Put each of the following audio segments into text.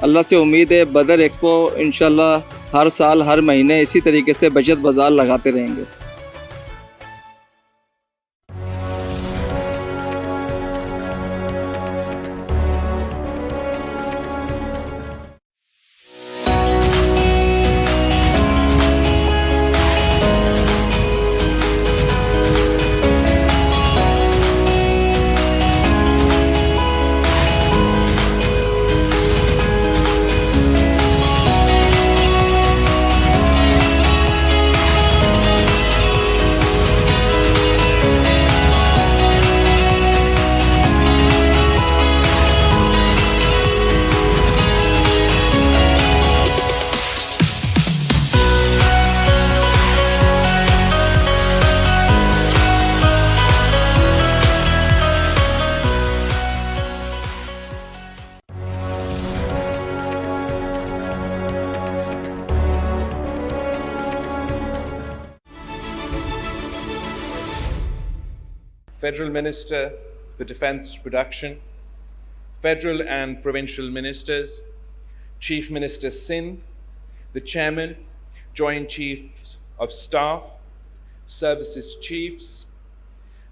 अल्लाह से उम्मीद है बदर एक्सपो इंशाल्लाह हर साल हर महीने इसी तरीके से बचत बाज़ार लगाते रहेंगे। Federal Minister for Defence Production, Federal and Provincial Ministers, Chief Minister Sindh, the Chairman, Joint Chiefs of Staff, Services Chiefs,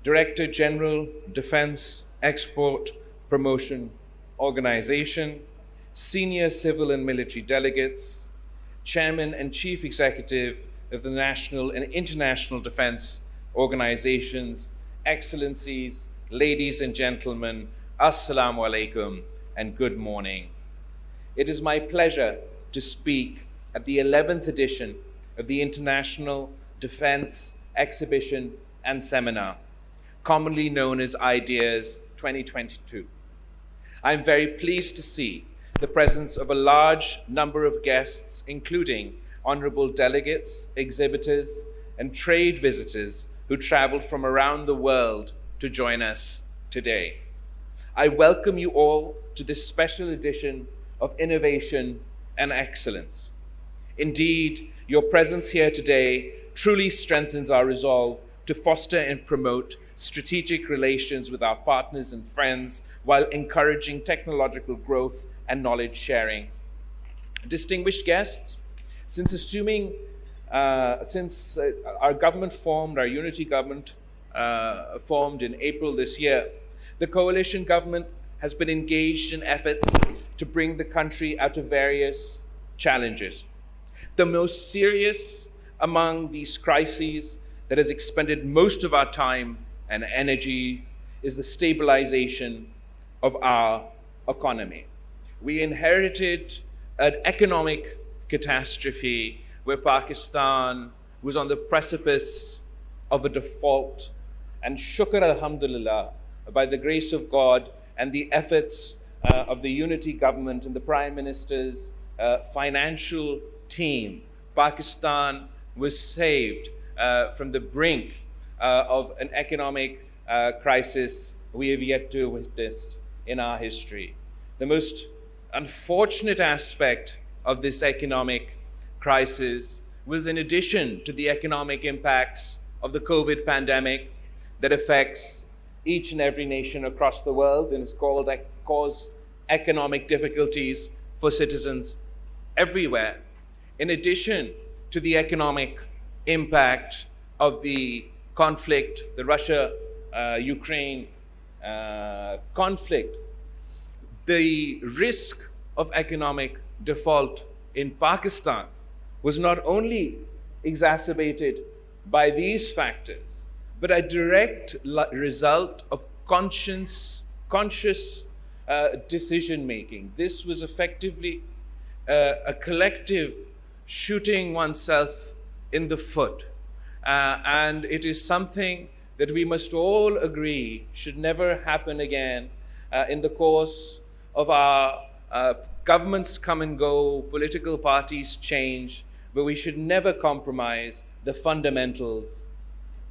Director General, Defence Export Promotion Organization, Senior Civil and Military Delegates, Chairman and Chief Executive of the National and International Defence Organizations, Excellencies, ladies and gentlemen, Assalamu alaikum and good morning. It is my pleasure to speak at the 11th edition of the International Defence Exhibition and Seminar, commonly known as IDEAS 2022. I'm very pleased to see the presence of a large number of guests, including honorable delegates, exhibitors, and trade visitors who traveled from around the world to join us today. I welcome you all to this special edition of Innovation and Excellence. Indeed, your presence here today truly strengthens our resolve to foster and promote strategic relations with our partners and friends while encouraging technological growth and knowledge sharing. Distinguished guests, since our government formed, our unity government formed in April this year, the coalition government has been engaged in efforts to bring the country out of various challenges. The most serious among these crises that has expended most of our time and energy is the stabilization of our economy. We inherited an economic catastrophe where Pakistan was on the precipice of a default, and shukr alhamdulillah, by the grace of God and the efforts of the unity government and the Prime Minister's financial team, Pakistan was saved from the brink of an economic crisis we have yet to witness in our history. The most unfortunate aspect of this economic crisis was, in addition to the economic impacts of the COVID pandemic that affects each and every nation across the world and has caused economic difficulties for citizens everywhere. In addition to the economic impact of the conflict, the Russia-Ukraine conflict, the risk of economic default in Pakistan was not only exacerbated by these factors, but a direct result of conscious decision-making. This was effectively a collective shooting oneself in the foot. And it is something that we must all agree should never happen again in the course of our governments come and go, political parties change, but we should never compromise the fundamentals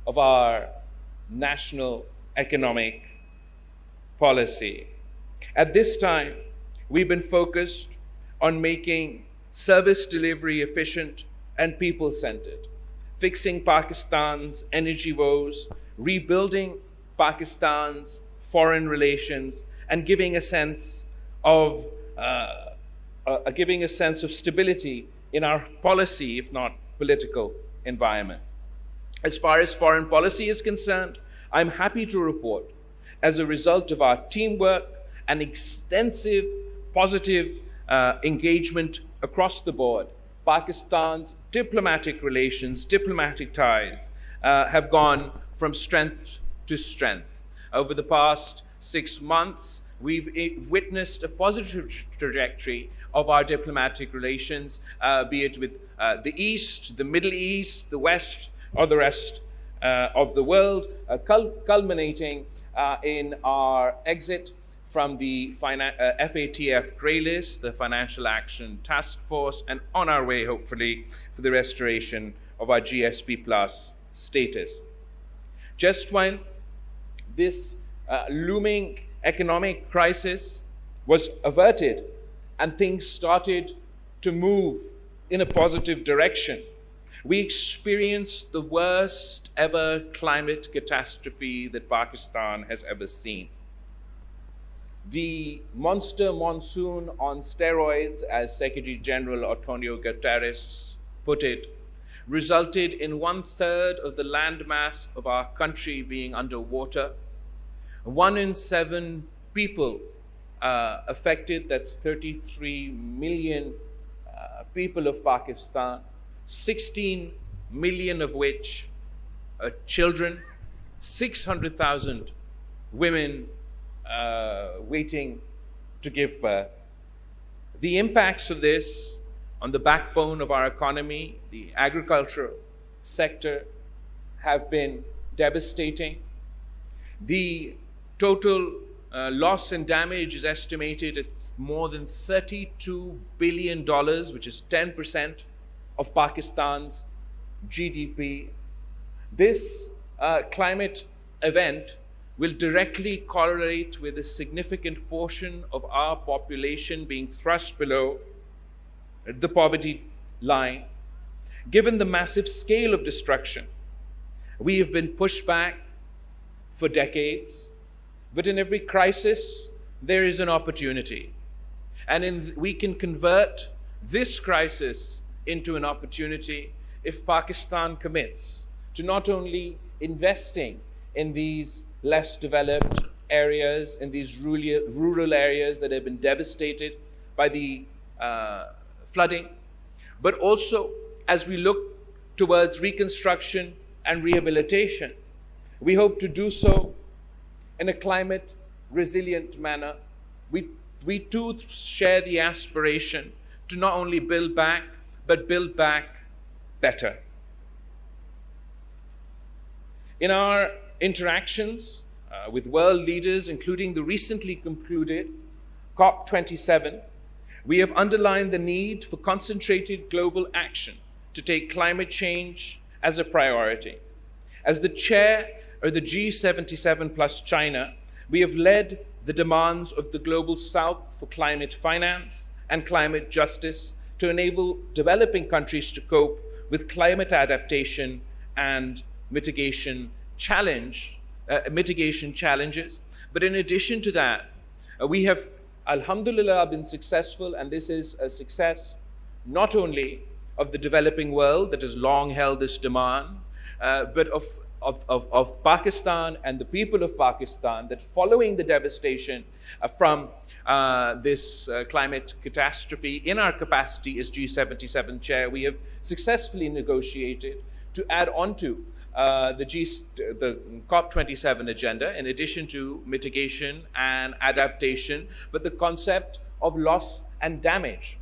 of our national economic policy. At this time, we've been focused on making service delivery efficient and people-centered, fixing Pakistan's energy woes, rebuilding Pakistan's foreign relations, and giving a sense of are giving a sense of stability in our policy, if not political, environment. As far as foreign policy is concerned, I'm happy to report, as a result of our teamwork and extensive positive engagement across the board, Pakistan's diplomatic relations, diplomatic ties have gone from strength to strength. Over the past 6 months, we've witnessed a positive trajectory of our diplomatic relations, be it with the East, the Middle East, the West, or the rest of the world, culminating in our exit from the FATF grey list, the Financial Action Task Force, and on our way, hopefully, for the restoration of our GSP Plus status. Just when this looming economic crisis was averted and things started to move in a positive direction, we experienced the worst ever climate catastrophe that Pakistan has ever seen. The monster monsoon on steroids, as Secretary General Antonio Guterres put it, resulted in 1/3 of the landmass of our country being underwater. 1 in 7 people affected, that's 33 million people of Pakistan, 16 million of which are children, 600,000 women waiting to give birth. The impacts of this on the backbone of our economy, the agricultural sector, have been devastating. The total loss and damage is estimated at more than $32 billion, which is 10% of Pakistan's GDP. This climate event will directly correlate with a significant portion of our population being thrust below the poverty line. Given the massive scale of destruction, we have been pushed back for decades, but in every crisis, there is an opportunity. And we can convert this crisis into an opportunity if Pakistan commits to not only investing in these less developed areas, in these rural areas that have been devastated by the flooding, but also as we look towards reconstruction and rehabilitation, we hope to do so in a climate resilient manner. We too share the aspiration to not only build back, but build back better. In our interactions with world leaders, including the recently concluded COP27, we have underlined the need for concentrated global action to take climate change as a priority. As the chair of the G77 plus China, we have led the demands of the Global South for climate finance and climate justice to enable developing countries to cope with climate adaptation and mitigation challenges. But in addition to that, we have, alhamdulillah, been successful, and this is a success not only of the developing world that has long held this demand, but of Pakistan and the people of Pakistan, that following the devastation from this climate catastrophe, in our capacity as G77 chair, we have successfully negotiated to add on to the COP27 agenda, in addition to mitigation and adaptation, but the concept of loss and damage.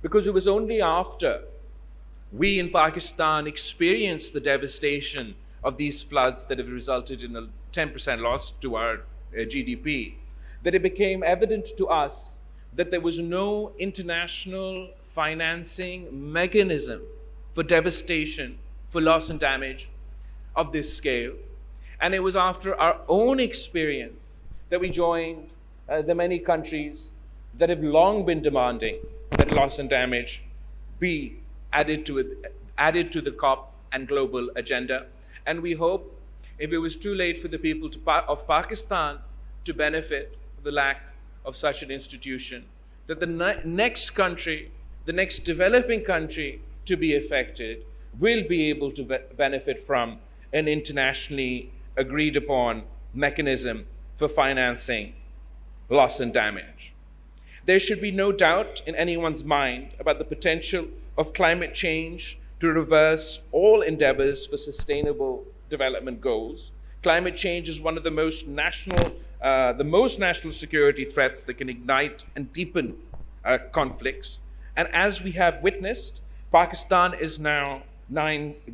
Because it was only after we in Pakistan experienced the devastation of these floods that have resulted in a 10% loss to our GDP, that it became evident to us that there was no international financing mechanism for devastation, for loss and damage of this scale. And it was after our own experience that we joined the many countries that have long been demanding that loss and damage be added to the COP and global agenda. And we hope, if it was too late for the people of Pakistan to benefit from the lack of such an institution, that the next country, the next developing country to be affected, will be able to benefit from an internationally agreed upon mechanism for financing loss and damage. There should be no doubt in anyone's mind about the potential of climate change to reverse all endeavors for sustainable development goals. Climate change is one of the most national security threats that can ignite and deepen conflicts. And as we have witnessed, Pakistan is now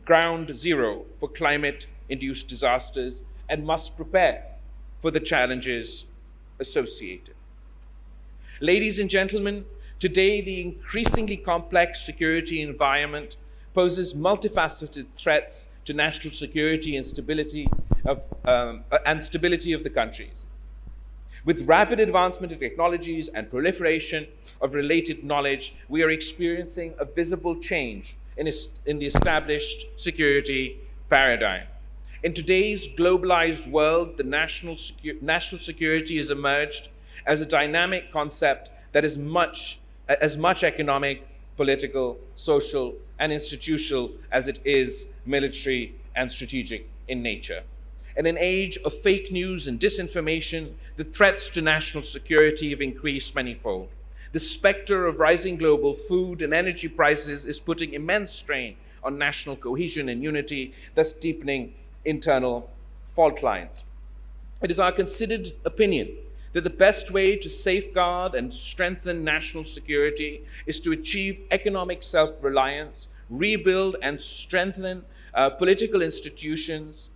ground zero for climate-induced disasters and must prepare for the challenges associated. Ladies and gentlemen, today the increasingly complex security environment poses multifaceted threats to national security and stability of the countries. With rapid advancement in technologies and proliferation of related knowledge, we are experiencing a visible change in the established security paradigm. In today's globalized world, the national security has emerged as a dynamic concept that is as much economic, political, social, and institutional as it is military and strategic in nature. In an age of fake news and disinformation, the threats to national security have increased manifold. The specter of rising global food and energy prices is putting immense strain on national cohesion and unity, thus deepening internal fault lines. It is our considered opinion that the best way to safeguard and strengthen national security is to achieve economic self-reliance, rebuild and strengthen political institutions,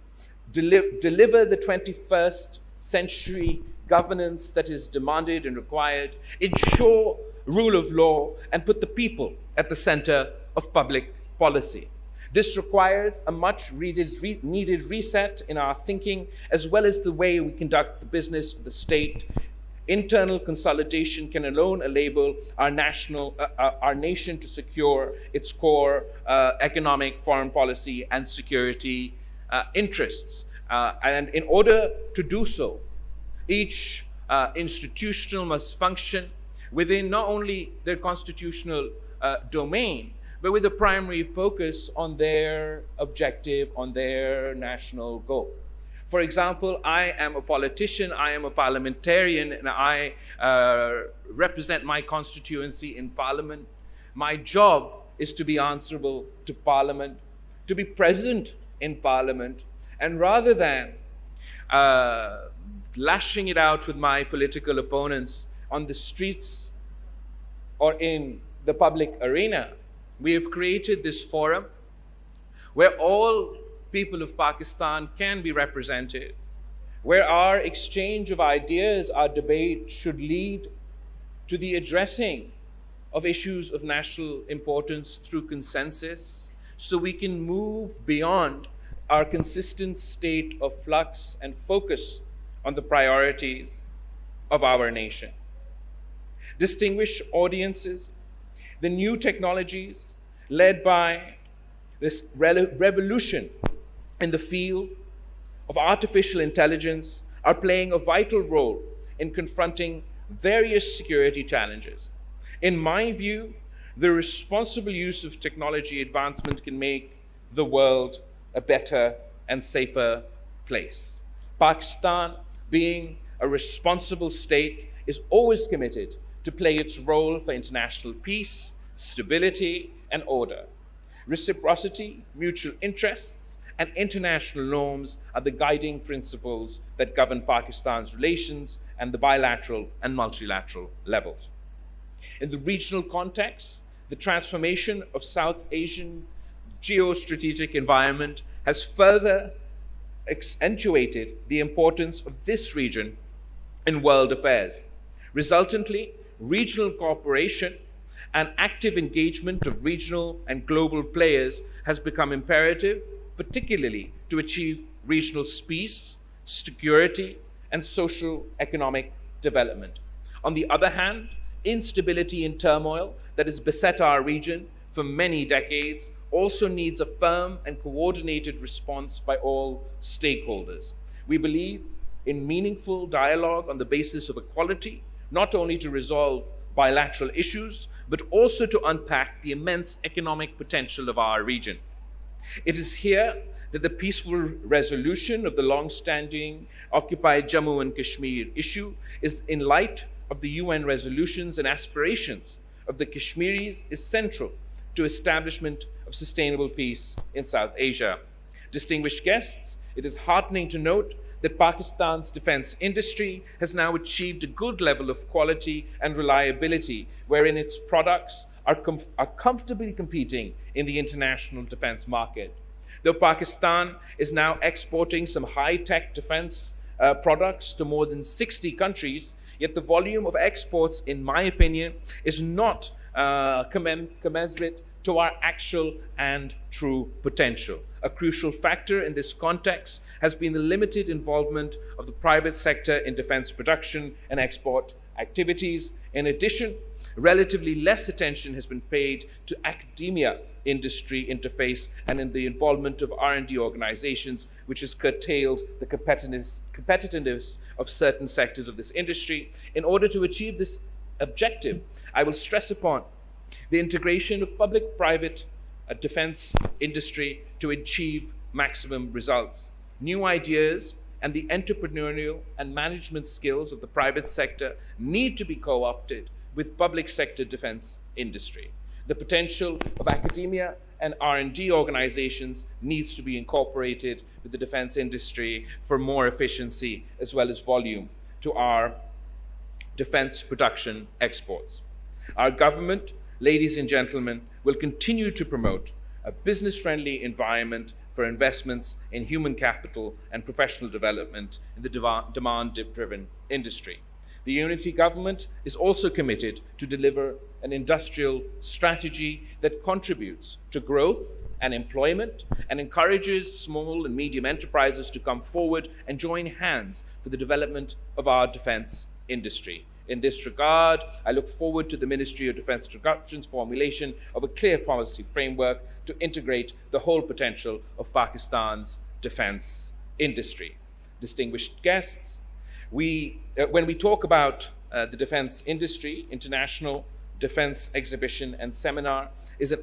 deliver the 21st century governance that is demanded and required, ensure rule of law, and put the people at the center of public policy. This requires a much needed reset in our thinking, as well as the way we conduct the business of the state. Internal consolidation can alone enable our nation to secure its core economic, foreign policy, and security interests. And in order to do so, each institution must function within not only their constitutional domain, but with a primary focus on their objective, on their national goal. For example, I am a politician, I am a parliamentarian, and I represent my constituency in Parliament. My job is to be answerable to Parliament, to be present in Parliament, and rather than lashing it out with my political opponents on the streets or in the public arena, we have created this forum where all people of Pakistan can be represented, where our exchange of ideas, our debate should lead to the addressing of issues of national importance through consensus, so we can move beyond our consistent state of flux and focus on the priorities of our nation. Distinguished audiences, the new technologies led by this revolution in the field of artificial intelligence are playing a vital role in confronting various security challenges. In my view, the responsible use of technology advancement can make the world a better and safer place. Pakistan, being a responsible state, is always committed to play its role for international peace, stability, and order. Reciprocity, mutual interests, and international norms are the guiding principles that govern Pakistan's relations and the bilateral and multilateral levels. In the regional context, the transformation of South Asian geostrategic environment has further accentuated the importance of this region in world affairs. Resultantly, regional cooperation and active engagement of regional and global players has become imperative, particularly to achieve regional peace, security, and socio-economic development. On the other hand, instability and turmoil that has beset our region for many decades also needs a firm and coordinated response by all stakeholders. We believe in meaningful dialogue on the basis of equality, not only to resolve bilateral issues, but also to unpack the immense economic potential of our region. It is here that the peaceful resolution of the long-standing occupied Jammu and Kashmir issue is, in light of the UN resolutions and aspirations of the Kashmiris, is central to establishment of sustainable peace in South Asia. Distinguished guests, it is heartening to note that Pakistan's defense industry has now achieved a good level of quality and reliability, wherein its products are comfortably competing in the international defense market. Though Pakistan is now exporting some high-tech defense products to more than 60 countries, yet the volume of exports, in my opinion, is not commensurate to our actual and true potential. A crucial factor in this context has been the limited involvement of the private sector in defense production and export activities. In addition, relatively less attention has been paid to academia industry interface and in the involvement of R&D organizations, which has curtailed the competitiveness of certain sectors of this industry. In order to achieve this objective, I will stress upon the integration of public-private defense industry to achieve maximum results. New ideas and the entrepreneurial and management skills of the private sector need to be co-opted with public sector defense industry. The potential of academia and R&D organizations needs to be incorporated with the defense industry for more efficiency as well as volume to our defense production exports. Our government, ladies and gentlemen, will continue to promote a business-friendly environment for investments in human capital and professional development in the demand-driven industry. The unity government is also committed to deliver an industrial strategy that contributes to growth and employment and encourages small and medium enterprises to come forward and join hands for the development of our defense industry. In this regard, I look forward to the Ministry of Defense Production's formulation of a clear policy framework to integrate the whole potential of Pakistan's defense industry. Distinguished guests, when we talk about the defense industry, International Defense Exhibition and Seminar is an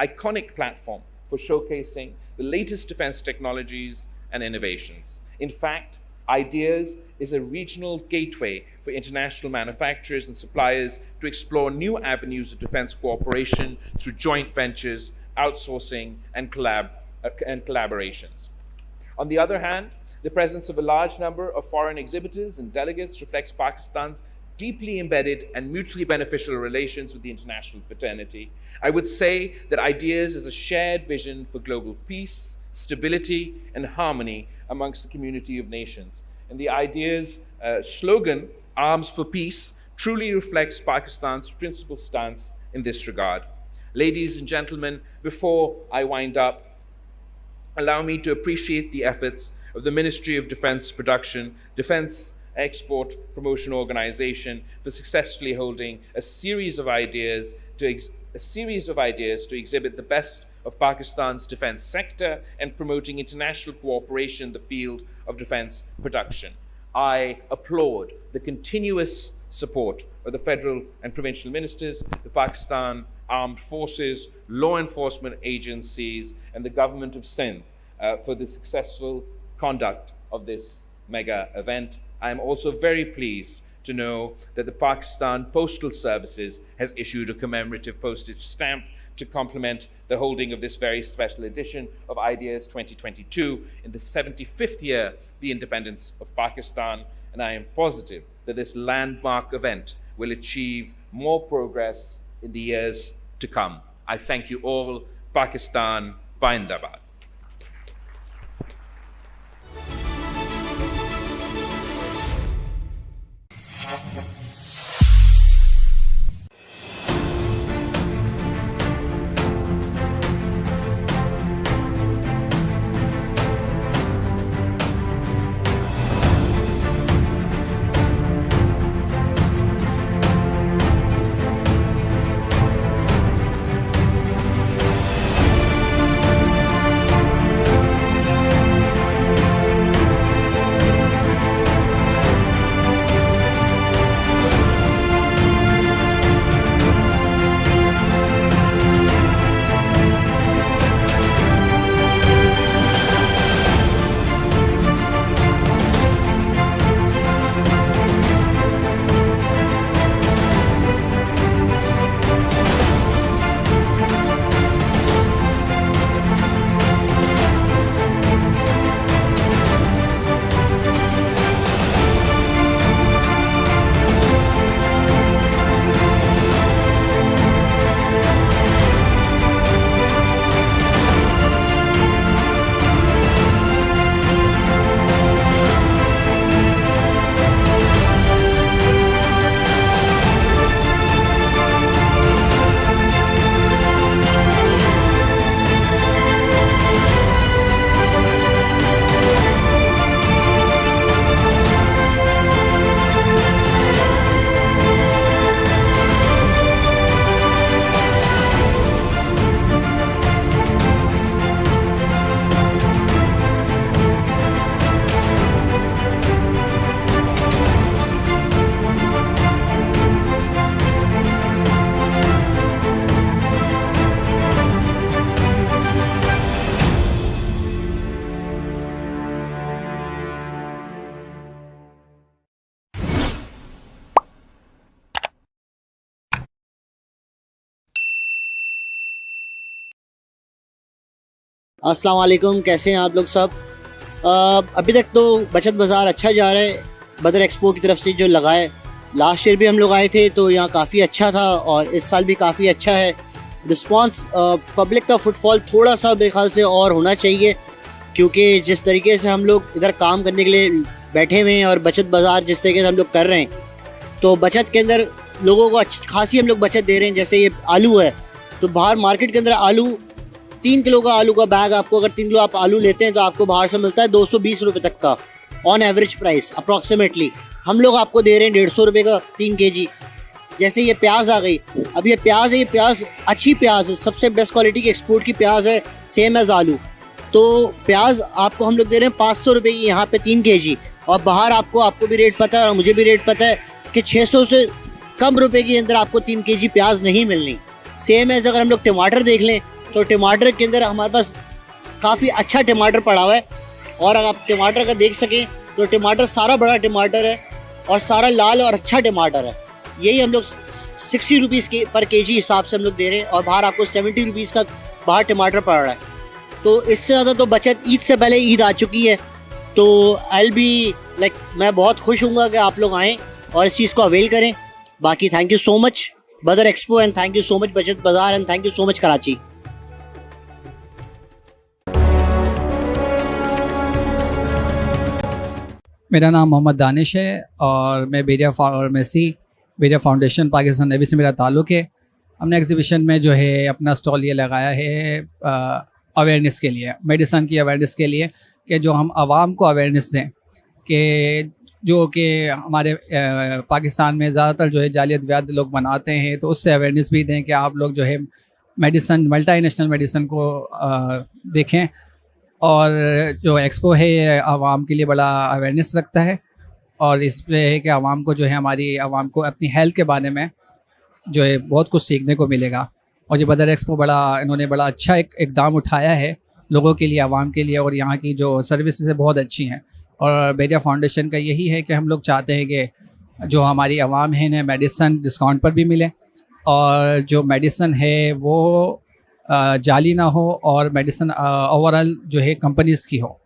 iconic platform for showcasing the latest defense technologies and innovations. In fact, Ideas is a regional gateway for international manufacturers and suppliers to explore new avenues of defense cooperation through joint ventures, outsourcing, and collaborations. On the other hand, the presence of a large number of foreign exhibitors and delegates reflects Pakistan's deeply embedded and mutually beneficial relations with the international fraternity. I would say that Ideas is a shared vision for global peace, stability, and harmony amongst the community of nations. And the Ideas slogan, Arms for Peace, truly reflects Pakistan's principal stance in this regard. Ladies and gentlemen, before I wind up, allow me to appreciate the efforts of the Ministry of Defense Production, Defense Export Promotion Organization for successfully holding a series of ideas to exhibit the best of Pakistan's defense sector and promoting international cooperation in the field of defense production. I applaud the continuous support of the federal and provincial ministers, the Pakistan Armed Forces, law enforcement agencies, and the government of Sindh for the successful conduct of this mega event. I am also very pleased to know that the Pakistan Postal Services has issued a commemorative postage stamp to complement the holding of this very special edition of Ideas 2022 in the 75th year of the independence of Pakistan, and I am positive that this landmark event will achieve more progress in the years to come. I thank you all. Pakistan Zindabad. अस्सलाम वालेकुम, कैसे हैं आप लोग सब। अभी तक तो बचत बाज़ार अच्छा जा रहा है बदर एक्सपो की तरफ से जो लगा है। लास्ट ईयर भी हम लोग आए थे तो यहाँ काफ़ी अच्छा था और इस साल भी काफ़ी अच्छा है रिस्पांस। पब्लिक का फुटफॉल थोड़ा सा मेरे ख्याल से और होना चाहिए, क्योंकि जिस तरीके से हम लोग इधर काम करने के लिए बैठे हुए हैं और बचत बाज़ार जिस तरीके से हम लोग कर रहे हैं, तो बचत के अंदर लोगों को अच्छी खासी हम लोग बचत दे रहे हैं। जैसे ये आलू है, तो बाहर मार्केट के अंदर आलू 3 किलो का आलू का बैग, आपको अगर 3 किलो आप आलू लेते हैं तो आपको बाहर से मिलता है 220 रुपये तक का ऑन एवरेज प्राइस अप्रॉक्सीमेटली। हम लोग आपको दे रहे हैं 150 रुपये का 3 kg। जैसे ये प्याज आ गई, अब ये प्याज है, ये प्याज अच्छी प्याज है, सबसे बेस्ट क्वालिटी की एक्सपोर्ट की प्याज है, सेम एज आलू। तो प्याज आपको हम लोग दे रहे हैं 500 रुपये की यहाँ पे 3 kg। और बाहर आपको भी रेट पता है और मुझे भी रेट पता है कि 600 से कम रुपए के अंदर आपको 3 kg प्याज नहीं मिलनी। सेम एज अगर हम लोग टमाटर देख लें तो टमाटर के अंदर हमारे पास काफ़ी अच्छा टमाटर पड़ा हुआ है। और अगर आप टमाटर का देख सकें तो टमाटर सारा बड़ा टमाटर है और सारा लाल और अच्छा टमाटर है। यही हम लोग 60 रुपीज़ के पर kg हिसाब से हम लोग दे रहे हैं और बाहर आपको 70 रुपीज़ का बाहर टमाटर पड़ रहा है। तो इससे ज़्यादा तो बचत, ईद से पहले ईद आ चुकी है, तो आई बी लाइक मैं बहुत खुश हूँगा कि आप लोग आएँ और इस चीज़ को अवेल करें। बाकी थैंक यू सो मच बदर expo and thank you so much बचत बाज़ार and thank you so much Karachi. मेरा नाम मोहम्मद दानिश है और मैं बेरिया फाउंडेशन पाकिस्तान नेवी से मेरा ताल्लुक़ है। हमने एग्जीबिशन में जो है अपना स्टॉल ये लगाया है अवेयरनेस के लिए, मेडिसन की अवेयरनेस के लिए, कि जो हम आवाम को अवेयरनेस दें कि जो कि हमारे पाकिस्तान में ज़्यादातर जो है जालियत व्याध लोग बनाते हैं, तो उससे अवेयरनेस भी दें कि आप लोग जो है मेडिसन, मल्टी मेडिसन को देखें। और जो एक्सपो है ये आवाम के लिए बड़ा अवेयरनेस रखता है और इस पे है कि आवाम को जो है हमारी आवाम को अपनी हेल्थ के बारे में जो है बहुत कुछ सीखने को मिलेगा। और ये बदर एक्सपो इन्होंने बड़ा अच्छा एक इक़दाम उठाया है लोगों के लिए, आवाम के लिए, और यहाँ की जो सर्विसेज है बहुत अच्छी हैं। और बेरिया फाउंडेशन का यही है कि हम लोग चाहते हैं कि जो हमारी आवाम है इन्हें मेडिसन डिस्काउंट पर भी मिले और जो मेडिसन है वो जाली ना हो और मेडिसन ओवरऑल जो है कंपनीज़ की हो।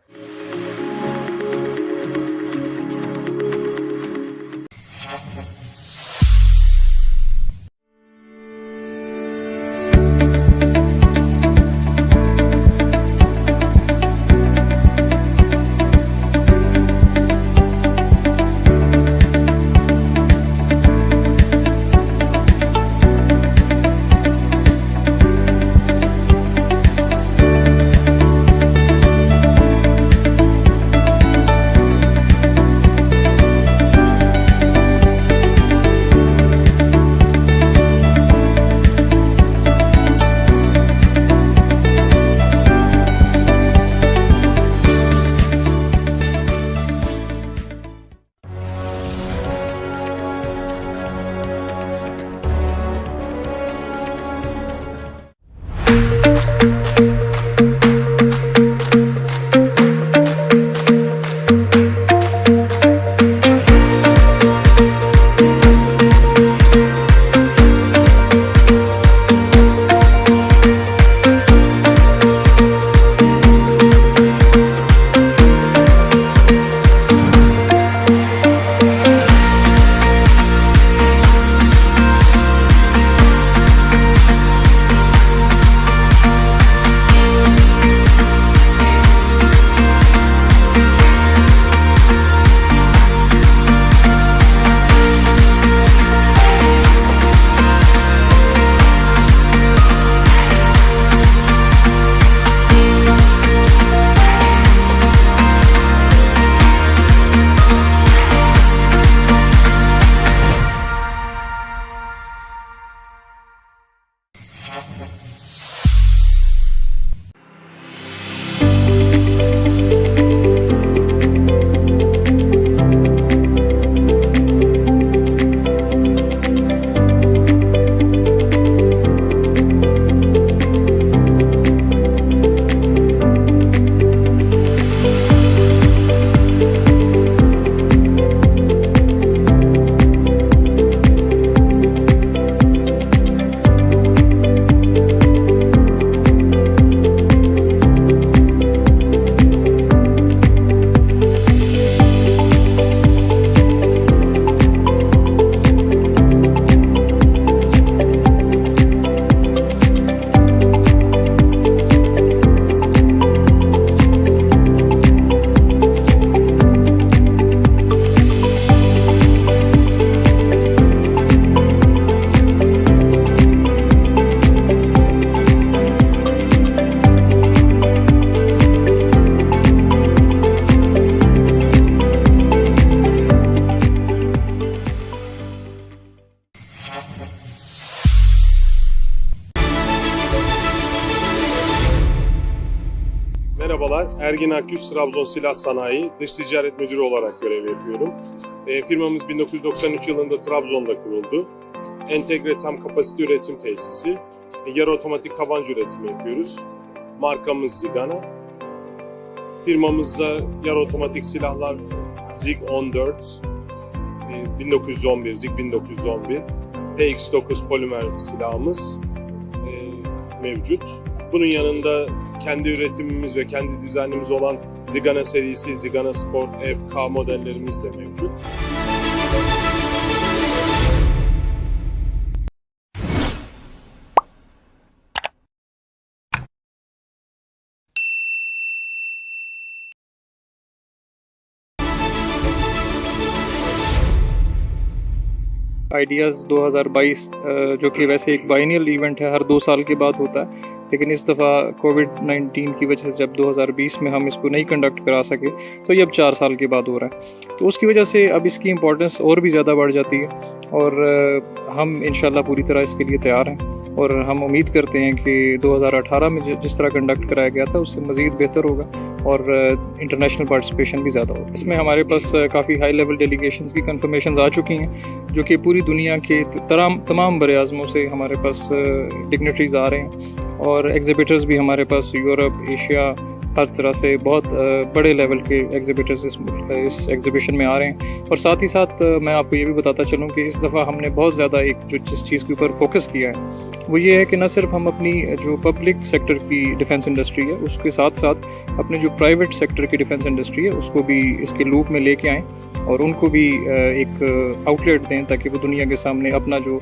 Merhabalar, Ergin Akyüz, Trabzon Silah Sanayi Dış Ticaret Müdürü olarak görev yapıyorum. Firmamız 1993 yılında Trabzon'da kuruldu. Entegre tam kapasite üretim tesisi, yarı otomatik tabanca üretimi yapıyoruz. Markamız Zigana. Firmamızda yarı otomatik silahlar Zig 14, 1911, Zig 1911, PX9 polimer silahımız mevcut. Bunun yanında kendi üretimimiz ve kendi dizaynımız olan Zigana serisi, Zigana Sport, FK modellerimiz de mevcut. Ideas 2022 जो कि वैसे एक biennial event है, हर 2 साल के बाद होता है, लेकिन इस दफ़ा कोविड-19 की वजह से जब 2020 में हम इसको नहीं कंडक्ट करा सके तो ये अब 4 साल के बाद हो रहा है। तो उसकी वजह से अब इसकी इम्पोर्टेंस और भी ज़्यादा बढ़ जाती है और हम इंशाल्लाह पूरी तरह इसके लिए तैयार हैं और हम उम्मीद करते हैं कि 2018 में जिस तरह कंडक्ट कराया गया था उससे मज़ीद बेहतर होगा और इंटरनेशनल पार्टिसिपेशन भी ज़्यादा होगा। इसमें हमारे पास काफ़ी हाई लेवल डेलीगेशंस की कन्फर्मेशंस आ चुकी हैं जो कि पूरी दुनिया के तमाम बरे-आज़मों से हमारे पास डिग्नेटरीज़ आ रहे हैं और एग्जिबिटर्स भी हमारे पास यूरोप, एशिया, हर तरह से बहुत बड़े लेवल के एग्जिबिटर्स इस एग्जीबिशन में आ रहे हैं। और साथ ही साथ मैं आपको ये भी बताता चलूँ कि इस दफ़ा हमने बहुत ज़्यादा जिस चीज़ के ऊपर फोकस किया है वो ये है कि न सिर्फ हम अपनी जो पब्लिक सेक्टर की डिफेंस इंडस्ट्री है उसके साथ साथ अपने जो प्राइवेट सेक्टर की डिफेंस इंडस्ट्री है उसको भी इसके लूप में लेके आएँ और उनको भी एक आउटलेट दें ताकि वो दुनिया के सामने अपना जो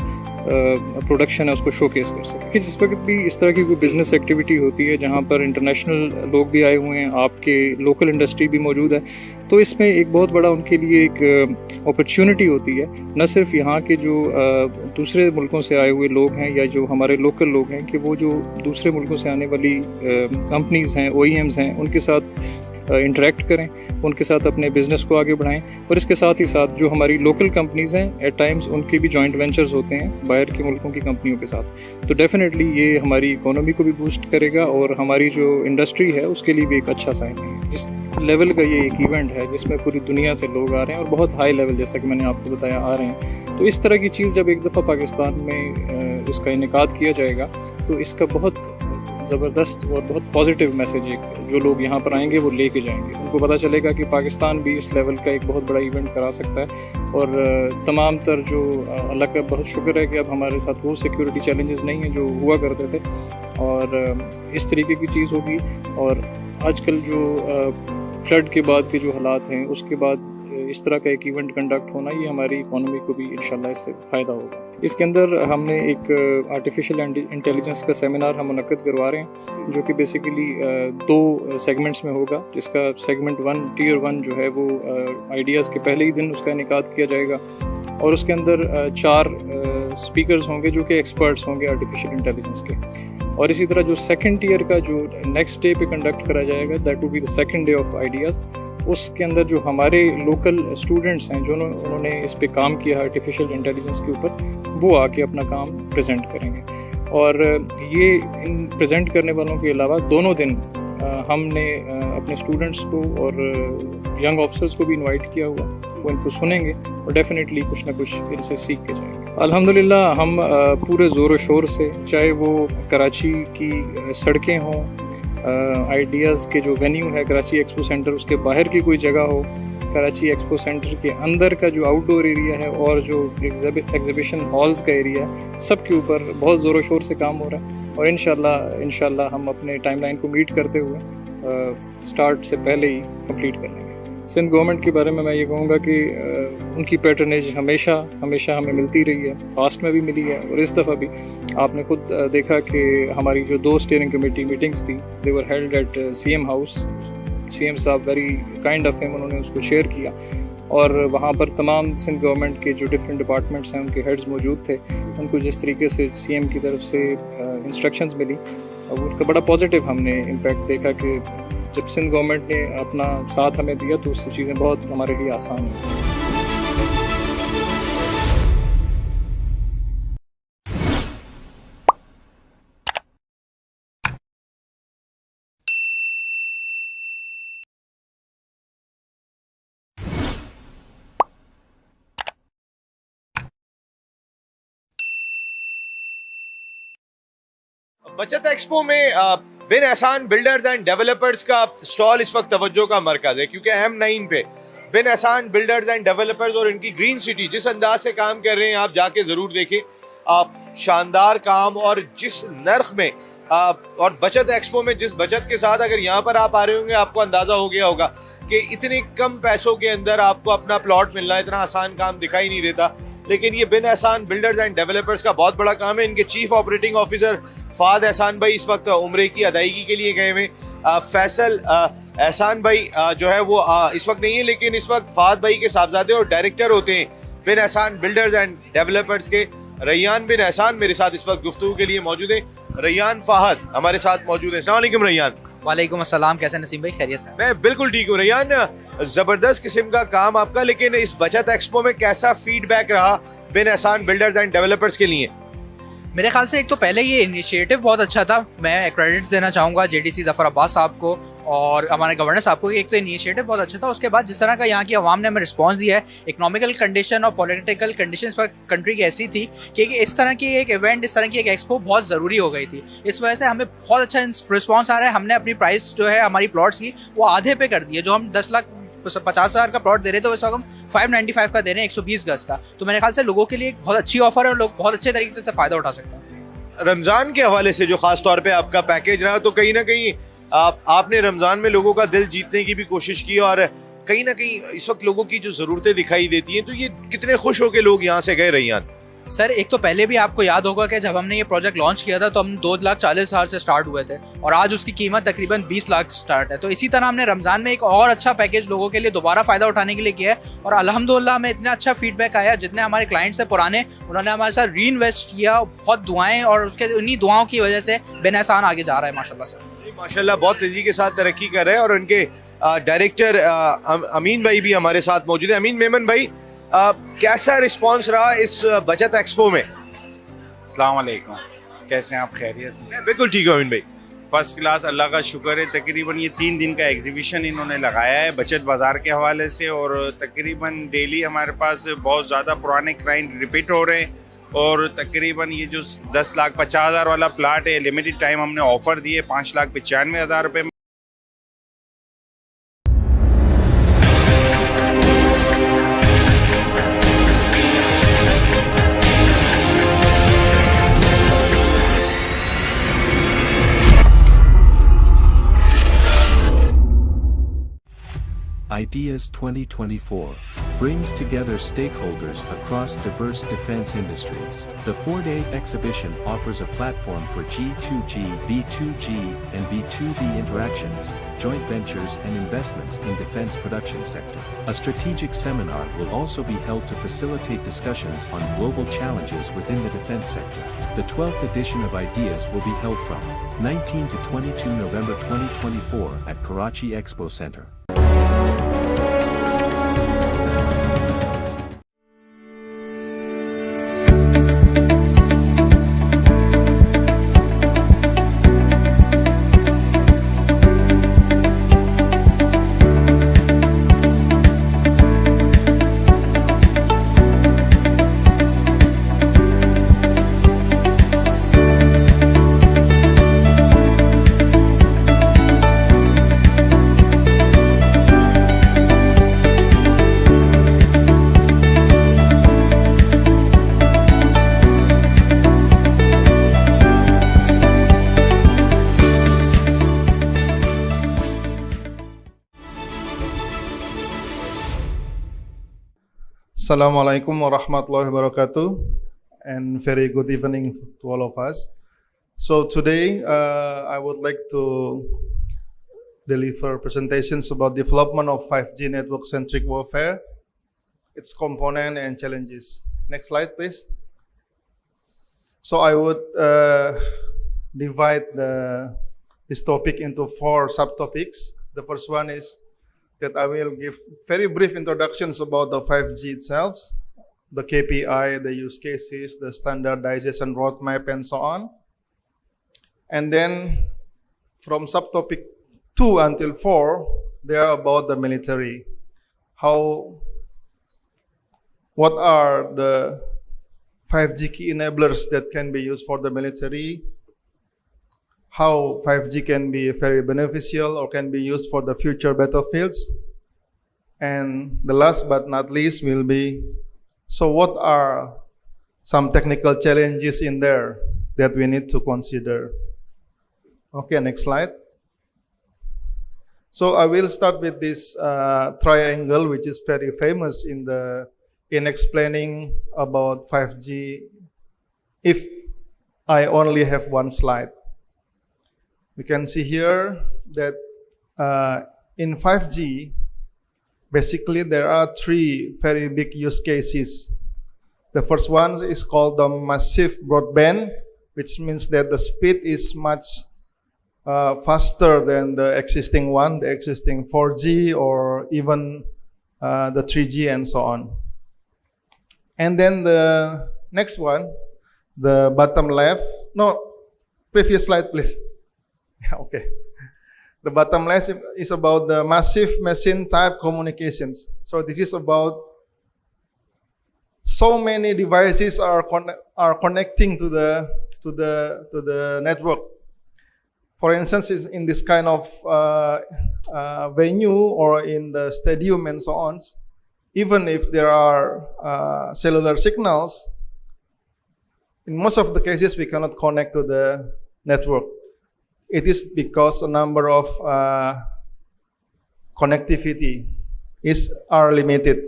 प्रोडक्शन है उसको शोकेस कर सके। कि जिस वक्त भी इस तरह की कोई बिज़नेस एक्टिविटी होती है जहाँ पर इंटरनेशनल लोग भी आए हुए हैं, आपके लोकल इंडस्ट्री भी मौजूद है, तो इसमें एक बहुत बड़ा उनके लिए एक अपॉर्चुनिटी होती है। न सिर्फ यहाँ के जो दूसरे मुल्कों से आए हुए लोग हैं या जो हमारे लोकल लोग हैं कि वो जो दूसरे मुल्कों से आने वाली कंपनीज़ हैं, OEMs हैं, उनके साथ इंटरेक्ट करें, उनके साथ अपने बिज़नेस को आगे बढ़ाएं और इसके साथ ही साथ जो हमारी लोकल कंपनीज़ हैं एट टाइम्स उनके भी जॉइंट वेंचर्स होते हैं बाहर के मुल्कों की कंपनियों के साथ। तो डेफिनेटली ये हमारी इकोनॉमी को भी बूस्ट करेगा और हमारी जो इंडस्ट्री है उसके लिए भी एक अच्छा साइन है। जिस लेवल का ये एक इवेंट है जिसमें पूरी दुनिया से लोग आ रहे हैं और बहुत हाई लेवल जैसा कि मैंने आपको बताया आ रहे हैं, तो इस तरह की चीज़ जब एक दफ़ा पाकिस्तान में इसका इनेकाद किया जाएगा तो इसका बहुत ज़बरदस्त और बहुत पॉजिटिव मैसेज एक जो लोग यहाँ पर आएंगे वो लेके जाएंगे। उनको पता चलेगा कि पाकिस्तान भी इस लेवल का एक बहुत बड़ा इवेंट करा सकता है और तमाम तर जो अल्लाह का बहुत शुक्र है कि अब हमारे साथ वो सिक्योरिटी चैलेंजेस नहीं हैं जो हुआ करते थे और इस तरीके की चीज़ होगी। और आजकल जो फ्लड के बाद के जो हालात हैं उसके बाद इस तरह का एक इवेंट कंडक्ट होना ये हमारी इकोनॉमी को भी इंशाल्लाह इससे फ़ायदा होगा। इसके अंदर हमने एक आर्टिफिशियल इंटेलिजेंस का सेमिनार हम मुनक्किद करवा रहे हैं जो कि बेसिकली 2 सेगमेंट्स में होगा, जिसका सेगमेंट 1 टियर 1 जो है वो आइडियाज़ के पहले ही दिन उसका इनेकाद किया जाएगा और उसके अंदर 4 स्पीकर्स होंगे जो कि एक्सपर्ट्स होंगे आर्टिफिशियल इंटेलिजेंस के। और इसी तरह जो सेकंड टियर का जो नेक्स्ट डे पे कंडक्ट करा जाएगा that will be the second day of ideas. उसके अंदर जो हमारे लोकल स्टूडेंट्स हैं जो उन्होंने इस पे काम किया आर्टिफिशियल इंटेलिजेंस के ऊपर वो आके अपना काम प्रेजेंट करेंगे। और ये इन प्रेजेंट करने वालों के अलावा दोनों दिन हमने अपने स्टूडेंट्स को और यंग ऑफिसर्स को भी इनवाइट किया हुआ, वो इनको सुनेंगे और डेफिनेटली कुछ ना कुछ इनसे सीख के जाएंगे। अल्हम्दुलिल्लाह हम पूरे ज़ोर शोर से, चाहे वो कराची की सड़कें हों, आइडियाज़ के जो वेन्यू है कराची एक्सपो सेंटर उसके बाहर की कोई जगह हो, कराची एक्सपो सेंटर के अंदर का जो आउटडोर एरिया है और जो एग्जिबिशन हॉल्स का एरिया है, सब के ऊपर बहुत ज़ोर शोर से काम हो रहा है और इंशाल्लाह हम अपने टाइमलाइन को मीट करते हुए स्टार्ट से पहले ही कंप्लीट कर लेंगे। सिंध गवर्नमेंट के बारे में मैं ये कहूँगा कि उनकी पैटर्नेज हमेशा हमें मिलती रही है, पास्ट में भी मिली है और इस दफ़ा भी आपने खुद देखा कि हमारी जो 2 स्टीयरिंग कमेटी मीटिंग्स थी they were held at CM house. CM साहब वेरी काइंड ऑफ हिम, उन्होंने उसको शेयर किया और वहाँ पर तमाम सिंध गवर्नमेंट के जो डिफरेंट डिपार्टमेंट्स हैं उनके हेड्स मौजूद थे। उनको जिस तरीके से CM की तरफ से इंस्ट्रक्शंस मिली और उनका बड़ा पॉजिटिव हमने इम्पैक्ट देखा कि जब सिंध गवर्नमेंट ने अपना साथ हमें दिया तो उससे चीज़ें बहुत हमारे लिए आसान हुई। बचत एक्सपो में बिन एहसान बिल्डर्स एंड डेवलपर्स का स्टॉल इस वक्त तवज्जो का मरकज है, क्योंकि M9 पे बिन एहसान बिल्डर्स एंड डेवलपर्स और इनकी ग्रीन सिटी जिस अंदाज से काम कर रहे हैं, आप जाके ज़रूर देखें। आप शानदार काम और जिस नर्ख में और बचत एक्सपो में जिस बचत के साथ अगर यहाँ पर आप आ रहे होंगे, आपको अंदाज़ा हो गया होगा कि इतने कम पैसों के अंदर आपको अपना प्लॉट मिलना है, इतना आसान काम दिखाई नहीं देता। लेकिन ये बिन एहसान बिल्डर्स एंड डेवलपर्स का बहुत बड़ा काम है। इनके चीफ ऑपरेटिंग ऑफिसर फाद एहसान भाई इस वक्त उम्रे की अदायगी के लिए गए हुए। फैसल एहसान भाई जो है वो इस वक्त नहीं है, लेकिन इस वक्त फाद भाई के साहबजादे और डायरेक्टर होते हैं बिन एहसान बिल्डर्स एंड डेवलपर्स के। रैयान बिन एहसान मेरे साथ इस वक्त गुफ्तगू के लिए मौजूद है। रैयान फाहद हमारे साथ मौजूद है। अस्सलाम वालेकुम रैयान। वालेकुम अस्सलाम, कैसे नसीम भाई, खैरियत से? मैं बिल्कुल ठीक हूँ रैयान। जबरदस्त किस्म का काम आपका, लेकिन इस बचत एक्सपो में कैसा फीडबैक रहा बिन एहसान बिल्डर्स एंड डेवलपर्स के लिए? मेरे ख्याल से एक तो पहले ये इनिशिएटिव बहुत अच्छा था। मैं क्रेडिट्स देना चाहूँगा JDC ज़फ़र अब्बास साहब को और हमारे गवर्नर साहब को। एक तो इनिशिएटिव बहुत अच्छा था, उसके बाद जिस तरह का यहाँ की आवाम ने हमें रिस्पांस दिया है, इकोनॉमिकल कंडीशन और पॉलिटिकल कंडीशंस पर कंट्री की ऐसी थी कि इस तरह की एक इवेंट, इस तरह की एक एक्सपो बहुत ज़रूरी हो गई थी। इस वजह से हमें बहुत अच्छा रिस्पॉन्स आ रहा है। हमने अपनी प्राइस जो है हमारी प्लॉट्स की वो आधे पे कर दी है। जो हम 10,50,000 का प्लॉट दे रहे थे, इस वक्त हम 595 का दे रहे हैं, 120 गज का। तो मेरे ख्याल से लोगों के लिए एक बहुत अच्छी ऑफर है और लोग बहुत अच्छे तरीके से फ़ायदा उठा सकते हैं। रमज़ान के हवाले से जो ख़ास तौर पे आपका पैकेज रहा, तो कहीं ना कहीं आपने रमज़ान में लोगों का दिल जीतने की भी कोशिश की और कहीं ना कहीं इस वक्त लोगों की जो ज़रूरतें दिखाई देती हैं, तो ये कितने खुश हो के लोग यहाँ से गए रैयान? सर एक तो पहले भी आपको याद होगा कि जब हमने ये प्रोजेक्ट लॉन्च किया था तो हम 2,40,000 से स्टार्ट हुए थे और आज उसकी कीमत तकरीबन 20 लाख स्टार्ट है। तो इसी तरह हमने रमज़ान में एक और अच्छा पैकेज लोगों के लिए दोबारा फ़ायदा उठाने के लिए किया है और अल्हम्दुलिल्लाह हमें इतना अच्छा फीडबैक आया। जितने हमारे क्लाइंट्स थे पुराने, उन्होंने हमारे साथ री इन्वेस्ट किया, बहुत दुआएँ, और उसके उन्हीं दुआओं की वजह से बिन एहसान आगे जा रहा है माशाल्लाह से। माशाल्लाह बहुत तेज़ी के साथ तरक्की कर रहे हैं और उनके डायरेक्टर अमीन भाई भी हमारे साथ मौजूद है। अमीन मेमन भाई, कैसा रिस्पॉन्स रहा इस बचत एक्सपो में? अस्सलाम वालेकुम, कैसे हैं आप? खैरियत से? मैं बिल्कुल ठीक हूँ अमीन भाई। फर्स्ट क्लास, अल्लाह का शुक्र है। तकरीबन ये 3 दिन का एग्जीबिशन इन्होंने लगाया है बचत बाज़ार के हवाले से, और तकरीबन डेली हमारे पास बहुत ज़्यादा पुराने क्लाइंट रिपीट हो रहे हैं। और तकरीबन ये जो 10,50,000 वाला प्लाट है, लिमिटेड टाइम हमने ऑफ़र दिए 5,95,000 रुपये में। Ideas 2024 brings together stakeholders across diverse defense industries. The 4-day exhibition offers a platform for G2G, B2G, and B2B interactions, joint ventures and investments in defense production sector. A strategic seminar will also be held to facilitate discussions on global challenges within the defense sector. The 12th edition of Ideas will be held from 19 to 22 November 2024 at Karachi Expo Center. Assalamu alaikum wa rahmatullahi wa barakatuh, and very good evening to all of us. So today I would like to deliver presentations about development of 5G network-centric warfare, its component and challenges. Next slide, please. So I would divide this topic into 4 subtopics. The first one is that I will give very brief introductions about the 5G itself, the KPI, the use cases, the standardization roadmap, and so on. And then from subtopic 2 until 4, they are about the military. What are the 5G key enablers that can be used for the military? how 5G can be very beneficial or can be used for the future battlefields. And the last but not least will be, so what are some technical challenges in there that we need to consider? Okay, next slide. So I will start with this triangle, which is very famous in explaining about 5G. If I only have one slide, we can see here that in 5G, basically there are three very big use cases. The first one is called the massive broadband, which means that the speed is much faster than the existing one, the existing 4G or even the 3G and so on. And then the next one, the bottom left, no, previous slide please. Okay. The bottom left is about the massive machine type communications. So this is about so many devices are connecting to the network. For instance, in this kind of venue or in the stadium and so on, even if there are cellular signals, in most of the cases we cannot connect to the network. It is because a number of connectivity are limited.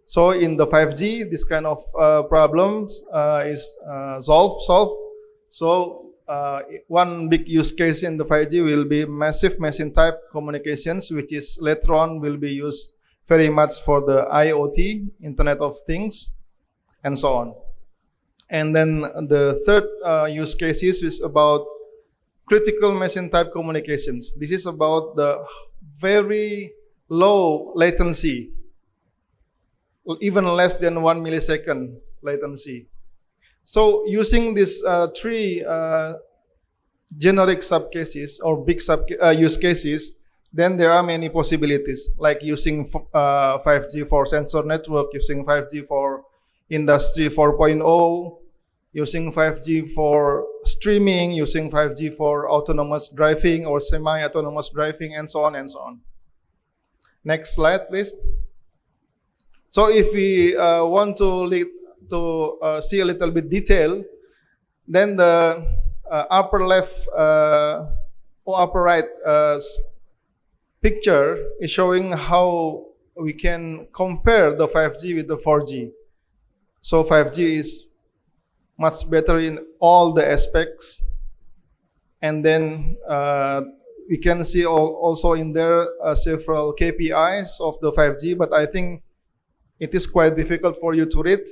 So in the 5G, this kind of problems is solved. So one big use case in the 5G will be massive machine type communications, which is later on will be used very much for the IoT, Internet of Things, and so on. And then the third use case is about critical machine type communications. This is about the very low latency, even less than 1 millisecond latency. So using these three generic subcases or big use cases, then there are many possibilities, like using 5G for sensor network, using 5G for Industry 4.0, using 5G for streaming, using 5G for autonomous driving or semi-autonomous driving, and so on and so on. Next slide, please. So if we want to see a little bit detail, then the upper left or upper right picture is showing how we can compare the 5G with the 4G. So 5G is much better in all the aspects, and then we can see also in there several KPIs of the 5G, but I think it is quite difficult for you to read.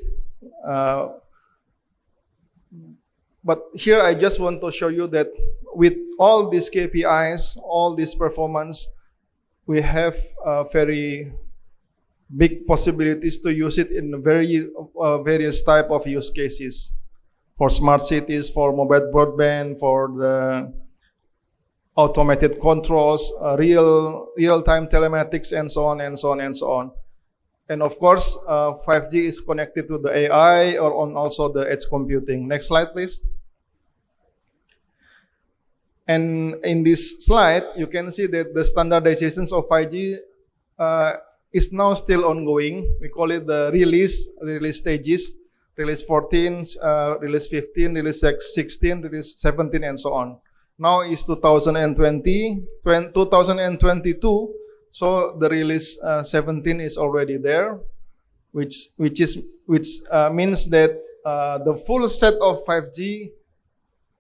But here I just want to show you that with all these KPIs, all this performance, we have very big possibilities to use it in various type of use cases. For smart cities, for mobile broadband, for the automated controls, real-time telematics, and so on and so on and so on. And of course, 5G is connected to the AI or on also the edge computing. Next slide, please. And in this slide, you can see that the standardizations of 5G is now still ongoing. We call it the release stages. Release 14, release 15, release 16, release 17, and so on. Now is 2022, so the release 17 is already there, which means that the full set of 5G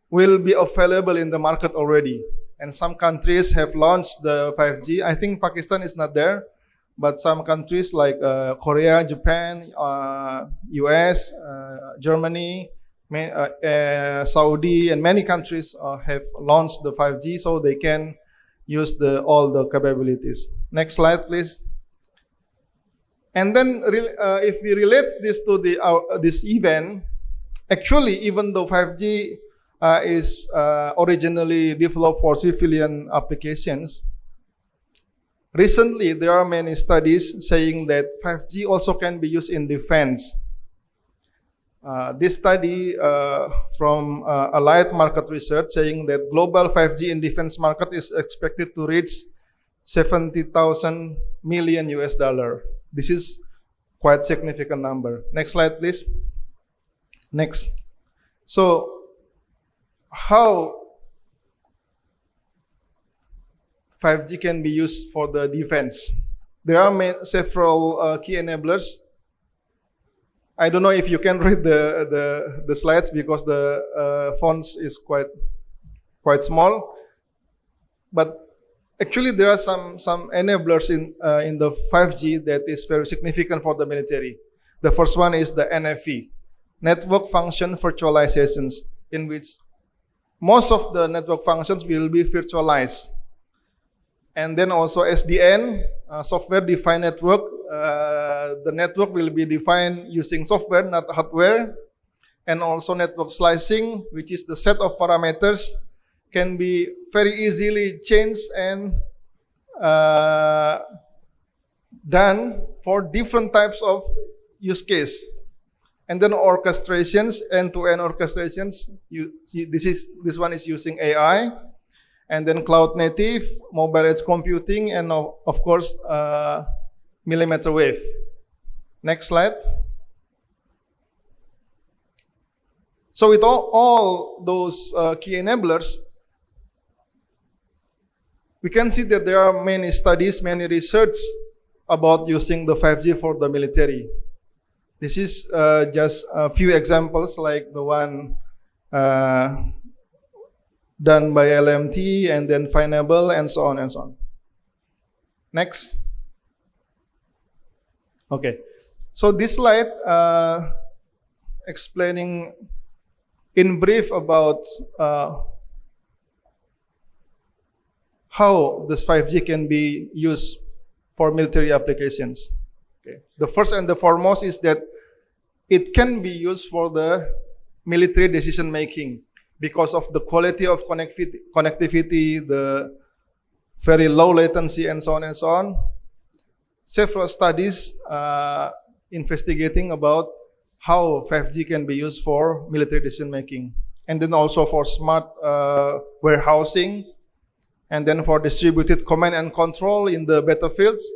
will be available in the market already. And some countries have launched the 5G. I think Pakistan is not there, but some countries like Korea, Japan, US, Germany, Saudi, and many countries have launched the 5G, so they can use all the capabilities. Next slide, please. And then, if we relate this to this event, actually, even though 5G is originally developed for civilian applications, recently there are many studies saying that 5G also can be used in defense. This study from Allied Market Research saying that global 5G in defense market is expected to reach 70,000 million US dollar. This is quite significant number. Next slide, please. Next. So, how 5G can be used for the defense? There are several key enablers. I don't know if you can read the slides because the fonts is quite small. But actually, there are some enablers in the 5G that is very significant for the military. The first one is the NFV, Network Function Virtualizations, in which most of the network functions will be virtualized. And then also SDN, software-defined network. The network will be defined using software, not hardware. And also network slicing, which is the set of parameters, can be very easily changed and done for different types of use case. And then orchestrations, end-to-end orchestrations. This one is using AI. And then cloud native, mobile edge computing, and of course, millimeter wave. Next slide. So with all those key enablers, we can see that there are many studies, many research about using the 5G for the military. This is just a few examples like the one done by LMT and then Fineable and so on and so on. Next. Okay. So this slide explaining in brief about how this 5G can be used for military applications. Okay. The first and the foremost is that it can be used for the military decision making because of the quality of connectivity, the very low latency, and so on and so on. Several studies investigating about how 5G can be used for military decision making, and then also for smart warehousing, and then for distributed command and control in the battlefields.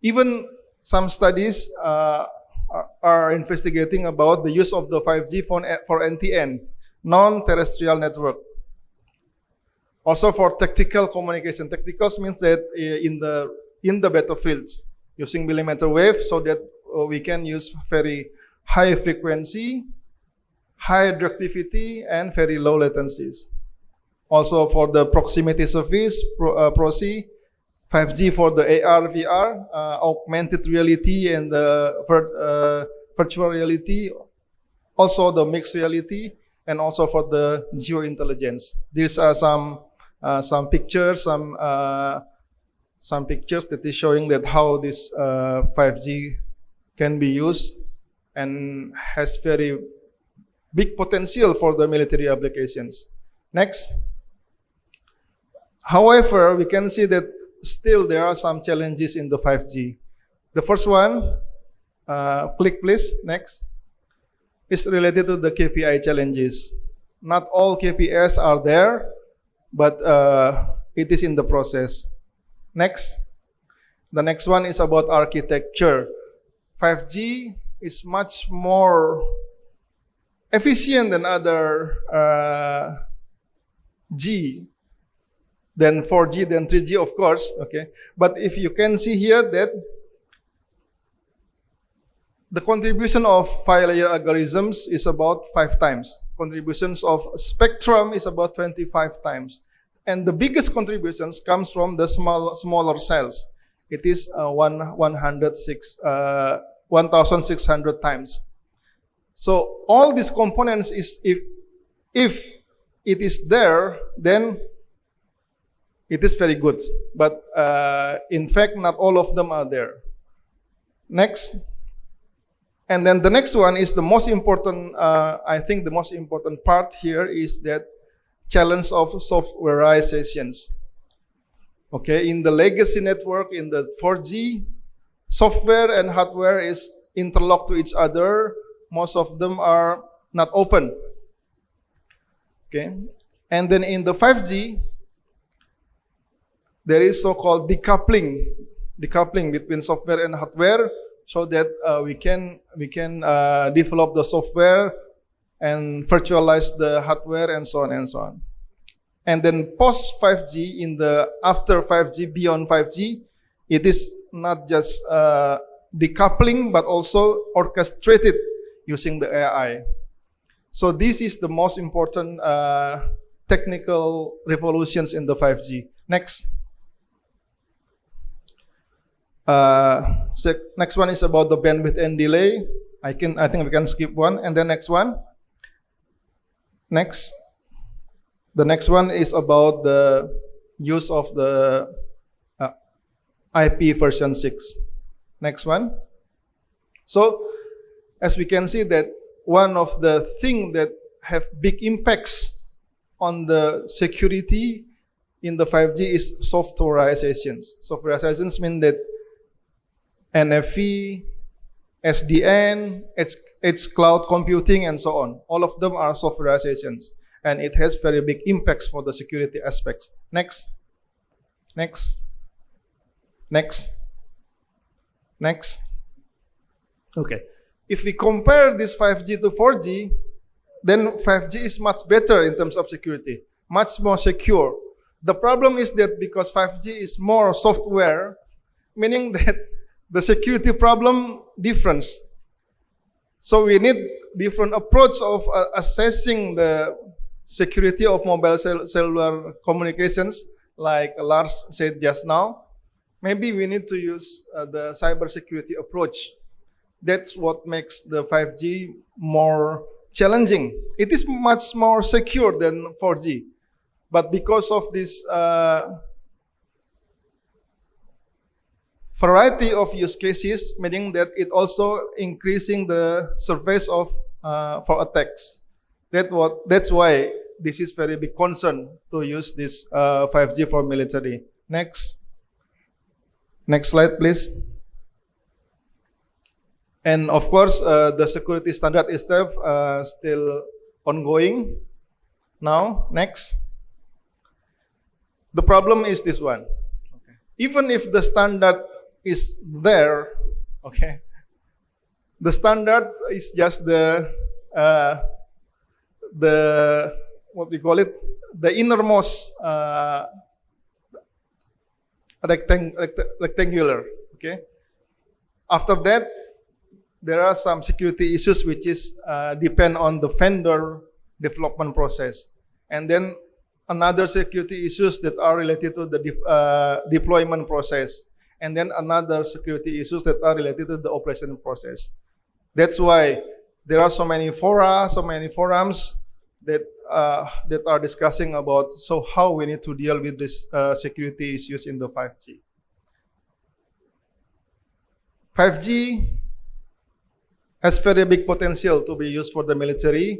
Even some studies are investigating about the use of the 5G for NTN, non-terrestrial network. Also for tactical communication. Tacticals means that in the battlefields, using millimeter wave so that we can use very high frequency, high directivity, and very low latencies. Also for the proximity service, PROSI, 5G for the AR, VR, augmented reality, and the virtual reality, also the mixed reality, and also for the geointelligence. These are some pictures, some pictures that is showing that how this 5G can be used and has very big potential for the military applications. Next. However, we can see that still there are some challenges in the 5G. The first one, click please, next, is related to the KPI challenges. Not all KPIs are there, but it is in the process. Next. The next one is about architecture. 5G is much more efficient than other G, than 4G, than 3G, of course. Okay, but if you can see here that the contribution of 5-layer algorithms is about 5 times. Contributions of spectrum is about 25 times. And the biggest contributions comes from the smaller cells. It is 1,600 times. So all these components is if it is there, then it is very good. But in fact, not all of them are there. Next. And then the next one is the most important, I think the most important part here is that challenge of softwareizations. Okay, in the legacy network, in the 4G, software and hardware is interlocked to each other. most of them are not open. Okay, and then in the 5G, there is so-called decoupling between software and hardware, so that we can develop the software and virtualize the hardware and so on and so on. And then post 5G, after 5G, beyond 5G, it is not just decoupling but also orchestrated using the AI. So this is the most important technical revolutions in the 5G. Next. Next one is about the bandwidth and delay. I think we can skip one, and then next one. Next. The next one is about the use of the IP version 6. Next one. So, as we can see that one of the things that have big impacts on the security in the 5G is softwareizations. Softwareizations mean that NFV, SDN, edge cloud computing, and so on. All of them are softwareizations. And it has very big impacts for the security aspects. Next. Next. Next. Next. Okay. If we compare this 5G to 4G, then 5G is much better in terms of security, much more secure. The problem is that because 5G is more software, meaning that the security problem difference. So we need different approach of assessing the security of mobile cellular communications, like Lars said just now. Maybe we need to use the cybersecurity approach. That's what makes the 5G more challenging. It is much more secure than 4G. But because of this variety of use cases, meaning that it also increasing the surface of for attacks. That's why this is very big concern to use this 5G for military. Next slide, please. And of course, the security standard is still ongoing. Now, next. The problem is this one. Okay. Even if the standard is there, okay, the standard is just the what we call it, the innermost rectangular. Okay. After that, there are some security issues which is depend on the vendor development process, and then another security issues that are related to the deployment process, and then another security issues that are related to the operation process. That's why there are so many forums that are discussing about how we need to deal with this security issues in the 5G. 5G has very big potential to be used for the military,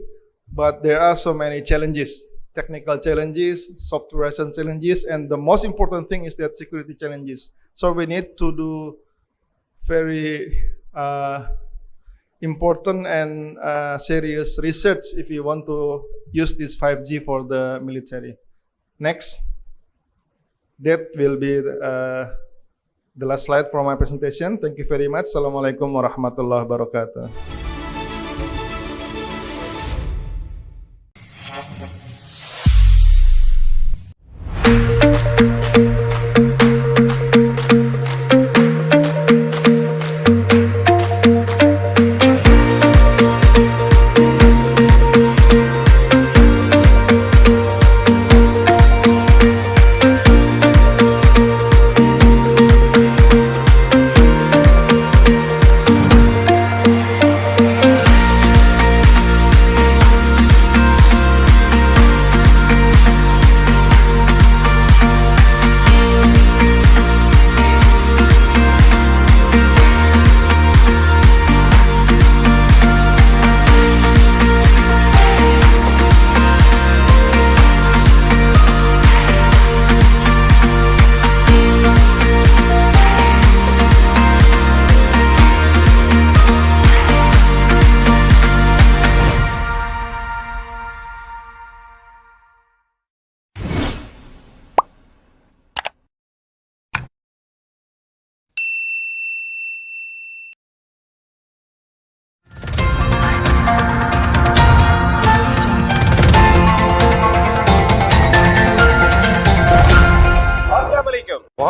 but there are so many challenges. Technical challenges, software challenges, and the most important thing is that security challenges. So we need to do very important and serious research if you want to use this 5G for the military. Next. That will be the last slide from my presentation. Thank you very much. Assalamualaikum warahmatullahi wabarakatuh.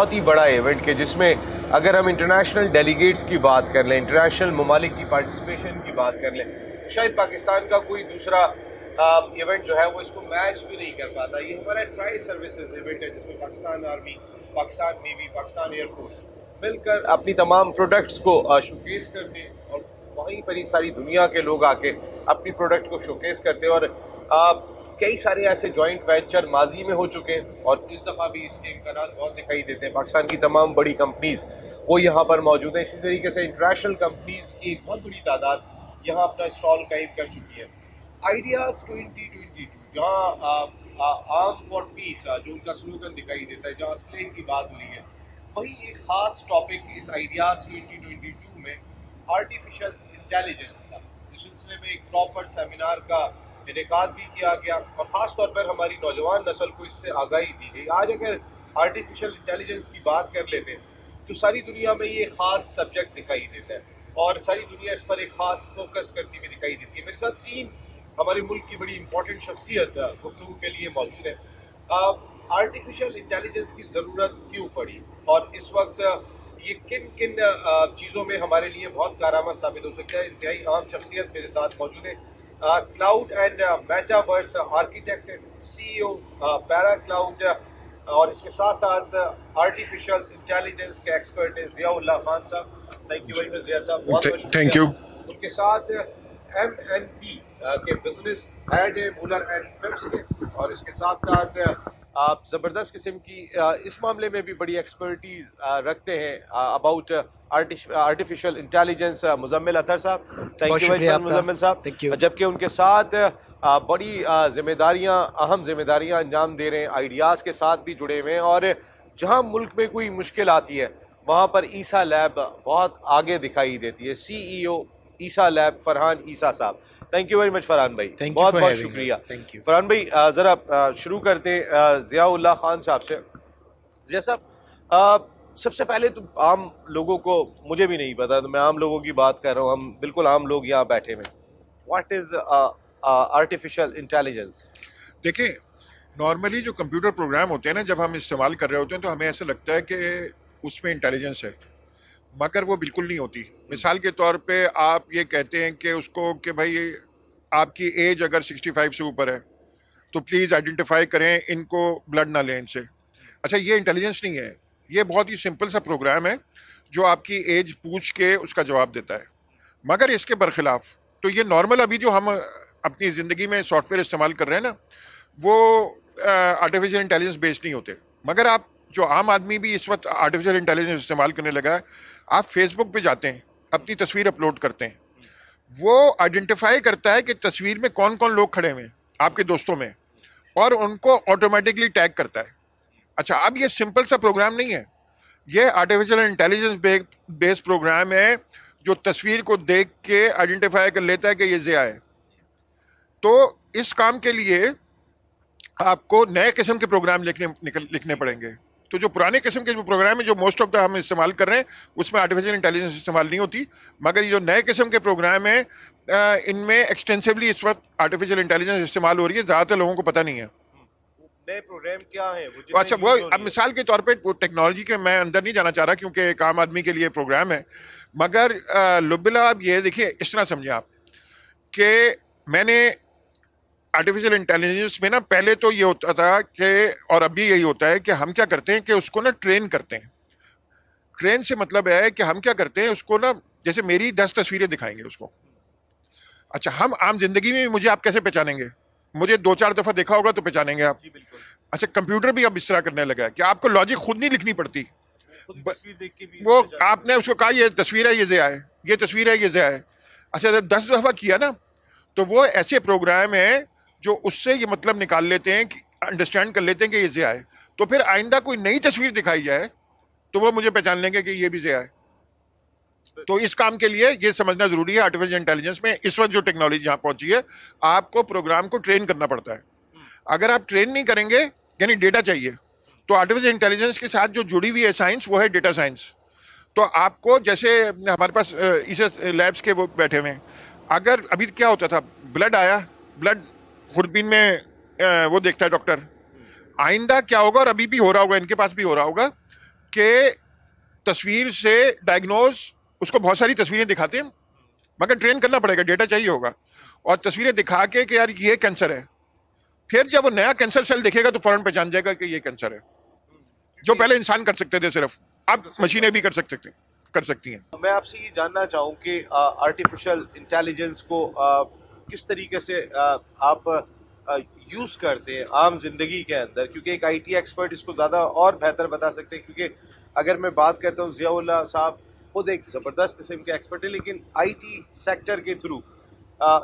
बहुत ही बड़ा event के जिसमें अगर हम international delegates की बात कर लें, इंटरनेशनल ममालिक की पार्टिसिपेशन की बात कर लें, शायद पाकिस्तान का कोई दूसरा इवेंट जो है वो इसको मैच भी नहीं कर पाता। ये हमारा ट्राई सर्विसेज इवेंट है जिसमें Pakistan army, Pakistan navy, Pakistan air force मिलकर अपनी तमाम प्रोडक्ट्स को शोकेस करते हैं और वहीं पर ही सारी दुनिया के लोग आके अपनी प्रोडक्ट को शोकेस करते हैं। और कई सारे ऐसे जॉइंट वेंचर माजी में हो चुके हैं और इस दफ़ा भी इसके इम्कान बहुत दिखाई देते हैं। पाकिस्तान की तमाम बड़ी कंपनीज वो यहाँ पर मौजूद हैं। इसी तरीके से इंटरनेशनल कंपनीज की एक बहुत बड़ी तादाद यहाँ अपना स्टॉल कायम कर चुकी है। आइडियाज़ 2022 जहाँ आर्म फॉर पीस जो उनका स्लोगन दिखाई देता है, जहाँ स्लेन की बात हो रही है, वही एक ख़ास टॉपिक इस आइडियाज़ 2022 में आर्टिफिशियल इंटेलिजेंस था। इस सिलसिले में एक प्रॉपर सेमिनार का इनेकाद भी किया गया और ख़ास तौर पर हमारी नौजवान नस्ल को इससे आगाही दी गई। आज अगर आर्टिफिशियल इंटेलिजेंस की बात कर लेते हैं तो सारी दुनिया में ये ख़ास सब्जेक्ट दिखाई देता है और सारी दुनिया इस पर एक ख़ास फोकस करती हुई दिखाई देती है। मेरे साथ 3 हमारे मुल्क की बड़ी इंपॉर्टेंट शख्सियत गुफ्तगू के लिए मौजूद है। आर्टिफिशियल इंटेलिजेंस की ज़रूरत क्यों पड़ी और इस वक्त ये किन किन चीज़ों में हमारे लिए बहुत कारआमद साबित हो सकता है। इंतहाई आम शख्सियत मेरे साथ मौजूद है, cloud and metaverse architect, CEO para cloud और इसके साथ साथ आर्टिफिशियल इंटेलिजेंस के एक्सपर्ट हैं ज़ियाउल्लाह खान साहब। Thank you very much Zia साहब, बहुत बहुत थैंक यू। उनके साथ MNP के बिजनेस हेड है मूलर एंड फिप्स के और इसके साथ साथ आप ज़बरदस्त किस्म की इस मामले में भी बड़ी एक्सपर्टीज रखते हैं अबाउट आर्टिफिशियल इंटेलिजेंस मुजम्मिल अतर साहब। Thank you very much Muzammil साहब। जबकि उनके साथ बड़ी जिम्मेदारियां, अहम जिम्मेदारियां अंजाम दे रहे हैं, आइडियाज़ के साथ भी जुड़े हुए हैं और जहां मुल्क में कोई मुश्किल आती है वहां पर ईसा लैब बहुत आगे दिखाई देती है। CEO Isa lab Farhan Isa sahab. Thank you very much Farhan भाई, बहुत बहुत शुक्रिया। फरहान भाई ज़रा शुरू करते हैं ज़ियाउल्लाह खान साहब से। ज़िया साहब, सबसे पहले तो आम लोगों को, मुझे भी नहीं पता, तो मैं आम लोगों की बात कर रहा हूँ, हम बिल्कुल आम लोग यहाँ बैठे हुए, व्हाट इज़ आर्टिफिशियल इंटेलिजेंस? देखिए, नॉर्मली जो कंप्यूटर प्रोग्राम होते हैं ना, जब हम इस्तेमाल कर रहे होते हैं तो हमें ऐसा लगता है कि उसमें इंटेलिजेंस है, मगर वो बिल्कुल नहीं होती। मिसाल के तौर पे आप ये कहते हैं कि उसको कि भाई आपकी एज अगर 65 से ऊपर है तो प्लीज़ आइडेंटिफाई करें, इनको ब्लड ना लें इनसे। अच्छा, ये इंटेलिजेंस नहीं है, ये बहुत ही सिंपल सा प्रोग्राम है जो आपकी एज पूछ के उसका जवाब देता है। मगर इसके बरखिलाफ तो ये नॉर्मल अभी जो हम अपनी ज़िंदगी में सॉफ्टवेयर इस्तेमाल कर रहे हैं ना, वो आर्टिफिशियल इंटेलिजेंस बेस्ड नहीं होते। मगर आप जो आम आदमी भी इस वक्त आर्टिफिशियल इंटेलिजेंस इस्तेमाल करने लगा है, आप फेसबुक पे जाते हैं, अपनी तस्वीर अपलोड करते हैं, वो आइडेंटिफाई करता है कि तस्वीर में कौन कौन लोग खड़े हुए हैं आपके दोस्तों में, और उनको ऑटोमेटिकली टैग करता है। अच्छा, अब ये सिंपल सा प्रोग्राम नहीं है, ये आर्टिफिशियल इंटेलिजेंस बेस्ड प्रोग्राम है जो तस्वीर को देख के आइडेंटिफाई कर लेता है कि ये ज़िया है। तो इस काम के लिए आपको नए किस्म के प्रोग्राम लिखने पड़ेंगे। तो जो पुराने किस्म के जो प्रोग्राम है, जो मोस्ट ऑफ द हम इस्तेमाल कर रहे हैं, उसमें आर्टिफिशियल इंटेलिजेंस इस्तेमाल नहीं होती। मगर ये जो नए किस्म के प्रोग्राम है, इनमें एक्सटेंसिवली इस वक्त आर्टिफिशियल इंटेलिजेंस इस्तेमाल हो रही है, ज़्यादातर लोगों को पता नहीं है। नए प्रोग्राम क्या है? अच्छा, वो अब मिसाल के तौर पे टेक्नोलॉजी के मैं अंदर नहीं जाना चाह रहा क्योंकि एक आम आदमी के लिए प्रोग्राम है। मगर लुबिला, आप ये देखिए, इस तरह समझे आप कि मैंने आर्टिफिशियल इंटेलिजेंस में ना, पहले तो ये होता था कि, और अभी यही होता है कि हम क्या करते हैं कि उसको ना ट्रेन करते हैं। ट्रेन से मतलब है कि हम क्या करते हैं, उसको ना, जैसे मेरी 10 तस्वीरें दिखाएंगे उसको। अच्छा, हम आम जिंदगी में मुझे आप कैसे पहचानेंगे? मुझे 2-4 दफा देखा होगा तो पहचानेंगे आप। अच्छा, कंप्यूटर भी अब इस तरह करने लगा है कि आपको लॉजिक खुद नहीं लिखनी पड़ती, वो आपने उसको कहा ये तस्वीर है, ये ज़िया है, ये तस्वीर है, ये ज़िया है। अच्छा, जब 10 दफा किया ना, तो वो ऐसे प्रोग्राम है जो उससे ये मतलब निकाल लेते हैं, कि अंडरस्टैंड कर लेते हैं कि ये ज़िया है। तो फिर आइंदा कोई नई तस्वीर दिखाई जाए तो वो मुझे पहचान लेंगे कि ये भी ज़िया है। तो इस काम के लिए ये समझना जरूरी है, आर्टिफिशियल इंटेलिजेंस में इस वक्त जो टेक्नोलॉजी यहाँ पहुंची है, आपको प्रोग्राम को ट्रेन करना पड़ता है। अगर आप ट्रेन नहीं करेंगे, यानी डेटा चाहिए, तो आर्टिफिशियल इंटेलिजेंस के साथ जो जुड़ी हुई है साइंस, वो है डेटा साइंस। तो आपको, जैसे हमारे पास इसे लैब्स के वो बैठे हुए हैं, अगर अभी क्या होता था, ब्लड आया, ब्लड खुरबीन में वो देखता है डॉक्टर, आइंदा क्या होगा, और अभी भी हो रहा होगा, इनके पास भी हो रहा होगा, कि तस्वीर से डायग्नोज, उसको बहुत सारी तस्वीरें दिखाते हैं, मगर ट्रेन करना पड़ेगा, डेटा चाहिए होगा, और तस्वीरें दिखा के कि यार ये कैंसर है, फिर जब वो नया कैंसर सेल दिखेगा तो फौरन पहचान जाएगा कि ये कैंसर है, जो पहले इंसान कर सकते थे सिर्फ, अब मशीनें भी कर सकती हैं। मैं आपसे ये जानना चाहूँ कि आर्टिफिशियल इंटेलिजेंस को किस तरीके से आप यूज़ करते हैं आम जिंदगी के अंदर, क्योंकि एक आईटी एक्सपर्ट इसको ज़्यादा और बेहतर बता सकते हैं, क्योंकि अगर मैं बात करता हूँ ज़ियाउल्लाह साहब खुद एक ज़बरदस्त किस्म के एक्सपर्ट है, लेकिन आईटी सेक्टर के थ्रू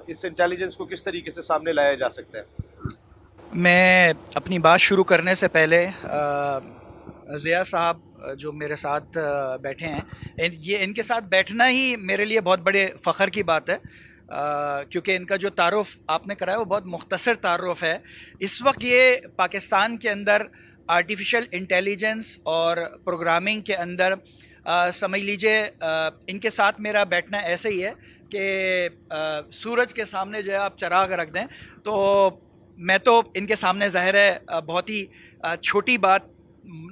इस इंटेलिजेंस को किस तरीके से सामने लाया जा सकता है? मैं अपनी बात शुरू करने से पहले ज़िया साहब जो मेरे साथ बैठे हैं, ये इनके साथ बैठना ही मेरे लिए बहुत बड़े फ़ख्र की बात है, क्योंकि इनका जो तारुफ आपने कराया वो बहुत मुख्तसर तारुफ है। इस वक्त ये पाकिस्तान के अंदर आर्टिफिशियल इंटेलिजेंस और प्रोग्रामिंग के अंदर समझ लीजिए इनके साथ मेरा बैठना ऐसे ही है कि सूरज के सामने जो है आप चिराग रख दें, तो मैं तो इनके सामने ज़ाहिर है बहुत ही छोटी बात,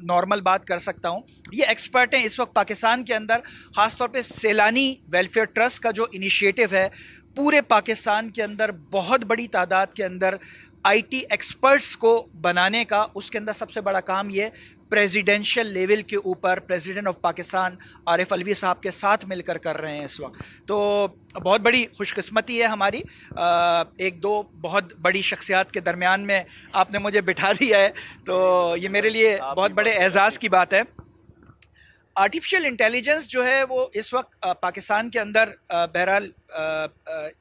नॉर्मल बात कर सकता हूँ। ये एक्सपर्ट हैं इस वक्त पाकिस्तान के अंदर, ख़ास तौर पे सैलानी वेलफेयर ट्रस्ट का जो इनिशिएटिव है, पूरे पाकिस्तान के अंदर बहुत बड़ी तादाद के अंदर आईटी एक्सपर्ट्स को बनाने का, उसके अंदर सबसे बड़ा काम ये प्रेसिडेंशियल लेवल के ऊपर प्रेसिडेंट ऑफ पाकिस्तान आरिफ अलवी साहब के साथ मिलकर कर रहे हैं इस वक्त। तो बहुत बड़ी खुशकिस्मती है हमारी, एक दो बहुत बड़ी शख्सियात के दरमियान में आपने मुझे बिठा दिया है, तो ये मेरे लिए बहुत बड़े एजाज़ की बात है। आर्टिफिशियल इंटेलिजेंस जो है वो इस वक्त पाकिस्तान के अंदर बहरहाल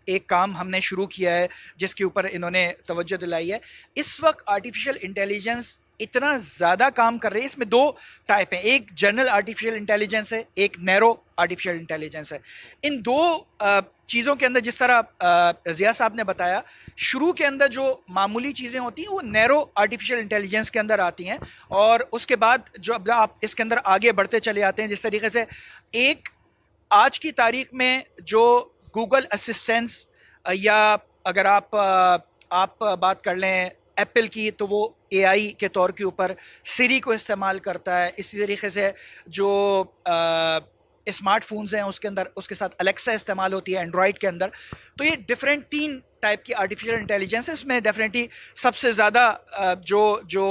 एक काम हमने शुरू किया है जिसके ऊपर इन्होंने तवज्जो दिलाई है। इस वक्त आर्टिफिशियल इंटेलिजेंस इतना ज़्यादा काम कर रही है, इसमें दो टाइप हैं, एक जनरल आर्टिफिशियल इंटेलिजेंस है, एक नैरो आर्टिफिशियल इंटेलिजेंस है। इन दो चीज़ों के अंदर जिस तरह ज़िया साहब ने बताया, शुरू के अंदर जो मामूली चीज़ें होती हैं वो नैरो आर्टिफिशियल इंटेलिजेंस के अंदर आती हैं, और उसके बाद जो अब आप इसके अंदर आगे बढ़ते चले आते हैं, जिस तरीके से एक आज की तारीख में जो गूगल असिस्टेंस, या अगर आप बात कर लें एप्पल की, तो वो एआई के तौर के ऊपर सिरी को इस्तेमाल करता है। इसी तरीके से जो स्मार्टफोन्स हैं उसके अंदर उसके साथ अलेक्सा इस्तेमाल होती है एंड्रॉयड के अंदर। तो ये डिफरेंट 3 टाइप की आर्टिफिशियल इंटेलिजेंस है। इसमें डेफिनेटली सबसे ज़्यादा जो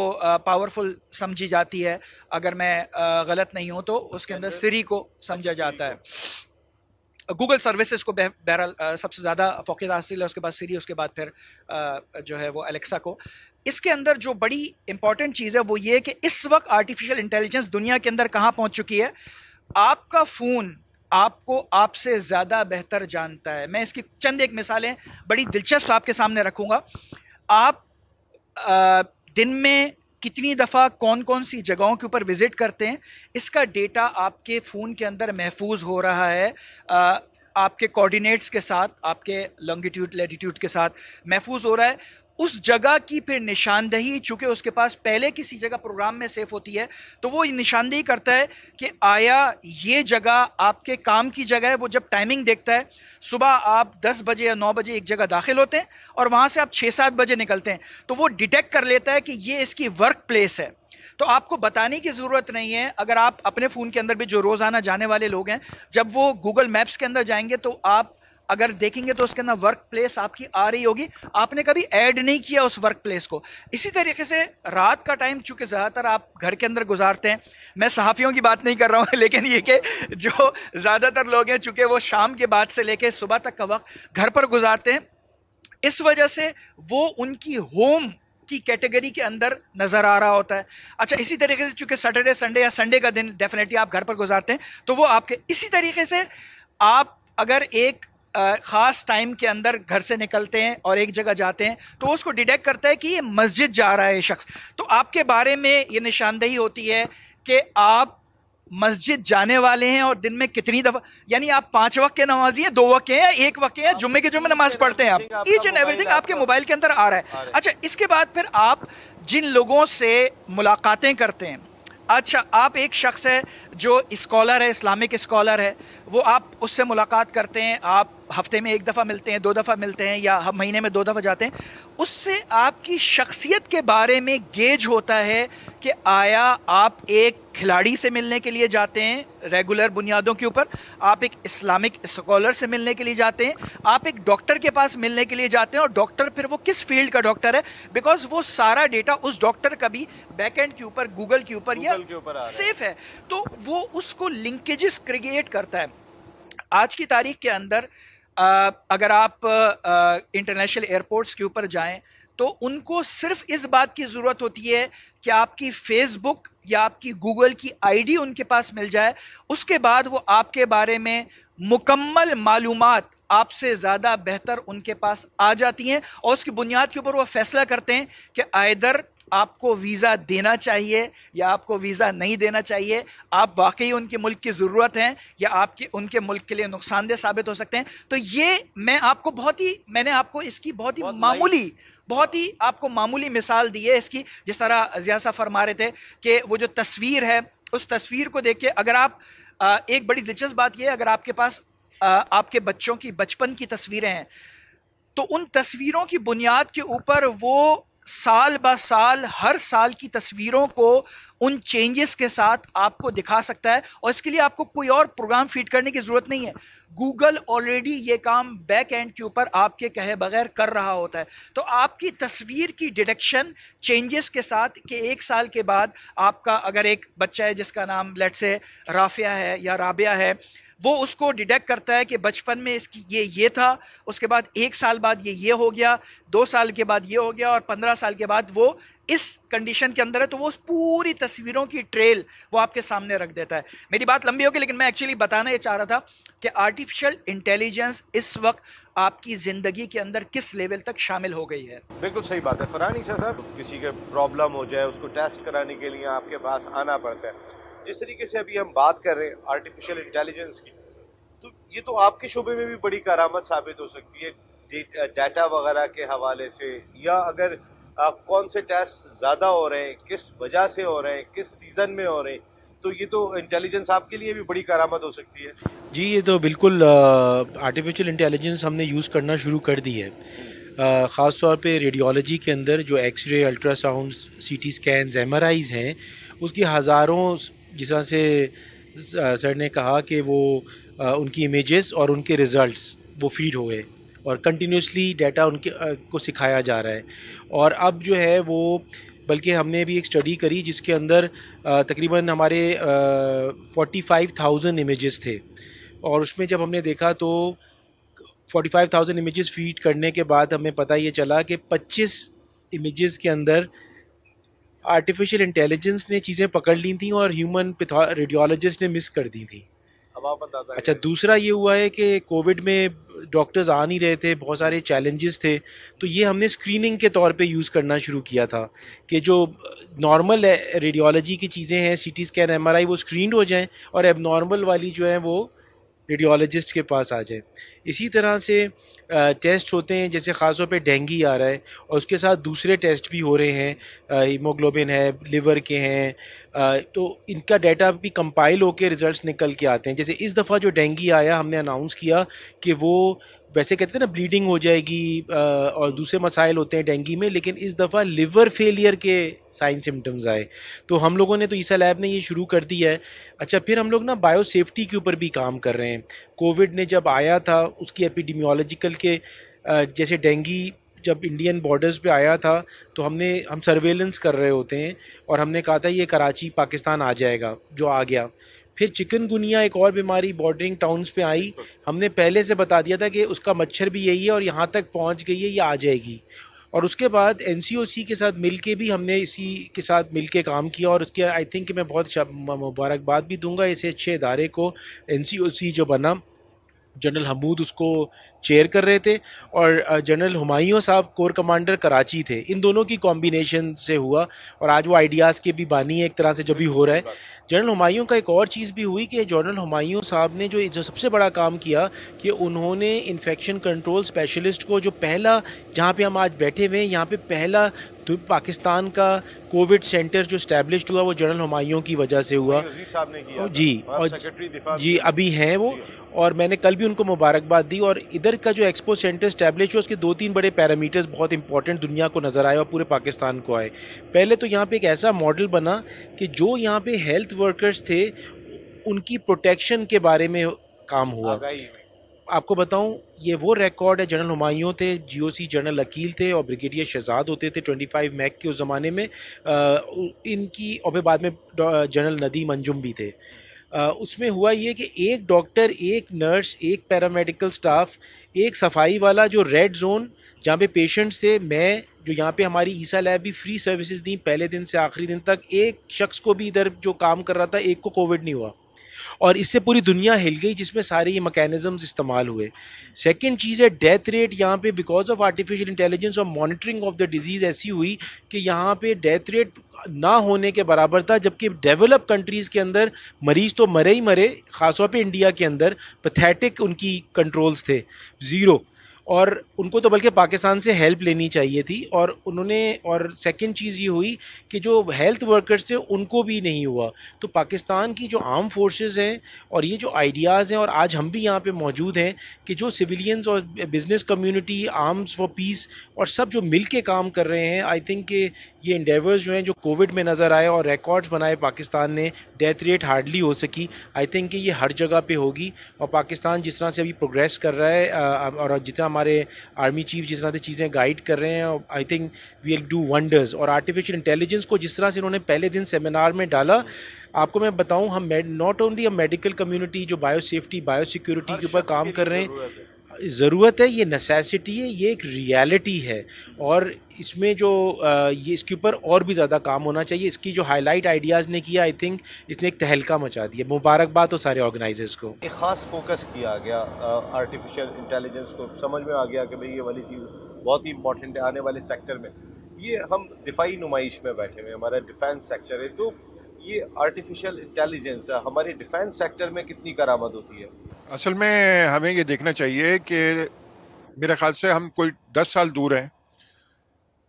पावरफुल समझी जाती है, अगर मैं गलत नहीं हूँ तो उसके अंदर सिरी को समझा जाता है। गूगल सर्विसेज को बहरहाल सबसे ज़्यादा फ़ौक़ियत हासिल है, उसके बाद सिरी, उसके बाद फिर जो है वो अलेक्सा को। इसके अंदर जो बड़ी इंपॉर्टेंट चीज़ है वो ये कि इस वक्त आर्टिफिशियल इंटेलिजेंस दुनिया के अंदर कहाँ पहुँच चुकी है। आपका फ़ोन आपको आपसे ज़्यादा बेहतर जानता है। मैं इसकी चंद एक मिसालें बड़ी दिलचस्प आपके सामने रखूँगा। आप दिन में कितनी दफ़ा कौन कौन सी जगहों के ऊपर विज़िट करते हैं, इसका डेटा आपके फ़ोन के अंदर महफूज हो रहा है, आपके कोऑर्डिनेट्स के साथ, आपके लॉन्गिट्यूड लैटिट्यूड के साथ महफूज हो रहा है। उस जगह की फिर निशानदही, चूँकि उसके पास पहले किसी जगह प्रोग्राम में सेव होती है, तो वो निशानदही करता है कि आया ये जगह आपके काम की जगह है। वो जब टाइमिंग देखता है, सुबह आप 10 बजे या 9 बजे एक जगह दाखिल होते हैं और वहाँ से आप 6-7 बजे निकलते हैं, तो वो डिटेक्ट कर लेता है कि ये इसकी वर्क प्लेस है। तो आपको बताने की ज़रूरत नहीं है। अगर आप अपने फ़ोन के अंदर भी जो रोज़ाना जाने वाले लोग हैं, जब वो गूगल मैप्स के अंदर जाएंगे तो आप अगर देखेंगे तो उसके अंदर वर्क प्लेस आपकी आ रही होगी, आपने कभी ऐड नहीं किया उस वर्क प्लेस को। इसी तरीके से रात का टाइम चूँकि ज़्यादातर आप घर के अंदर गुजारते हैं, मैं सहाफ़ियों की बात नहीं कर रहा हूँ, लेकिन ये कि जो ज़्यादातर लोग हैं चूँकि वो शाम के बाद से लेकर सुबह तक का वक्त घर पर गुजारते हैं, इस वजह से वो उनकी होम की कैटेगरी के अंदर नज़र आ रहा होता है। अच्छा, इसी तरीके से चूँकि सैटरडे संडे या संडे का दिन डेफिनेटली आप घर पर गुजारते हैं, तो वो आपके, इसी तरीके से आप अगर एक ख़ास टाइम के अंदर घर से निकलते हैं और एक जगह जाते हैं, तो उसको डिटेक्ट करता है कि ये मस्जिद जा रहा है शख्स, तो आपके बारे में ये निशानदही होती है कि आप मस्जिद जाने वाले हैं और दिन में कितनी दफ़ा, यानी आप 5 वक्त के नमाजी हैं, 2 वक्त के हैं, 1 वक्त के हैं, जुम्मे के जुम्मे नमाज पढ़ते हैं आप, ईच एंड एवरीथिंग आपके मोबाइल के अंदर आ रहा है। अच्छा, इसके बाद फिर आप जिन लोगों से मुलाकातें करते हैं, अच्छा आप एक शख्स है जो स्कॉलर है, इस्लामिक स्कॉलर है, वो आप उससे मुलाकात करते हैं, आप हफ्ते में 1 दफ़ा मिलते हैं, 2 दफ़ा मिलते हैं, या महीने में 2 दफ़ा जाते हैं, उससे आपकी शख्सियत के बारे में गेज होता है कि आया आप एक खिलाड़ी से मिलने के लिए जाते हैं रेगुलर बुनियादों के ऊपर, आप एक इस्लामिक स्कॉलर से मिलने के लिए जाते हैं, आप एक डॉक्टर के पास मिलने के लिए जाते हैं, और डॉक्टर फिर वो किस फील्ड का डॉक्टर है, बिकॉज वो सारा डेटा उस डॉक्टर का भी बैकएंड के ऊपर गूगल के ऊपर या सेफ है, तो वो उसको लिंकेजेस क्रिएट करता है। आज की तारीख के अंदर अगर आप इंटरनेशनल एयरपोर्ट्स के ऊपर जाएं तो उनको सिर्फ इस बात की ज़रूरत होती है कि आपकी फेसबुक या आपकी गूगल की आईडी उनके पास मिल जाए, उसके बाद वो आपके बारे में मुकम्मल मालूमात आपसे ज़्यादा बेहतर उनके पास आ जाती हैं, और उसकी बुनियाद के ऊपर वो फैसला करते हैं कि आइदर आपको वीज़ा देना चाहिए या आपको वीज़ा नहीं देना चाहिए, आप वाकई उनके मुल्क की ज़रूरत हैं या आपके उनके मुल्क के लिए नुकसानदेह साबित हो सकते हैं। तो ये मैंने आपको इसकी बहुत ही आपको मामूली मिसाल दी है इसकी, जिस तरह ज़िया साहब फरमा रहे थे कि वो जो तस्वीर है, उस तस्वीर को देख के अगर आप एक बड़ी दिलचस्प बात यह है, अगर आपके पास आपके बच्चों की बचपन की तस्वीरें हैं तो उन तस्वीरों की बुनियाद के ऊपर वो साल ब साल हर साल की तस्वीरों को उन चेंजेस के साथ आपको दिखा सकता है, और इसके लिए आपको कोई और प्रोग्राम फीड करने की ज़रूरत नहीं है। गूगल ऑलरेडी ये काम बैक एंड के ऊपर आपके कहे बगैर कर रहा होता है। तो आपकी तस्वीर की डिटेक्शन चेंजेस के साथ कि एक साल के बाद आपका अगर एक बच्चा है जिसका नाम लेट्स से राफिया है या राबिया है, वो उसको डिटेक्ट करता है कि बचपन में इसकी ये था, उसके बाद एक साल बाद ये हो गया, 2 साल के बाद ये हो गया, और 15 साल के बाद वो इस कंडीशन के अंदर है, तो वो उस पूरी तस्वीरों की ट्रेल वो आपके सामने रख देता है। मेरी बात लंबी होगी, लेकिन मैं एक्चुअली बताना ये चाह रहा था कि आर्टिफिशियल इंटेलिजेंस इस वक्त आपकी ज़िंदगी के अंदर किस लेवल तक शामिल हो गई है। बिल्कुल सही बात है फरहानी साहब, किसी के प्रॉब्लम हो जाए उसको टेस्ट कराने के लिए आपके पास आना पड़ता है। जिस तरीके से अभी हम बात कर रहे हैं आर्टिफिशियल इंटेलिजेंस की, तो ये तो आपके शोबे में भी बड़ी करामत साबित हो सकती है डाटा वगैरह के हवाले से, या अगर कौन से टेस्ट ज़्यादा हो रहे हैं, किस वजह से हो रहे हैं, किस सीज़न में हो रहे हैं, तो ये तो इंटेलिजेंस आपके लिए भी बड़ी करामत हो सकती है। जी, ये तो बिल्कुल आर्टिफिशियल इंटेलिजेंस हमने यूज़ करना शुरू कर दी है, ख़ास तौर पे रेडियोलॉजी के अंदर जो एक्सरे, अल्ट्रासाउंड, सीटी स्कैन्स, एमआरआईज हैं, उसकी हज़ारों, जिस तरह से सर ने कहा कि वो उनकी इमेजेस और उनके रिज़ल्ट्स वो फीड हो गए और कंटिन्यूसली डाटा उनके को सिखाया जा रहा है। और अब जो है वो, बल्कि हमने भी एक स्टडी करी जिसके अंदर तकरीबन हमारे 45,000 इमेजेस थे, और उसमें जब हमने देखा तो 45,000 इमेजेस फीड करने के बाद हमें पता ये चला कि 25 इमेजेस के अंदर आर्टिफिशियल इंटेलिजेंस ने चीज़ें पकड़ ली थी और ह्यूमन रेडियोलॉजिस्ट ने मिस कर दी थी। अच्छा, दूसरा ये हुआ है कि कोविड में डॉक्टर्स आ नहीं रहे थे, बहुत सारे चैलेंजेस थे, तो ये हमने स्क्रीनिंग के तौर पे यूज़ करना शुरू किया था कि जो नॉर्मल रेडियोलॉजी की चीज़ें हैं, सीटी स्कैन, एमआरआई, वो स्क्रीन्ड हो जाएं और एबनॉर्मल वाली जो है वो रेडियोलॉजिस्ट के पास आ जाए। इसी तरह से टेस्ट होते हैं, जैसे ख़ास तौर पे डेंगू आ रहा है और उसके साथ दूसरे टेस्ट भी हो रहे हैं, हीमोग्लोबिन है, लिवर के हैं, तो इनका डाटा भी कंपाइल होकर रिजल्ट्स निकल के आते हैं। जैसे इस दफ़ा जो डेंगू आया, हमने अनाउंस किया कि वो, वैसे कहते हैं ना ब्लीडिंग हो जाएगी और दूसरे मसाइल होते हैं डेंगू में, लेकिन इस दफ़ा लिवर फेलियर के साइन सिम्टम्स आए, तो हम लोगों ने तो ईसा लैब ने ये शुरू कर दिया है। अच्छा, फिर हम लोग ना बायो सेफ्टी के ऊपर भी काम कर रहे हैं। कोविड ने जब आया था उसकी एपिडेमियोलॉजिकल के, जैसे डेंगू जब इंडियन बॉर्डर्स पे आया था तो हम सर्वेलेंस कर रहे होते हैं और हमने कहा था ये कराची पाकिस्तान आ जाएगा, जो आ गया। फिर चिकनगुनिया एक और बीमारी बॉर्डरिंग टाउन्स पे आई, हमने पहले से बता दिया था कि उसका मच्छर भी यही है और यहाँ तक पहुँच गई है, ये आ जाएगी। और उसके बाद एनसीओसी के साथ मिलके भी हमने इसी के साथ मिलके काम किया, और उसके आई थिंक मैं बहुत मुबारकबाद भी दूंगा इसे अच्छे इदारे को। एनसीओसी जो बना, जनरल हमूद उसको चेयर कर रहे थे और जनरल हुमायूं साहब कोर कमांडर कराची थे। इन दोनों की कॉम्बिनेशन से हुआ और आज वो आइडियाज़ के भी बानी है एक तरह से, जो भी हो रहा है। जनरल हुमायूं का एक और चीज़ भी हुई कि जनरल हुमायूं साहब ने जो सबसे बड़ा काम किया कि उन्होंने इन्फेक्शन कंट्रोल स्पेशलिस्ट को, जो पहला, जहाँ पे हम आज बैठे हुए हैं, यहाँ पे पहला पाकिस्तान का कोविड सेंटर जो स्टैब्लिश्ड हुआ वो जनरल हुमायूं की वजह से हुआ जी। और जी, अभी हैं वो, और मैंने कल भी उनको मुबारकबाद दी। और इधर बदर का जो एक्सपो सेंटर स्टैब्लिश हुआ उसके 2-3 बड़े पैरामीटर्स बहुत इंपॉर्टेंट दुनिया को नज़र आए और पूरे पाकिस्तान को आए। पहले तो यहाँ पे एक ऐसा मॉडल बना कि जो यहाँ पे हेल्थ वर्कर्स थे उनकी प्रोटेक्शन के बारे में काम हुआ। आपको बताऊं, ये वो रिकॉर्ड है, जनरल हुमायूं थे, जीओसी जनरल अकील थे और ब्रिगेडियर शहजाद होते थे 25 मैक के उस ज़माने में। इनकी और फिर बाद में जनरल नदीम अंजुम भी थे। उसमें हुआ ये कि एक डॉक्टर, एक नर्स, एक पैरामेडिकल स्टाफ, एक सफाई वाला, जो रेड जोन जहाँ पे पेशेंट्स थे, मैं जो यहाँ पे हमारी ईसा लैब भी फ्री सर्विसेज दी पहले दिन से आखिरी दिन तक, एक शख्स को भी इधर जो काम कर रहा था एक को कोविड नहीं हुआ और इससे पूरी दुनिया हिल गई जिसमें सारे ये मैकेनिज्म्स इस्तेमाल हुए। सेकंड चीज़ है डेथ रेट यहाँ पे बिकॉज ऑफ आर्टिफिशियल इंटेलिजेंस और मॉनिटरिंग ऑफ द डिजीज़ ऐसी हुई कि यहाँ पे डेथ रेट ना होने के बराबर था, जबकि डेवलप कंट्रीज़ के अंदर मरीज़ तो मरे ही मरे, ख़ासतौर पे इंडिया के अंदर पैथेटिक उनकी कंट्रोल्स थे, ज़ीरो। और उनको तो बल्कि पाकिस्तान से हेल्प लेनी चाहिए थी और उन्होंने, और सेकंड चीज़ ये हुई कि जो हेल्थ वर्कर्स थे उनको भी नहीं हुआ। तो पाकिस्तान की जो आर्म फोर्सेस हैं और ये जो आइडियाज़ हैं, और आज हम भी यहाँ पे मौजूद हैं कि जो सिविलियंस और business community, arms for piece और सब जो मिल के काम कर रहे हैं, आई थिंक कि ये इंडेवर्स जो हैं जो कोविड में नज़र आए और रिकॉर्ड्स बनाए पाकिस्तान ने, डेथ रेट हार्डली हो सकी, आई थिंक कि ये हर जगह पे होगी। और पाकिस्तान जिस तरह से अभी प्रोग्रेस कर रहा है और जितना हमारे आर्मी चीफ जिस तरह से चीज़ें गाइड कर रहे हैं, I think we will do wonders. और आर्टिफिशियल इंटेलिजेंस को जिस तरह से उन्होंने पहले दिन सेमिनार में डाला, आपको मैं बताऊं, हम not only a medical community जो बायो सेफ्टी, बायो सिक्योरिटी के ऊपर काम कर रहे हैं, ज़रूरत है, ये नेसेसिटी है, ये एक रियलिटी है और इसमें जो ये इसके ऊपर और भी ज़्यादा काम होना चाहिए। इसकी जो हाईलाइट आइडियाज़ ने किया, आई थिंक इसने एक तहलका मचा दिया। मुबारकबाद हो सारे ऑर्गेनाइजर्स को। एक ख़ास फोकस किया गया आर्टिफिशियल इंटेलिजेंस को, समझ में आ गया कि भाई ये वाली चीज़ बहुत ही इंपॉर्टेंट है आने वाले सेक्टर में। ये हम दिफाई नुमाइश में बैठे हुए, हमारा डिफेंस सेक्टर है, तो ये आर्टिफिशियल इंटेलिजेंस हमारे डिफेंस सेक्टर में कितनी करामत होती है? असल में हमें ये देखना चाहिए कि मेरे ख्याल से हम कोई 10 साल दूर हैं।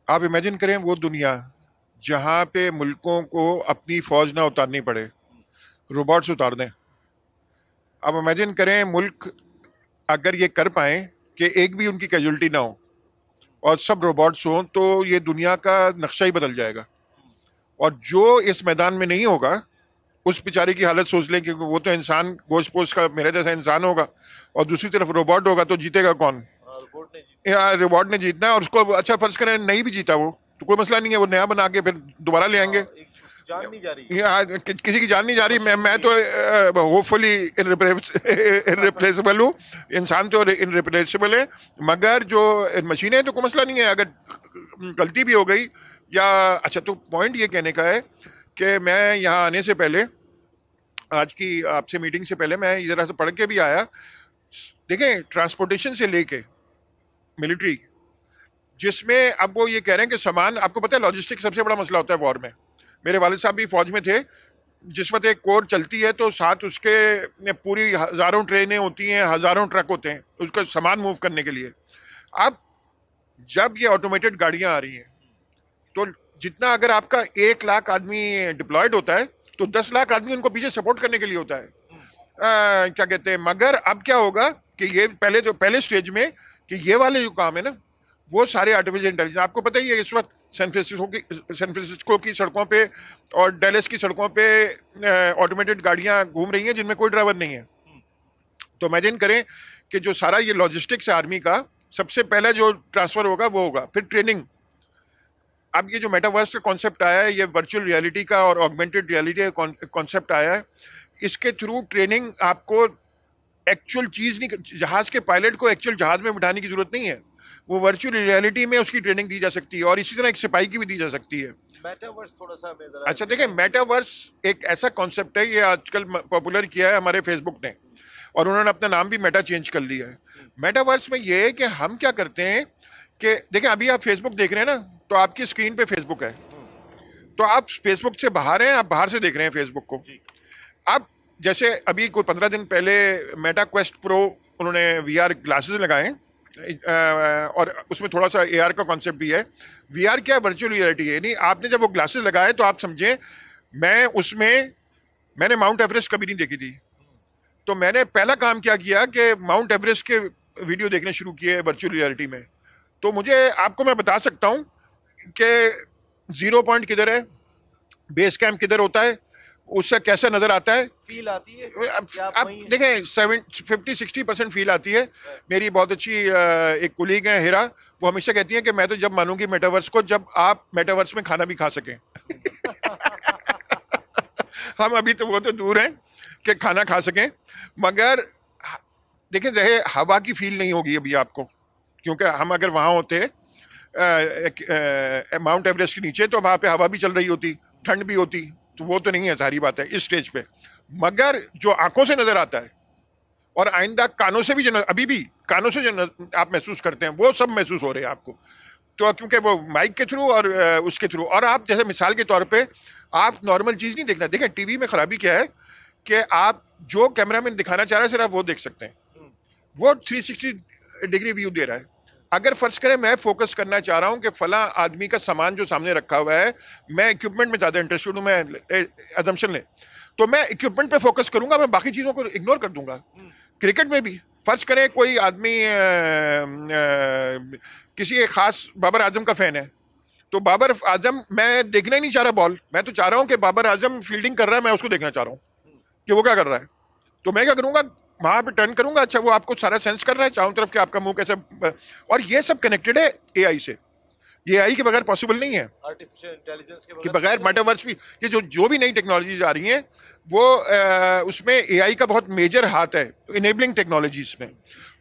आप इमेजिन करें वो दुनिया जहाँ पे मुल्कों को अपनी फ़ौज ना उतारनी पड़े, रोबोट्स उतार दें। अब इमेजिन करें मुल्क अगर ये कर पाएँ कि एक भी उनकी कैजुअल्टी ना हो और सब रोबोट्स हों, तो ये दुनिया का नक्शा ही बदल जाएगा। और जो इस मैदान में नहीं होगा उस बेचारे की हालत सोच लें, क्योंकि वो तो इंसान गोश्त पोस्ट का मेरे जैसा इंसान होगा और दूसरी तरफ रोबोट होगा, तो जीतेगा कौन? रोबोट ने जीतना है। और उसको अच्छा फर्ज करें नहीं भी जीता वो, तो कोई मसला नहीं है, वो नया बना के फिर दोबारा ले आएंगे। जान नहीं जा रही, किसी की जान नहीं जा रही। मैं तो होपफुली इररिप्लेसेबल हूँ, इंसान तो इररिप्लेसेबल है, मगर जो मशीनें तो कोई मसला नहीं है अगर गलती भी हो गई या। अच्छा, तो पॉइंट ये कहने का है कि मैं यहाँ आने से पहले, आज की आपसे मीटिंग से पहले, मैं जरा से पढ़ के भी आया। देखें, ट्रांसपोर्टेशन से लेके मिलिट्री, जिसमें अब वो ये कह रहे हैं कि सामान, आपको पता है लॉजिस्टिक सबसे बड़ा मसला होता है वॉर में। मेरे वालिद साहब भी फौज में थे। जिस वक्त एक कोर चलती है तो साथ उसके पूरी हज़ारों ट्रेनें होती हैं, हज़ारों ट्रक होते हैं उसका सामान मूव करने के लिए। अब जब ये ऑटोमेटेड गाड़ियाँ आ रही हैं तो जितना अगर आपका 1 लाख आदमी डिप्लॉयड होता है तो 10 लाख आदमी उनको पीछे सपोर्ट करने के लिए होता है। क्या कहते हैं, मगर अब क्या होगा कि ये पहले स्टेज में कि ये वाले जो काम है ना, वो सारे आर्टिफिशियल इंटेलिजेंस। आपको पता ही है इस वक्त सैन फ्रांसिस्को की सड़कों पे और डेलस की सड़कों पे ऑटोमेटेड गाड़ियां घूम रही हैं जिनमें कोई ड्राइवर नहीं है। तो इमेजिन करें कि जो सारा ये लॉजिस्टिक्स है आर्मी का, सबसे पहले जो ट्रांसफर होगा वो होगा, फिर ट्रेनिंग। अब ये जो मेटावर्स का कॉन्सेप्ट आया है, ये वर्चुअल रियलिटी का और ऑगमेंटेड रियलिटी का कॉन्सेप्ट आया है, इसके थ्रू ट्रेनिंग आपको एक्चुअल चीज़ नहीं, जहाज़ के पायलट को एक्चुअल जहाज़ में बिठाने की जरूरत नहीं है, वो वर्चुअल रियलिटी में उसकी ट्रेनिंग दी जा सकती है और इसी तरह एक सिपाही की भी दी जा सकती है। मेटावर्स थोड़ा सा अच्छा देखें, मेटावर्स एक ऐसा कॉन्सेप्ट है, ये आजकल पॉपुलर किया है हमारे फेसबुक ने और उन्होंने अपना नाम भी मेटा चेंज कर लिया है। मेटावर्स में ये है कि हम क्या करते हैं कि देखें, अभी आप फेसबुक देख रहे हैं ना, तो आपकी स्क्रीन पे फेसबुक है, तो आप फेसबुक से बाहर हैं, आप बाहर से देख रहे हैं फेसबुक को। अब जैसे अभी कोई 15 दिन पहले मेटा क्वेस्ट प्रो उन्होंने VR ग्लासेस लगाए और उसमें थोड़ा सा AR का कॉन्सेप्ट भी है। VR क्या, वर्चुअल रियलिटी है। नहीं, आपने जब वो ग्लासेस लगाए तो आप समझे, मैंने माउंट एवरेस्ट कभी नहीं देखी थी, तो मैंने पहला काम क्या किया कि माउंट एवरेस्ट के वीडियो देखने शुरू किए वर्चुअल रियलिटी में, तो मुझे आपको मैं बता सकता हूँ कि 0 पॉइंट किधर है, बेस कैंप किधर होता है, उससे कैसा नजर आता है, फील आती है आप देखें 50-60% फील आती है। मेरी बहुत अच्छी एक कुलीग है हिरा, वो हमेशा कहती है कि मैं तो जब मानूंगी मेटावर्स को जब आप मेटावर्स में खाना भी खा सकें। हम अभी तो वो तो दूर हैं कि खाना खा सकें, मगर देखें रहे हवा की फील नहीं होगी अभी आपको, क्योंकि हम अगर वहां होते माउंट एवरेस्ट के नीचे तो वहां पे हवा भी चल रही होती, ठंड भी होती, तो वो तो नहीं है, सारी बात है इस स्टेज पे। मगर जो आंखों से नजर आता है और आइंदा कानों से भी जो अभी भी कानों से जो आप महसूस करते हैं वो सब महसूस हो रहे हैं आपको, तो क्योंकि वो माइक के थ्रू और उसके थ्रू। और आप जैसे मिसाल के तौर पे आप नॉर्मल चीज नहीं देखना, देखें टीवी में खराबी क्या है कि आप जो कैमरामैन दिखाना चाह रहा है सिर्फ वो देख सकते हैं, वो 360 डिग्री व्यू दे रहा है। अगर फर्ज करें मैं फोकस करना चाह रहा हूं कि फला आदमी का सामान जो सामने रखा हुआ है, मैं इक्विपमेंट में ज्यादा इंटरेस्टेड हूं, मैं अजम्पशन ले, तो मैं इक्विपमेंट पे फोकस करूंगा, मैं बाकी चीजों को इग्नोर कर दूंगा। क्रिकेट में भी फर्ज करें कोई आदमी किसी एक खास बाबर आजम का फैन है, तो बाबर आजम मैं देखना ही नहीं चाह रहा बॉल, मैं तो चाह रहा हूं कि बाबर आजम फील्डिंग कर रहा है, मैं उसको देखना चाह रहा हूं कि वो क्या कर रहा है। तो मैं क्या करूंगा, वहां पे टर्न करूंगा, अच्छा वो आपको सारा सेंस कर रहा है चारों तरफ कि आपका मुंह कैसे, और ये सब कनेक्टेड है एआई से, ये एआई के बगैर पॉसिबल नहीं है, आर्टिफिशियल इंटेलिजेंस के बगैर मेटावर्स भी, ये जो भी नई टेक्नोलॉजीज आ रही हैं वो उसमें एआई का बहुत मेजर हाथ है, इनेबलिंग टेक्नोलॉजीज में।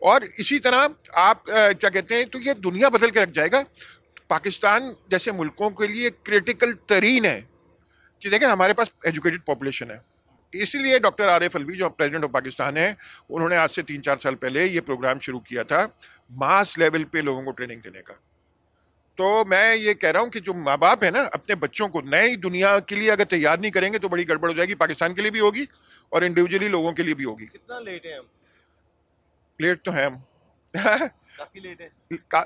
और इसी तरह आप क्या कहते हैं, तो ये दुनिया बदल के रख जाएगा। पाकिस्तान जैसे मुल्कों के लिए क्रिटिकल तरीन है कि देखें हमारे पास एजुकेटेड पॉपुलेशन है, इसलिए डॉक्टर आरिफ अलवी जो प्रेसिडेंट ऑफ पाकिस्तान है, उन्होंने आज से 3-4 साल पहले ये प्रोग्राम शुरू किया था मास लेवल पे लोगों को ट्रेनिंग देने का। तो मैं ये कह रहा हूं कि जो माँ बाप है ना, अपने बच्चों को नई दुनिया के लिए अगर तैयार नहीं करेंगे तो बड़ी गड़बड़ हो जाएगी, पाकिस्तान के लिए भी होगी और इंडिविजुअली लोगों के लिए भी होगी। कितना लेट है हम? लेट तो है हम काफी लेट है,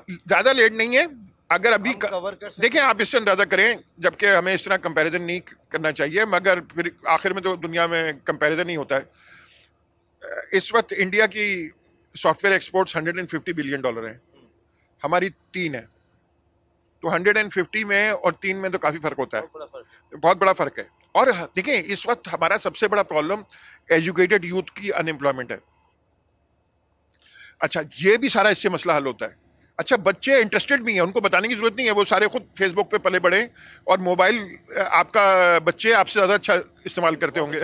ज्यादा लेट नहीं है। अगर अभी कवर कर सकते देखें आप इससे अंदाजा करें, जबकि हमें इस तरह कंपैरिजन नहीं करना चाहिए, मगर फिर आखिर में तो दुनिया में कंपैरिजन ही होता है। इस वक्त इंडिया की सॉफ्टवेयर एक्सपोर्ट्स $150 बिलियन हैं, हमारी 3 है, तो 150 में और 3 में तो काफी फर्क होता है, बहुत बड़ा फर्क है। और देखें इस वक्त हमारा सबसे बड़ा प्रॉब्लम एजुकेटेड यूथ की अनएम्प्लॉयमेंट है। अच्छा ये भी सारा इससे मसला हल होता है। अच्छा बच्चे इंटरेस्टेड भी हैं, उनको बताने की जरूरत नहीं है, वो सारे खुद फेसबुक पे पले बड़े, और मोबाइल आपका बच्चे आपसे ज्यादा अच्छा इस्तेमाल करते होंगे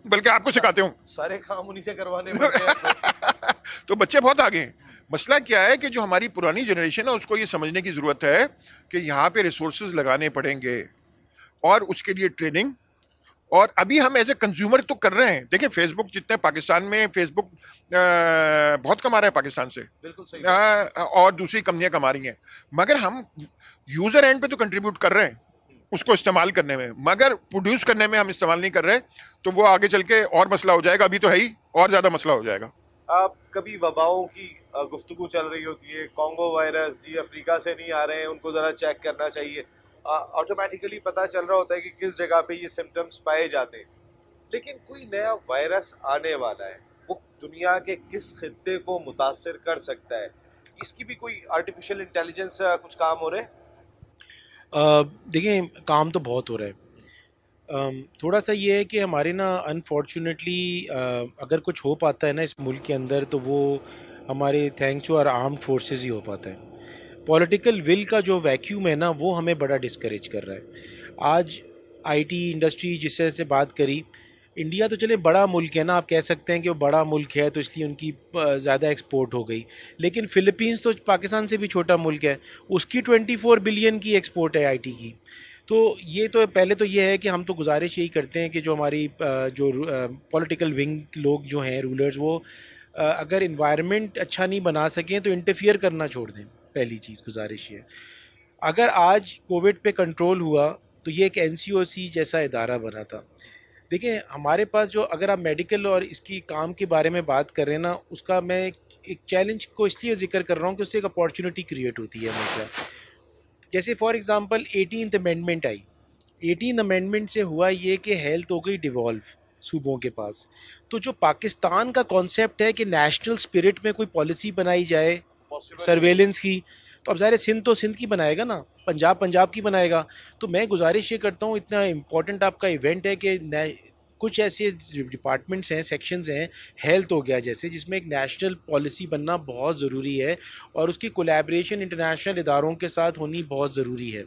बल्कि आपको सिखाते होंगे, सारे काम उन्हीं से करवाने पड़ते हैं तो बच्चे बहुत आगे हैं। मसला क्या है कि जो हमारी पुरानी जनरेशन है उसको ये समझने की जरूरत है कि यहाँ पे रिसोर्सेज लगाने पड़ेंगे और उसके लिए ट्रेनिंग, और अभी हम एज ए कंज्यूमर तो कर रहे हैं। देखिए फेसबुक जितने पाकिस्तान में फेसबुक बहुत कमा रहा है पाकिस्तान से, बिल्कुल सही और दूसरी कंपनियां कमा रही हैं, मगर हम यूजर एंड पे तो कंट्रीब्यूट कर रहे हैं उसको इस्तेमाल करने में, मगर प्रोड्यूस करने में हम इस्तेमाल नहीं कर रहे, तो वो आगे चल के और मसला हो जाएगा, अभी तो है ही और ज्यादा मसला हो जाएगा। आप कभी वबाओं की गुफ्तगू चल रही होती है, कॉन्गो वायरस जी अफ्रीका से नहीं आ रहे हैं, उनको जरा चेक करना चाहिए, ऑटोमेटिकली पता चल रहा होता है कि किस जगह पे ये सिम्टम्स पाए जाते हैं, लेकिन कोई नया वायरस आने वाला है, वो दुनिया के किस खित्ते को मुतासिर कर सकता है, इसकी भी कोई आर्टिफिशियल इंटेलिजेंस कुछ काम हो रहे हैं? देखिए काम तो बहुत हो रहा है, थोड़ा सा ये है कि हमारे ना अनफॉर्चुनेटली अगर कुछ हो पाता है ना इस मुल्क के अंदर, तो वो हमारे thanks to our armed forces ही हो पाता है। पॉलिटिकल विल का जो वैक्यूम है ना, वो हमें बड़ा डिस्करेज कर रहा है। आज आईटी इंडस्ट्री जिससे से बात करी, इंडिया तो चले बड़ा मुल्क है ना, आप कह सकते हैं कि वो बड़ा मुल्क है तो इसलिए उनकी ज़्यादा एक्सपोर्ट हो गई, लेकिन फ़िलीपींस तो पाकिस्तान से भी छोटा मुल्क है, उसकी 24 बिलियन की एक्सपोर्ट है आईटी की। तो ये तो पहले तो ये है कि हम तो गुजारिश यही करते हैं कि जो हमारी जो पॉलिटिकल विंग लोग जो हैं रूलर्स, वो अगर इन्वायरमेंट अच्छा नहीं बना सकें तो इंटरफियर करना छोड़ दें, पहली चीज़ गुजारिश है। अगर आज कोविड पे कंट्रोल हुआ तो ये एक एनसीओसी जैसा इदारा बना था। देखिए हमारे पास जो, अगर आप मेडिकल और इसकी काम के बारे में बात कर रहे हैं ना, उसका मैं एक चैलेंज को इसलिए जिक्र कर रहा हूँ कि उससे एक अपॉर्चुनिटी क्रिएट होती है हमेशा। जैसे for example 18th amendment I, 18th amendment से हुआ ये कि हेल्थ हो गई डिवॉल्व, सूबों के पास। तो जो पाकिस्तान का कॉन्सेप्ट है कि नेशनल स्पिरिट में कोई पॉलिसी बनाई जाए सर्वेलेंस की, तो अब ज़ाहिर है सिंध तो सिंध की बनाएगा ना, पंजाब पंजाब की बनाएगा। तो मैं गुजारिश ये करता हूँ, इतना इम्पोर्टेंट आपका इवेंट है कि कुछ ऐसे डिपार्टमेंट्स हैं, सेक्शंस हैं, हेल्थ हो गया जैसे, जिसमें एक नेशनल पॉलिसी बनना बहुत ज़रूरी है और उसकी कोलैबोरेशन इंटरनेशनल इदारों के साथ होनी बहुत ज़रूरी है।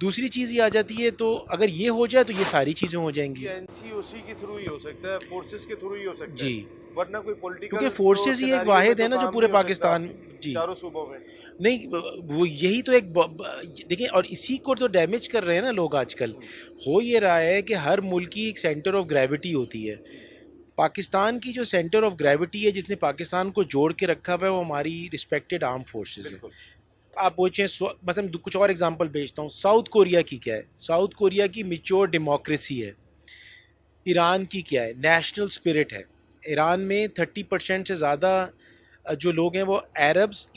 दूसरी चीज़ ये आ जाती है, तो अगर ये हो जाए तो ये सारी चीज़ें हो जाएंगी। एनसीओसी के थ्रू ही हो सकता है, फोर्सेस के थ्रू ही हो सकता है जी, वरना कोई पॉलिटिकल, क्योंकि फोर्सेस ही एक वाहिद है ना जो पूरे पाकिस्तान, जी चारों सूबों में नहीं, वो यही तो एक देखिए, और इसी को तो डैमेज कर रहे हैं ना लोग आजकल। हो ये रहा है कि हर मुल्क की एक सेंटर ऑफ ग्रेविटी होती है। पाकिस्तान की जो सेंटर ऑफ ग्रेविटी है, जिसने पाकिस्तान को जोड़ के रखा हुआ है, वो हमारी रिस्पेक्टेड आर्म फोर्सेस है। आप पूछें, मतलब कुछ और एग्जांपल भेजता हूँ, साउथ कोरिया की क्या है? साउथ कोरिया की मैच्योर डेमोक्रेसी है। ईरान की क्या है? नेशनल स्पिरिट है। ईरान में 30% से ज़्यादा जो लोग हैं वो अरब्स,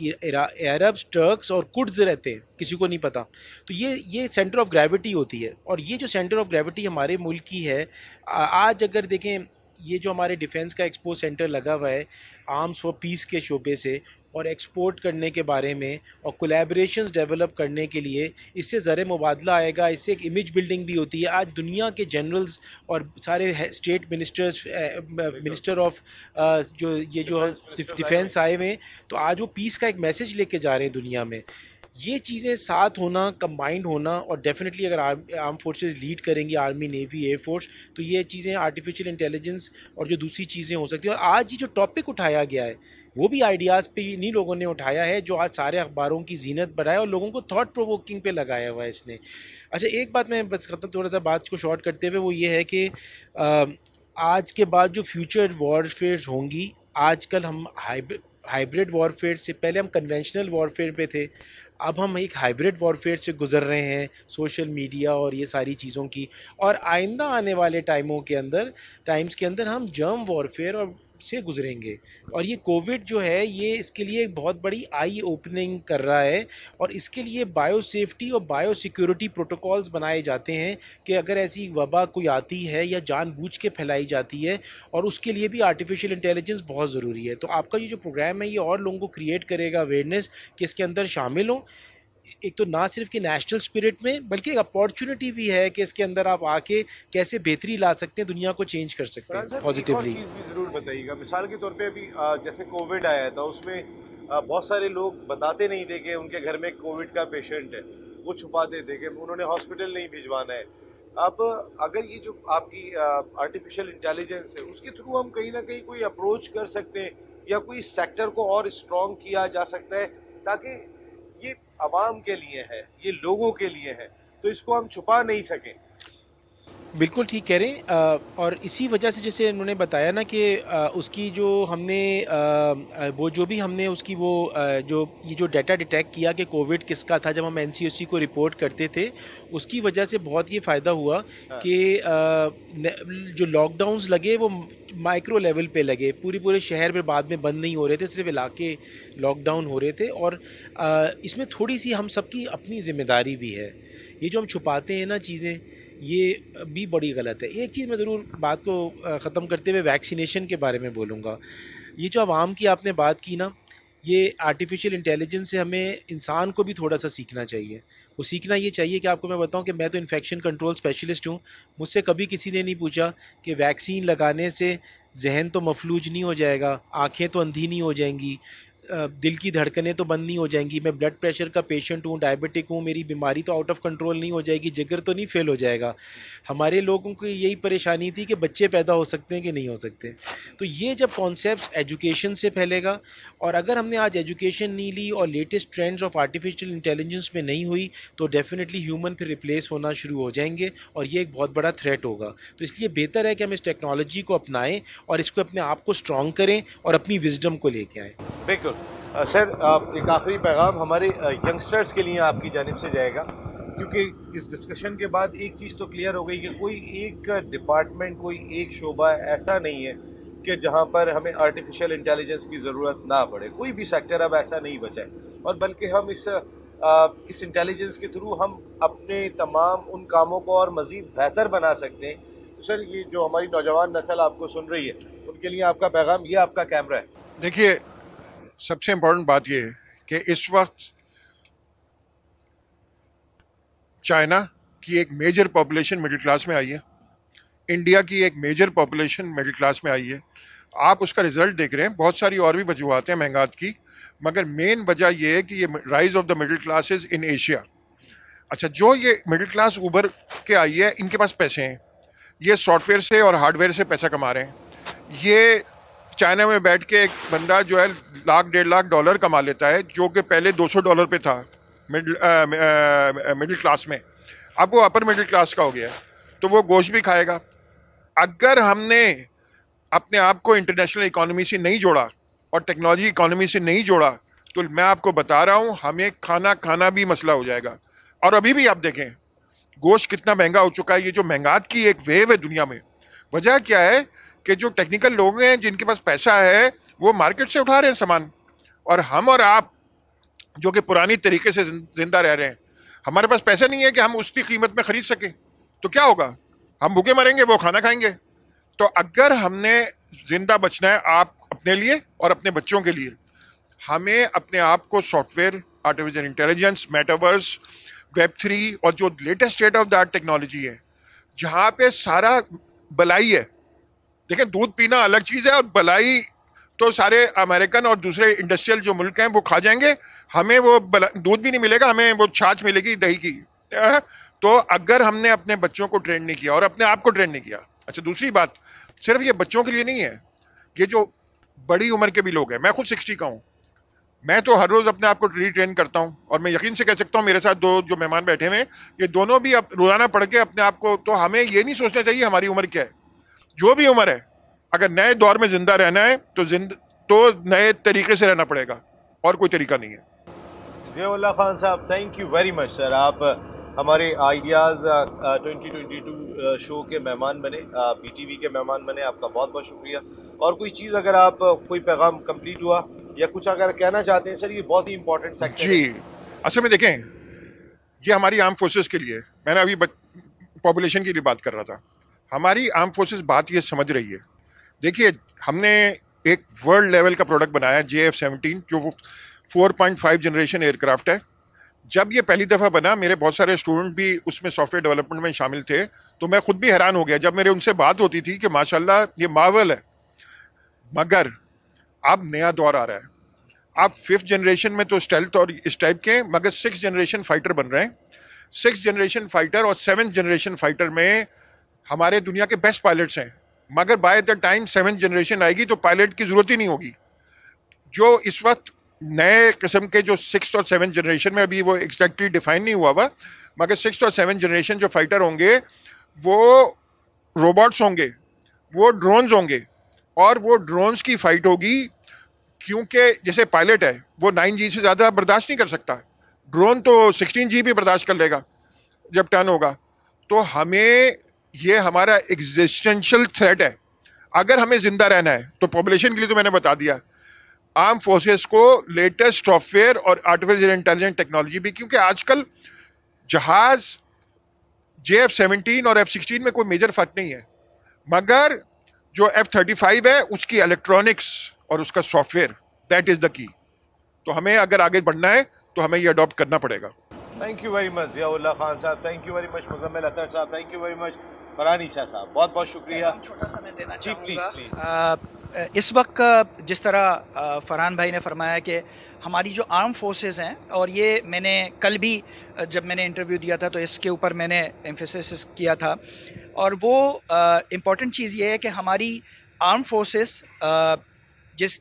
टर्क्स और कुर्ड्स रहते हैं, किसी को नहीं पता। तो ये सेंटर ऑफ ग्रेविटी होती है, और ये जो सेंटर ऑफ ग्रेविटी हमारे मुल्क की है, आज अगर देखें, ये जो हमारे डिफेंस का एक्सपो सेंटर लगा हुआ है आर्म्स फॉर पीस के शोबे से, और एक्सपोर्ट करने के बारे में और कोलैबोरेशंस डेवलप करने के लिए, इससे ज़र मुबादला आएगा, इससे एक इमेज बिल्डिंग भी होती है। आज दुनिया के जनरल्स और सारे स्टेट मिनिस्टर्स, मिनिस्टर ऑफ जो ये जो डिफेंस आए हुए हैं, तो आज वो पीस का एक मैसेज लेके जा रहे हैं दुनिया में। ये चीज़ें साथ होना, कंबाइंड होना, और डेफिनेटली अगर आर्म फोर्सेस लीड करेंगी, आर्मी, नेवी, एयरफोर्स, तो ये चीज़ें आर्टिफिशियल इंटेलिजेंस और जो दूसरी चीज़ें हो सकती हैं। और आज ये जो टॉपिक उठाया गया है, वो भी आइडियाज़ पे इन्हीं लोगों ने उठाया है, जो आज सारे अखबारों की जीनत बढ़ाया और लोगों को थॉट प्रोवोकिंग पे लगाया हुआ है इसने। अच्छा, एक बात मैं बस ख़त्म, थोड़ा सा बात को शॉर्ट करते हुए, वो ये है कि आज के बाद जो फ्यूचर वॉरफेयर होंगी, आजकल हम हाइब्रिड वॉरफेयर से, पहले हम कन्वेंशनल वॉरफेयर पे थे, अब हम एक हाइब्रिड वॉरफेयर से गुजर रहे हैं, सोशल मीडिया और ये सारी चीज़ों की। और आइंदा आने वाले टाइम्स के अंदर हम जर्म वॉरफेयर और से गुजरेंगे। और ये कोविड जो है, ये इसके लिए एक बहुत बड़ी आई ओपनिंग कर रहा है, और इसके लिए बायो सेफ्टी और बायो सिक्योरिटी प्रोटोकॉल्स बनाए जाते हैं कि अगर ऐसी वबा कोई आती है या जानबूझ के फैलाई जाती है, और उसके लिए भी आर्टिफिशियल इंटेलिजेंस बहुत ज़रूरी है। तो आपका ये जो प्रोग्राम है, ये और लोगों को क्रिएट करेगा अवेयरनेस कि इसके अंदर शामिल हों। एक तो ना सिर्फ कि नेशनल स्पिरिट में, बल्कि एक अपॉर्चुनिटी भी है कि इसके अंदर आप आके कैसे बेहतरी ला सकते हैं, दुनिया को चेंज कर सकते हैं पॉजिटिवली। चीज़ भी ज़रूर बताइएगा, मिसाल के तौर पे अभी जैसे कोविड आया था, उसमें बहुत सारे लोग बताते नहीं थे कि उनके घर में कोविड का पेशेंट है, वो छुपाते थे कि उन्होंने हॉस्पिटल नहीं भिजवाना है। अब अगर ये जो आपकी आर्टिफिशियल इंटेलिजेंस है, उसके थ्रू हम कहीं ना कहीं कोई अप्रोच कर सकते हैं, या कोई सेक्टर को और स्ट्रॉन्ग किया जा सकता है, ताकि ये आवाम के लिए है, ये लोगों के लिए है, तो इसको हम छुपा नहीं सकें। बिल्कुल ठीक कह रहे हैं, और इसी वजह से जैसे उन्होंने बताया ना कि उसकी जो हमने वो जो भी हमने उसकी वो जो ये जो डाटा डिटेक्ट किया कि कोविड किसका था, जब हम एनसीओसी को रिपोर्ट करते थे, उसकी वजह से बहुत ये फ़ायदा हुआ कि जो लॉकडाउन्स लगे वो माइक्रो लेवल पे लगे, पूरे शहर में बाद में बंद नहीं हो रहे थे, सिर्फ इलाके लॉकडाउन हो रहे थे। और इसमें थोड़ी सी हम सबकी अपनी ज़िम्मेदारी भी है। ये जो हम छुपाते हैं ना चीज़ें, ये भी बड़ी गलत है। एक चीज़ मैं ज़रूर बात को ख़त्म करते हुए वैक्सीनेशन के बारे में बोलूँगा। ये जो आवाम की आपने बात की ना, ये आर्टिफिशियल इंटेलिजेंस से हमें इंसान को भी थोड़ा सा सीखना चाहिए। वो सीखना ये चाहिए कि आपको मैं बताऊं कि मैं तो इन्फेक्शन कंट्रोल स्पेशलिस्ट हूँ, मुझसे कभी किसी ने नहीं पूछा कि वैक्सीन लगाने से जहन तो मफलूज नहीं हो जाएगा, आँखें तो अंधी नहीं हो जाएंगी, दिल की धड़कनें तो बंद नहीं हो जाएंगी, मैं ब्लड प्रेशर का पेशेंट हूँ, डायबिटिक हूँ, मेरी बीमारी तो आउट ऑफ कंट्रोल नहीं हो जाएगी, जिगर तो नहीं फेल हो जाएगा। हमारे लोगों को यही परेशानी थी कि बच्चे पैदा हो सकते हैं कि नहीं हो सकते। तो ये जब कॉन्सेप्ट एजुकेशन से फैलेगा, और अगर हमने आज एजुकेशन नहीं ली और latest trends of artificial intelligence में नहीं हुई, तो डेफिनेटली ह्यूमन फिर रिप्लेस होना शुरू हो जाएंगे, और ये एक बहुत बड़ा थ्रेट होगा। तो इसलिए बेहतर है कि हम इस टेक्नोलॉजी को अपनाएं और इसको अपने आप को स्ट्रॉन्ग करें और अपनी विजडम को लेके आएँ। बिल्कुल सर, एक आखिरी पैगाम हमारे यंगस्टर्स के लिए आपकी जानिब से जाएगा, क्योंकि इस डिस्कशन के बाद एक चीज़ तो क्लियर हो गई कि कोई एक डिपार्टमेंट, कोई एक शोबा ऐसा नहीं है कि जहां पर हमें आर्टिफिशियल इंटेलिजेंस की ज़रूरत ना पड़े। कोई भी सेक्टर अब ऐसा नहीं बचा है, और बल्कि हम इस इंटेलिजेंस के थ्रू हम अपने तमाम उन कामों को और मज़ीद बेहतर बना सकते हैं सर ये जो हमारी नौजवान नस्ल आपको सुन रही है उनके लिए आपका पैगाम, ये आपका कैमरा है। देखिए, सबसे इम्पोर्टेंट बात ये है कि इस वक्त चाइना की एक मेजर पॉपुलेशन मिडिल क्लास में आई है, इंडिया की एक मेजर पॉपुलेशन मिडिल क्लास में आई है। आप उसका रिजल्ट देख रहे हैं। बहुत सारी और भी वजूहत हैं महंगात की, मगर मेन वजह यह है कि ये rise of the middle classes in Asia. अच्छा, जो ये मिडिल क्लास उभर के आई है, इनके पास पैसे हैं, ये सॉफ्टवेयर से और हार्डवेयर से पैसा कमा रहे हैं। ये चाइना में बैठ के एक बंदा जो है लाख $1.5 कमा लेता है, जो कि पहले $200 पे था मिडिल क्लास में, अब वो अपर मिडिल क्लास का हो गया है, तो वो गोश्त भी खाएगा। अगर हमने अपने आप को इंटरनेशनल इकोनॉमी से नहीं जोड़ा और टेक्नोलॉजी इकोनॉमी से नहीं जोड़ा, तो मैं आपको बता रहा हूँ हमें खाना भी मसला हो जाएगा। और अभी भी आप देखें गोश्त कितना महंगा हो चुका है। ये जो महंगात की एक वेव है दुनिया में, वजह क्या है कि जो टेक्निकल लोग हैं जिनके पास पैसा है वो मार्केट से उठा रहे हैं सामान, और हम और आप जो कि पुरानी तरीके से जिंदा रह रहे हैं, हमारे पास पैसा नहीं है कि हम उसकी कीमत में खरीद सकें, तो क्या होगा? हम भूखे मरेंगे, वो खाना खाएंगे। तो अगर हमने जिंदा बचना है, आप अपने लिए और अपने बच्चों के लिए, हमें अपने आप को software, artificial intelligence, metaverse, Web3 और जो latest state of the art technology है, जहाँ पे सारा भलाई है। देखें, दूध पीना अलग चीज़ है और भलाई तो सारे अमेरिकन और दूसरे इंडस्ट्रियल जो मुल्क हैं वो खा जाएंगे, हमें वो दूध भी नहीं मिलेगा, हमें वो छाछ मिलेगी दही की। तो अगर हमने अपने बच्चों को ट्रेन नहीं किया और अपने आप को ट्रेन नहीं किया। अच्छा, दूसरी बात, सिर्फ ये बच्चों के लिए नहीं है, ये जो बड़ी उम्र के भी लोग हैं, मैं खुद 60 का हूँ, मैं तो हर रोज़ अपने आप को रीट्रेन करता हूँ, और मैं यकीन से कह सकता हूँ मेरे साथ दो जो मेहमान बैठे हुए हैं, ये दोनों भी अब रोज़ाना पढ़ के अपने आप को, तो हमें ये नहीं सोचना चाहिए हमारी उम्र क्या है, जो भी उम्र है, अगर नए दौर में जिंदा रहना है तो नए तरीके से रहना पड़ेगा, और कोई तरीका नहीं है। ज़ियाउल्लाह खान साहब, thank you very much sir. आप हमारे आइडियाज़ 2022 शो के मेहमान बने, BTV के मेहमान बने, आपका बहुत बहुत शुक्रिया। और कोई चीज़ अगर आप, कोई पैगाम कंप्लीट हुआ या कुछ अगर कहना चाहते हैं सर, ये बहुत ही इंपॉर्टेंट सेक्टर जी है। असल में देखें, ये हमारी आर्म फोर्सेस के लिए, मैंने अभी पॉपुलेशन की लिए बात कर रहा था, हमारी आर्म फोर्सेस बात ये समझ रही है। देखिए, हमने एक वर्ल्ड लेवल का प्रोडक्ट बनाया है JF-17, जो 4.5 जनरेशन एयरक्राफ्ट है। जब ये पहली दफ़ा बना, मेरे बहुत सारे स्टूडेंट भी उसमें सॉफ्टवेयर डेवलपमेंट में शामिल थे, तो मैं खुद भी हैरान हो गया जब मेरे उनसे बात होती थी कि माशाल्लाह ये मार्वल है। मगर अब नया दौर आ रहा है, अब 5th जनरेशन में तो स्टेल्थ और इस टाइप के, मगर 6th जनरेशन फाइटर बन रहे हैं। 6th जनरेशन फाइटर और 7th जनरेशन फाइटर में हमारे दुनिया के बेस्ट पायलट्स हैं, मगर by the time 7th generation आएगी तो पायलट की ज़रूरत ही नहीं होगी। जो इस वक्त नए किस्म के जो 6th और 7th जनरेशन में, अभी वो एग्जैक्टली डिफाइन नहीं हुआ हुआ, मगर 6th और 7th जनरेशन जो फाइटर होंगे वो रोबोट्स होंगे, वो ड्रोन्स होंगे, और वो ड्रोन्स की फाइट होगी, क्योंकि जैसे पायलट है वो 9G से ज़्यादा बर्दाश्त नहीं कर सकता, ड्रोन तो 16G भी बर्दाश्त कर लेगा जब टर्न होगा। तो हमें ये हमारा एग्जिस्टेंशियल थ्रेट है। अगर हमें जिंदा रहना है तो पॉपुलेशन के लिए तो मैंने बता दिया, आर्म फोर्सेस को लेटेस्ट सॉफ्टवेयर और आर्टिफिशियल इंटेलिजेंस टेक्नोलॉजी भी, क्योंकि आजकल जहाज JF-17 और F-16 में कोई मेजर फर्क नहीं है, मगर जो F-35 है उसकी इलेक्ट्रॉनिक्स और उसका software, that is the key. तो हमें अगर आगे बढ़ना है तो हमें ये अडॉप्ट करना पड़ेगा। Thank you very much Ziaullah Khan साहब, thank you very much Muzammil Akhtar sahab, thank you very much Farhan Isa sahab, बहुत बहुत शुक्रिया। छोटा सा मैं देना जी प्लीज़ प्लीज़। इस वक्त जिस तरह फरहान भाई ने फरमाया कि हमारी जो आर्म फोर्सेस हैं, और ये मैंने कल भी जब मैंने इंटरव्यू दिया था तो इसके ऊपर मैंने एम्फेसिस किया था, और वो इम्पॉर्टेंट चीज़ ये है कि हमारी आर्म फोर्सेस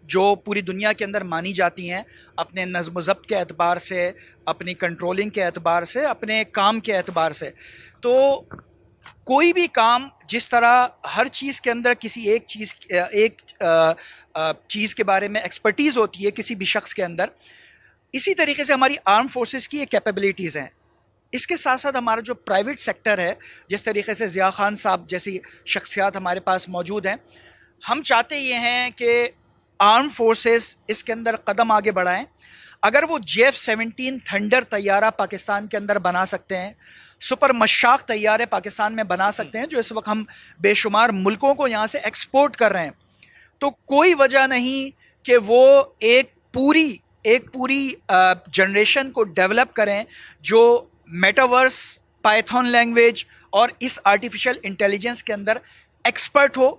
जो पूरी दुनिया के अंदर मानी जाती हैं, अपने नज़्म ज़ब्त के एतबार से, अपनी कंट्रोलिंग के एतबार से, अपने काम के एतबार से, तो कोई भी काम जिस तरह हर चीज़ के अंदर किसी एक चीज़ के बारे में एक्सपर्टीज़ होती है किसी भी शख्स के अंदर, इसी तरीके से हमारी आर्म फोर्सेस की ये कैपेबिलिटीज़ हैं। इसके साथ साथ हमारा जो प्राइवेट सेक्टर है, जिस तरीके से ज़िया खान साहब जैसी शख्सियात हमारे पास मौजूद हैं, हम चाहते ये हैं कि आर्म फोर्सेस इसके अंदर कदम आगे बढ़ाएं। अगर वो JF-17 थंडर तैयारा पाकिस्तान के अंदर बना सकते हैं, सुपर मशाक तैयारे पाकिस्तान में बना सकते हैं, जो इस वक्त हम बेशुमार मुल्कों को यहाँ से एक्सपोर्ट कर रहे हैं, तो कोई वजह नहीं कि वो एक पूरी जनरेशन को डेवलप करें जो मेटावर्स, पाइथन लैंग्वेज और इस आर्टिफिशियल इंटेलिजेंस के अंदर एक्सपर्ट हो।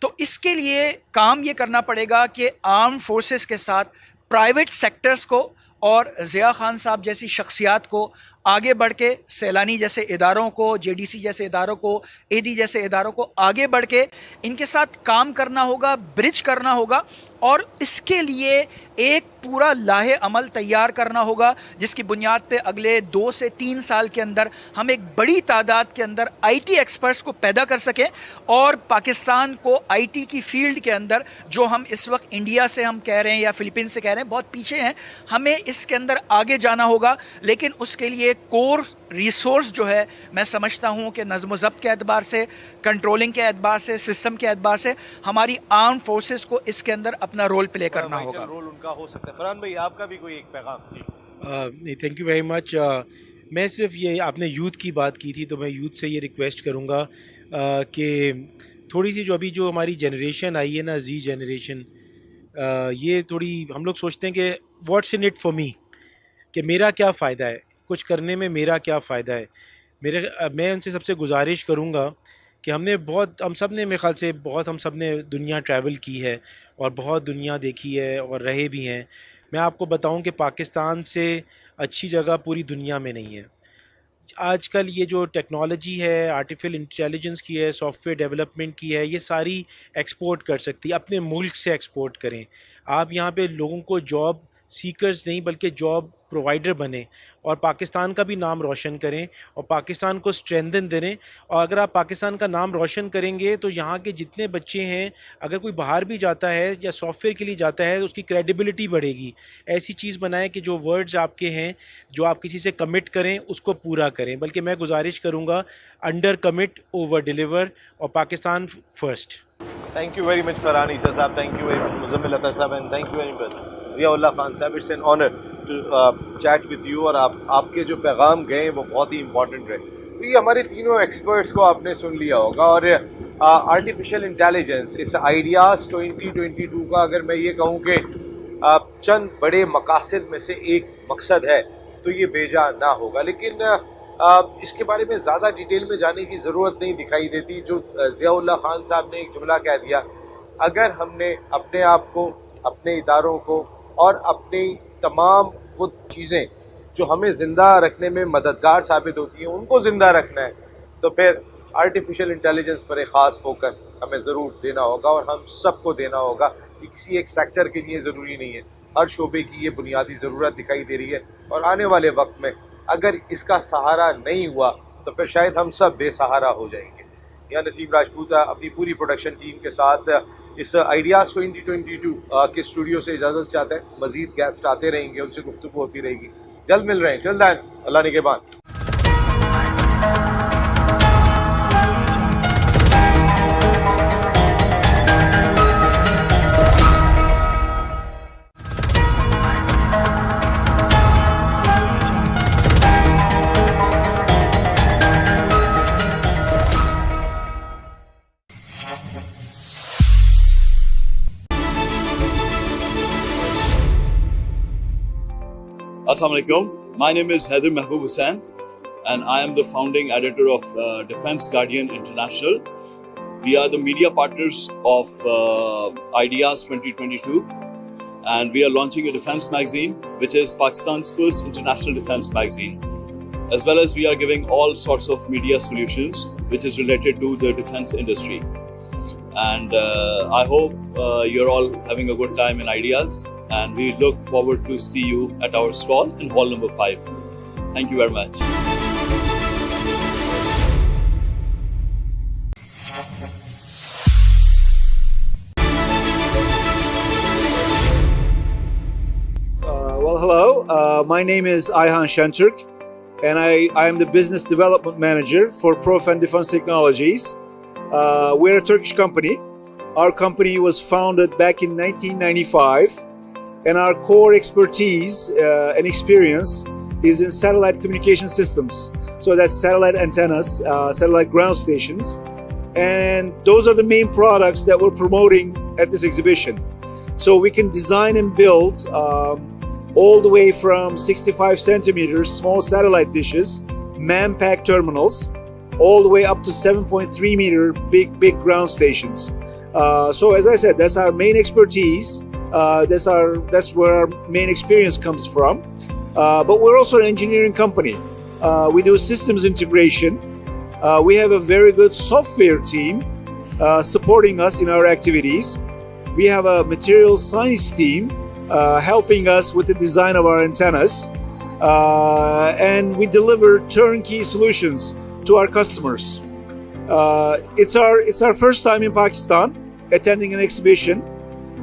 तो इसके लिए काम ये करना पड़ेगा कि आर्म फोर्सेस के साथ प्राइवेट सेक्टर्स को और ज़िया खान साहब जैसी शख्सियात को आगे बढ़ के, सैलानी जैसे इदारों को, जेडीसी जैसे इदारों को, एडी जैसे इदारों को आगे बढ़ के इनके साथ काम करना होगा, ब्रिज करना होगा, और इसके लिए एक पूरा लाहे अमल तैयार करना होगा जिसकी बुनियाद पे अगले 2 से 3 साल के अंदर हम एक बड़ी तादाद के अंदर आईटी एक्सपर्ट्स को पैदा कर सकें, और पाकिस्तान को आईटी की फील्ड के अंदर, जो हम इस वक्त इंडिया से हम कह रहे हैं या फिलीपींस से कह रहे हैं बहुत पीछे हैं, हमें इसके अंदर आगे जाना होगा। लेकिन उसके लिए कोर रिसोर्स जो है, मैं समझता हूँ कि नज़्म ज़ब्त के एतबार से, कंट्रोलिंग के एतबार से, सिस्टम के एतबार से हमारी आर्म फोर्सेस को इसके अंदर अपना रोल प्ले करना होगा। रोल उनका हो सकता है। फरहान भाई, आपका भी कोई एक पैगाम? जी नहीं, थैंक यू वेरी मच। मैं सिर्फ ये, आपने यूथ की बात की थी, तो मैं यूथ से ये रिक्वेस्ट करूँगा कि थोड़ी सी जो हमारी जनरेशन आई है ना, जी जनरेशन, ये थोड़ी, हम लोग सोचते हैं कि what's in it for me, कि मेरा क्या फ़ायदा है, कुछ करने में मेरा क्या फ़ायदा है। मैं उनसे सबसे गुजारिश करूँगा कि हम सब ने मेरे ख्याल से हम सब ने दुनिया ट्रैवल की है और बहुत दुनिया देखी है और रहे भी हैं। मैं आपको बताऊं कि पाकिस्तान से अच्छी जगह पूरी दुनिया में नहीं है। आजकल ये जो टेक्नोलॉजी है, आर्टिफिशियल इंटेलिजेंस की है, सॉफ्टवेयर डेवलपमेंट की है, ये सारी एक्सपोर्ट कर सकती है। अपने मुल्क से एक्सपोर्ट करें। आप यहाँ पे लोगों को जॉब सीकर्स नहीं बल्कि जॉब प्रोवाइडर बने और पाकिस्तान का भी नाम रोशन करें और पाकिस्तान को स्ट्रेंथन दें। और अगर आप पाकिस्तान का नाम रोशन करेंगे तो यहाँ के जितने बच्चे हैं, अगर कोई बाहर भी जाता है या सॉफ्टवेयर के लिए जाता है तो उसकी क्रेडिबिलिटी बढ़ेगी। ऐसी चीज़ बनाएं कि जो वर्ड्स आपके हैं, जो आप किसी से कमिट करें उसको पूरा करें। बल्कि मैं गुजारिश करूँगा, अंडर कमिट ओवर डिलीवर और Pakistan first. Thank you very much Farhan Isa sahab, thank you very much Muzammil Atar sahab, and thank you very much Ziaullah Khan sahab. It's an honour to chat with you, और आपके जो पैगाम गए वो बहुत ही इंपॉर्टेंट रहे। तो ये हमारे तीनों एक्सपर्ट्स को आपने सुन लिया होगा, और आर्टिफिशियल इंटेलिजेंस, इस आइडियाज़ 2022 का अगर मैं ये कहूँ कि चंद बड़े मकासद में से एक मकसद है तो ये बेजा ना होगा। लेकिन इसके बारे में ज़्यादा डिटेल में जाने की ज़रूरत नहीं दिखाई देती। जो ज़ियाउल्लाह खान साहब ने एक जुमला कह दिया, अगर हमने अपने आप को, अपने इदारों को और अपनी तमाम वो चीज़ें जो हमें ज़िंदा रखने में मददगार साबित होती हैं उनको ज़िंदा रखना है, तो फिर आर्टिफिशियल इंटेलिजेंस पर एक ख़ास फोकस हमें ज़रूर देना होगा, और हम सबको देना होगा। कि किसी एक सेक्टर के लिए ज़रूरी नहीं है, हर शोबे की ये बुनियादी ज़रूरत दिखाई दे रही है। और आने वाले वक्त में अगर इसका सहारा नहीं हुआ तो फिर शायद हम सब बेसहारा हो जाएंगे। यहाँ नसीम राजपूत अपनी पूरी प्रोडक्शन टीम के साथ इस आइडियाज़ 2022 के स्टूडियो से इजाज़त चाहते हैं। मज़ीद गेस्ट आते रहेंगे, उनसे गुफ्तगू होती रहेगी। जल्द मिल रहे हैं, जल्द आए, अल्लाह ने के बाद। Assalamu alaikum. My name is Haider Mahbub Hussain and I am the founding editor of Defense Guardian International. We are the media partners of Ideas 2022 and we are launching a defense magazine which is Pakistan's first international defense magazine. As well as we are giving all sorts of media solutions which is related to the defense industry. And I hope you're all having a good time in Ideas, and we look forward to see you at our stall in hall number 5. Thank you very much. Well, hello. My name is Ayhan Shenturk, and I am the Business Development Manager for Profen Defense Technologies. We're a Turkish company. Our company was founded back in 1995, and our core expertise and experience is in satellite communication systems. So that's satellite antennas, satellite ground stations. And those are the main products that we're promoting at this exhibition. So we can design and build all the way from 65 centimeters small satellite dishes, man-pack terminals, all the way up to 7.3 meter big ground stations. So as I said, that's our main expertise. That's where our main experience comes from. But we're also an engineering company. We do systems integration. We have a very good software team supporting us in our activities. We have a materials science team helping us with the design of our antennas. And we deliver turnkey solutions to our customers. It's our first time in Pakistan attending an exhibition,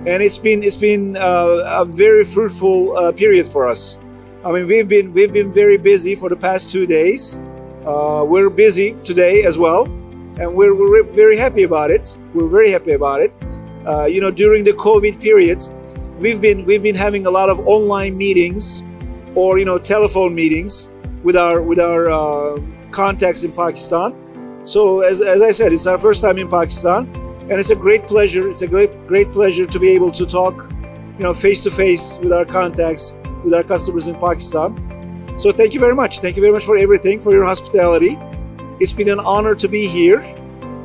and it's been a very fruitful period for us. I mean, we've been very busy for the past 2 days. We're busy today as well, and we're very happy about it. We're very happy about it. During the COVID period, we've been having a lot of online meetings or telephone meetings with our contacts in Pakistan. So as I said, it's our first time in Pakistan, and it's a great pleasure. It's a great pleasure to be able to talk, face to face with our contacts, with our customers in Pakistan. So thank you very much. Thank you very much for everything, for your hospitality. It's been an honor to be here,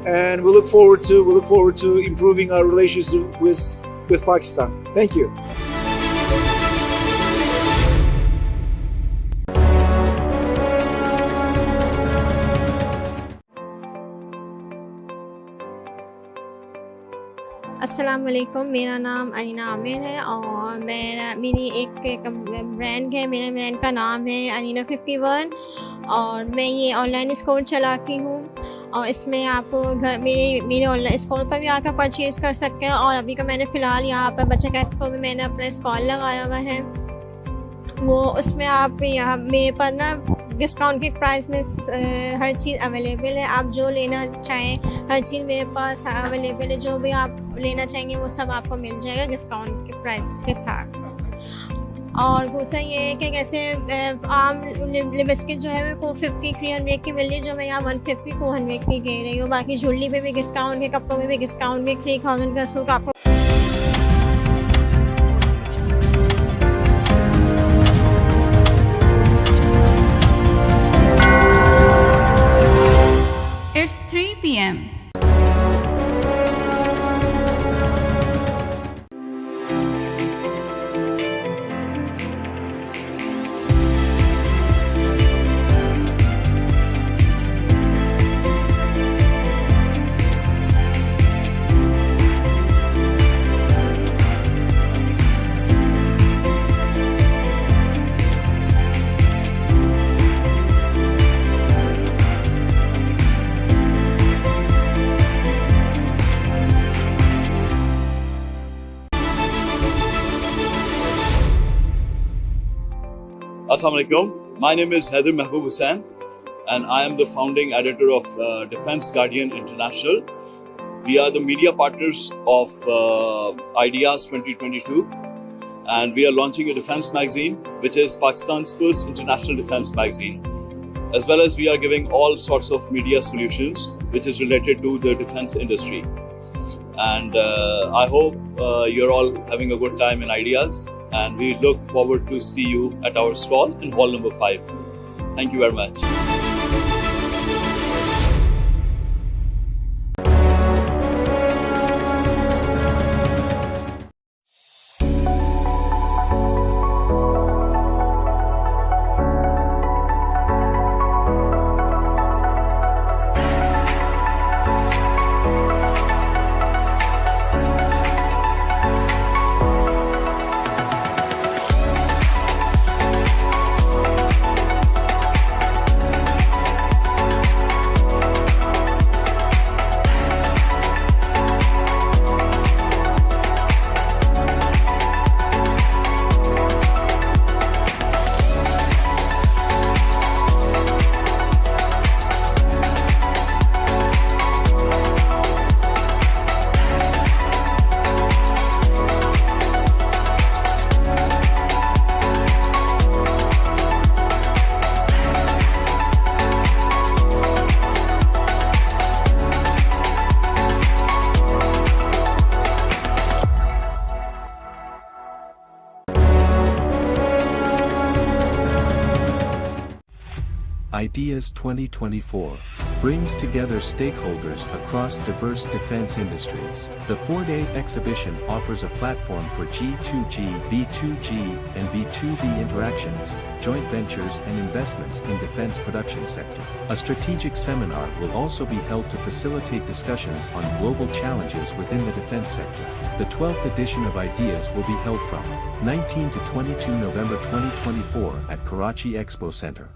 and we look forward to improving our relationship with Pakistan. Thank you. अस्सलाम वालेकुम, मेरा नाम अनीना आमिर है और मेरी एक brand है। मेरे ब्रांड का नाम है अनीना 51 और मैं ये ऑनलाइन स्टोर चलाती हूँ और इसमें आप मेरे ऑनलाइन स्टोर पर भी आकर परचेज़ कर सकते हैं। और अभी का मैंने फ़िलहाल यहाँ पर बच्चा का एक्सपो में मैंने अपना स्टॉल लगाया हुआ है, वो उसमें आप यहाँ मेरे पर ना डिस्काउंट के प्राइस में हर चीज़ अवेलेबल है। आप जो लेना चाहें हर चीज़ मेरे पास अवेलेबल है। जो भी आप लेना चाहेंगे वो सब आपको मिल जाएगा डिस्काउंट के प्राइस के साथ। और दूसरा ये है कि कैसे आम लिपस्टिक जो है वो 50 300 की मिल रही है, जो मैं यहाँ 150 200 की दे रही हूँ। बाकी ज्वेलरी पे भी डिस्काउंट है, कपड़ों में भी डिस्काउंट है। 3000 का सूट आपको It's 3 p.m. Assalamu alaikum. My name is Haider Mahbub Hussain, and I am the founding editor of Defense Guardian International. We are the media partners of Ideas 2022, and we are launching a defense magazine, which is Pakistan's first international defense magazine. As well as we are giving all sorts of media solutions, which is related to the defense industry. And I hope you're all having a good time in Ideas, and we look forward to see you at our stall in hall number 5. Thank you very much. Ideas 2024 brings together stakeholders across diverse defense industries. The 4-day exhibition offers a platform for G2G, B2G, and B2B interactions, joint ventures and investments in defense production sector. A strategic seminar will also be held to facilitate discussions on global challenges within the defense sector. The 12th edition of Ideas will be held from 19 to 22 November 2024 at Karachi Expo Center.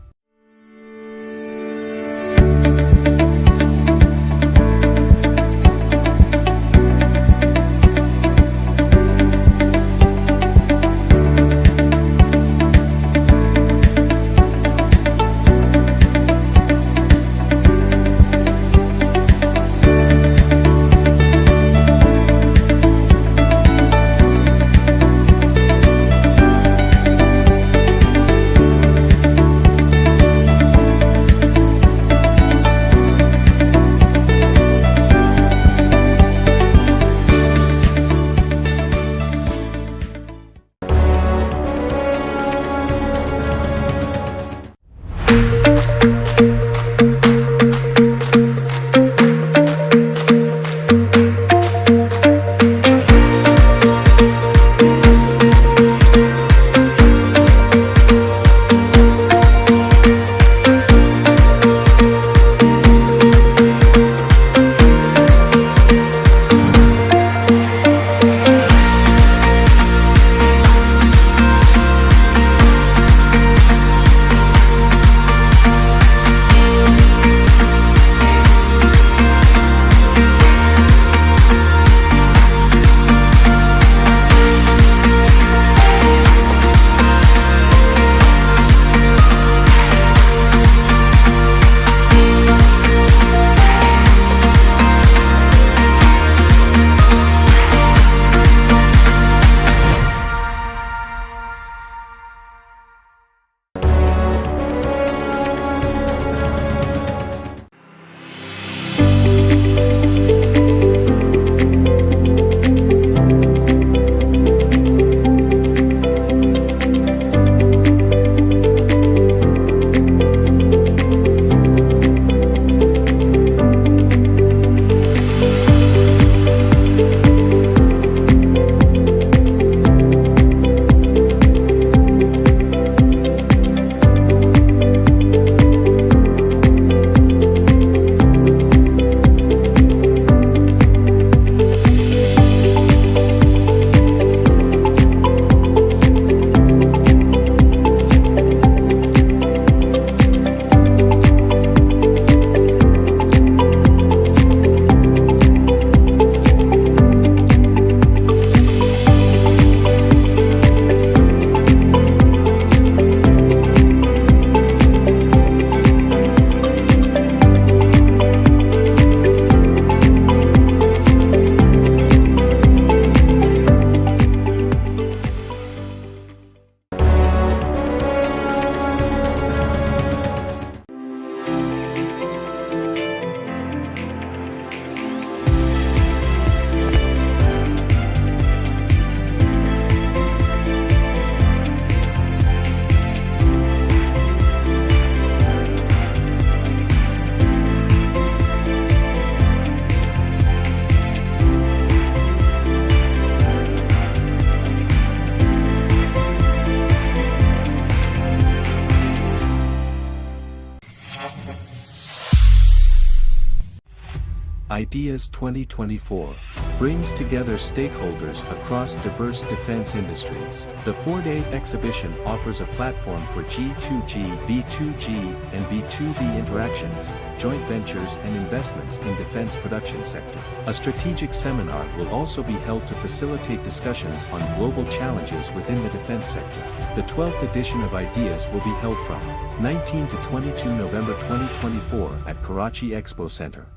Ideas 2024 brings together stakeholders across diverse defense industries. The 4-day exhibition offers a platform for G2G, B2G, and B2B interactions, joint ventures and investments in defense production sector. A strategic seminar will also be held to facilitate discussions on global challenges within the defense sector. The 12th edition of Ideas will be held from 19 to 22 November 2024 at Karachi Expo Center.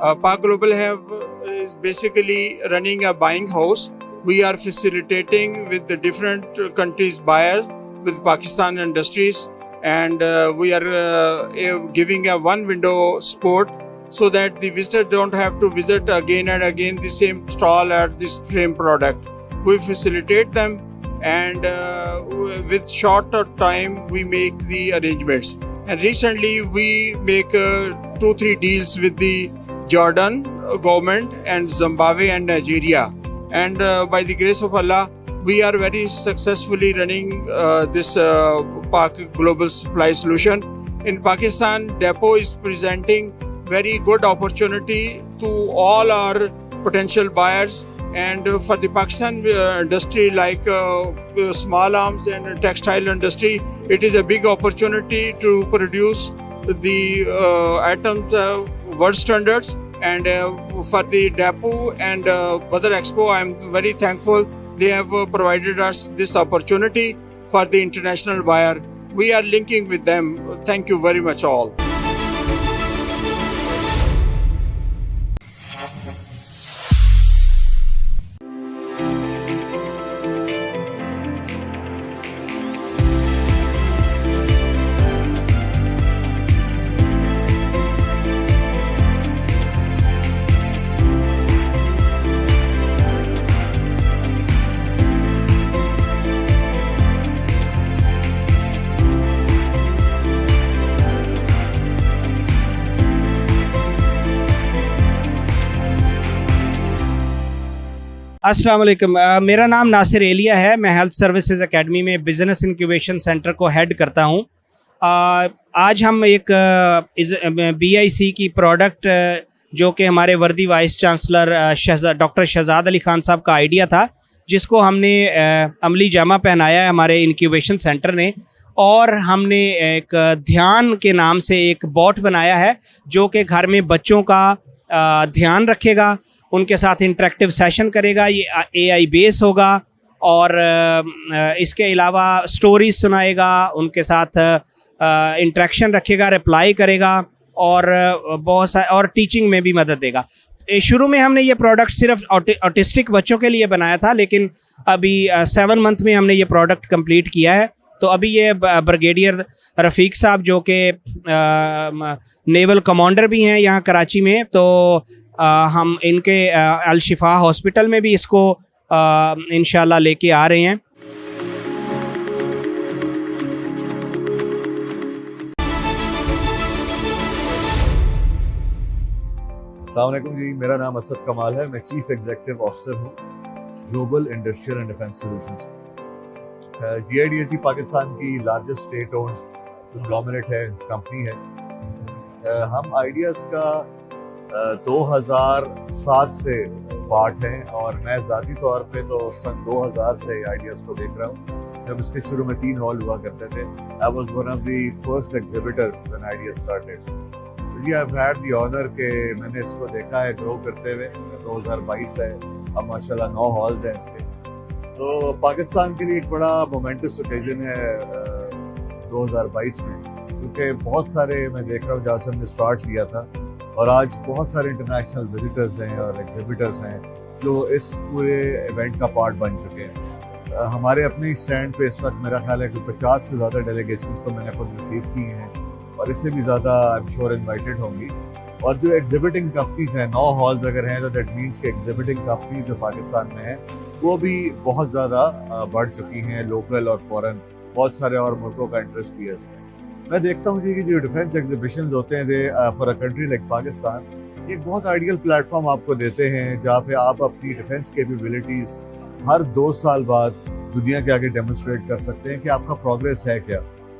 Park Global is basically running a buying house. We are facilitating with the different countries buyers with Pakistan industries, and we are giving a one window support so that the visitors don't have to visit again and again the same stall or the same product. We facilitate them, and with shorter time we make the arrangements. And recently we make 2-3 deals with the Jordan government and Zimbabwe and Nigeria. And by the grace of Allah, we are very successfully running this Park Global Supply Solution. In Pakistan, Depot is presenting very good opportunity to all our potential buyers. And for the Pakistan industry, like small arms and textile industry, it is a big opportunity to produce the items world standards. And for the Depot and Badar Expo, I am very thankful. They have provided us this opportunity for the international buyer. We are linking with them. Thank you very much all. अस्सलाम वालेकुम, मेरा नाम नासिर एलिया है। मैं health services academy में business incubation centre को head करता हूं। आज हम एक BIC की प्रोडक्ट जो कि हमारे worthy vice chancellor doctor Shahzad Ali Khan साहब का आइडिया था, जिसको हमने अमली जामा पहनाया है हमारे इंक्यूबेशन सेंटर ने, और हमने एक ध्यान के नाम से एक बॉट बनाया है जो कि घर में बच्चों का ध्यान रखेगा, उनके साथ इंटरेक्टिव सेशन करेगा। ये AI बेस होगा और इसके अलावा स्टोरीज सुनाएगा, उनके साथ इंटरेक्शन रखेगा, रिप्लाई करेगा और बहुत सा और टीचिंग में भी मदद देगा। शुरू में हमने ये प्रोडक्ट सिर्फ ऑटिस्टिक बच्चों के लिए बनाया था, लेकिन अभी 7 मंथ में हमने ये प्रोडक्ट कंप्लीट किया है। तो अभी ये ब्रिगेडियर रफ़ीक साहब जो कि नेवल कमांडर भी हैं यहाँ कराची में, तो हम इनके अल शिफा हॉस्पिटल में भी इसको इंशाल्लाह लेके आ रहे हैं। अस्सलाम वालेकुम जी, मेरा नाम असद कमाल है। मैं चीफ एग्जीक्यूटिव ऑफिसर हूँ global industrial and defence solutions. GIDSG Pakistan की लार्जेस्ट स्टेट ओन्ड कंग्लोमरेट है, कंपनी है। हम आइडियाज़ का 2007 से पार्ट हैं और मैं ज़ाती तौर पे तो सन 2000 से आइडियाज़ को देख रहा हूँ। जब इसके शुरू में 3 हॉल हुआ करते थे, I was one of the first exhibitors when idea started. I have had the honour के मैंने इसको देखा है ग्रो करते हुए। 2022 है, अब माशाल्लाह 9 हॉल्स हैं इसके। तो पाकिस्तान के लिए एक बड़ा मोमेंटस ओकेजन है 2022 में, क्योंकि बहुत सारे मैं देख रहा हूँ जहाँ से हमने स्टार्ट किया था, और आज बहुत सारे इंटरनेशनल विजिटर्स हैं और एग्जिबिटर्स हैं जो इस पूरे इवेंट का पार्ट बन चुके हैं। हमारे अपने स्टैंड पे इस वक्त मेरा ख्याल है कि 50 से ज़्यादा डेलीगेशंस तो मैंने खुद रिसीव की हैं, और इससे भी ज़्यादा आई एम श्योर इन्वाइटेड होंगी। और जो एग्जिबिटिंग कंपनीज हैं, 9 हॉल्स अगर हैं, तो दैट मीन्स कि एग्जिबिटिंग कंपनीज जो पाकिस्तान में हैं वो भी बहुत ज़्यादा बढ़ चुकी हैं, लोकल और फॉरेन। बहुत सारे और मुल्कों का इंटरेस्ट भी है इसमें। मैं देखता हूँ जी कि जो डिफेंस एग्जीबिशंस होते हैं for a country like Pakistan, ये एक बहुत आइडियल प्लेटफॉर्म आपको देते हैं जहाँ पे आप अपनी डिफेंस कैपेबिलिटीज़ हर 2 साल बाद दुनिया के आगे डेमोन्स्ट्रेट कर सकते हैं कि आपका प्रोग्रेस है क्या,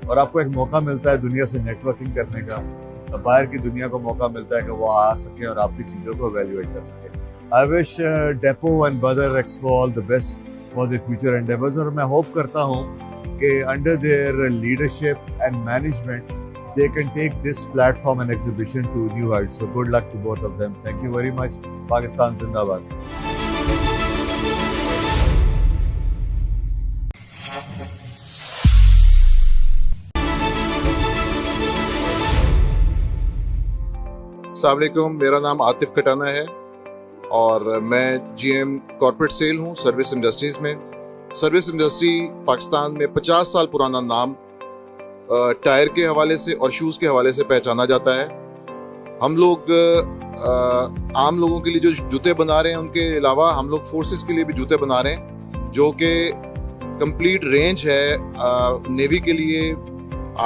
और आपको एक मौका मिलता है दुनिया से नेटवर्किंग करने का, बाहर की दुनिया को मौका मिलता है कि वो आ सकें और आपकी चीज़ों को एवेल्युएट कर सकें। आई विश डेपो एंड बदर expo all the best for the future endeavours, और मैं होप करता हूँ कि under their leadership and management they can take this platform and exhibition to new heights. So good luck to both of them. Thank you very much. Pakistan Zindabad. अस्सलाम वालेकुम, मेरा नाम आतिफ कटाना है और मैं जीएम कॉर्पोरेट सेल हूँ service industries में। सर्विस इंडस्ट्री पाकिस्तान में 50 साल पुराना नाम टायर के हवाले से और शूज़ के हवाले से पहचाना जाता है। हम लोग आम लोगों के लिए जो जूते बना रहे हैं उनके अलावा हम लोग फोर्सेस के लिए भी जूते बना रहे हैं, जो कि कंप्लीट रेंज है नेवी के लिए,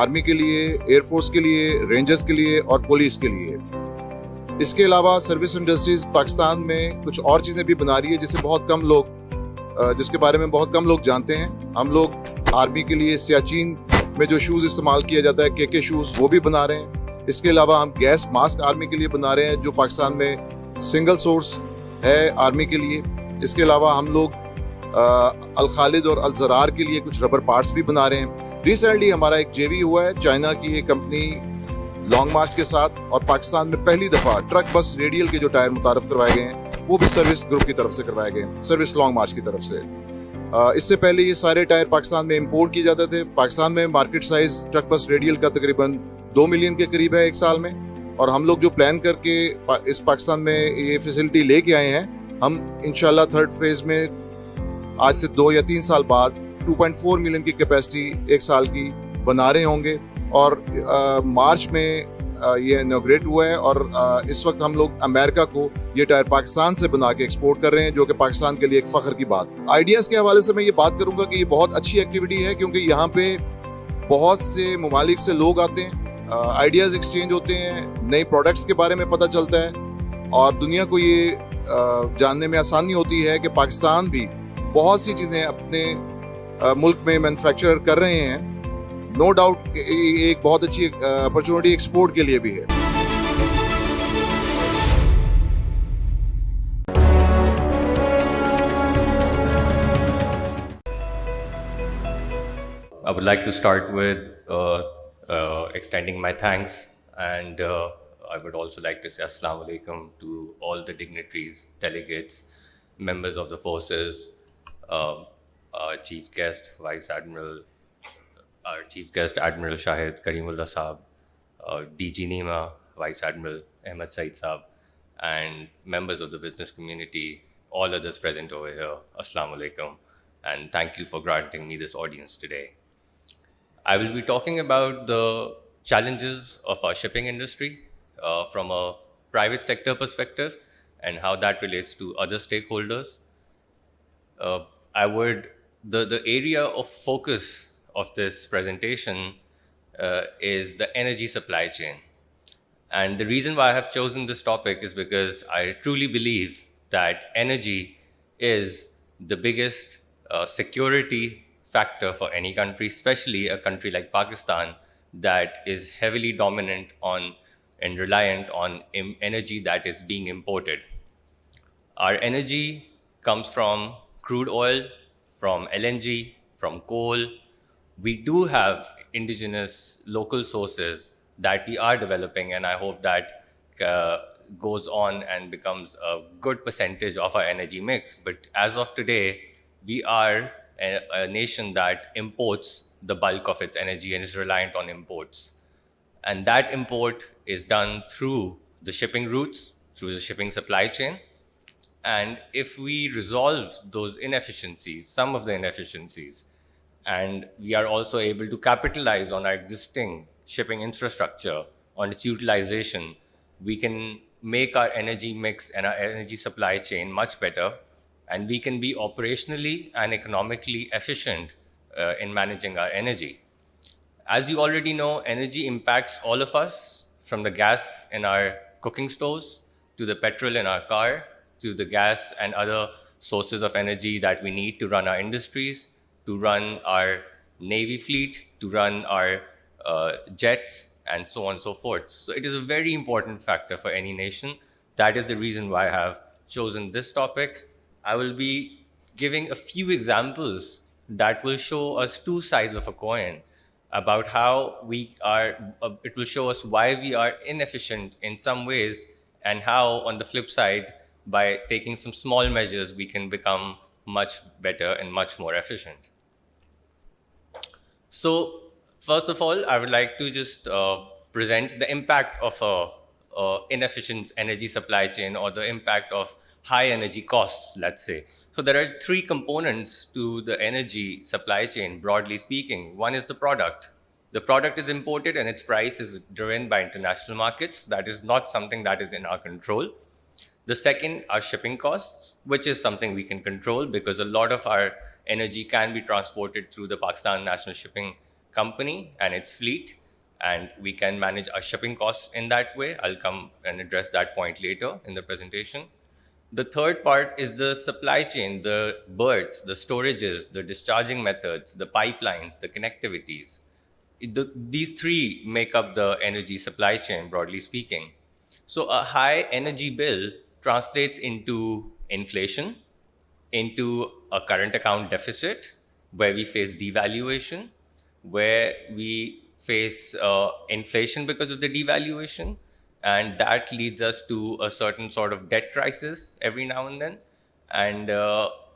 आर्मी के लिए, एयरफोर्स के लिए, रेंजर्स के लिए और पुलिस के लिए। इसके अलावा सर्विस इंडस्ट्रीज पाकिस्तान में कुछ और चीज़ें भी बना रही है जिसके बारे में बहुत कम लोग जानते हैं। हम लोग आर्मी के लिए सियाचिन में जो शूज़ इस्तेमाल किया जाता है के शूज़ वो भी बना रहे हैं। इसके अलावा हम गैस मास्क आर्मी के लिए बना रहे हैं जो पाकिस्तान में सिंगल सोर्स है आर्मी के लिए। इसके अलावा हम लोग अल खालिद और अल ज़रार के लिए कुछ रबर पार्ट्स भी बना रहे हैं। रिसेंटली हमारा एक जेवी हुआ है चाइना की एक कंपनी लॉन्ग मार्च के साथ, और पाकिस्तान में पहली दफ़ा ट्रक बस रेडियल के जो टायर मुतारफ करवाए गए हैं वो भी सर्विस ग्रुप की तरफ से करवाए गए हैं, सर्विस लॉन्ग मार्च की तरफ से। इससे पहले ये सारे टायर पाकिस्तान में इंपोर्ट किए जाते थे। पाकिस्तान में market size truck bus radial का तकरीबन 2 मिलियन के करीब है एक साल में, और हम लोग जो प्लान करके इस पाकिस्तान में ये फैसिलिटी लेके आए हैं, हम इंशाल्लाह थर्ड फेज में आज से 2 या 3 साल बाद 2.4 मिलियन की कैपेसिटी एक साल की बना रहे होंगे। और मार्च में ये इनॉग्रेट हुआ है और इस वक्त हम लोग अमेरिका को ये टायर पाकिस्तान से बना के एक्सपोर्ट कर रहे हैं, जो कि पाकिस्तान के लिए एक फ़ख्र की बात। आइडियाज़ के हवाले से मैं ये बात करूंगा कि ये बहुत अच्छी एक्टिविटी है, क्योंकि यहाँ पे बहुत से ममालिक से लोग आते हैं, आइडियाज़ एक्सचेंज होते हैं, नए प्रोडक्ट्स के बारे में पता चलता है और दुनिया को ये जानने में आसानी होती है कि पाकिस्तान भी बहुत सी चीज़ें अपने मुल्क में मैन्युफैक्चर कर रहे हैं। नो डाउट एक बहुत अच्छी अपॉर्चुनिटी एक्सपोर्ट के लिए भी है। I would like to start with extending my thanks, and I would also like to say Assalamu alaikum to all the dignitaries, delegates, members of the forces, our chief guest, Vice Admiral, our chief guest Admiral Shahid Karimullah Saab, DG Nima, Vice Admiral Ahmed Said Saab, and members of the business community, all others present over here, Assalamu alaikum, and thank you for granting me this audience today. I will be talking about the challenges of our shipping industry from a private sector perspective and how that relates to other stakeholders. The area of focus of this presentation is the energy supply chain. And the reason why I have chosen this topic is because I truly believe that energy is the biggest security factor for any country, especially a country like Pakistan that is heavily dominant on and reliant on energy that is being imported. Our energy comes from crude oil, from LNG, from coal. We do have indigenous local sources that we are developing, and I hope that goes on and becomes a good percentage of our energy mix. But as of today, we are a nation that imports the bulk of its energy and is reliant on imports. And that import is done through the shipping routes, through the shipping supply chain. And if we resolve those inefficiencies, some of the inefficiencies, and we are also able to capitalize on our existing shipping infrastructure, on its utilization, we can make our energy mix and our energy supply chain much better, and we can be operationally and economically efficient in managing our energy. As you already know, energy impacts all of us, from the gas in our cooking stoves, to the petrol in our car, to the gas and other sources of energy that we need to run our industries, to run our navy fleet, to run our jets, and so on and so forth. So it is a very important factor for any nation. That is the reason why I have chosen this topic. I will be giving a few examples that will show us two sides of a coin about how we are, it will show us why we are inefficient in some ways, and how on the flip side, by taking some small measures, we can become much better and much more efficient. So first of all, I would like to just present the impact of inefficient energy supply chain or the impact of high energy costs, let's say. So there are three components to the energy supply chain, broadly speaking. One is the product. The product is imported and its price is driven by international markets. That is not something that is in our control. The second are shipping costs, which is something we can control because a lot of our energy can be transported through the Pakistan National Shipping Company and its fleet, and we can manage our shipping costs in that way. I'll come and address that point later in the presentation. The third part is the supply chain, the berths, the storages, the discharging methods, the pipelines, the connectivities. These three make up the energy supply chain, broadly speaking. So a high energy bill translates into inflation, into a current account deficit, where we face devaluation, where we face inflation because of the devaluation, and that leads us to a certain sort of debt crisis every now and then, and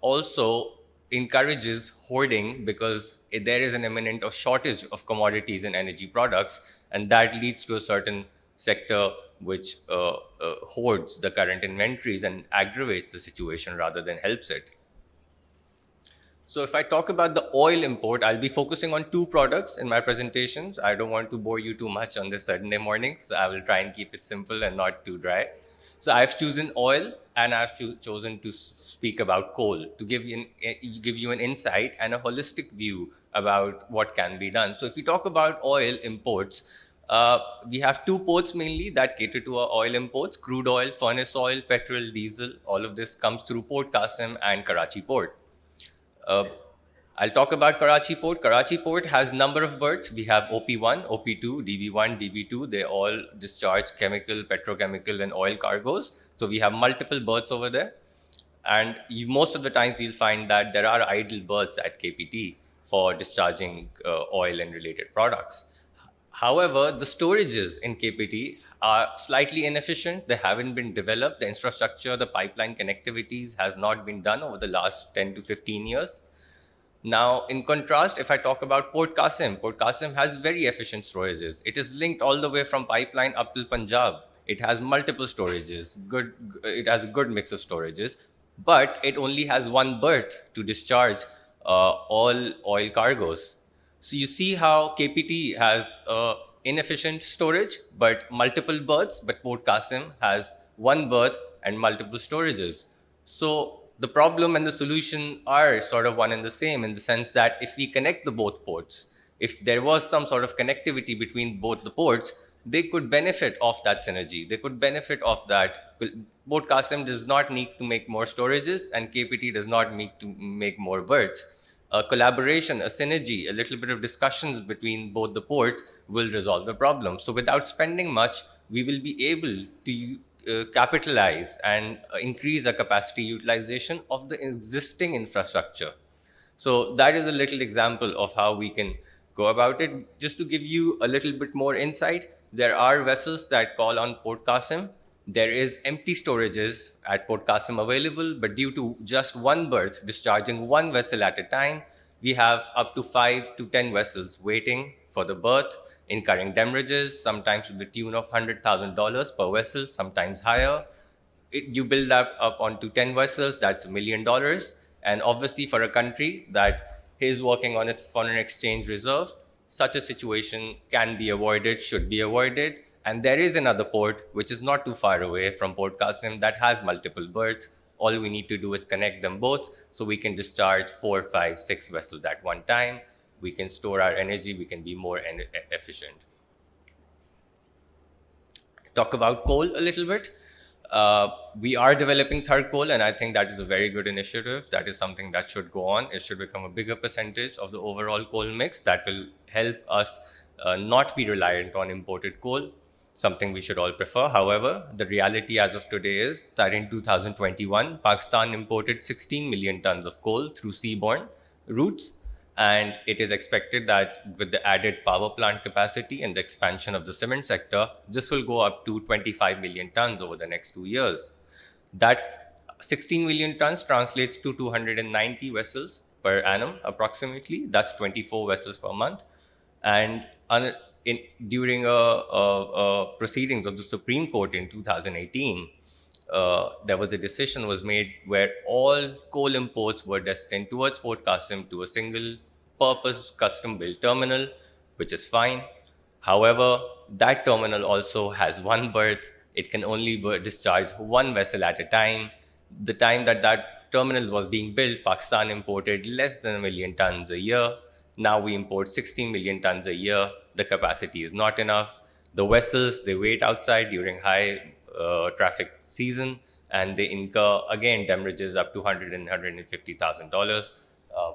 also encourages hoarding because there is an imminent or shortage of commodities and energy products, and that leads to a certain sector which hoards the current inventories and aggravates the situation rather than helps it. So if I talk about the oil import, I'll be focusing on two products in my presentations. I don't want to bore you too much on this Sunday morning, so I will try and keep it simple and not too dry. So I've chosen oil and I've chosen to speak about coal to give you an insight and a holistic view about what can be done. So if we talk about oil imports, we have two ports mainly that cater to our oil imports: crude oil, furnace oil, petrol, diesel. All of this comes through Port Qasim and Karachi Port. I'll talk about Karachi Port. Karachi Port has number of berths. We have OP1, OP2, DB1, DB2. They all discharge chemical, petrochemical, and oil cargoes. So we have multiple berths over there. And most of the time, you'll find that there are idle berths at KPT for discharging oil and related products. However, the storages in KPT are slightly inefficient. They haven't been developed. The infrastructure, the pipeline connectivities has not been done over the last 10 to 15 years. Now, in contrast, if I talk about Port Qasim has very efficient storages. It is linked all the way from pipeline up to Punjab. It has multiple storages. It has a good mix of storages, but it only has one berth to discharge all oil cargoes. So you see how KPT has inefficient storage, but multiple berths, but Port Qasim has one berth and multiple storages. So the problem and the solution are sort of one and the same, in the sense that if we connect the both ports, if there was some sort of connectivity between both the ports, they could benefit off that synergy. They could benefit off that. Port Qasim does not need to make more storages, and KPT does not need to make more berths. A collaboration, a synergy, a little bit of discussions between both the ports will resolve the problem. So without spending much, we will be able to capitalize and increase the capacity utilization of the existing infrastructure. So that is a little example of how we can go about it. Just to give you a little bit more insight, there are vessels that call on Port Qasim. There is empty storages at Port Qasim available, but due to just one berth discharging one vessel at a time, we have up to 5 to 10 vessels waiting for the berth, incurring damages, sometimes to the tune of $100,000 per vessel, sometimes higher. You build that up onto 10 vessels, that's $1 million. And obviously for a country that is working on its foreign exchange reserve, such a situation can be avoided, should be avoided. And there is another port, which is not too far away from Port Qasim, that has multiple berths. All we need to do is connect them both, so we can discharge 4, 5, 6 vessels at one time. We can store our energy, we can be more efficient. Talk about coal a little bit. We are developing third coal, and I think that is a very good initiative. That is something that should go on. It should become a bigger percentage of the overall coal mix. That will help us not be reliant on imported coal, something we should all prefer. However, the reality as of today is that in 2021, Pakistan imported 16 million tons of coal through seaborne routes. And it is expected that with the added power plant capacity and the expansion of the cement sector, this will go up to 25 million tons over the next 2 years. That 16 million tons translates to 290 vessels per annum, approximately. That's 24 vessels per month. And during proceedings of the Supreme Court in 2018, there was a decision was made where all coal imports were destined towards Port Qasim to a single purpose custom built terminal, which is fine. However, that terminal also has one berth. It can only discharge one vessel at a time. The time that terminal was being built, Pakistan imported less than 1 million tons a year. Now we import 16 million tons a year. The capacity is not enough. The vessels, they wait outside during high traffic season, and they incur, again, damages up to $100,000 and $150,000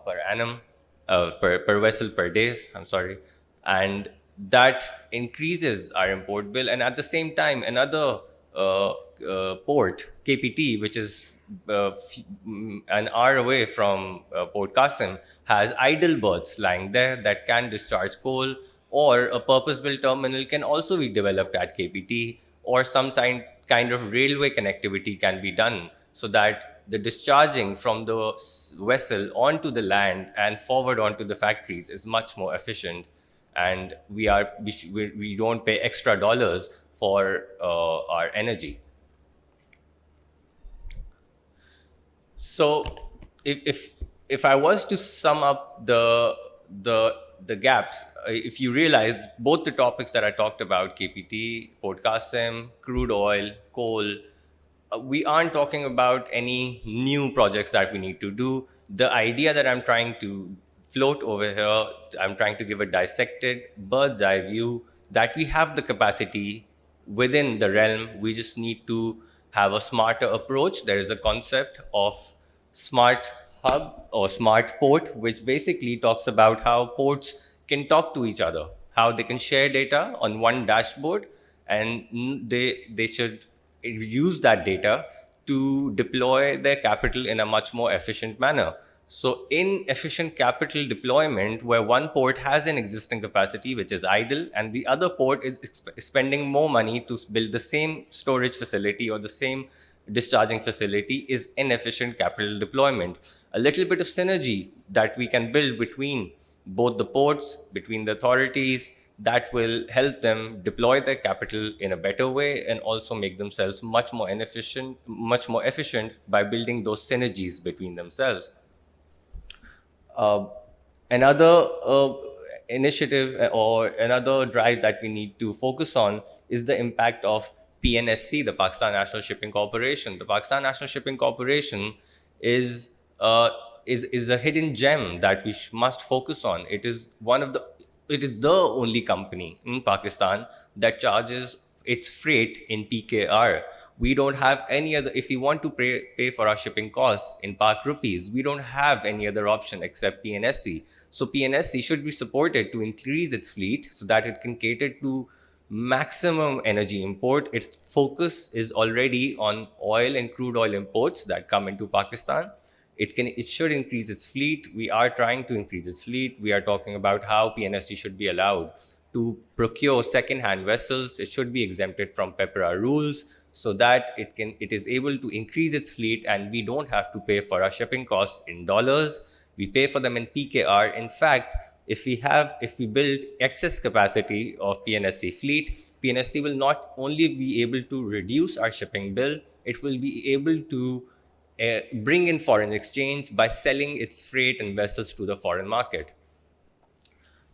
per annum, per vessel per day, I'm sorry. And that increases our import bill. And at the same time, another port, KPT, which is an hour away from Port Qasim, has idle berths lying there that can discharge coal, or a purpose-built terminal can also be developed at KPT, or some kind of railway connectivity can be done so that the discharging from the vessel onto the land and forward onto the factories is much more efficient, and we don't pay extra dollars for our energy. So if I was to sum up the gaps, if you realize both the topics that I talked about, KPT, Port Qasim, crude oil, coal, we aren't talking about any new projects that we need to do. The idea that I'm trying to float over here, I'm trying to give a dissected bird's eye view that we have the capacity within the realm. We just need to have a smarter approach. There is a concept of smart hub or smart port, which basically talks about how ports can talk to each other, how they can share data on one dashboard, and they should use that data to deploy their capital in a much more efficient manner. So in efficient capital deployment, where one port has an existing capacity which is idle, and the other port is spending more money to build the same storage facility or the same discharging facility, is inefficient capital deployment. A little bit of synergy that we can build between both the ports, between the authorities, that will help them deploy their capital in a better way and also make themselves much more efficient by building those synergies between themselves. Another initiative or another drive that we need to focus on is the impact of PNSC, the Pakistan National Shipping Corporation. The Pakistan National Shipping Corporation is a hidden gem that we must focus on. It is the only company in Pakistan that charges its freight in PKR. We don't have any other. If we want to pay for our shipping costs in Pak rupees, we don't have any other option except PNSC. So PNSC should be supported to increase its fleet so that it can cater to maximum energy import. Its focus is already on oil and crude oil imports that come into Pakistan. It should increase its fleet. We are trying to increase its fleet. We are talking about how PNSC should be allowed to procure second-hand vessels. It should be exempted from PEPRA rules so that it is able to increase its fleet, and we don't have to pay for our shipping costs in dollars. We pay for them in PKR. In fact, if we build excess capacity of PNSC fleet, PNSC will not only be able to reduce our shipping bill, it will be able to bring in foreign exchange by selling its freight and vessels to the foreign market.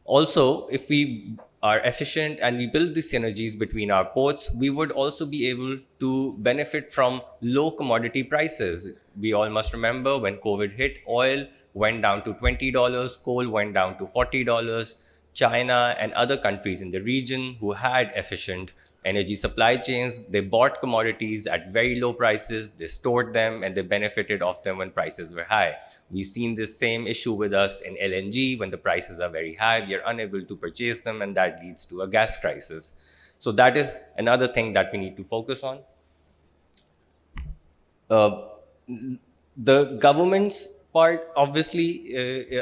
Also, if we are efficient and we build these synergies between our ports, we would also be able to benefit from low commodity prices. We all must remember when COVID hit, oil went down to $20, coal went down to $40. China and other countries in the region who had efficient energy supply chains, they bought commodities at very low prices, they stored them, and they benefited off them when prices were high. We've seen this same issue with us in LNG. When the prices are very high, we are unable to purchase them, and that leads to a gas crisis. So that is another thing that we need to focus on. The government's part, obviously,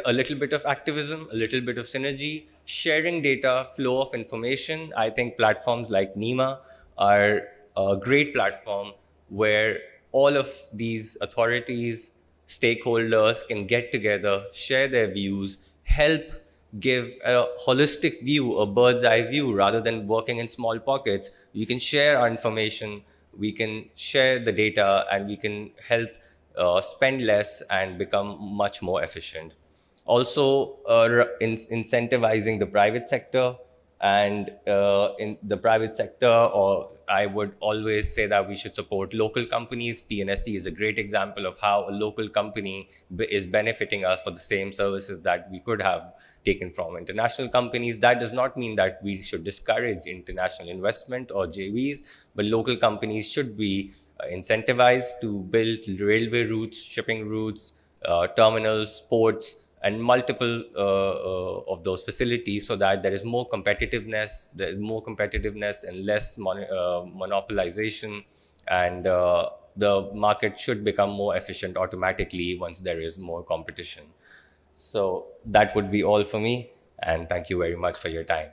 a little bit of activism, a little bit of synergy, sharing data, flow of information. I think platforms like NEMA are a great platform where all of these authorities, stakeholders can get together, share their views, help give a holistic view, a bird's eye view, rather than working in small pockets. We can share our information, we can share the data, and we can help spend less and become much more efficient. Also, incentivizing the private sector, and in the private sector, or I would always say that we should support local companies. PNSC is a great example of how a local company is benefiting us for the same services that we could have taken from international companies. That does not mean that we should discourage international investment or JVs, but local companies should be incentivized to build railway routes, shipping routes, terminals, ports, and multiple of those facilities, so that there is more competitiveness, and less monopolization, and the market should become more efficient automatically once there is more competition. So that would be all for me, and thank you very much for your time.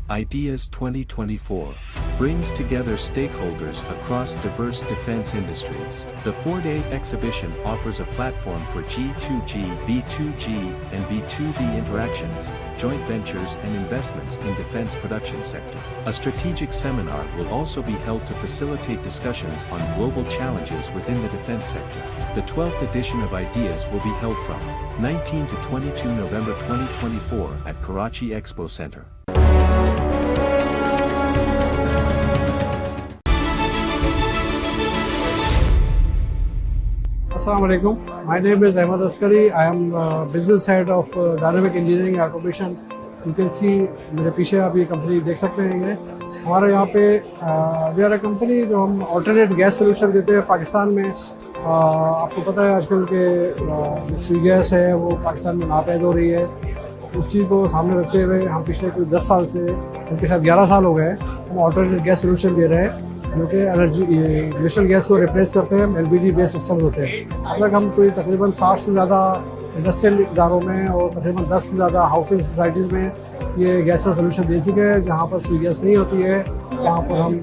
Ideas 2024 brings together stakeholders across diverse defense industries. The 4-day exhibition offers a platform for G2G, B2G, and B2B interactions, joint ventures, and investments in defense production sector. A strategic seminar will also be held to facilitate discussions on global challenges within the defense sector. The 12th edition of Ideas will be held from 19 to 22 November 2024 at Karachi Expo Center. Assalamu alaikum. My name is Ahmad Askari. I am business head of Dynamic Engineering Automation. You can see मेरे पीछे आप ये company देख सकते हैं। ये हमारे यहाँ पे we are a company जो हम alternate gas solution देते हैं पाकिस्तान में। आपको पता है आजकल के जो गैस है वो पाकिस्तान में नापैद हो रही है। उसी को सामने रखते हुए हम पिछले कोई 10 साल से, उनके साथ 11 साल हो गए, हम ऑल्टरनेट गैस सोल्यूशन दे रहे हैं जो कि एनर्जी नेशनल गैस को रिप्लेस करते हैं। एलपीजी बेस्ड सिस्टम होते हैं। अब तक हम कोई तकरीबन 60 से ज़्यादा इंडस्ट्रियल इदारों में और तकरीबन 10 से ज़्यादा हाउसिंग सोसाइटीज़ में ये गैस का सोल्यूशन दे चुके हैं। जहाँ पर सुई गैस नहीं होती है वहाँ पर हम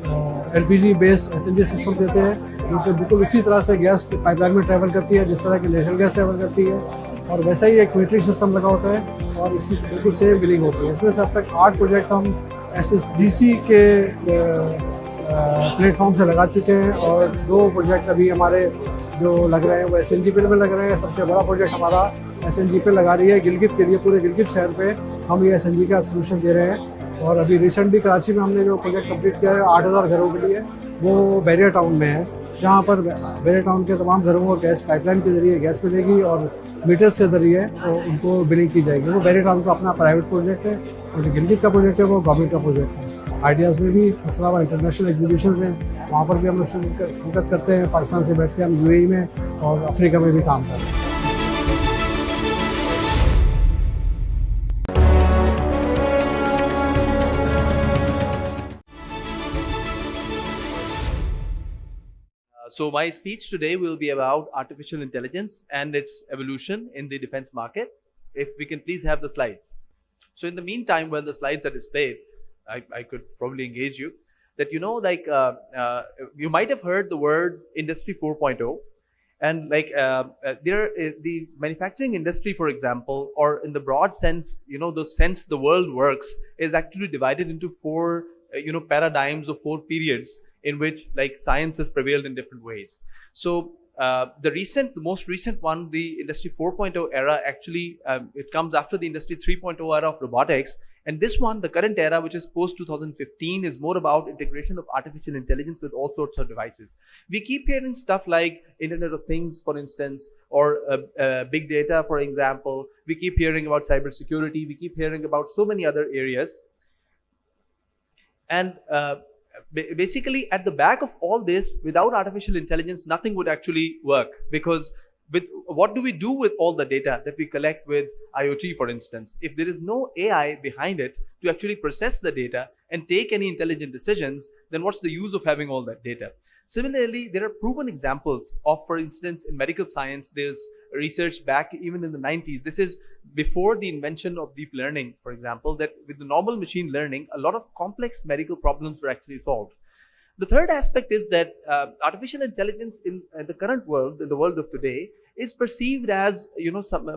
एलपीजी बेस्ड एसएनजी सिस्टम देते हैं जो कि बिल्कुल उसी तरह से गैस पाइपलाइन में ट्रैवल करती है जिस तरह की नेशनल गैस ट्रैवल करती है, और वैसा ही एक मीटरिंग सिस्टम लगा होता है और इसी बिल्कुल सेम बिलिंग होती है। इसमें से अब तक 8 प्रोजेक्ट हम एसएसडीसी के प्लेटफॉर्म से लगा चुके हैं और 2 प्रोजेक्ट अभी हमारे जो लग रहे हैं वो एसएनजी पे में लग रहे हैं। सबसे बड़ा प्रोजेक्ट हमारा एसएनजी पे लगा रही है गिलगित के लिए। पूरे गिलगित शहर पे हम ये एसएनजी का सोल्यूशन दे रहे हैं। और अभी रिसेंटली कराची में हमने जो प्रोजेक्ट कंप्लीट किया है 8000 घरों के लिए, वो बैरियर टाउन में है, जहाँ पर बैरियर टाउन के तमाम घरों को गैस पाइपलाइन के जरिए गैस मिलेगी और मीटर से जरिए तो उनको बिलिंग की जाएगी। वो बैरियर टाउन का अपना प्राइवेट प्रोजेक्ट है और जो गिलगित का प्रोजेक्ट है वो गवर्नमेंट का प्रोजेक्ट है। आइडियाज़ में भी मसला इंटरनेशनल एग्जीबिशंस हैं, वहाँ पर भी हम शिरकत करते हैं। पाकिस्तान से बैठ के हम यूएई में और अफ्रीका में भी काम कर रहे हैं। So my speech today will be about artificial intelligence and its evolution in the defense market. If we can please have the slides. So in the meantime, while the slides are displayed, I could probably engage you that, you know, like you might have heard the word Industry 4.0, and like the manufacturing industry, for example, or in the broad sense, you know, the sense the world works is actually divided into 4 paradigms or 4 periods in which like science has prevailed in different ways. So the most recent one, the Industry 4.0 era, actually it comes after the Industry 3.0 era of robotics. And this one, the current era, which is post 2015, is more about integration of artificial intelligence with all sorts of devices. We keep hearing stuff like Internet of Things, for instance, or big data, for example. We keep hearing about cybersecurity. We keep hearing about so many other areas. And basically, at the back of all this, without artificial intelligence, nothing would actually work, because what do we do with all the data that we collect with IoT, for instance? If there is no AI behind it to actually process the data and take any intelligent decisions, then what's the use of having all that data? Similarly, there are proven examples of, for instance, in medical science, there's research back even in the 90s. This is before the invention of deep learning, for example, that with the normal machine learning, a lot of complex medical problems were actually solved. The third aspect is that artificial intelligence in the current world, in the world of today, is perceived as,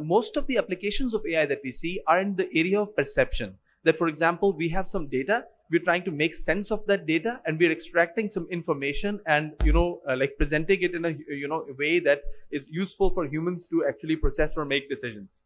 most of the applications of AI that we see are in the area of perception. That, for example, we have some data, we're trying to make sense of that data, and we're extracting some information and, like presenting it in a, a way that is useful for humans to actually process or make decisions.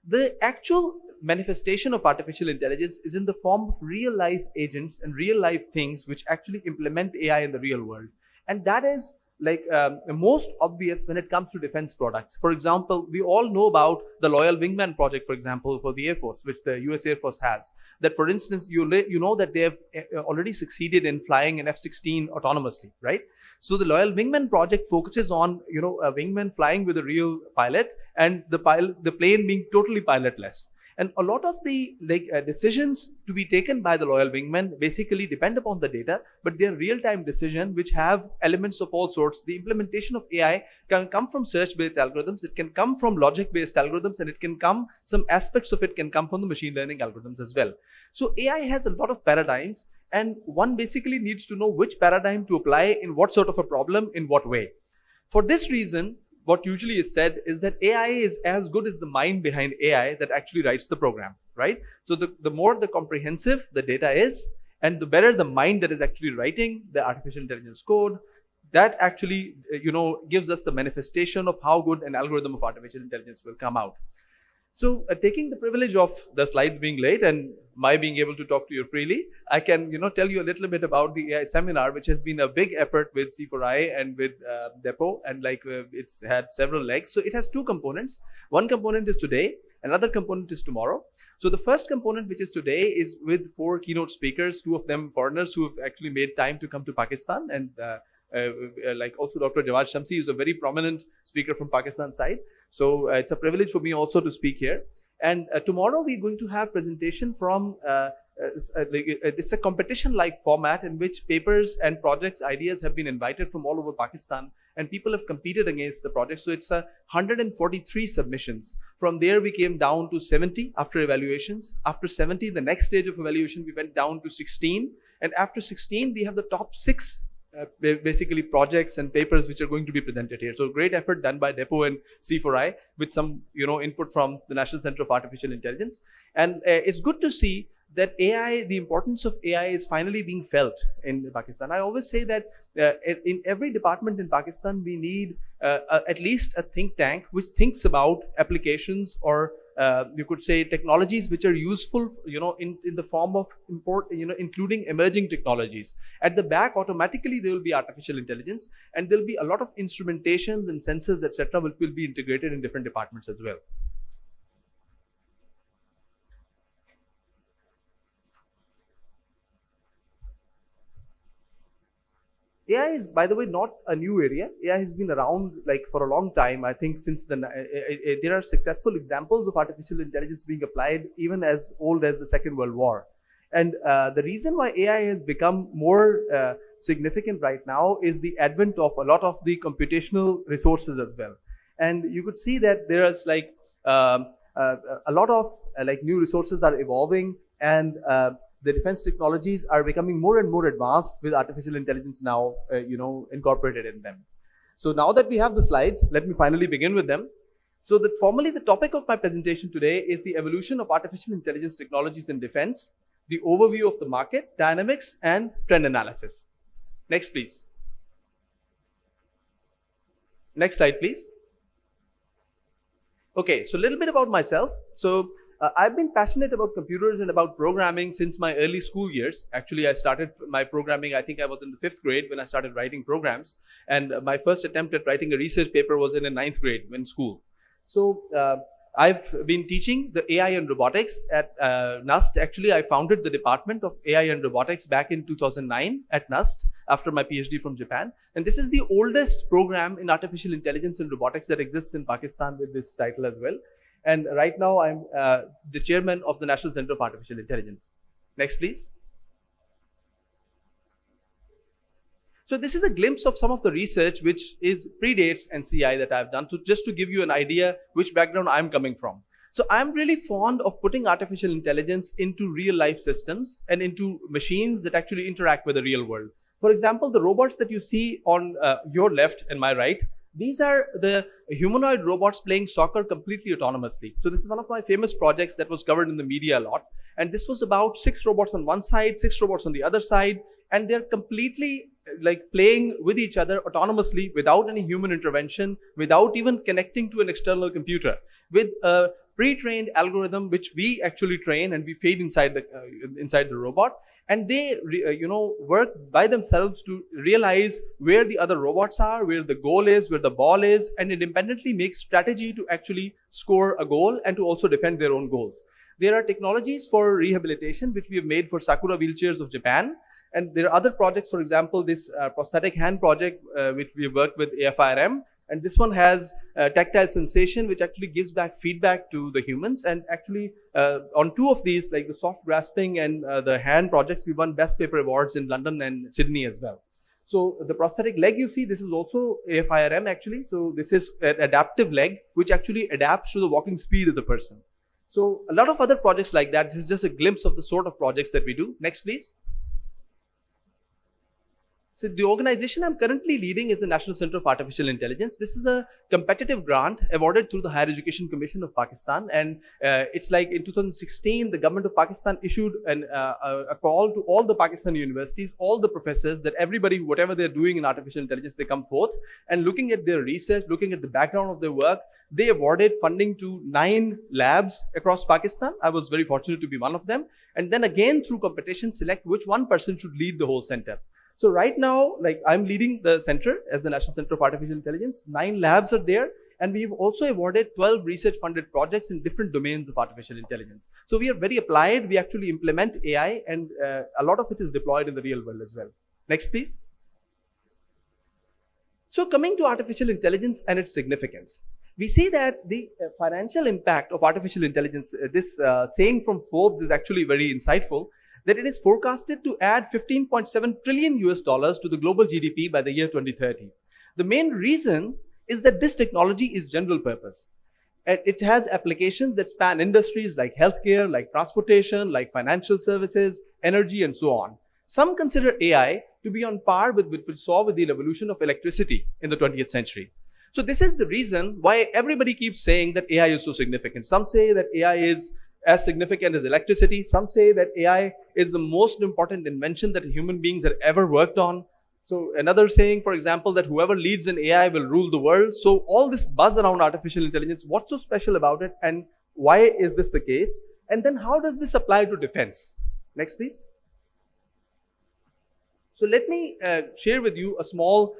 The actual manifestation of artificial intelligence is in the form of real life agents and real life things which actually implement AI in the real world. And that is like most obvious when it comes to defense products. For example, we all know about the Loyal Wingman project, for example, for the Air Force, which the US Air Force has. That, for instance, you know that they have already succeeded in flying an F-16 autonomously, right? So the Loyal Wingman project focuses on, a wingman flying with a real pilot, and the plane being totally pilotless. And a lot of the decisions to be taken by the Loyal Wingmen basically depend upon the data, but they're real-time decisions which have elements of all sorts. The implementation of AI can come from search-based algorithms, it can come from logic-based algorithms, and it can come, some aspects of it can come from the machine learning algorithms as well. So AI has a lot of paradigms, and one basically needs to know which paradigm to apply in what sort of a problem, in what way. For this reason, what usually is said is that AI is as good as the mind behind AI that actually writes the program, right? So the more the comprehensive the data is, and the better the mind that is actually writing the artificial intelligence code, that actually, gives us the manifestation of how good an algorithm of artificial intelligence will come out. So taking the privilege of the slides being late and my being able to talk to you freely, I can, tell you a little bit about the AI seminar, which has been a big effort with C4I and with Depot, and it's had several legs. So it has two components. One component is today, another component is tomorrow. So the first component, which is today, is with 4 keynote speakers, 2 of them foreigners who have actually made time to come to Pakistan, and also Dr. Jawad Shamsi is a very prominent speaker from Pakistan side. So it's a privilege for me also to speak here. And tomorrow we're going to have presentation from, it's a competition-like format in which papers and projects, ideas have been invited from all over Pakistan, and people have competed against the project. So it's 143 submissions. From there we came down to 70 after evaluations. After 70, the next stage of evaluation, we went down to 16. And after 16, we have the top 6 basically projects and papers which are going to be presented here. So great effort done by Depot and C4I with some input from the National Center of Artificial Intelligence. And it's good to see that AI, the importance of AI is finally being felt in Pakistan. I always say that in every department in Pakistan, we need at least a think tank which thinks about applications, or you could say technologies which are useful, in the form of including emerging technologies. At the back, automatically there will be artificial intelligence, and there'll be a lot of instrumentations and sensors, etc., which will be integrated in different departments as well. AI is, by the way, not a new area. AI has been around for a long time. I think since there are successful examples of artificial intelligence being applied even as old as the Second World War. And the reason why AI has become more significant right now is the advent of a lot of the computational resources as well. And you could see that there is a lot of new resources are evolving, and the defense technologies are becoming more and more advanced with artificial intelligence now, incorporated in them. So now that we have the slides, let me finally begin with them. So formally, the topic of my presentation today is the evolution of artificial intelligence technologies in defense, the overview of the market, dynamics, and trend analysis. Next, please. Next slide, please. Okay, so a little bit about myself. So I've been passionate about computers and about programming since my early school years. Actually, I started my programming, I think I was in the 5th grade when I started writing programs. And my first attempt at writing a research paper was in the 9th grade in school. So I've been teaching the AI and robotics at NUST. Actually, I founded the Department of AI and Robotics back in 2009 at NUST after my PhD from Japan. And this is the oldest program in artificial intelligence and robotics that exists in Pakistan with this title as well. And right now, I'm the chairman of the National Center of Artificial Intelligence. Next, please. So this is a glimpse of some of the research which predates NCI that I've done. So just to give you an idea which background I'm coming from. So I'm really fond of putting artificial intelligence into real life systems and into machines that actually interact with the real world. For example, the robots that you see on your left and my right, these are the humanoid robots playing soccer completely autonomously. So this is one of my famous projects that was covered in the media a lot. And this was about 6 robots on one side, 6 robots on the other side, and they're completely like playing with each other autonomously without any human intervention, without even connecting to an external computer, with a pre-trained algorithm which we actually train and we feed inside the robot. And they work by themselves to realize where the other robots are, where the goal is, where the ball is, and independently make strategy to actually score a goal and to also defend their own goals. There are technologies for rehabilitation which we have made for Sakura wheelchairs of Japan. And there are other projects, for example, this prosthetic hand project which we have worked with AFIRM. And this one has tactile sensation, which actually gives back feedback to the humans. And actually, on 2 of these, like the soft grasping and the hand projects, we won Best Paper Awards in London and Sydney as well. So the prosthetic leg you see, this is also AFIRM actually. So this is an adaptive leg, which actually adapts to the walking speed of the person. So a lot of other projects like that. This is just a glimpse of the sort of projects that we do. Next, please. So the organization I'm currently leading is the National Center of Artificial Intelligence. This is a competitive grant awarded through the Higher Education Commission of Pakistan. And it's like in 2016, the government of Pakistan issued a call to all the Pakistani universities, all the professors, that everybody, whatever they're doing in artificial intelligence, they come forth. And looking at their research, looking at the background of their work, they awarded funding to 9 labs across Pakistan. I was very fortunate to be one of them. And then again, through competition, select which one person should lead the whole center. So right now, like I'm leading the center as the National Center of Artificial Intelligence. 9 labs are there. And we've also awarded 12 research-funded projects in different domains of artificial intelligence. So we are very applied. We actually implement AI, and a lot of it is deployed in the real world as well. Next, please. So coming to artificial intelligence and its significance. We see that the financial impact of artificial intelligence, this saying from Forbes is actually very insightful, that it is forecasted to add $15.7 trillion to the global GDP by the year 2030. The main reason is that this technology is general purpose. It has applications that span industries like healthcare, like transportation, like financial services, energy, and so on. Some consider AI to be on par with what we saw with the evolution of electricity in the 20th century. So this is the reason why everybody keeps saying that AI is so significant. Some say that AI is as significant as electricity. Some say that AI is the most important invention that human beings have ever worked on. So another saying, for example, that whoever leads in AI will rule the world. So all this buzz around artificial intelligence, what's so special about it, and why is this the case? And then how does this apply to defense? Next, please. So let me share with you a small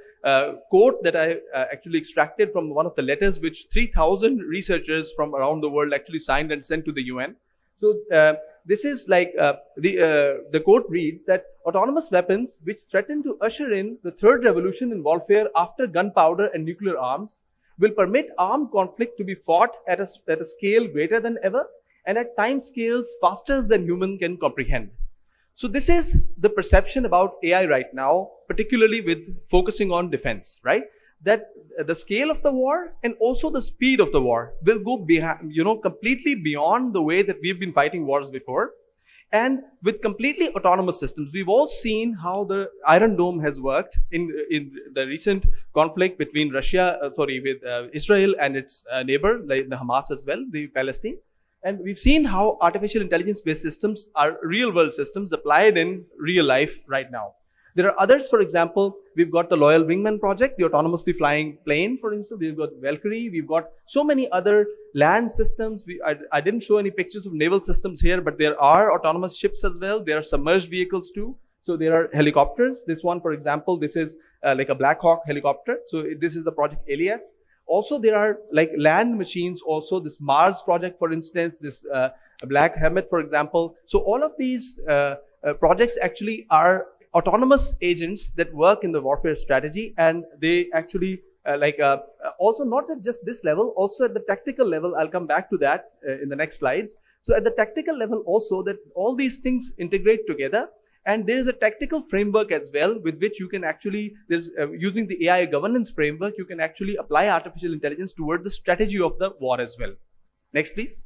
quote that I actually extracted from one of the letters which 3,000 researchers from around the world actually signed and sent to the UN. So this is like the quote reads that autonomous weapons which threaten to usher in the third revolution in warfare after gunpowder and nuclear arms will permit armed conflict to be fought at a scale greater than ever and at time scales faster than human can comprehend. So this is the perception about AI right now, particularly with focusing on defense, right? That the scale of the war and also the speed of the war will go behind, completely beyond the way that we've been fighting wars before. And with completely autonomous systems, we've all seen how the Iron Dome has worked in the recent conflict between Israel and its neighbor, like the Hamas as well, the Palestine. And we've seen how artificial intelligence-based systems are real-world systems applied in real life right now. There are others, for example, we've got the Loyal Wingman project, the autonomously flying plane, for instance. We've got Valkyrie. We've got so many other land systems. I didn't show any pictures of naval systems here, but there are autonomous ships as well. There are submerged vehicles too. So there are helicopters. This one, for example, this is like a Black Hawk helicopter. So this is the project Elias. Also, there are like land machines also, this Mars project, for instance, this Black Hermit, for example. So all of these projects actually are autonomous agents that work in the warfare strategy, and they actually also not at just this level, also at the tactical level. I'll come back to that in the next slides. So at the tactical level also, that all these things integrate together. And there is a tactical framework as well with which you can actually, using the AI governance framework, you can actually apply artificial intelligence toward the strategy of the war as well. Next, please.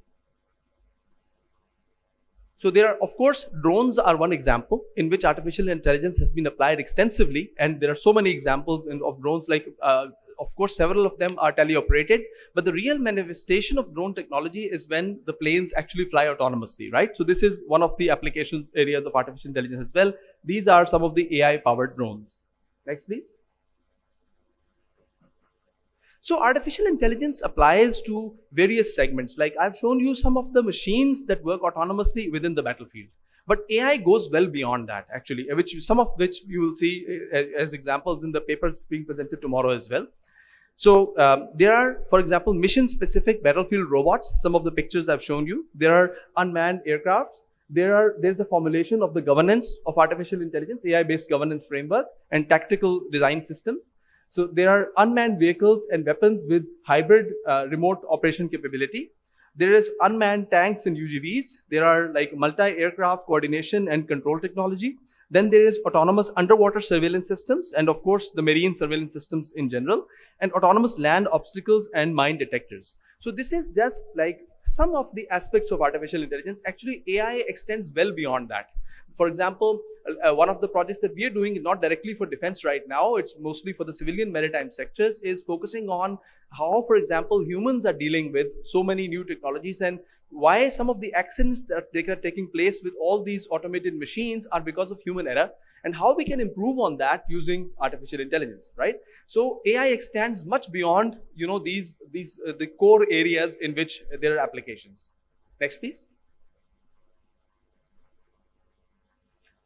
So there are, of course, drones are one example in which artificial intelligence has been applied extensively, and there are so many examples of drones. Like, of course, several of them are teleoperated, but the real manifestation of drone technology is when the planes actually fly autonomously, right? So this is one of the application areas of artificial intelligence as well. These are some of the AI-powered drones. Next, please. So artificial intelligence applies to various segments. Like I've shown you some of the machines that work autonomously within the battlefield. But AI goes well beyond that, actually, some of which you will see as examples in the papers being presented tomorrow as well. So there are, for example, mission-specific battlefield robots. Some of the pictures I've shown you. There are unmanned aircrafts. There's a formulation of the governance of artificial intelligence, AI-based governance framework, and tactical design systems. So there are unmanned vehicles and weapons with hybrid remote operation capability. There is unmanned tanks and UGVs. There are like multi-aircraft coordination and control technology. Then there is autonomous underwater surveillance systems, and of course the marine surveillance systems in general, and autonomous land obstacles and mine detectors. So this is just like some of the aspects of artificial intelligence. Actually, AI extends well beyond that. For example, one of the projects that we are doing, not directly for defense right now, it's mostly for the civilian maritime sectors, is focusing on how, for example, humans are dealing with so many new technologies and why some of the accidents that are taking place with all these automated machines are because of human error, and how we can improve on that using artificial intelligence, right? So AI extends much beyond, the core areas in which there are applications. Next, please.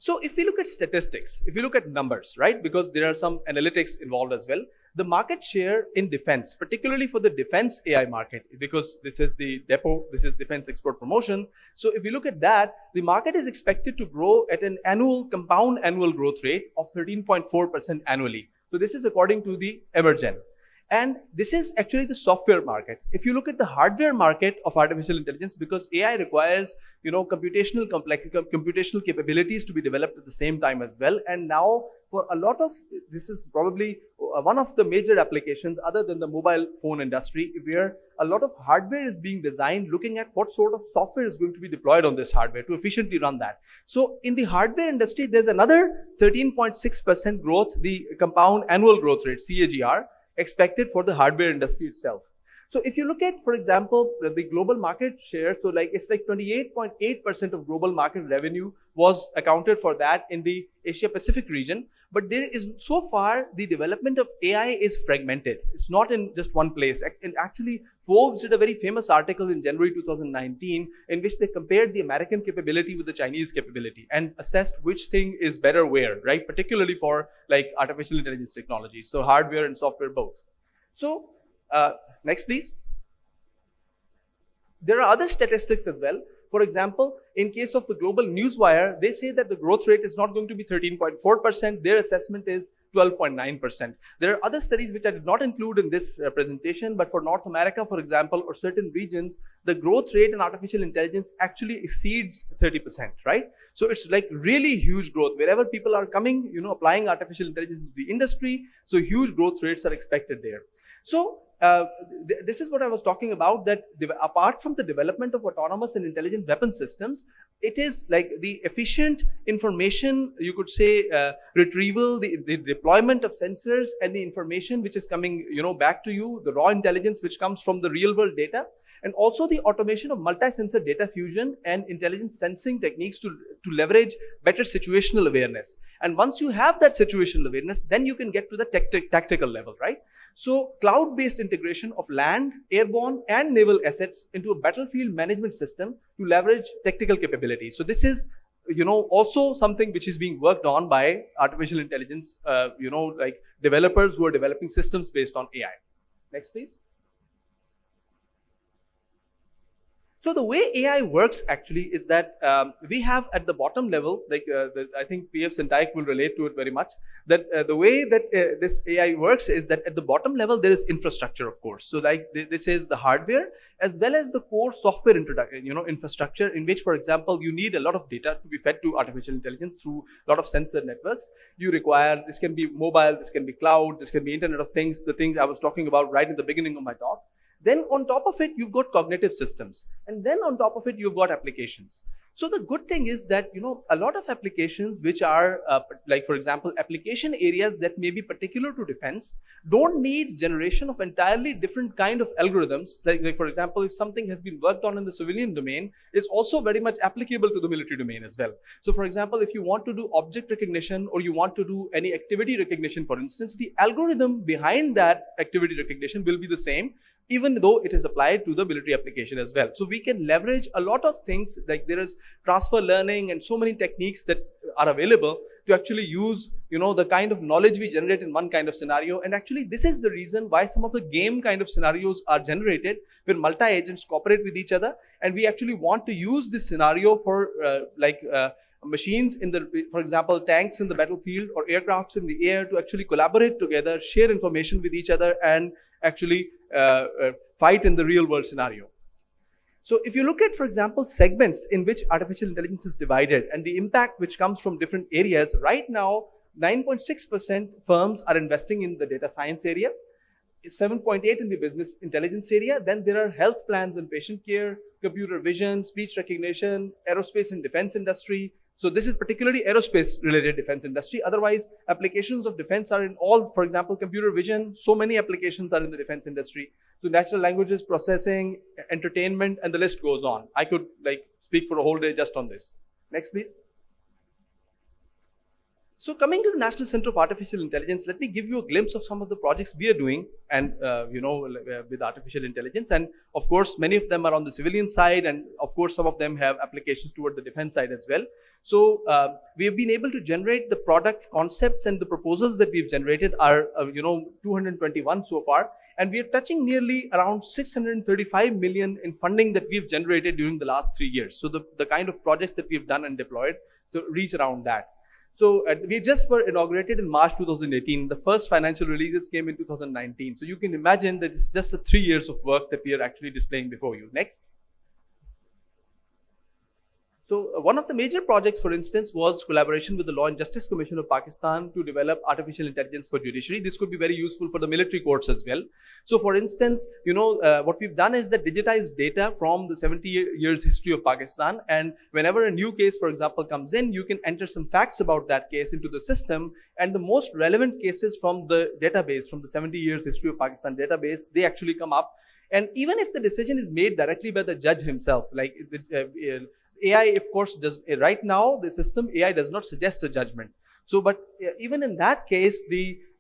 So if we look at statistics, if we look at numbers, right, because there are some analytics involved as well, the market share in defense, particularly for the defense AI market, because this is the depot, this is defense export promotion. So if we look at that, the market is expected to grow at an compound annual growth rate of 13.4% annually. So this is according to the Emergen. And this is actually the software market. If you look at the hardware market of artificial intelligence, because AI requires, computational capabilities to be developed at the same time as well. And now for a lot of, this is probably one of the major applications other than the mobile phone industry, where a lot of hardware is being designed looking at what sort of software is going to be deployed on this hardware to efficiently run that. So in the hardware industry, there's another 13.6% growth, the compound annual growth rate, CAGR, expected for the hardware industry itself. So if you look at, for example, the global market share, so it's like 28.8% of global market revenue was accounted for that in the Asia Pacific region. But there is, so far, the development of AI is fragmented. It's not in just one place. And actually, Forbes did a very famous article in January 2019 in which they compared the American capability with the Chinese capability and assessed which thing is better where, right? Particularly for like artificial intelligence technologies. So hardware and software both. So next, please. There are other statistics as well. For example, in case of the global newswire, they say that the growth rate is not going to be 13.4%. Their assessment is 12.9%. There are other studies which I did not include in this presentation, but for North America, for example, or certain regions, the growth rate in artificial intelligence actually exceeds 30%, right? So it's like really huge growth. Wherever people are coming, applying artificial intelligence to the industry, so huge growth rates are expected there. So this is what I was talking about, that apart from the development of autonomous and intelligent weapon systems, it is like the efficient information, you could say, retrieval, the deployment of sensors and the information which is coming, back to you, the raw intelligence which comes from the real world data, and also the automation of multi-sensor data fusion and intelligent sensing techniques to leverage better situational awareness. And once you have that situational awareness, then you can get to the tactical level, right? So cloud-based integration of land, airborne, and naval assets into a battlefield management system to leverage tactical capabilities. So this is, also something which is being worked on by artificial intelligence, like developers who are developing systems based on AI. Next, please. So the way AI works actually is that we have at the bottom level, like I think PF Syntaik will relate to it very much, that the way that this AI works is that at the bottom level there is infrastructure, of course. So like this is the hardware as well as the core software infrastructure in which, for example, you need a lot of data to be fed to artificial intelligence through a lot of sensor networks. You require, this can be mobile, this can be cloud, this can be Internet of Things, the things I was talking about right in the beginning of my talk. Then on top of it, you've got cognitive systems. And then on top of it, you've got applications. So the good thing is that, a lot of applications which are like, for example, application areas that may be particular to defense don't need generation of entirely different kind of algorithms. Like for example, if something has been worked on in the civilian domain, it's also very much applicable to the military domain as well. So for example, if you want to do object recognition or you want to do any activity recognition, for instance, the algorithm behind that activity recognition will be the same, even though it is applied to the military application as well. So we can leverage a lot of things, like there is transfer learning and so many techniques that are available to actually use, the kind of knowledge we generate in one kind of scenario. And actually, this is the reason why some of the game kind of scenarios are generated where multi-agents cooperate with each other. And we actually want to use this scenario for machines for example, tanks in the battlefield or aircrafts in the air to actually collaborate together, share information with each other, and actually fight in the real world scenario. So if you look at, for example, segments in which artificial intelligence is divided and the impact which comes from different areas, right now 9.6% firms are investing in the data science area, 7.8% in the business intelligence area. Then there are health plans and patient care, computer vision, speech recognition, aerospace and defense industry. So this is particularly aerospace related defense industry. Otherwise, applications of defense are in all, for example, computer vision. So many applications are in the defense industry. So natural languages processing, entertainment, and the list goes on. I could speak for a whole day just on this. Next, please. So coming to the National Center of Artificial Intelligence, let me give you a glimpse of some of the projects we are doing and, with artificial intelligence. And of course, many of them are on the civilian side. And of course, some of them have applications toward the defense side as well. So we have been able to generate the product concepts, and the proposals that we've generated are, 221 so far. And we are touching nearly around 635 million in funding that we've generated during the last 3 years. So the kind of projects that we've done and deployed to reach around that. So we just were inaugurated in March 2018. The first financial releases came in 2019. So you can imagine that it's just 3 years of work that we are actually displaying before you. Next. So one of the major projects, for instance, was collaboration with the Law and Justice Commission of Pakistan to develop artificial intelligence for judiciary. This could be very useful for the military courts as well. So for instance, what we've done is that digitized data from the 70 years history of Pakistan. And whenever a new case, for example, comes in, you can enter some facts about that case into the system. And the most relevant cases from the database, from the 70 years history of Pakistan database, they actually come up. And even if the decision is made directly by the judge himself, like AI, of course, does right now the system AI does not suggest a judgment. So, but even in that case,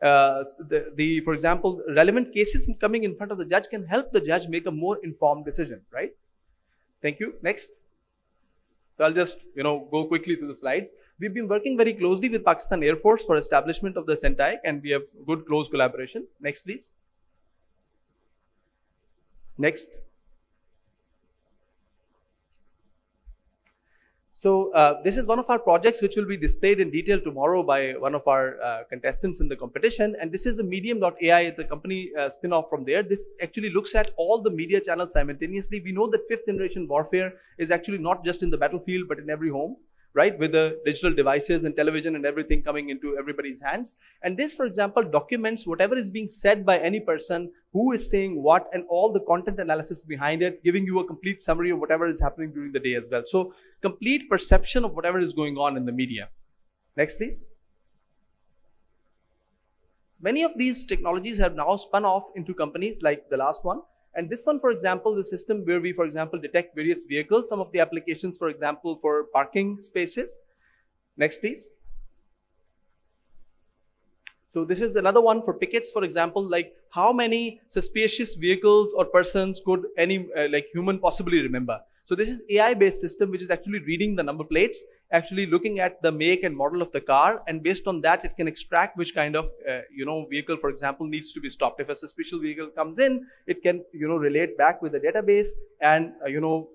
for example, relevant cases coming in front of the judge can help the judge make a more informed decision, right? Thank you. Next. So I'll just go quickly through the slides. We've been working very closely with Pakistan Air Force for establishment of the CENTAIC, and we have good close collaboration. Next, please. Next. So this is one of our projects which will be displayed in detail tomorrow by one of our contestants in the competition. And this is a Medium.ai. It's a company spin-off from there. This actually looks at all the media channels simultaneously. We know that 5th generation warfare is actually not just in the battlefield, but in every home, right? With the digital devices and television and everything coming into everybody's hands. And this, for example, documents whatever is being said by any person, who is saying what, and all the content analysis behind it, giving you a complete summary of whatever is happening during the day as well. So complete perception of whatever is going on in the media. Next, please. Many of these technologies have now spun off into companies like the last one. And this one, for example, the system where we, for example, detect various vehicles, some of the applications, for example, for parking spaces. Next, please. So this is another one for tickets, for example, like how many suspicious vehicles or persons could any human possibly remember. So this is AI-based system which is actually reading the number plates, actually looking at the make and model of the car, and based on that it can extract which kind of vehicle, for example, needs to be stopped. If a suspicious vehicle comes in, it can relate back with the database and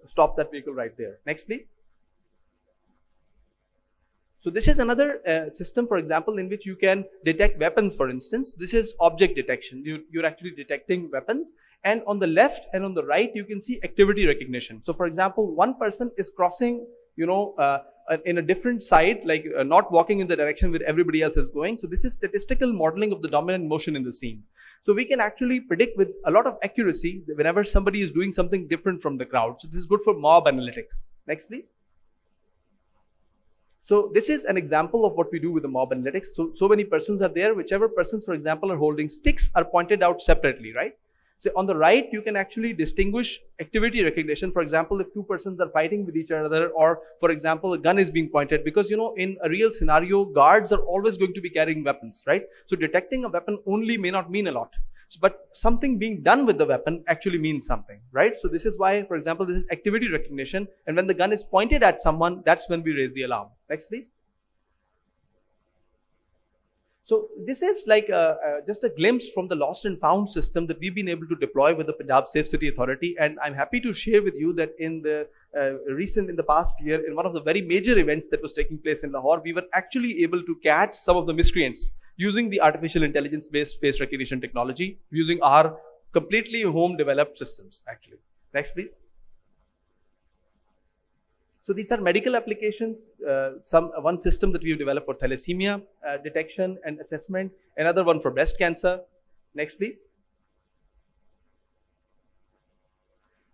stop that vehicle right there. Next, please. So this is another system, for example, in which you can detect weapons, for instance. This is object detection. You're actually detecting weapons. And on the left and on the right, you can see activity recognition. So for example, one person is crossing, in a different side, like not walking in the direction where everybody else is going. So this is statistical modeling of the dominant motion in the scene. So we can actually predict with a lot of accuracy whenever somebody is doing something different from the crowd. So this is good for mob analytics. Next, please. So this is an example of what we do with the mob analytics. So many persons are there. Whichever persons, for example, are holding sticks are pointed out separately, right? So on the right, you can actually distinguish activity recognition. For example, if two persons are fighting with each other, or for example, a gun is being pointed, because in a real scenario, guards are always going to be carrying weapons, right? So detecting a weapon only may not mean a lot, but something being done with the weapon actually means something, right? So this is why, for example, this is activity recognition. And when the gun is pointed at someone, that's when we raise the alarm. Next, please. So this is like just a glimpse from the lost and found system that we've been able to deploy with the Punjab Safe City Authority. And I'm happy to share with you that in the past year, in one of the very major events that was taking place in Lahore, we were actually able to catch some of the miscreants using the artificial intelligence-based face recognition technology, using our completely home-developed systems, actually. Next, please. So these are medical applications. One system that we've developed for thalassemia detection and assessment, another one for breast cancer. Next, please.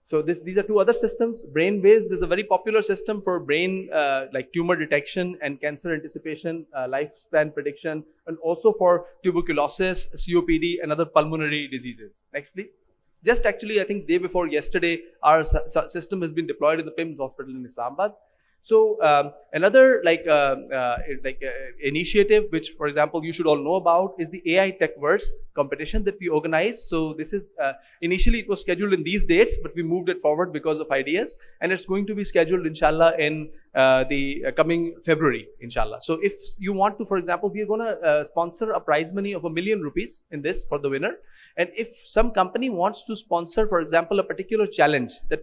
So these are two other systems. BrainWays is a very popular system for brain like tumor detection and cancer anticipation, lifespan prediction, and also for tuberculosis, COPD, and other pulmonary diseases. Next, please. Just actually, I think day before yesterday, our system has been deployed in the PIMS hospital in Islamabad. So another initiative, which, for example, you should all know about, is the AI TechVerse competition that we organized. So this is initially it was scheduled in these dates, but we moved it forward because of ideas, and it's going to be scheduled, inshallah, in the coming February, inshallah. So if you want to, for example, we are going to sponsor a prize money of ₹1 million in this for the winner. And if some company wants to sponsor, for example, a particular challenge that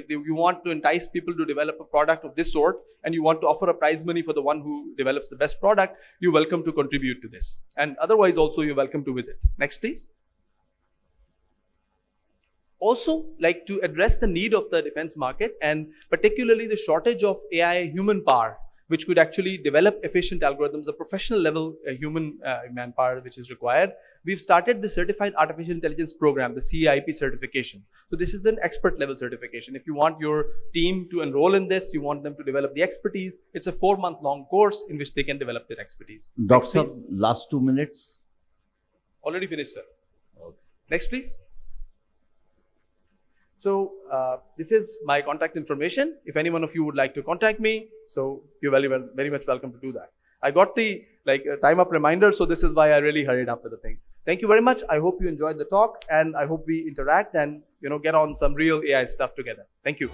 you want to entice people to develop a product of this sort, and you want to offer a prize money for the one who develops the best product, you're welcome to contribute to this. And otherwise also you're welcome to visit. Next, please. Also, like to address the need of the defense market, and particularly the shortage of AI human power, which could actually develop efficient algorithms, a professional level human manpower which is required. We've started the Certified Artificial Intelligence Program, the CAIP certification. So this is an expert level certification. If you want your team to enroll in this, you want them to develop the expertise, it's a 4-month long course in which they can develop their expertise. Doctor, last 2 minutes. Already finished, sir. Okay. Next, please. So this is my contact information. If any one of you would like to contact me, so you're very much welcome to do that. I got the time up reminder, so this is why I really hurried up with the things. Thank you very much. I hope you enjoyed the talk, and I hope we interact and get on some real AI stuff together. Thank you.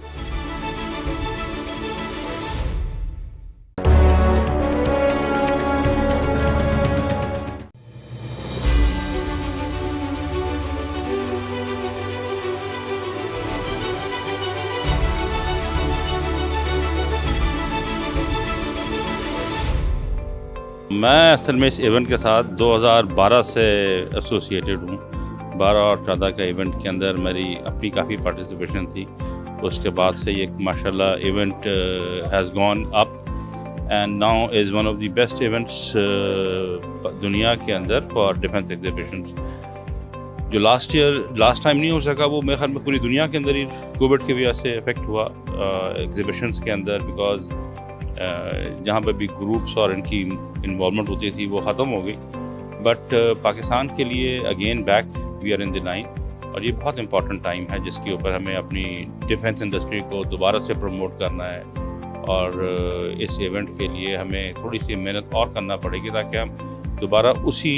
मैं असल में इस event के साथ 2012 से associated हूँ। 12 और 14 का इवेंट के अंदर मेरी अपनी काफ़ी पार्टिसिपेशन थी। उसके बाद से ये माशाल्लाह event has gone up and now is one of the best events दुनिया के अंदर फॉर डिफेंस एग्जीबिशंस। जो लास्ट टाइम नहीं हो सका, वो मेरे ख्याल में पूरी दुनिया के अंदर ही कोविड की वजह से इफ़ेक्ट हुआ एग्जीबिशंस के अंदर, बिकॉज जहाँ पर भी ग्रुप्स और इनकी इन्वॉल्वमेंट होती थी वो ख़त्म हो गई। बट पाकिस्तान के लिए again back we are in the line, और ये बहुत इंपॉर्टेंट टाइम है जिसके ऊपर हमें अपनी डिफेंस इंडस्ट्री को दोबारा से प्रमोट करना है, और इस इवेंट के लिए हमें थोड़ी सी मेहनत और करना पड़ेगी ताकि हम दोबारा उसी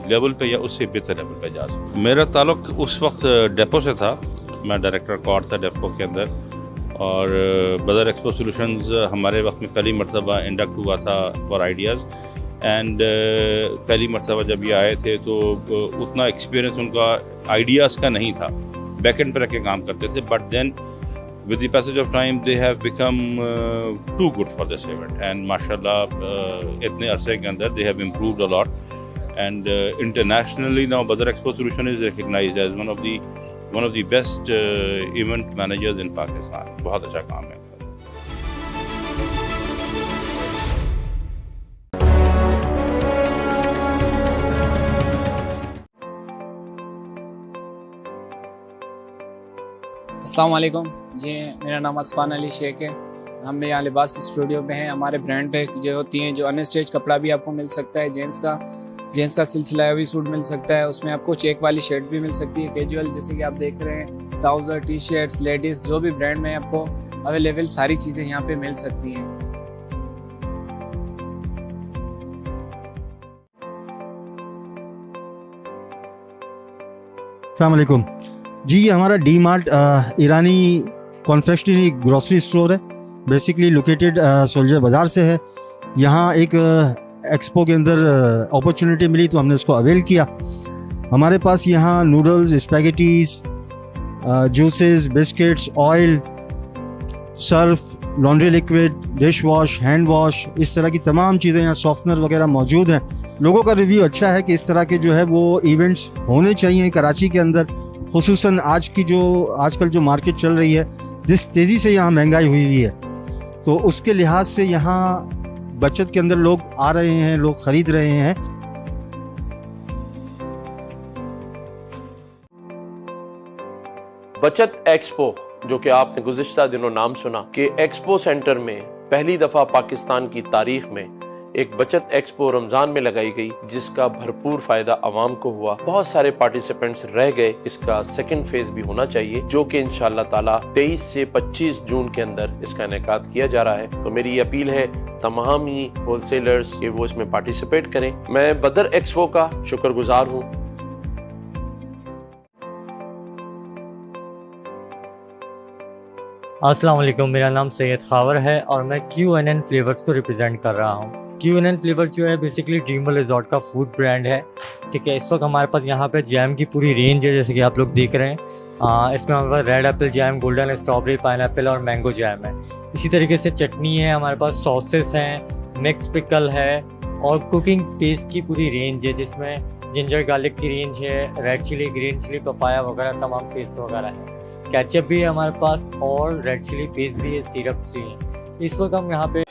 लेवल पे या उससे बेहतर लेवल पे जा सकें। मेरा ताल्लुक उस वक्त डेपो से था, मैं डायरेक्टर कॉर्ड था डेपो के अंदर, और बदर एक्सपो सॉल्यूशंस हमारे वक्त में पहली मरतबा इंडक्ट हुआ था फॉर आइडियाज़। एंड पहली मरतबा जब ये आए थे तो उतना एक्सपीरियंस उनका आइडियाज़ का नहीं था, बैक एंड पर रख के काम करते थे। But then with the passage of time they have become too good for this event, and mashallah itne arse ke andar they have improved a lot, and internationally now Badar Expo Solution is recognized as one of the best event managers in Pakistan. बहुत अच्छा काम है। अस्सलाम वालेकुम जी, मेरा नाम असफ़ान अली शेख है हम यहाँ लिबास स्टूडियो पे हैं। हमारे ब्रांड पे जो होती हैं, जो अनस्टिच कपड़ा भी आपको मिल सकता है, जेंट्स का सिलसिला भी सूट मिल सकता है। उसमें आपको चेक वाली शर्ट भी मिल सकती है, कैजुअल जैसे कि आप देख रहे हैं, ट्राउज़र, टी शर्ट्स, लेडीज़ जो भी ब्रांड में आपको अवेलेबल सारी चीज़ें यहाँ पे मिल सकती हैं। अस्सलाम वालेकुम जी। ये हमारा डी मार्ट ईरानी कॉन्फेक्शनरी ग्रोसरी स्टोर है, बेसिकली लोकेटेड सोल्जर बाज़ार से है। यहाँ एक एक्सपो के अंदर अपॉर्चुनिटी मिली तो हमने उसको अवेल किया। हमारे पास यहाँ noodles, spaghettis, juices, biscuits, oil, Surf, laundry liquid, dish wash, hand wash, इस तरह की तमाम चीज़ें यहाँ, सॉफ्टनर वगैरह मौजूद हैं। लोगों का रिव्यू अच्छा है कि इस तरह के जो है वो इवेंट्स होने चाहिए कराची के अंदर, खुसूसन आजकल जो मार्केट चल रही है, जिस तेज़ी से यहाँ महंगाई हुई है, तो उसके लिहाज से यहाँ बचत के अंदर लोग आ रहे हैं, लोग ख़रीद रहे हैं। बचत एक्सपो, जो कि आपने गुज़िश्ता दिनों नाम सुना कि एक्सपो सेंटर में पहली दफ़ा पाकिस्तान की तारीख में एक बचत एक्सपो रमज़ान में लगाई गई, जिसका भरपूर फ़ायदा आवाम को हुआ। बहुत सारे पार्टिसिपेंट्स रह गए। इसका सेकंड फेज़ भी होना चाहिए, जो कि इंशाअल्लाह ताला 23 से 25 जून के अंदर इसका इनेकाद किया जा रहा है। तो मेरी ये अपील है तमाम ही होलसेलर्स कि वो इसमें पार्टिसिपेट करें। मैं बदर एक्सपो का शुक्रगुजार हूँ। अस्सलाम वालेकुम, मेरा नाम सैयद खावर है और मैं QNN फ्लेवर्स को रिप्रेजेंट कर रहा हूँ। QNN फ्लेवर्स जो है बेसिकली ड्रीमर रिजॉर्ट का फूड ब्रांड है, ठीक है। इस वक्त हमारे पास यहाँ पे जैम की पूरी रेंज है, जैसे कि आप लोग देख रहे हैं। इसमें हमारे पास red apple jam, golden strawberry, pineapple और मैंगो जैम है। इसी तरीके से चटनी है, हमारे पास सॉसेस हैं, मिक्स पिकल है और कुकिंग पेस्ट की पूरी रेंज है, जिसमें जिंजर गार्लिक की रेंज है, red chilli, green chilli, papaya वगैरह तमाम पेस्ट वगैरह है। केचप भी है हमारे पास और रेड चिली पेस्ट भी है, सिरप भी है। इस वक्त हम यहाँ पे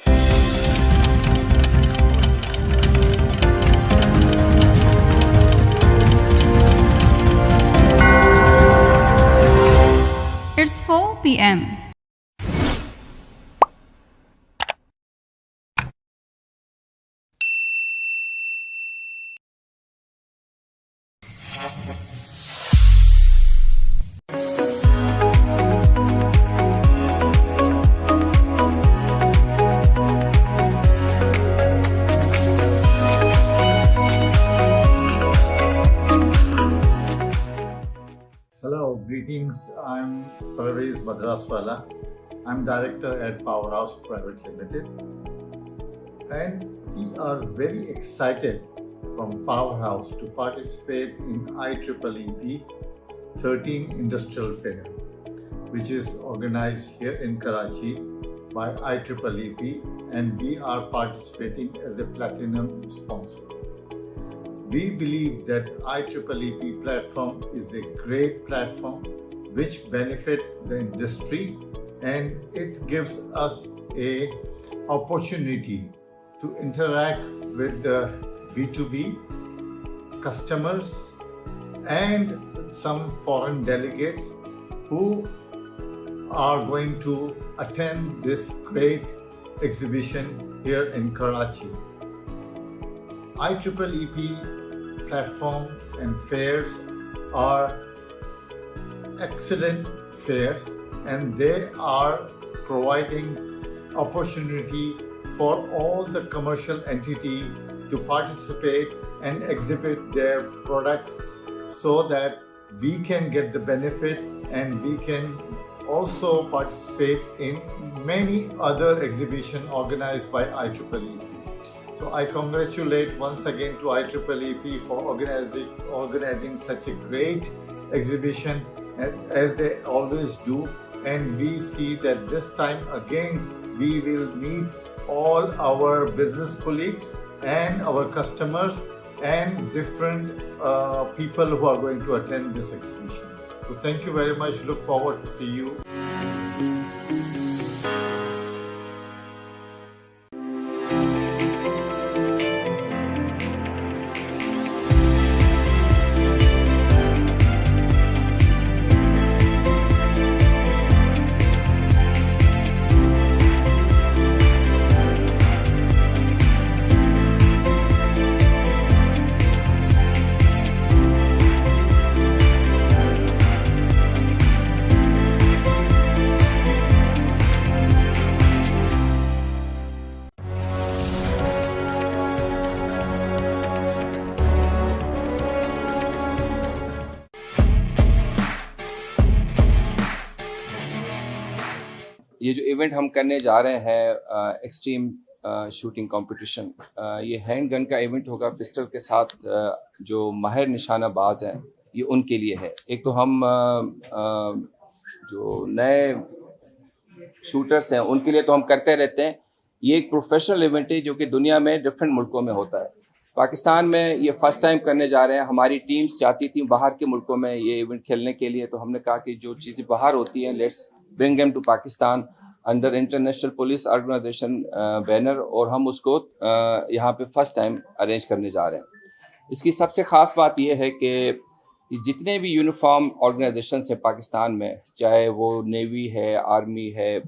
It's 4 p.m. Hello, greetings. I'm Badar. I'm director at Powerhouse Private Limited, and we are very excited from Powerhouse to participate in IEEE 13 Industrial Fair, which is organized here in Karachi by IEEE, and we are participating as a platinum sponsor. We believe that IEEE platform is a great platform which benefit the industry, and it gives us a opportunity to interact with the B2B customers and some foreign delegates who are going to attend this great exhibition here in Karachi. IEEE platform and fairs are excellent fairs, and they are providing opportunity for all the commercial entity to participate and exhibit their products, so that we can get the benefit and we can also participate in many other exhibitions organized by IEEE. So I congratulate once again to IEEE for organizing such a great exhibition, as they always do, and we see that this time again we will meet all our business colleagues and our customers and different people who are going to attend this exhibition. So thank you very much. Look forward to see you. ये जो event हम करने जा रहे हैं extreme shooting competition, ये hand gun का event होगा पिस्टल के साथ। जो माहिर निशानाबाज हैं ये उनके लिए है। एक तो हम जो नए शूटर्स हैं उनके लिए तो हम करते रहते हैं। ये एक प्रोफेशनल इवेंट है जो कि दुनिया में डिफरेंट मुल्कों में होता है। पाकिस्तान में ये फर्स्ट टाइम करने जा रहे हैं। हमारी टीम्स चाहती थी बाहर के मुल्कों में ये इवेंट खेलने के लिए, तो हमने कहा कि जो चीज़ें बाहर होती हैं let's bring them to Pakistan under international police organisation banner, और हम उसको यहाँ पे फर्स्ट टाइम अरेंज करने जा रहे हैं। इसकी सबसे ख़ास बात यह है कि जितने भी यूनिफॉर्म ऑर्गेनाइजेशन हैं पाकिस्तान में, चाहे वो नेवी है, आर्मी है,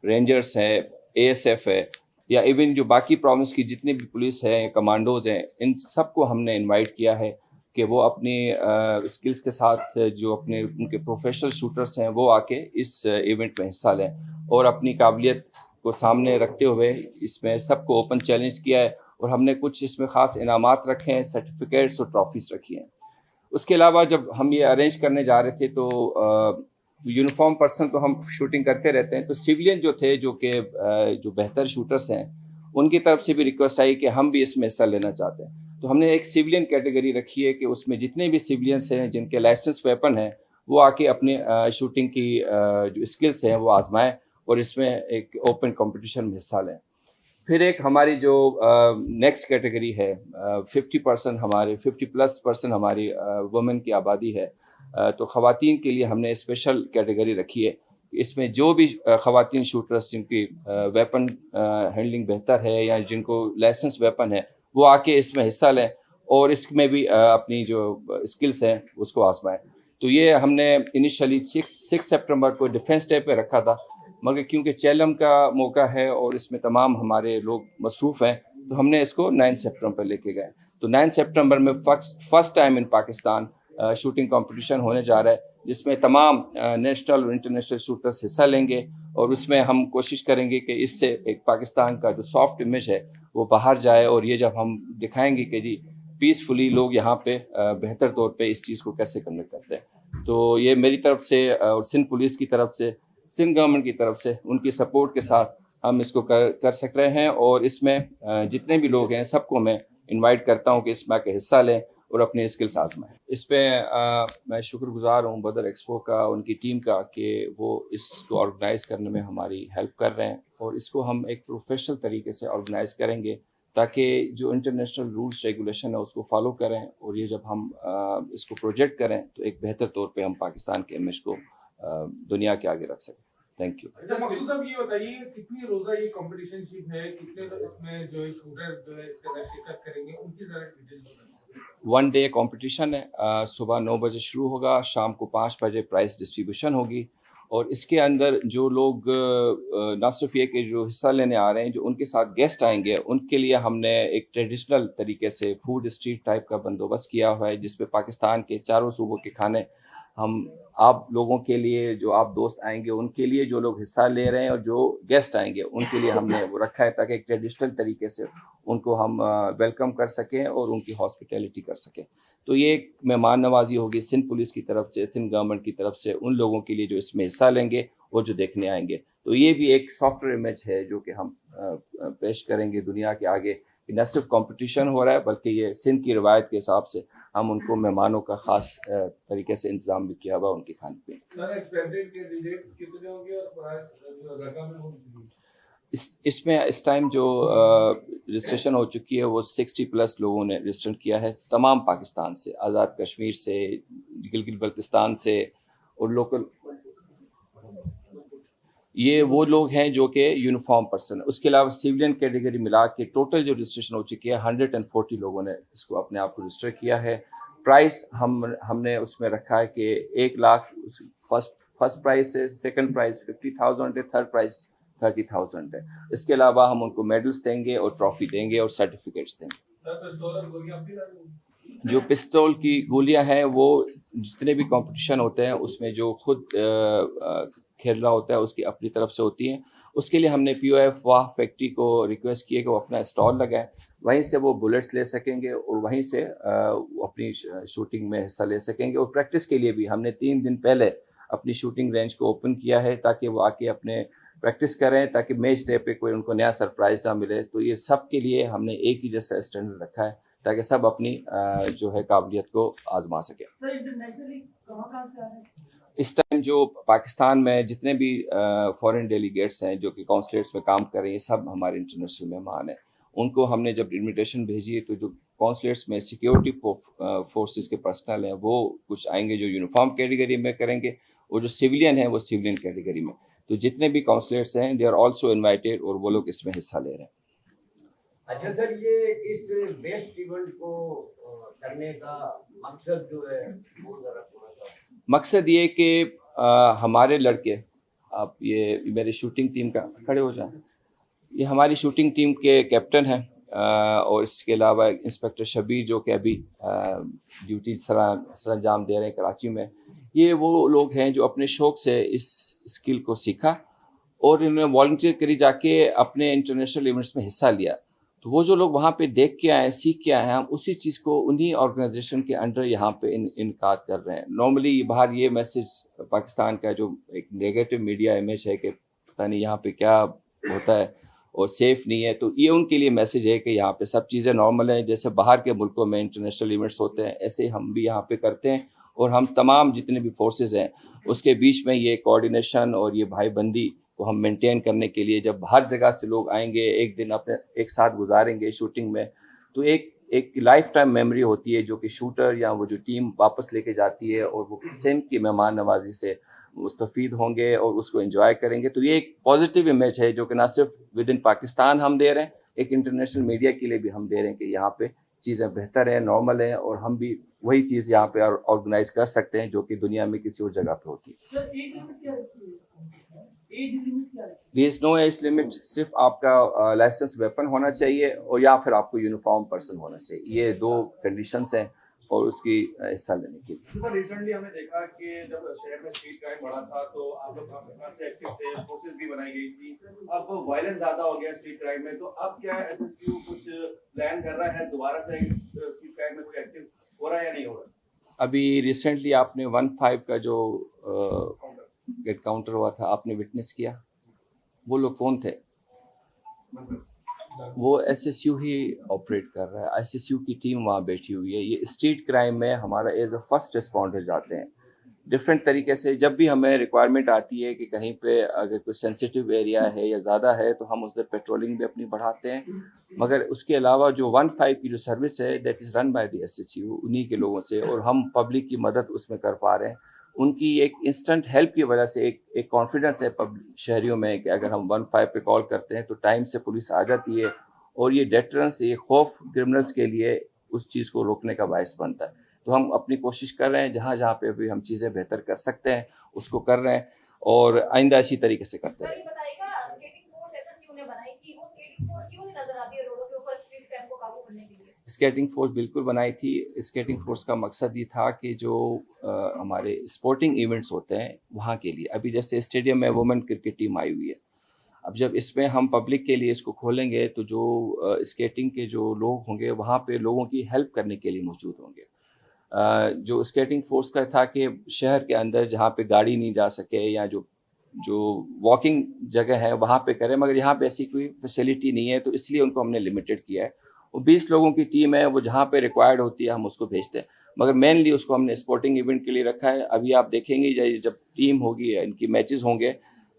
रेंजर्स है, ASF है, या इवन जो बाकी प्रोविंस की जितनी भी पुलिस है, कमांडोज हैं, इन सबको हमने इनवाइट किया है कि वो अपनी स्किल्स के साथ जो अपने उनके प्रोफेशनल शूटर्स हैं वो आके इस इवेंट में हिस्सा लें और अपनी काबिलियत को सामने रखते हुए इसमें सबको ओपन चैलेंज किया है। और हमने कुछ इसमें ख़ास इनामात रखे हैं, सर्टिफिकेट्स और ट्रॉफीज़ रखी हैं। उसके अलावा जब हम ये अरेंज करने जा रहे थे तो यूनिफॉर्म पर्सन तो हम शूटिंग करते रहते हैं, तो सिविलियन जो थे जो बेहतर शूटर्स हैं उनकी तरफ से भी रिक्वेस्ट आई कि हम भी इसमें हिस्सा लेना चाहते हैं। तो हमने एक सिविलियन कैटेगरी रखी है कि उसमें जितने भी सिविलियंस हैं जिनके लाइसेंस वेपन है वो आके अपने शूटिंग की जो स्किल्स हैं वो आजमाएं और इसमें एक ओपन कंपटीशन में हिस्सा लें। फिर एक हमारी जो नेक्स्ट कैटेगरी है 50% हमारे 50+ हमारी वुमेन की आबादी है। तो ख़वातीन के लिए हमने स्पेशल कैटेगरी रखी है। इसमें जो भी ख़वातीन शूटर्स जिनकी वेपन हैंडलिंग बेहतर है या जिनको लाइसेंस वेपन है वो आके इसमें हिस्सा लें और इसमें भी अपनी जो स्किल्स हैं उसको आजमाएं। तो ये हमने इनिशियली 6 सितंबर को डिफेंस डे पे रखा था, मगर क्योंकि चैलम का मौका है और इसमें तमाम हमारे लोग मसरूफ़ हैं तो हमने इसको 9 सितंबर पर लेके गए। तो 9 सितंबर में first time in Pakistan shooting competition होने जा रहा है जिसमें तमाम नेशनल और इंटरनेशनल शूटर्स हिस्सा लेंगे और उसमें हम कोशिश करेंगे कि इससे एक पाकिस्तान का जो सॉफ्ट इमेज है वो बाहर जाए और ये जब हम दिखाएंगे कि जी पीसफुली लोग यहाँ पे बेहतर तौर पे इस चीज़ को कैसे कन्वर्ट करते हैं। तो ये मेरी तरफ से और सिंध पुलिस की तरफ से, सिंध गवर्नमेंट की तरफ से उनकी सपोर्ट के साथ हम इसको कर सक रहे हैं और इसमें जितने भी लोग हैं सबको मैं इनवाइट करता हूँ कि इसमें आके हिस्सा लें और अपने स्किल्स आजमाएं। इस पर मैं शुक्रगुजार हूँ बदर एक्सपो का, उनकी टीम का, कि वो इसको ऑर्गेनाइज करने में हमारी हेल्प कर रहे हैं और इसको हम एक प्रोफेशनल तरीके से ऑर्गेनाइज करेंगे ताकि जो इंटरनेशनल रूल्स रेगुलेशन है उसको फॉलो करें और ये जब हम इसको प्रोजेक्ट करें तो एक बेहतर तौर पे हम पाकिस्तान के इमेज को दुनिया के आगे रख सकें। Thank you. मकसूद साहब ये बताइए कितनी रोजा ये कंपटीशनशिप है, कितने इसमें जो है शूटर जो है इसके अंदर शिरकत करेंगे, उनकी जरा डिटेल। 1 डे कंपटीशन है, सुबह 9 बजे शुरू होगा, शाम को 5 बजे प्राइस डिस्ट्रीब्यूशन होगी और इसके अंदर जो लोग ना सिर्फ ये कि जो हिस्सा लेने आ रहे हैं, जो उनके साथ गेस्ट आएंगे उनके लिए हमने एक ट्रेडिशनल तरीके से फूड स्ट्रीट टाइप का बंदोबस्त किया हुआ है जिसमें पाकिस्तान के चारों सूबों के खाने हम आप लोगों के लिए, जो आप दोस्त आएंगे उनके लिए, जो लोग हिस्सा ले रहे हैं और जो गेस्ट आएंगे उनके लिए हमने वो रखा है ताकि एक ट्रेडिशनल तरीके से उनको हम वेलकम कर सकें और उनकी हॉस्पिटैलिटी कर सकें। तो ये एक मेहमान नवाजी होगी सिंध पुलिस की तरफ से, सिंध गवर्नमेंट की तरफ से उन लोगों के लिए जो इसमें हिस्सा लेंगे और जो देखने आएंगे। तो ये भी एक सॉफ्टवेयर इमेज है जो कि हम पेश करेंगे दुनिया के आगे, न सिर्फ कंपटीशन हो रहा है बल्कि ये सिंध की रवायत के हिसाब से हम उनको मेहमानों का ख़ास तरीके से इंतज़ाम भी किया हुआ उनके खाने पीने। इसमें इस टाइम जो रजिस्ट्रेशन हो चुकी है वो 60+ लोगों ने रजिस्टर किया है तमाम पाकिस्तान से, आज़ाद कश्मीर से, गिलगित बल्तिस्तान से और लोकल। ये वो लोग हैं जो कि यूनिफॉर्म पर्सन है। उसके अलावा सिविलियन कैटेगरी मिला के टोटल जो रजिस्ट्रेशन हो चुकी है 140 लोगों ने इसको अपने आप को रजिस्टर किया है। प्राइस हमने उसमें रखा है कि 1 लाख फर्स्ट प्राइस है, सेकंड प्राइस 50,000 है, थर्ड प्राइस 30,000 है। इसके अलावा हम उनको मेडल्स देंगे और ट्रॉफी देंगे और सर्टिफिकेट्स देंगे। जो पिस्तौल की गोलियां हैं वो जितने भी कंपटीशन होते हैं उसमें जो खुद खेल रहा होता है उसकी अपनी तरफ से होती हैं। उसके लिए हमने POF वाह फैक्ट्री को रिक्वेस्ट किया कि वो अपना स्टॉल लगाए, वहीं से वो बुलेट्स ले सकेंगे और वहीं से वो अपनी शूटिंग में हिस्सा ले सकेंगे। और प्रैक्टिस के लिए भी हमने 3 दिन पहले अपनी शूटिंग रेंज को ओपन किया है ताकि वो आके अपने प्रैक्टिस करें ताकि मैच डे पे कोई उनको नया सरप्राइज ना मिले। तो ये सब के लिए हमने एक ही जैसा स्टैंडर्ड रखा है ताकि सब अपनी जो है काबिलियत को आजमा सके। इस टाइम जो पाकिस्तान में जितने भी फॉरेन डेलीगेट्स हैं जो कि कॉन्सुलेट्स में काम कर रहे हैं, सब हमारे इंटरनेशनल मेहमान हैं। उनको हमने जब इनविटेशन भेजी है तो जो कॉन्सुलेट्स में सिक्योरिटी फोर्सेस के पर्सनल हैं वो कुछ आएंगे जो यूनिफॉर्म कैटेगरी में करेंगे, और जो सिविलियन हैं वो सिविलियन कैटेगरी में। तो जितने भी कॉन्सुलेट्स हैं दे आर आल्सो इनवाइटेड और वो लोग इसमें हिस्सा ले रहे हैं। अच्छा सर, ये इस बेस्ट इवेंट को करने का मकसद जो है वो जरा थोड़ा सा। मकसद ये कि हमारे लड़के, आप ये मेरे शूटिंग टीम का खड़े हो जाएं, ये हमारी शूटिंग टीम के कैप्टन हैं और इसके अलावा इंस्पेक्टर शबीर जो कि अभी ड्यूटी सरंजाम दे रहे हैं कराची में। ये वो लोग हैं जो अपने शौक से इस स्किल को सीखा और इन्होंने वॉलंटियर करी जाके अपने इंटरनेशनल इवेंट्स में हिस्सा लिया। तो वो जो लोग वहाँ पे देख के आए, सीख के आए हैं, हम उसी चीज़ को उन्हीं ऑर्गेनाइजेशन के अंडर यहाँ पे इनकार कर रहे हैं। नॉर्मली बाहर ये मैसेज पाकिस्तान का जो एक नेगेटिव मीडिया इमेज है कि पता नहीं यहाँ पे क्या होता है और सेफ नहीं है, तो ये उनके लिए मैसेज है कि यहाँ पे सब चीज़ें नॉर्मल हैं। जैसे बाहर के मुल्कों में इंटरनेशनल इवेंट्स होते हैं ऐसे हम भी यहाँ पे करते हैं, और हम तमाम जितने भी फोर्सेस हैं उसके बीच में ये कोऑर्डिनेशन और ये भाईबंदी को हम मेंटेन करने के लिए, जब हर जगह से लोग आएंगे, एक दिन अपने एक साथ गुजारेंगे शूटिंग में, तो एक लाइफ टाइम मेमोरी होती है जो कि शूटर या वो जो टीम वापस लेके जाती है, और वो सेम की मेहमान नवाजी से मुस्तफ़ीद होंगे और उसको एंजॉय करेंगे। तो ये एक पॉजिटिव इमेज है जो कि ना सिर्फ विद इन पाकिस्तान हम दे रहे हैं, एक इंटरनेशनल मीडिया के लिए भी हम दे रहे हैं कि यहाँ पे चीज़ें बेहतर हैं, नॉर्मल हैं, और हम भी वही चीज़ यहाँ पे ऑर्गेनाइज कर सकते हैं जो कि दुनिया में किसी और जगह पे होती है। There is no age limit, सिर्फ आपका लाइसेंस वेपन होना चाहिए और या फिर आपको यूनिफॉर्म पर्सन होना चाहिए। ये दो कंडीशंस हैं और उसकी हिस्सा लेने के लिए। सर रिसेंटली हमने देखा कि जब शहर में स्ट्रीट क्राइम बढ़ा था तो आप लोग काफी एक्टिव थे, फोर्सेस भी बनाई गई थी। अब वायलेंस ज्यादा हो गया स्ट्रीट क्राइम में, तो अब क्या एसएसक्यू कुछ प्लान कर रहा है दोबारा से स्ट्रीट क्राइम में कोई एक्टिव हो रहा है या नहीं हो रहा? अभी रिसेंटली आपने 15 का जो गेट काउंटर हुआ था आपने विटनेस किया, वो लोग कौन थे? वो एसएसयू ही ऑपरेट कर रहा है, एसएसयू की टीम वहाँ बैठी हुई है। ये स्ट्रीट क्राइम में हमारा एज अ फर्स्ट रिस्पॉन्डर जाते हैं डिफरेंट तरीके से। जब भी हमें रिक्वायरमेंट आती है कि कहीं पे अगर कोई सेंसिटिव एरिया है या ज़्यादा है तो हम उस पर पेट्रोलिंग भी अपनी बढ़ाते हैं। मगर उसके अलावा जो 15 की जो सर्विस है that is run by the SSU, उन्हीं के लोगों से, और हम पब्लिक की मदद उसमें कर पा रहे हैं। उनकी एक इंस्टेंट हेल्प की वजह से एक कॉन्फिडेंस है शहरियों में कि अगर हम 15 पे कॉल करते हैं तो टाइम से पुलिस आ जाती है, और ये डेटरेंस, ये खौफ क्रिमिनल्स के लिए उस चीज़ को रोकने का बायस बनता है। तो हम अपनी कोशिश कर रहे हैं जहाँ जहाँ पे भी हम चीज़ें बेहतर कर सकते हैं उसको कर रहे हैं, और आइंदा इसी तरीके से करते हैं। स्केटिंग फोर्स बिल्कुल बनाई थी। स्केटिंग फोर्स का मकसद ये था कि जो हमारे स्पोर्टिंग इवेंट्स होते हैं वहाँ के लिए, अभी जैसे स्टेडियम में वुमेन क्रिकेट टीम आई हुई है, अब जब इसमें हम पब्लिक के लिए इसको खोलेंगे तो जो स्केटिंग के जो लोग होंगे वहाँ पे लोगों की हेल्प करने के लिए मौजूद होंगे। जो स्केटिंग फोर्स का था कि शहर के अंदर जहाँ पे गाड़ी नहीं जा सके या जो वॉकिंग जगह है वहाँ पे करें, मगर यहाँ पे ऐसी कोई फैसिलिटी नहीं है, तो इसलिए उनको हमने लिमिटेड किया है। वो 20 लोगों की टीम है, वो जहाँ पे रिक्वायर्ड होती है हम उसको भेजते हैं, मगर मेनली उसको हमने स्पोर्टिंग इवेंट के लिए रखा है। अभी आप देखेंगे जब टीम होगी, इनकी मैचेस होंगे,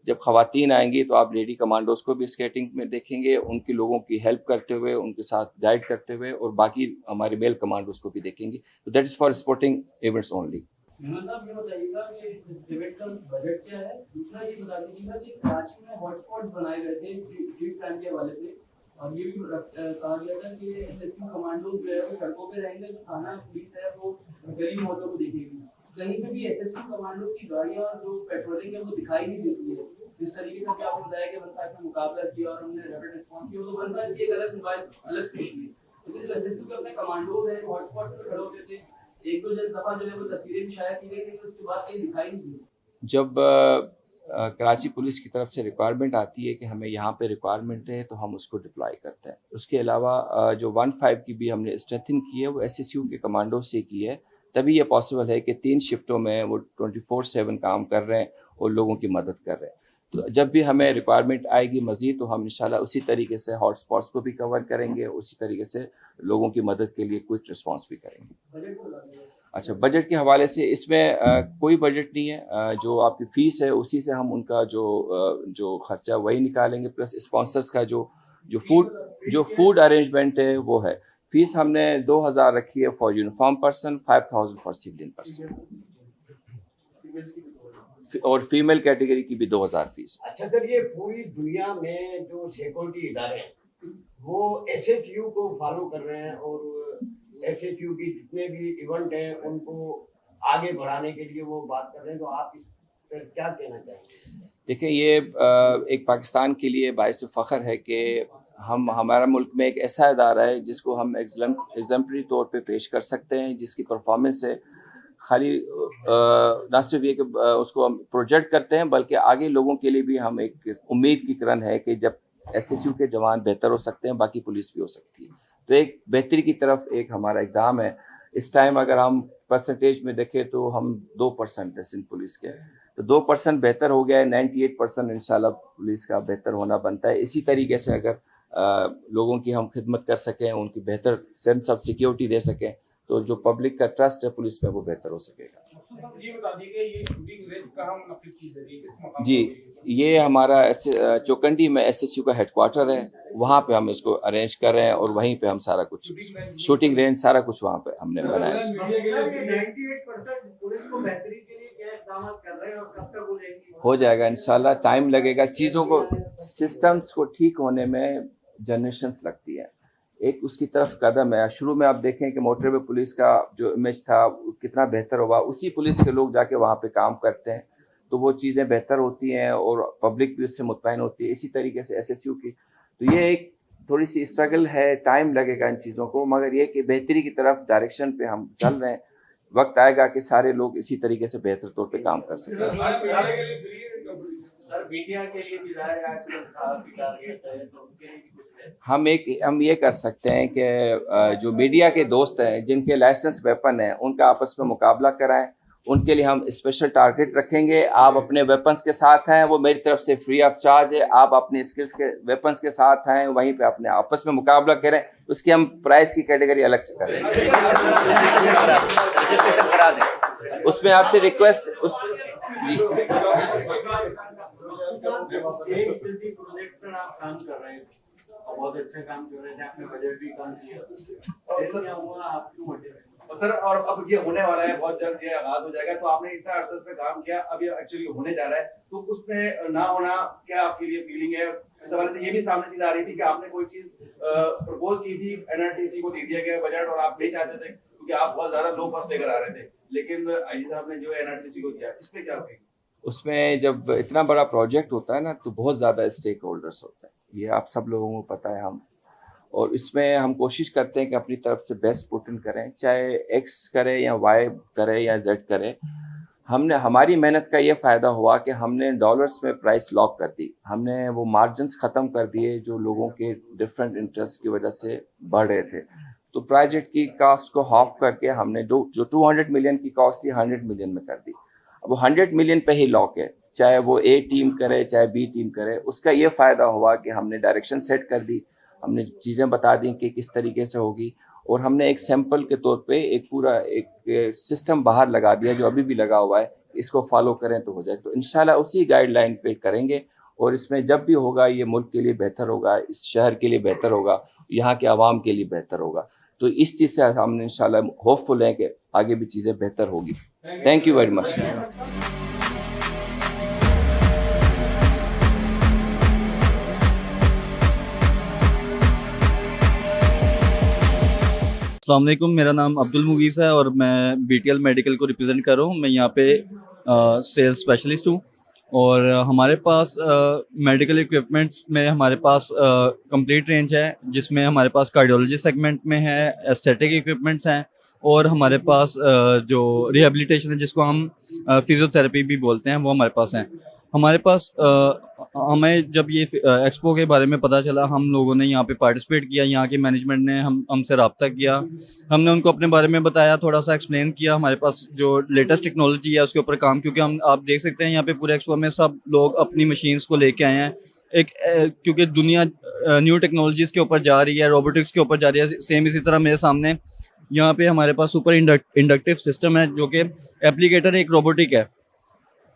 जब खवातीन आएंगी तो आप लेडी कमांडोज को भी स्केटिंग में देखेंगे, उनके लोगों की हेल्प करते हुए, उनके साथ गाइड करते हुए, और बाकी हमारे मेल कमांडोज को भी देखेंगे। तो that is for sporting events only. साहब ये बताइएगा कि इस इवेंट का बजट क्या है? दूसरा ये बता दीजिएगा कि कराची में हॉटस्पॉट बनाए गए थे स्ट्रीट क्राइम के हवाले से, और ये भी कहा गया था कि एसएसक्यू कमांडो जो है वो सड़कों पे रहेंगे, जो थाना पुलिस है वो गली मोहल्लों को देखेगी। कहीं पे भी एसएसक्यू कमांडो की गाड़ियां और जो पेट्रोलिंग है वो दिखाई नहीं देती है। जिस तरीके से आपने बताया कि 15 में मुकाबला किया और हमने रैपिड रिस्पांस किया, तो 15 की एक अलग मोबाइल अलग से थी, लेकिन एसएसक्यू के अपने कमांडोज हैं हॉटस्पॉट पे खड़े होते थे। एक दो दफा जो है वो तस्वीरें भी शायद की गई, लेकिन उसके बाद कहीं दिखाई नहीं दी। जब कराची पुलिस की तरफ से रिक्वायरमेंट आती है कि हमें यहाँ पे रिक्वायरमेंट है तो हम उसको डिप्लॉय करते हैं। उसके अलावा जो 15 की भी हमने स्ट्रेंथन की है वो एसएसयू के कमांडो से की है, तभी ये पॉसिबल है कि 3 शिफ्टों में वो 24/7 काम कर रहे हैं और लोगों की मदद कर रहे हैं। तो जब भी हमें रिक्वायरमेंट आएगी मज़ीद तो हम इंशाल्लाह उसी तरीके से हॉट स्पॉट्स को भी कवर करेंगे, उसी तरीके से लोगों की मदद के लिए क्विक रिस्पॉन्स भी करेंगे। अच्छा, बजट के हवाले से इसमें कोई बजट नहीं है। जो आपकी फ़ीस है उसी से हम उनका जो खर्चा वही निकालेंगे, प्लस स्पॉन्सर्स का जो फूड अरेंजमेंट है वो है। फीस हमने 2000 रखी है for uniform person, 5000 for civilian person, और फीमेल कैटेगरी की भी 2000 फीस। अच्छा सर, ये पूरी दुनिया में जो सिक्योरिटी इदारे हैं वो एसएचयू को फॉलो कर रहे हैं और एसएचयू की जितने भी इवेंट हैं उनको आगे बढ़ाने के लिए वो बात कर रहे हैं, तो आप इस पर क्या कहना चाहेंगे? देखिए, ये एक पाकिस्तान के लिए बाइस फ़ख्र है कि हमारा मुल्क में एक ऐसा इदारा है जिसको हम एग्जाम्पलरी तौर पे पेश कर सकते हैं, जिसकी परफॉर्मेंस से खाली ना सिर्फ ये कि उसको हम प्रोजेक्ट करते हैं, बल्कि आगे लोगों के लिए भी हम एक उम्मीद की किरण है कि जब एसएसयू के जवान बेहतर हो सकते हैं, बाकी पुलिस भी हो सकती है। तो एक बेहतरी की तरफ एक हमारा इक़दाम है। इस टाइम अगर हम परसेंटेज में देखें तो हम 2% है सिंध पुलिस के, तो 2% बेहतर हो गया है। 98% इंशाल्लाह पुलिस का बेहतर होना बनता है। इसी तरीके से अगर लोगों की हम खिदमत कर सकें, उनकी बेहतर सेंस ऑफ सिक्योरिटी दे सकें, तो जो पब्लिक का ट्रस्ट है पुलिस में वो बेहतर हो सकेगा। ये बता दीजिए, ये शूटिंग रेंज कहाँ मुनक़िद की जा रही है, किस मकाम जी, ये हमारा चौकंडी में एसएसयू का हेडक्वार्टर है, वहाँ पे हम इसको अरेंज कर रहे हैं और वहीं पे हम सारा कुछ शूटिंग रेंज सारा कुछ वहाँ पे हमने बनाया है। 98% पुलिस को बेहतरी के लिए क्या इक़दाम कर रहे हैं और कब तक हो जाएंगी? हो जाएगा इंशाल्लाह, टाइम लगेगा। चीज़ों को, सिस्टम्स को ठीक होने में जनरेशंस लगती है। एक उसकी तरफ कदम है। शुरू में आप देखें कि मोटरवे पुलिस का जो इमेज था कितना बेहतर हुआ, उसी पुलिस के लोग जाके वहाँ पे काम करते हैं तो वो चीज़ें बेहतर होती हैं और पब्लिक भी उससे मुतमईन होती है। इसी तरीके से एसएसयू की, तो ये एक थोड़ी सी स्ट्रगल है, टाइम लगेगा इन चीज़ों को, मगर ये कि बेहतरी की तरफ डायरेक्शन पे हम चल रहे हैं। वक्त आएगा कि सारे लोग इसी तरीके से बेहतर तौर पे काम कर सकें। सर, मीडिया के लिए भी आजकल टारगेट है, तो उनके लिए हम ये कर सकते हैं कि जो मीडिया के दोस्त हैं जिनके लाइसेंस वेपन है उनका आपस में मुकाबला कराएं। उनके लिए हम स्पेशल टारगेट रखेंगे। आप अपने वेपन्स के साथ हैं, वो मेरी तरफ से फ्री ऑफ चार्ज है। आप अपने स्किल्स के वेपन्स के साथ हैं, वहीं पे अपने आपस में मुकाबला करें। उसकी हम प्राइस की कैटेगरी अलग से करें। उसमें आपसे रिक्वेस्ट प्रोजेक्ट पर आप काम कर रहे हैं, बहुत अच्छा काम कर रहे थे, आपने बजट भी कम किया, ऐसा क्या हुआ, आप क्यों हटे? सर, और अब ये होने वाला है, बहुत जल्द ये आगाज हो जाएगा, तो आपने इतना अरसे पे काम किया, अब ये एक्चुअली होने जा रहा है, तो उसमें ना होना क्या आपके लिए फीलिंग है? इस हवाले से ये भी सामने चीज आ रही थी कि आपने कोई चीज प्रपोज की थी, एनआरटीसी को दे दिया गया बजट और आप नहीं चाहते थे क्योंकि आप बहुत ज्यादा लो कॉस्ट लेकर आ रहे थे, लेकिन आईजी साहब ने जो एनआरटीसी को दिया, इसमें क्या फीलिंग? उसमें जब इतना बड़ा प्रोजेक्ट होता है ना तो बहुत ज़्यादा स्टेक होल्डर्स होते हैं, ये आप सब लोगों को पता है। हम और इसमें हम कोशिश करते हैं कि अपनी तरफ से बेस्ट पुट इन करें, चाहे एक्स करे या वाई करे या जेड करे। हमारी मेहनत का ये फ़ायदा हुआ कि हमने डॉलर्स में प्राइस लॉक कर दी, हमने वो मार्जिन्स ख़त्म कर दिए जो लोगों के डिफरेंट इंटरेस्ट की वजह से बढ़ रहे थे। तो प्रोजेक्ट की कॉस्ट को हाफ करके हमने जो 200 मिलियन की कॉस्ट थी 100 मिलियन में कर दी। अब वो 100 मिलियन पे ही लॉक है, चाहे वो ए टीम करे चाहे बी टीम करे। उसका ये फ़ायदा हुआ कि हमने डायरेक्शन सेट कर दी, हमने चीज़ें बता दी कि किस तरीके से होगी, और हमने एक सैंपल के तौर पे एक पूरा एक सिस्टम बाहर लगा दिया जो अभी भी लगा हुआ है। इसको फॉलो करें तो हो जाए। तो इंशाल्लाह उसी गाइडलाइन पे करेंगे और इसमें जब भी होगा ये मुल्क के लिए बेहतर होगा, इस शहर के लिए बेहतर होगा, यहाँ के आवाम के लिए बेहतर होगा। तो इस चीज़ से हमने इंशाल्लाह होपफुल है कि आगे भी चीज़ें बेहतर होगी। Thank you very much. अस्सलाम वालेकुम, मेरा नाम अब्दुल मुगीस है और मैं बीटीएल मेडिकल को रिप्रेजेंट कर रहा हूँ। मैं यहाँ पे सेल्स स्पेशलिस्ट हूँ और हमारे पास मेडिकल इक्विपमेंट्स में हमारे पास कंप्लीट रेंज है, जिसमें हमारे पास कार्डियोलॉजी सेगमेंट में है, एस्थेटिक इक्विपमेंट्स हैं और हमारे पास जो रिहेबिलिटेशन है जिसको हम फिजियोथेरेपी भी बोलते हैं वो हमारे पास हैं। हमारे पास हमें जब ये एक्सपो के बारे में पता चला, हम लोगों ने यहाँ पे पार्टिसिपेट किया। यहाँ के मैनेजमेंट ने हमसे रब्ता किया, हमने उनको अपने बारे में बताया, थोड़ा सा एक्सप्लेन किया हमारे पास जो लेटेस्ट टेक्नोलॉजी है उसके ऊपर काम, क्योंकि आप देख सकते हैं यहाँ पे पूरे एक्सपो में सब लोग अपनी मशीन्स को लेके आए हैं। क्योंकि दुनिया न्यू टेक्नोलॉजीज़ के ऊपर जा रही है, रोबोटिक्स के ऊपर जा रही है। सेम इसी तरह मेरे सामने यहाँ पे हमारे पास सुपर इंडक्टिव सिस्टम है, जो कि एप्लीकेटर एक रोबोटिक है,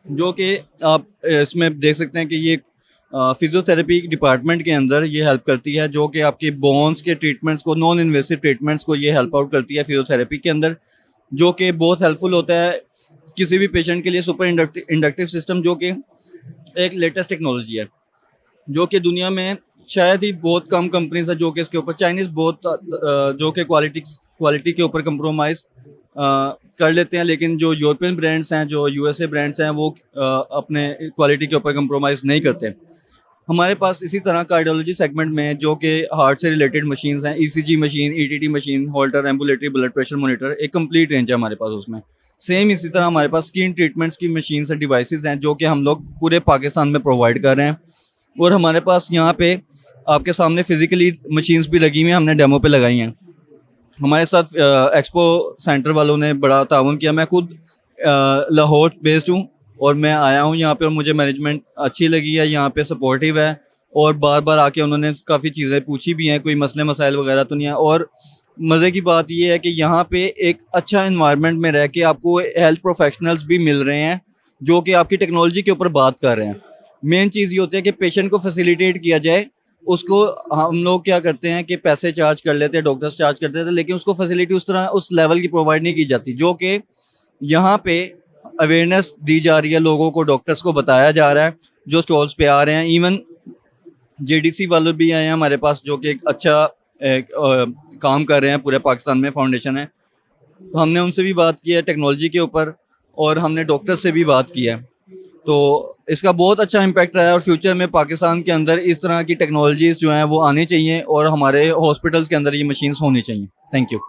जो कि आप इसमें देख सकते हैं कि ये फिजियोथेरेपी डिपार्टमेंट के अंदर ये हेल्प करती है, जो कि आपके बोन्स के ट्रीटमेंट्स को, नॉन इन्वेसिव ट्रीटमेंट्स को ये हेल्प आउट करती है फिजियोथेरेपी के अंदर, जो कि बहुत हेल्पफुल होता है किसी भी पेशेंट के लिए। सुपर इंडक्टिव सिस्टम जो कि एक लेटेस्ट टेक्नोलॉजी है, जो कि दुनिया में शायद ही बहुत कम कंपनीज है जो कि इसके ऊपर, चाइनीज़ बहुत जो कि क्वालिटी के ऊपर कंप्रोमाइज़ कर लेते हैं, लेकिन जो यूरोपियन ब्रांड्स हैं, जो यूएसए ब्रांड्स हैं, वो अपने क्वालिटी के ऊपर कंप्रोमाइज़ नहीं करते। हमारे पास इसी तरह कार्डियोलॉजी सेगमेंट में जो कि हार्ट से रिलेटेड मशीन्स हैं, ECG machine, ETT machine, Holter, ambulatory blood pressure monitor, एक कंप्लीट रेंज है हमारे पास उसमें। सेम इसी तरह हमारे पास स्किन ट्रीटमेंट्स की मशीन्स और डिवाइसेस हैं जो कि हम लोग पूरे पाकिस्तान में प्रोवाइड कर रहे हैं। और हमारे पास यहाँ पे आपके सामने फिजिकली मशीन्स भी लगी हुई हैं, हमने डेमो पे लगाई हैं। हमारे साथ एक्सपो सेंटर वालों ने बड़ा ताउन किया। मैं खुद लाहौर बेस्ड हूँ और मैं आया हूँ यहाँ पे, और मुझे मैनेजमेंट अच्छी लगी है, यहाँ पे सपोर्टिव है, और बार बार आके उन्होंने काफ़ी चीज़ें पूछी भी हैं, कोई मसले मसाइल वगैरह तो नहीं है। और मज़े की बात ये है कि यहाँ पे एक अच्छा इन्वायरमेंट में रह के आपको हेल्थ प्रोफेशनल्स भी मिल रहे हैं जो कि आपकी टेक्नोलॉजी के ऊपर बात कर रहे हैं। मेन चीज़ ये होती है कि पेशेंट को फैसिलिटेट किया जाए। उसको हम लोग क्या करते हैं कि पैसे चार्ज कर लेते हैं, डॉक्टर्स चार्ज करते थे, लेकिन उसको फैसिलिटी उस तरह उस लेवल की प्रोवाइड नहीं की जाती, जो कि यहाँ पे अवेयरनेस दी जा रही है लोगों को, डॉक्टर्स को बताया जा रहा है जो स्टॉल्स पे आ रहे हैं। इवन जेडीसी वाले भी आए हैं हमारे पास, जो कि एक अच्छा काम कर रहे हैं, पूरे पाकिस्तान में फाउंडेशन है। तो हमने उनसे भी बात की है टेक्नोलॉजी के ऊपर, और हमने डॉक्टर से भी बात की है। तो इसका बहुत अच्छा इम्पैक्ट रहा है, और फ्यूचर में पाकिस्तान के अंदर इस तरह की टेक्नोलॉजीज़ जो हैं वो आनी चाहिए, और हमारे हॉस्पिटल्स के अंदर ये मशीन्स होनी चाहिए। Thank you.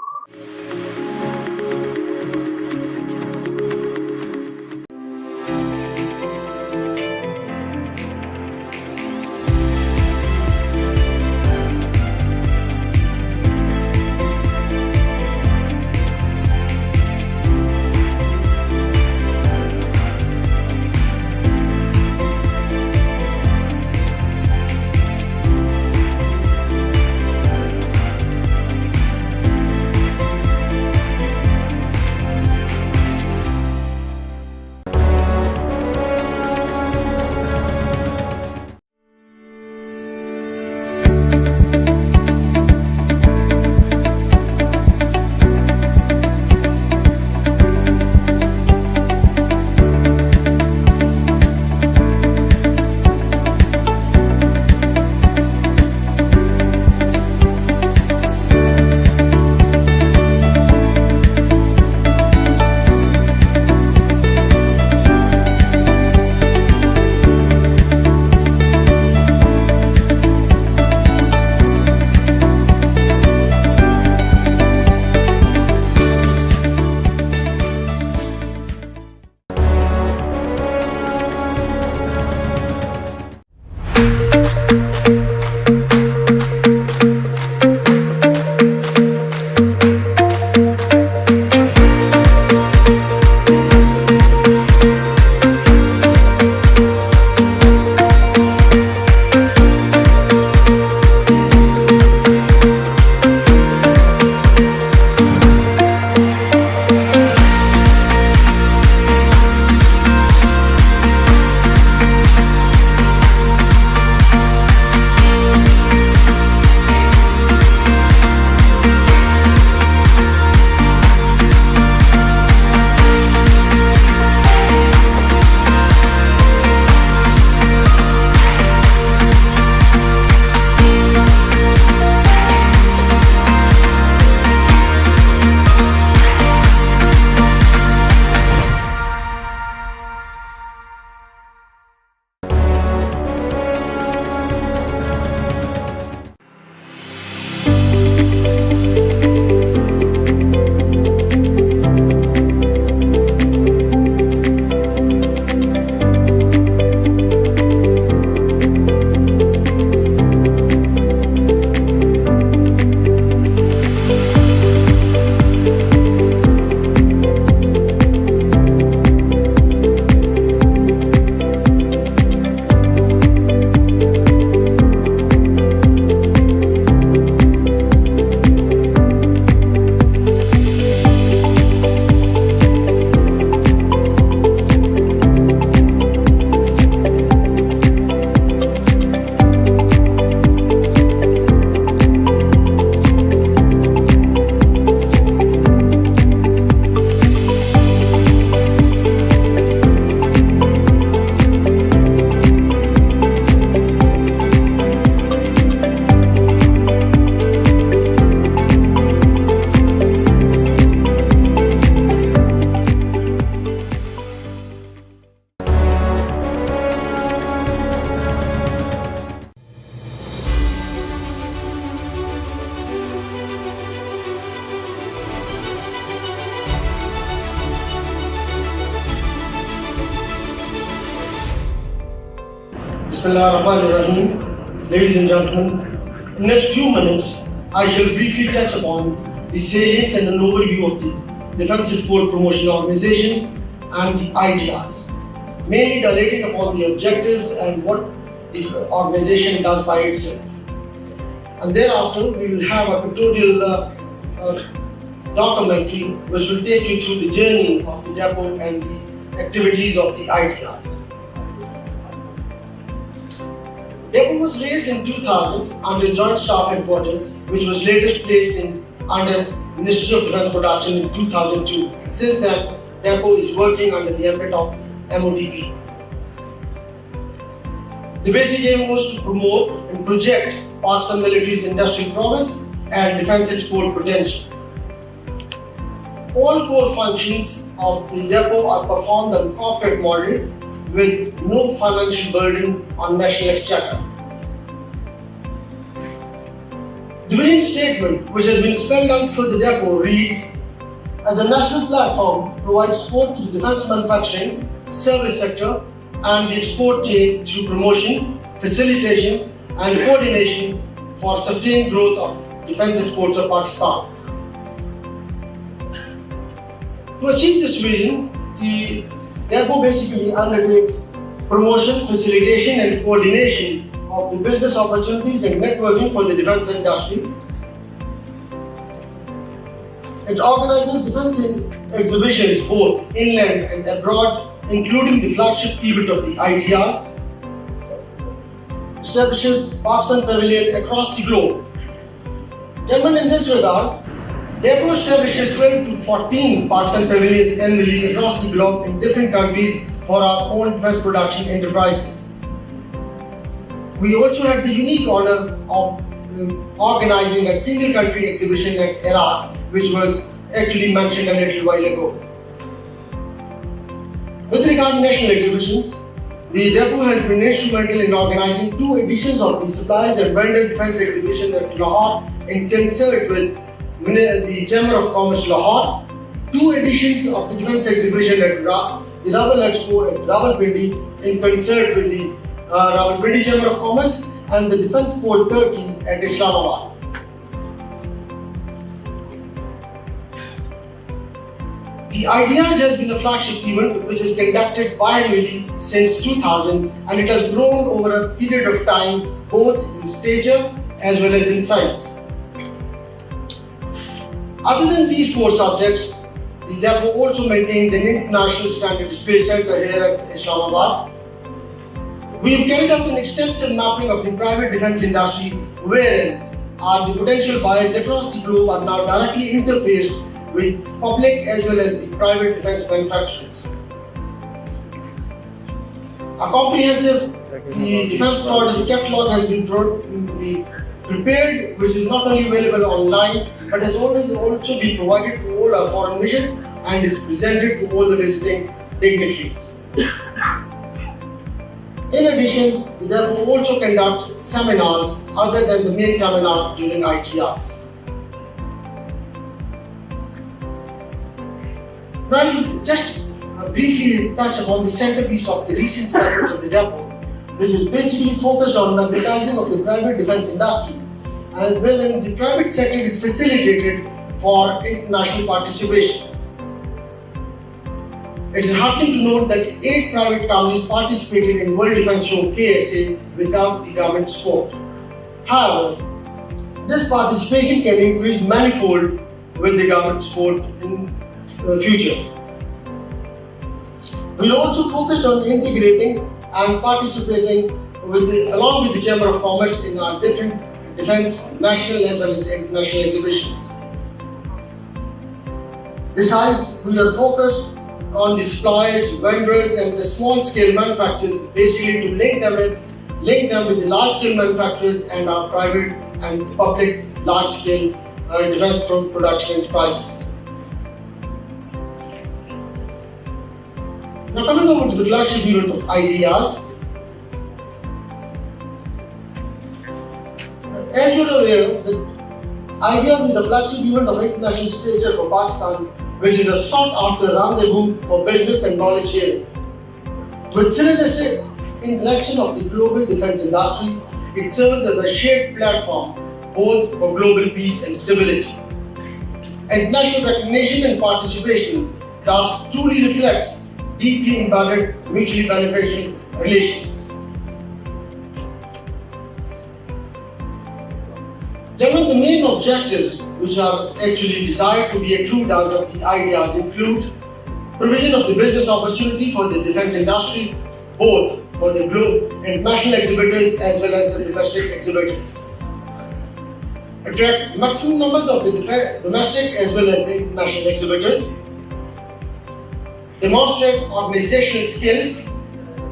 Bismillahirrahmanirrahim. Ladies and gentlemen, in the next few minutes, I shall briefly touch upon the salience and an overview of the Defence Export Promotion Organization and the ideas, mainly dilating upon the objectives and what the organization does by itself. And thereafter, we will have a pictorial documentary which will take you through the journey of the depot and the activities of the ideas. Depot was raised in 2000 under Joint Staff Headquarters, which was later placed under Ministry of Defence Production in 2002. And since then, Depot is working under the ambit of MODP. The basic aim was to promote and project Pakistan military's industrial prowess and defence export potential. All core functions of the depot are performed on corporate model with no financial burden on national exchequer. The vision statement, which has been spelled out for the depot, reads: as a national platform, provides support to the defence manufacturing, service sector and the export chain through promotion, facilitation and coordination for sustained growth of defence exports of Pakistan. To achieve this vision, the depot basically undertakes promotion, facilitation and coordination of the business opportunities and networking for the defence industry. It organizes defence exhibitions both inland and abroad, including the flagship event of the ideas. Establishes Pakistan Pavilion across the globe. Gentlemen, in this regard, Depot establishes 12 to 14 Pakistan Pavilions annually across the globe in different countries for our own defence production enterprises. We also had the unique honor of organizing a single country exhibition at Iraq, which was actually mentioned a little while ago. With regard to national exhibitions, the depot has been instrumental in organizing 2 editions of the Supplies and Vendors Defence Exhibition at Lahore in concert with the Chamber of Commerce Lahore, 2 editions of the Defence Exhibition at the Rawal Expo at Rawalpindi in concert with the Rawalpindi Chamber of Commerce and the Defence Port Turkey at Islamabad. The Ideas has been a flagship event which is conducted biannually since 2000, and it has grown over a period of time both in stature as well as in size. Other than these 4 subjects, the depot also maintains an international standard space center here at Islamabad. We have carried out an extensive mapping of the private defence industry, wherein the potential buyers across the globe are now directly interfaced with public as well as the private defence manufacturers. A comprehensive defence products catalog has been prepared, which is not only available online but has also been provided to all our foreign missions and is presented to all the visiting dignitaries. In addition, the depot also conducts seminars other than the main seminar during ITRs. Now, just briefly touch upon the centerpiece of the recent efforts of the depot, which is basically focused on magnetizing of the private defence industry, and wherein the private sector is facilitated for international participation. It is heartening to note that 8 private companies participated in World Defence Show KSA without the government support. However, this participation can increase manifold with the government support in the future. We are also focused on integrating and participating along with the Chamber of Commerce in our different defence, national as well as international exhibitions. Besides, we are focused on the suppliers, vendors and the small scale manufacturers, basically to link them with the large scale manufacturers and our private and public large scale defence production enterprises. Now coming over to the flagship event of Ideas. As you are aware, the Ideas is the flagship event of international stature for Pakistan, which is a sought after rendezvous for business and knowledge sharing. With synergistic interaction of the global defense industry, it serves as a shared platform both for global peace and stability. International recognition and participation thus truly reflects deeply embedded, mutually beneficial relations. Gentlemen, the main objectives which are actually desired to be accrued out of the ideas include provision of the business opportunity for the defense industry, both for the international exhibitors as well as the domestic exhibitors. Attract maximum numbers of the domestic as well as the international exhibitors. Demonstrate organizational skills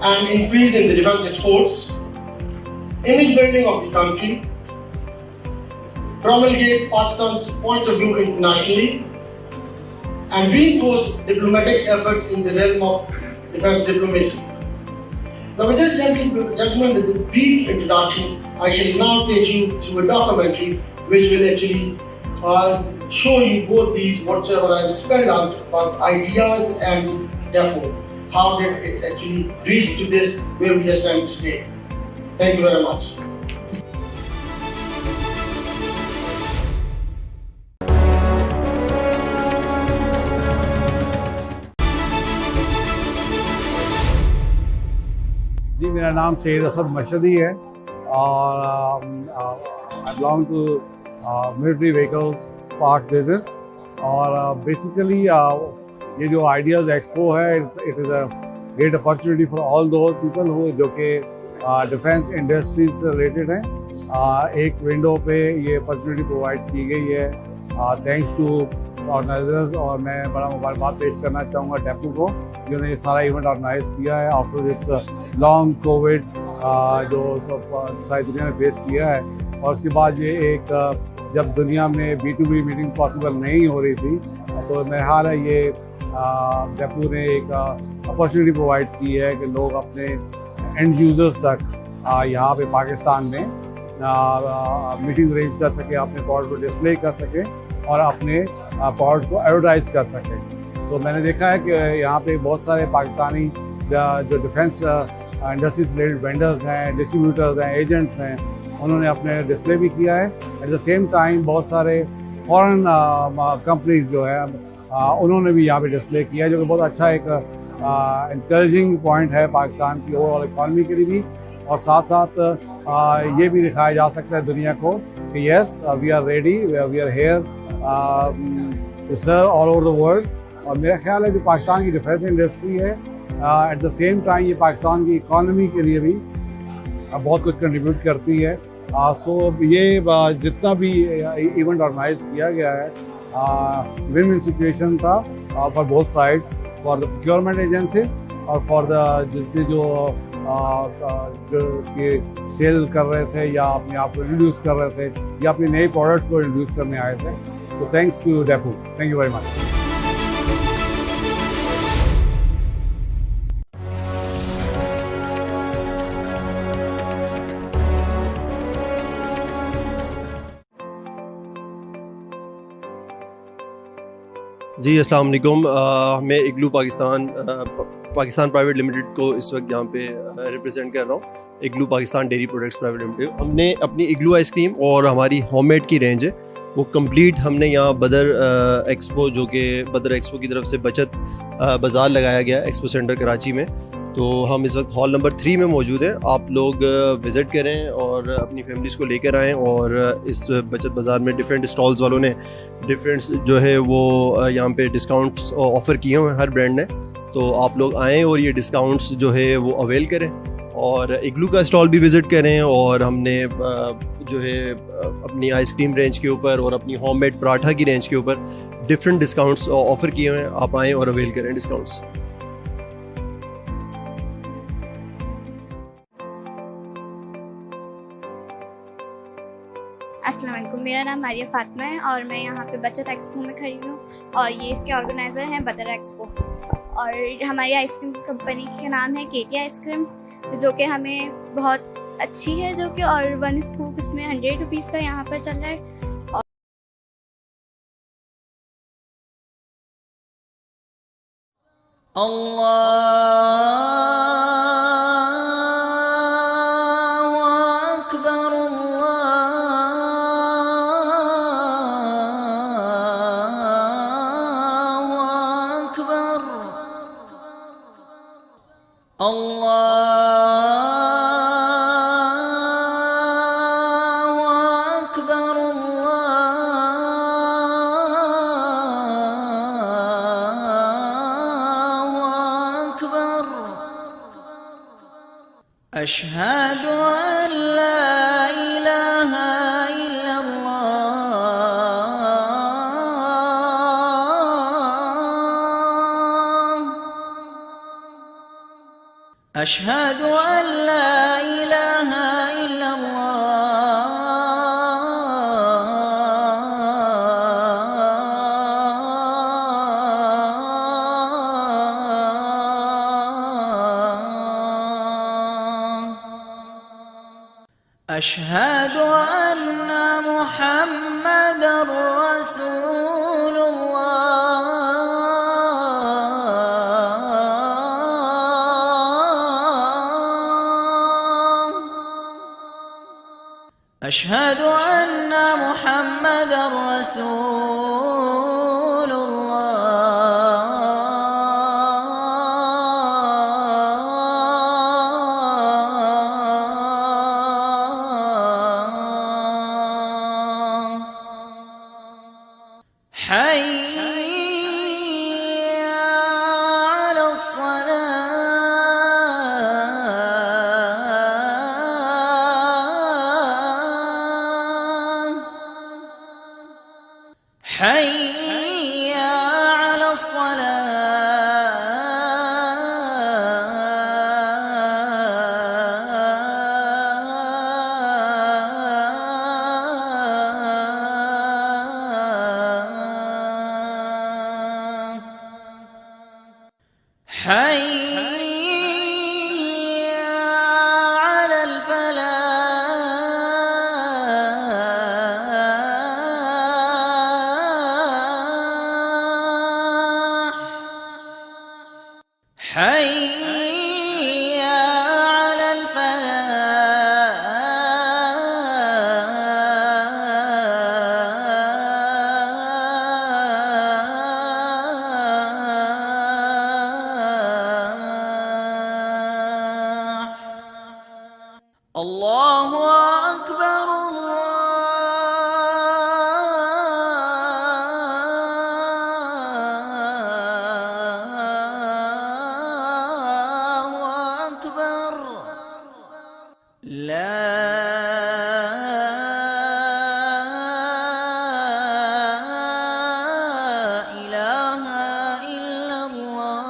and increase in the defense exports. Image building of the country. Promulgate Pakistan's point of view internationally. And reinforce diplomatic efforts in the realm of defense diplomacy. Now with this, gentlemen, with a brief introduction, I shall now take you through a documentary which will actually show you both these, whatever I have spelled out about ideas and depot. How did it actually reach to this where we are standing today? Thank you very much. जी मेरा नाम सैयद असद मशदी है और I belong to military vehicles parts business और basically ये जो ideas expo है it is a great opportunity for all those people हो जो कि डिफेंस इंडस्ट्रीज से रिलेटेड हैं। एक विंडो पे ये अपॉर्चुनिटी प्रोवाइड की गई है थैंक्स टू ऑर्गेनाइजर्स और मैं बड़ा मुबारकबाद पेश करना चाहूँगा डेपू को जिन्होंने ये सारा इवेंट ऑर्गेनाइज किया है आफ्टर दिस लॉन्ग कोविड जो सारी दुनिया ने फेस किया है। और उसके बाद ये एक जब दुनिया में B2B मीटिंग पॉसिबल नहीं हो रही थी तो मेरा ख्याल है ये डेपू ने एक अपॉर्चुनिटी प्रोवाइड की है कि लोग अपने एंड यूजर्स तक यहाँ पे पाकिस्तान में मीटिंग अरेंज कर सके, अपने प्रोडक्ट को डिस्प्ले कर सके और अपने प्रोडक्ट्स को एडवर्टाइज कर सके। सो मैंने देखा है कि यहाँ पे बहुत सारे पाकिस्तानी जो डिफेंस इंडस्ट्री से रिलेटेड वेंडर्स हैं, डिस्ट्रीब्यूटर्स हैं, एजेंट्स हैं, उन्होंने अपने डिस्प्ले भी किया है। एट द सेम टाइम बहुत सारे फॉरेन कंपनीज जो है उन्होंने भी यहाँ पे डिस्प्ले किया है जो कि बहुत अच्छा एक इंकरेजिंग पॉइंट है पाकिस्तान की ओवरऑल इकॉनमी के लिए भी। और साथ साथ ये भी दिखाया जा सकता है दुनिया को कि yes we are ready, we are here to serve all over the world. और मेरा ख्याल है जो पाकिस्तान की डिफेंस इंडस्ट्री है एट द सेम टाइम ये पाकिस्तान की इकॉनमी के लिए भी बहुत कुछ कंट्रीब्यूट करती है। सो ये जितना भी इवेंट ऑर्गेनाइज किया गया है विन विन सिचुएशन था for both sides, for the procurement agencies और फॉर द जितने जो इसके सेल कर रहे थे या अपने आप को इंट्रोड्यूस कर रहे थे या अपने नए प्रोडक्ट्स को इंट्रोड्यूस करने आए थे। सो थैंक्स टू डेपू, थैंक यू वेरी मच। जी अस्सलाम वालेकुम। मैं इग्लू पाकिस्तान प्राइवेट लिमिटेड को इस वक्त यहाँ पे रिप्रेजेंट कर रहा हूँ। Igloo Pakistan dairy products private limited. हमने अपनी इग्लू आइसक्रीम और हमारी होममेड की रेंज है वो कंप्लीट हमने यहाँ बदर एक्सपो जो कि बदर एक्सपो की तरफ से बचत बाज़ार लगाया गया एक्सपो सेंटर कराची में। तो हम इस वक्त हॉल नंबर 3 में मौजूद हैं। आप लोग विज़िट करें और अपनी फैमिलीज़ को लेकर आएँ। और इस बचत बाज़ार में डिफरेंट स्टॉल्स वालों ने डिफरेंट जो है वो यहाँ पे डिस्काउंट्स ऑफ़र किए हुए हैं हर ब्रांड ने। तो आप लोग आएँ और ये डिस्काउंट्स जो है वो अवेल करें और इग्लू का स्टॉल भी विज़िट करें। और हमने जो है अपनी आइसक्रीम रेंज के ऊपर और अपनी होममेड पराठा की रेंज के ऊपर डिफरेंट डिस्काउंट्स ऑफ़र किए हुए हैं। आप आएँ और अवेल करें डिस्काउंट्स। अस्सलाम वालेकुम, मेरा नाम मारिया फातिमा है और मैं यहाँ पे बचत एक्सपो में खड़ी हूँ और ये इसके ऑर्गेनाइज़र हैं बदर एक्सपो। और हमारी आइसक्रीम कंपनी का नाम है केटी आइसक्रीम जो कि हमें बहुत अच्छी है जो कि और 1 स्कूप इसमें 100 रुपीज़ का यहाँ पर चल रहा है। Allah أشهد أن لا إله إلا الله أشهد أن لا إله إلا أشهد أن محمدا رسول الله أشهد أن محمدا رسول الله حي على الصلاة حي على الصلاة حي على الفلاح حي على الفلاح الله أكبر الله أكبر لا إله إلا الله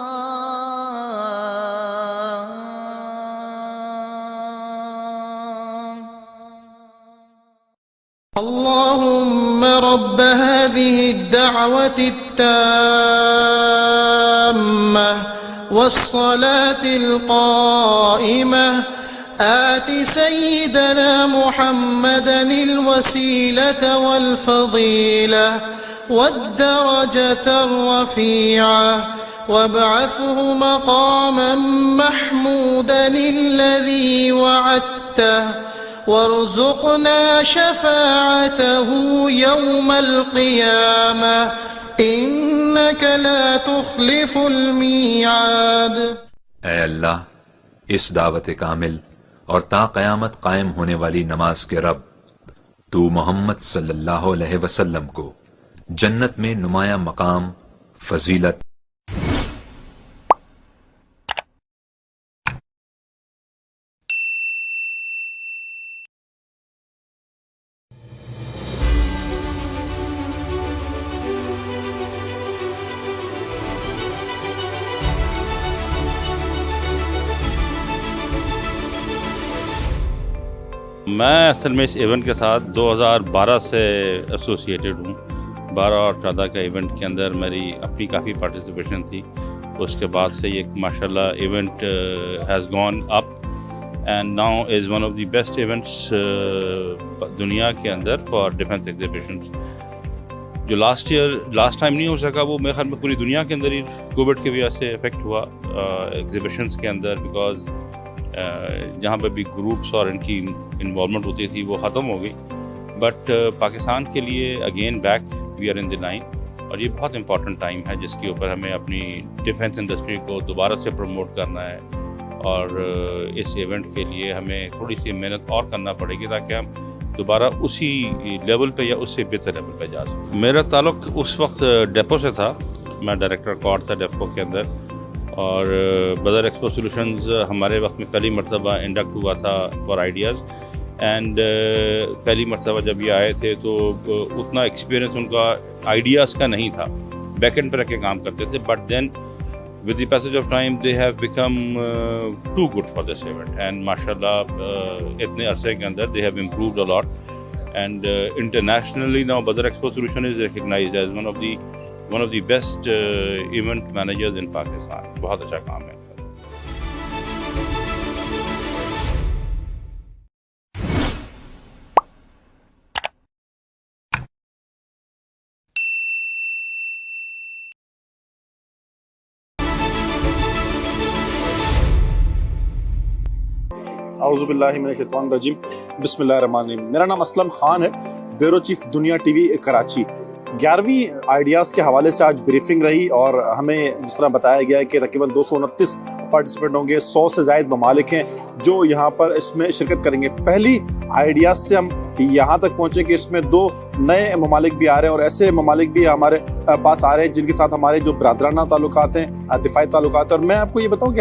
اللهم رب هذه الدعوة التامة والصلاة القائمة آت سيدنا محمدا الوسيلة والفضيلة والدرجة الرفيعة وابعثه مقاما محمودا الذي وعدته وارزقنا شفاعته يوم القيامة إنك لا تخلف الميعاد ऐ अल्लाह इस दावत कामिल और ता क़यामत कायम होने वाली नमाज के रब तू मोहम्मद सल्लल्लाहु अलैहि वसल्लम को जन्नत में नुमाया मकाम फजीलत मैं असल में इस इवेंट के साथ 2012 से एसोसिएटेड हूँ। 12 और 14 का इवेंट के अंदर मेरी अपनी काफ़ी पार्टिसिपेशन थी। उसके बाद से ये माशाल्लाह event has gone up and now is one of the best events दुनिया के अंदर फॉर डिफेंस एग्जीबिशंस। जो लास्ट टाइम नहीं हो सका वो मेरे ख्याल में पूरी दुनिया के अंदर ही कोविड की वजह से इफ़ेक्ट हुआ एग्जीबिशंस के अंदर, बिकॉज जहाँ पे भी ग्रुप्स और इनकी इन्वॉल्वमेंट होती थी वो ख़त्म हो गई। बट पाकिस्तान के लिए again back we are in the line, और ये बहुत इंपॉर्टेंट टाइम है जिसके ऊपर हमें अपनी डिफेंस इंडस्ट्री को दोबारा से प्रमोट करना है। और इस इवेंट के लिए हमें थोड़ी सी मेहनत और करना पड़ेगी ताकि हम दोबारा उसी लेवल पे या उससे बेहतर लेवल पे जा सकें। मेरा ताल्लुक उस वक्त डेपो से था, मैं डायरेक्टर कॉर्ड था डेपो के अंदर, और बदर एक्सपो सॉल्यूशंस हमारे वक्त में पहली मरतबा इंडक्ट हुआ था फॉर आइडियाज़ एंड पहली मरतबा जब ये आए थे तो उतना एक्सपीरियंस उनका आइडियाज़ का नहीं था, बैक एंड पर रख के काम करते थे, but then with the passage of time they have become too good for this event and mashallah itne arse ke andar they have improved a lot and internationally now Badar Expo Solution is recognized as one of the best event managers in Pakistan. बहुत अच्छा काम है. औज़ुबिल्लाहिमिनश्शैतानिर्रजीम बिस्मिल्लाहिर्रहमानिर्रहीम। मेरा नाम असलम खान है, bureau chief दुनिया TV Karachi. 11वीं आइडियाज़ के हवाले से आज ब्रीफिंग रही और हमें जिस तरह बताया गया है कि तकरीबन 229 पार्टिसिपेंट होंगे, 100 से ज़ायद ममालिक हैं जो यहाँ पर इसमें शिरकत करेंगे। पहली आइडियाज़ से हम यहाँ तक पहुँचे कि इसमें 2 नए ममालिक भी आ रहे हैं और ऐसे ममालिक भी हमारे पास आ रहे हैं जिनके साथ हमारे जो बरादराना ताल्लुकात हैं, दिफाई ताल्लुकात हैं। और मैं आपको ये बताऊँ कि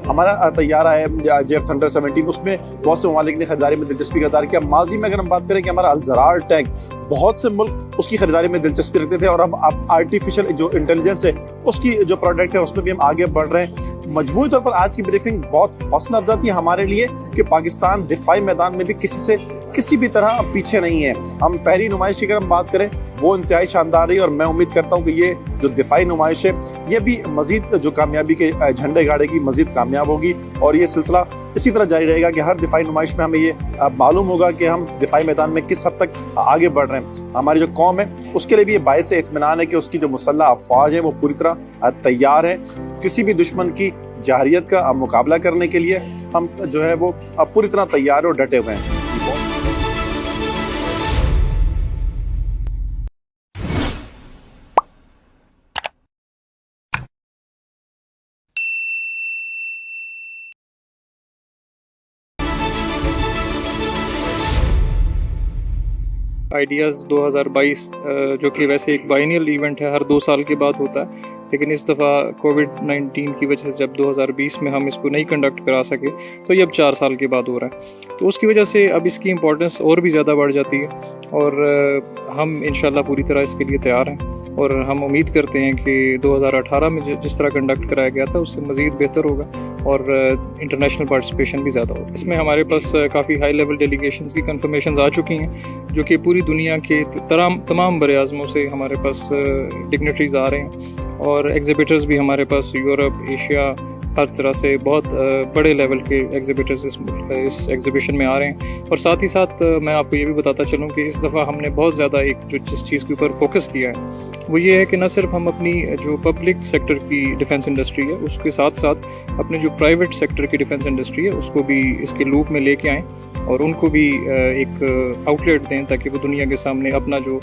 हमारा तैयारा है जेफ थंडर 17, उसमें बहुत से ममालिक ने खरीदारी में दिलचस्पी का किया। माजी में अगर हम बात करें कि हमारा अलजरार टैंक, बहुत से मुल्क उसकी खरीदारी में दिलचस्पी रखते थे और अब आर्टिफिशियल जो इंटेलिजेंस है उसकी जो प्रोडक्ट है उसमें भी हम आगे बढ़ रहे हैं। मजमूई तौर पर आज की ब्रीफिंग बहुत हौसला अफजा थी हमारे लिए कि पाकिस्तान दिफाई मैदान में भी किसी भी तरह पीछे नहीं है। हम पहली नुमाइश की अगर हम बात करें वो इंतहाई शानदार रही और मैं उम्मीद करता हूँ कि ये जो दिफाई नुमाइश है ये भी मजीद जो कामयाबी के झंडे गाड़ेगी, मजीद कामयाब होगी और ये सिलसिला इसी तरह जारी रहेगा कि हर दिफाई नुमाइश में हमें ये मालूम होगा कि हम दिफाई मैदान में किस हद तक आगे बढ़ रहे हैं। हमारी जो कौम है उसके लिए भी ये बाइस इत्मीनान है कि उसकी जो मुसल्लह अफवाज है वो पूरी तरह तैयार है। किसी भी दुश्मन की जारहियत का मुकाबला करने के लिए हम जो है वो पूरी तरह तैयार और डटे हुए हैं। आइडियाज़ 2022 जो कि वैसे एक बाइनियल इवेंट है, हर 2 साल के बाद होता है, लेकिन इस दफ़ा कोविड-19 की वजह से जब 2020 में हम इसको नहीं कंडक्ट करा सके तो ये अब 4 साल के बाद हो रहा है। तो उसकी वजह से अब इसकी इम्पोर्टेंस और भी ज़्यादा बढ़ जाती है और हम इंशाल्लाह पूरी तरह इसके लिए तैयार हैं और हम उम्मीद करते हैं कि 2018 में जिस तरह कंडक्ट कराया गया था उससे मज़ीद बेहतर होगा और इंटरनेशनल पार्टिसिपेशन भी ज़्यादा होगा। इसमें हमारे पास काफ़ी हाई लेवल डेलीगेशंस की कंफर्मेशंस आ चुकी हैं जो कि पूरी दुनिया के तमाम बरे-आज़मों से हमारे पास डिग्नेटरीज आ रहे हैं और एग्जिबिटर्स भी हमारे पास यूरोप, एशिया, हर तरह से बहुत बड़े लेवल के एग्जिबिटर्स इस एग्जीबिशन में आ रहे हैं। और साथ ही साथ मैं आपको ये भी बताता चलूँ कि इस दफ़ा हमने बहुत ज़्यादा जिस चीज़ के ऊपर फोकस किया है वो ये है कि न सिर्फ हम अपनी जो पब्लिक सेक्टर की डिफेंस इंडस्ट्री है उसके साथ साथ अपने जो प्राइवेट सेक्टर की डिफेंस इंडस्ट्री है उसको भी इसके लूप में लेके आएँ और उनको भी एक आउटलेट दें ताकि वो दुनिया के सामने अपना जो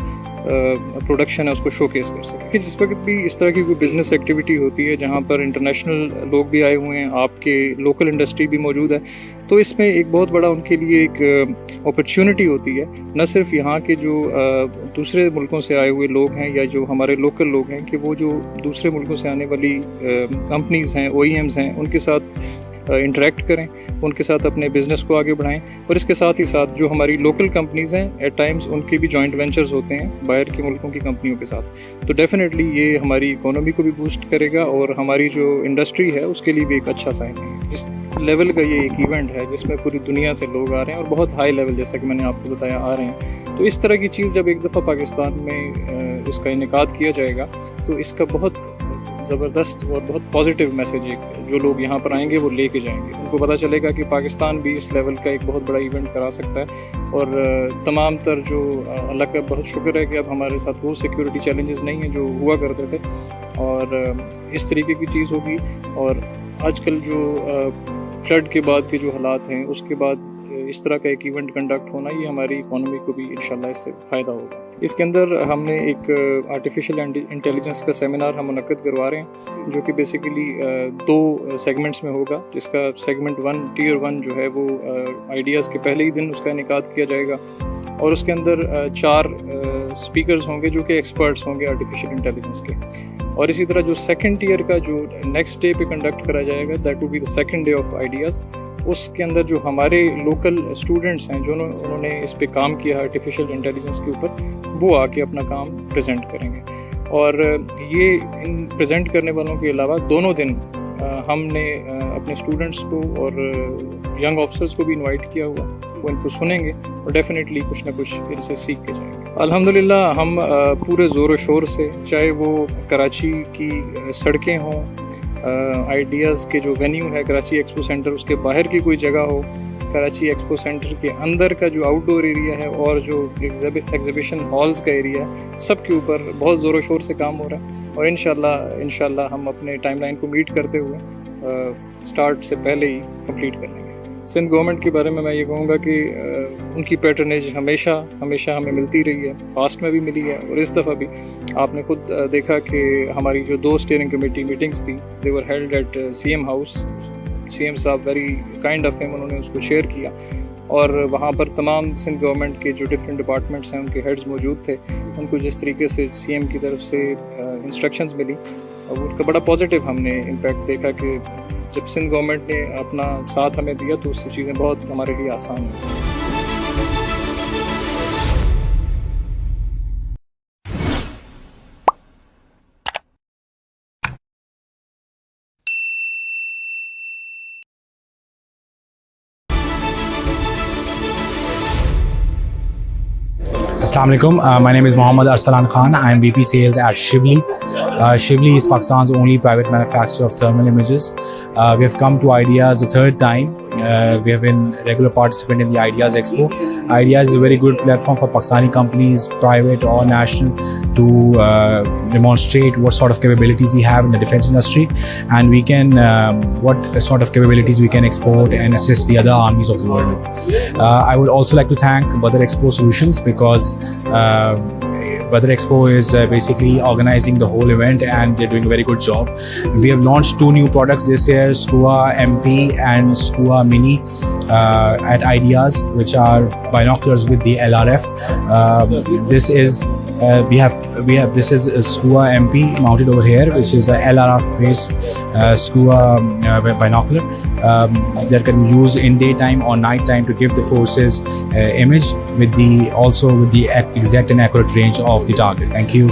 प्रोडक्शन है उसको शोकेस कर सके। कि जिस वक्त भी इस तरह की कोई बिज़नेस एक्टिविटी होती है जहाँ पर इंटरनेशनल लोग भी आए हुए हैं, आपके लोकल इंडस्ट्री भी मौजूद है, तो इसमें एक बहुत बड़ा उनके लिए एक अपॉर्चुनिटी होती है। न सिर्फ यहाँ के जो दूसरे मुल्कों से आए हुए लोग हैं या जो हमारे लोकल लोग हैं कि वो जो दूसरे मुल्कों से आने वाली कंपनीज़ हैं, OEMs हैं, उनके साथ इंटरेक्ट करें, उनके साथ अपने बिज़नेस को आगे बढ़ाएं और इसके साथ ही साथ जो हमारी लोकल कंपनीज़ हैं एट टाइम्स उनके भी जॉइंट वेंचर्स होते हैं बाहर के मुल्कों की कंपनियों के साथ। तो डेफिनेटली ये हमारी इकोनॉमी को भी बूस्ट करेगा और हमारी जो इंडस्ट्री है उसके लिए भी एक अच्छा साइन है। जिस लेवल का ये एक इवेंट है जिसमें पूरी दुनिया से लोग आ रहे हैं और बहुत हाई लेवल जैसा कि मैंने आपको बताया आ रहे हैं, तो इस तरह की चीज़ जब एक दफ़ा पाकिस्तान में इसका इनेकाद किया जाएगा तो इसका बहुत ज़बरदस्त और बहुत पॉजिटिव मैसेज एक जो लोग यहाँ पर आएंगे वो लेके जाएंगे। उनको पता चलेगा कि पाकिस्तान भी इस लेवल का एक बहुत बड़ा इवेंट करा सकता है और तमाम तर जो अल्लाह का बहुत शुक्र है कि अब हमारे साथ वो सिक्योरिटी चैलेंजेस नहीं हैं जो हुआ करते थे और इस तरीके की चीज़ होगी। और आजकल जो फ्लड के बाद के जो हालात हैं उसके बाद इस तरह का एक इवेंट कंडक्ट होना ये हमारी इकोनॉमी को भी इंशाल्लाह इससे फ़ायदा होगा। इसके अंदर हमने एक आर्टिफिशियल इंटेलिजेंस का सेमिनार हम मुनक्किद करवा रहे हैं जो कि बेसिकली 2 सेगमेंट्स में होगा, जिसका सेगमेंट 1 टियर 1 जो है वो आइडियाज़ के पहले ही दिन उसका इनेकाद किया जाएगा और उसके अंदर 4 स्पीकर्स होंगे जो कि एक्सपर्ट्स होंगे आर्टिफिशियल इंटेलिजेंस के। और इसी तरह जो सेकंड ईयर का जो नेक्स्ट डे पे कंडक्ट करा जाएगा, that will be the second day of ideas. उसके अंदर जो हमारे लोकल स्टूडेंट्स हैं जो उन्होंने इस पे काम किया आर्टिफिशियल इंटेलिजेंस के ऊपर, वो आके अपना काम प्रेजेंट करेंगे। और ये इन प्रेजेंट करने वालों के अलावा दोनों दिन हमने अपने स्टूडेंट्स को और यंग ऑफिसर्स को भी इनवाइट किया हुआ, वो इनको सुनेंगे और डेफिनेटली कुछ ना कुछ इनसे सीख के जाएंगे। अल्हम्दुलिल्लाह हम पूरे ज़ोर शोर से, चाहे वो कराची की सड़कें हों, आइडियाज़ के जो वेन्यू है कराची एक्सपो सेंटर, उसके बाहर की कोई जगह हो, कराची एक्सपो सेंटर के अंदर का जो आउटडोर एरिया है और जो एग्जिबिशन हॉल्स का एरिया है, सब के ऊपर बहुत ज़ोर शोर से काम हो रहा है। और इंशाल्लाह हम अपने टाइमलाइन को मीट करते हुए स्टार्ट से पहले ही कंप्लीट कर लेंगे। सिंध गवर्नमेंट के बारे में मैं ये कहूँगा कि उनकी पैटर्नेज हमेशा हमें मिलती रही है, पास्ट में भी मिली है और इस दफ़ा भी आपने खुद देखा कि हमारी जो 2 स्टीयरिंग कमेटी मीटिंग्स थी, they were held at CM house. CM साहब वेरी काइंड ऑफ हिम, उन्होंने उसको शेयर किया और वहाँ पर तमाम सिंध गवर्नमेंट के जो डिफरेंट डिपार्टमेंट्स हैं उनके हेड्स मौजूद थे। उनको जिस तरीके से CM की तरफ से इंस्ट्रक्शंस मिली और उनका बड़ा पॉजिटिव हमने इम्पैक्ट देखा कि जब सिंध गवर्नमेंट ने अपना साथ हमें दिया तो उससे चीज़ें बहुत हमारे लिए आसान हुई। Assalamu alaikum. My name is Mohammad Arsalan Khan. I am VP Sales at Shibli. Shibli is Pakistan's only private manufacturer of thermal images. We have come to Ideas the 3rd time. We have been regular participant in the Ideas Expo. Ideas is a very good platform for Pakistani companies, private or national, to demonstrate what sort of capabilities we have in the defense industry, and we can what sort of capabilities we can export and assist the other armies of the world with. I would also like to thank Badar Expo Solutions because Badar Expo is basically organizing the whole event and they're doing a very good job. We have launched 2 new products this year, SCUA MP and SCUA Mini at Ideas, which are binoculars with the LRF. This is this is a SCUA MP mounted over here, which is a LRF based SCUA binocular that can be used in daytime or night time to give the forces image with the exact and accurate range of the target. Thank you.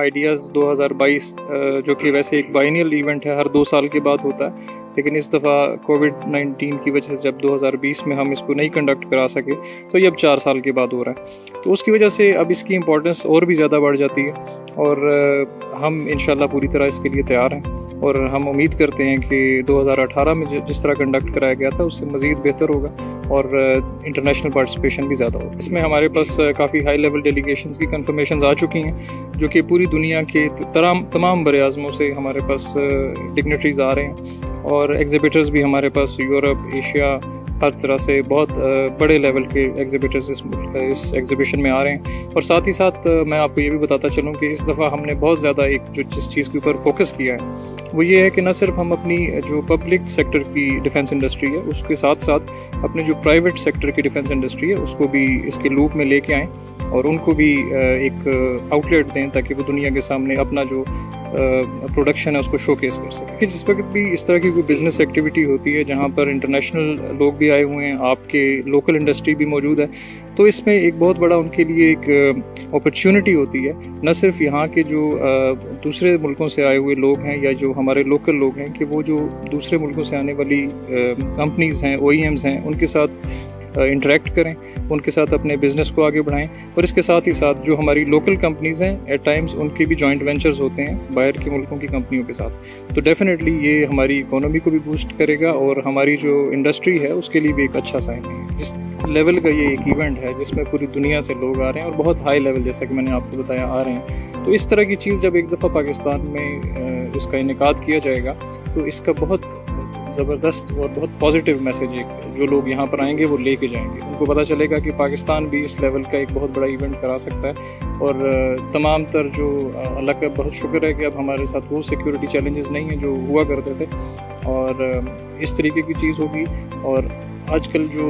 Ideas 2022 जो कि वैसे एक biennial event है, हर 2 साल के बाद होता है, लेकिन इस दफ़ा कोविड-19 की वजह से जब 2020 में हम इसको नहीं कंडक्ट करा सके तो ये अब 4 साल के बाद हो रहा है। तो उसकी वजह से अब इसकी इम्पोर्टेंस और भी ज़्यादा बढ़ जाती है और हम इंशाल्लाह पूरी तरह इसके लिए तैयार हैं और हम उम्मीद करते हैं कि 2018 में जिस तरह कंडक्ट कराया गया था उससे मज़ीद बेहतर होगा और इंटरनेशनल पार्टिसिपेशन भी ज़्यादा होगा। इसमें हमारे पास काफ़ी हाई लेवल डेलीगेशंस की कन्फर्मेशंस आ चुकी हैं जो कि पूरी दुनिया के तमाम बरे-आज़मों से हमारे पास डिग्नेटरीज़ आ रहे हैं और एग्जिबिटर्स भी हमारे पास यूरोप, एशिया, हर तरह से बहुत बड़े लेवल के एग्जिबिटर्स इस एग्जीबिशन में आ रहे हैं। और साथ ही साथ मैं आपको ये भी बताता चलूँ कि इस दफ़ा हमने बहुत ज़्यादा जिस चीज़ के ऊपर फोकस किया है वो ये है कि न सिर्फ हम अपनी जो पब्लिक सेक्टर की डिफेंस इंडस्ट्री है उसके साथ साथ अपने जो प्राइवेट सेक्टर की डिफेंस इंडस्ट्री है उसको भी इसके लूप में लेके आएँ और उनको भी एक आउटलेट दें ताकि वो दुनिया के सामने अपना जो प्रोडक्शन है उसको शोकेस कर सकें। कि जिस वक्त भी इस तरह की कोई बिज़नेस एक्टिविटी होती है जहाँ पर इंटरनेशनल लोग भी आए हुए हैं, आपके लोकल इंडस्ट्री भी मौजूद है, तो इसमें एक बहुत बड़ा उनके लिए एक अपॉर्चुनिटी होती है। न सिर्फ यहाँ के जो दूसरे मुल्कों से आए हुए लोग हैं या जो हमारे लोकल लोग हैं, कि वो जो दूसरे मुल्कों से आने वाली कंपनीज़ हैं, OEMs हैं, उनके साथ इंटरेक्ट करें, उनके साथ अपने बिज़नेस को आगे बढ़ाएं। और इसके साथ ही साथ जो हमारी लोकल कंपनीज़ हैं, एट टाइम्स उनके भी जॉइंट वेंचर्स होते हैं बाहर के मुल्कों की कंपनियों के साथ। तो डेफिनेटली ये हमारी इकोनॉमी को भी बूस्ट करेगा और हमारी जो इंडस्ट्री है उसके लिए भी एक अच्छा साइन है। जिस लेवल का ये एक इवेंट है जिसमें पूरी दुनिया से लोग आ रहे हैं और बहुत हाई लेवल, जैसा कि मैंने आपको बताया, आ रहे हैं, तो इस तरह की चीज़ जब एक दफ़ा पाकिस्तान में इसका इनेकाद किया जाएगा तो इसका बहुत ज़बरदस्त और बहुत पॉजिटिव मैसेज एक जो लोग यहाँ पर आएंगे वो लेके जाएंगे। उनको पता चलेगा कि पाकिस्तान भी इस लेवल का एक बहुत बड़ा इवेंट करा सकता है। और तमाम तर जो अल्लाह का बहुत शुक्र है कि अब हमारे साथ वो सिक्योरिटी चैलेंजेस नहीं हैं जो हुआ करते थे, और इस तरीके की चीज़ होगी। और आजकल जो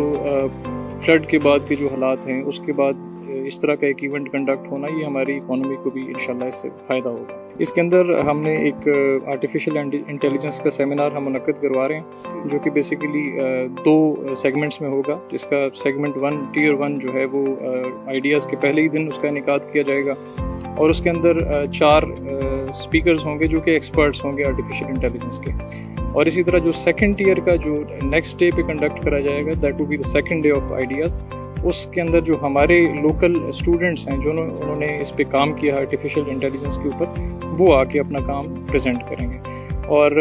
फ्लड के बाद के जो हालात हैं, उसके बाद इस तरह का एक इवेंट कंडक्ट होना, ये हमारी इकोनॉमी को भी इंशाल्लाह इससे फ़ायदा होगा। इसके अंदर हमने एक आर्टिफिशियल इंटेलिजेंस का सेमिनार हम मुनक्किद करवा रहे हैं, जो कि बेसिकली 2 सेगमेंट्स में होगा। जिसका सेगमेंट 1 टियर 1 जो है वो आइडियाज़ के पहले ही दिन उसका इनेकाद किया जाएगा, और उसके अंदर 4 स्पीकर्स होंगे जो कि एक्सपर्ट्स होंगे आर्टिफिशियल इंटेलिजेंस के। और इसी तरह जो सेकंड टियर का जो नेक्स्ट डे पे कंडक्ट करा जाएगा, that will be the second day of ideas. उसके अंदर जो हमारे लोकल स्टूडेंट्स हैं जो उन्होंने इस पे काम किया आर्टिफिशियल इंटेलिजेंस के ऊपर, वो आके अपना काम प्रेजेंट करेंगे। और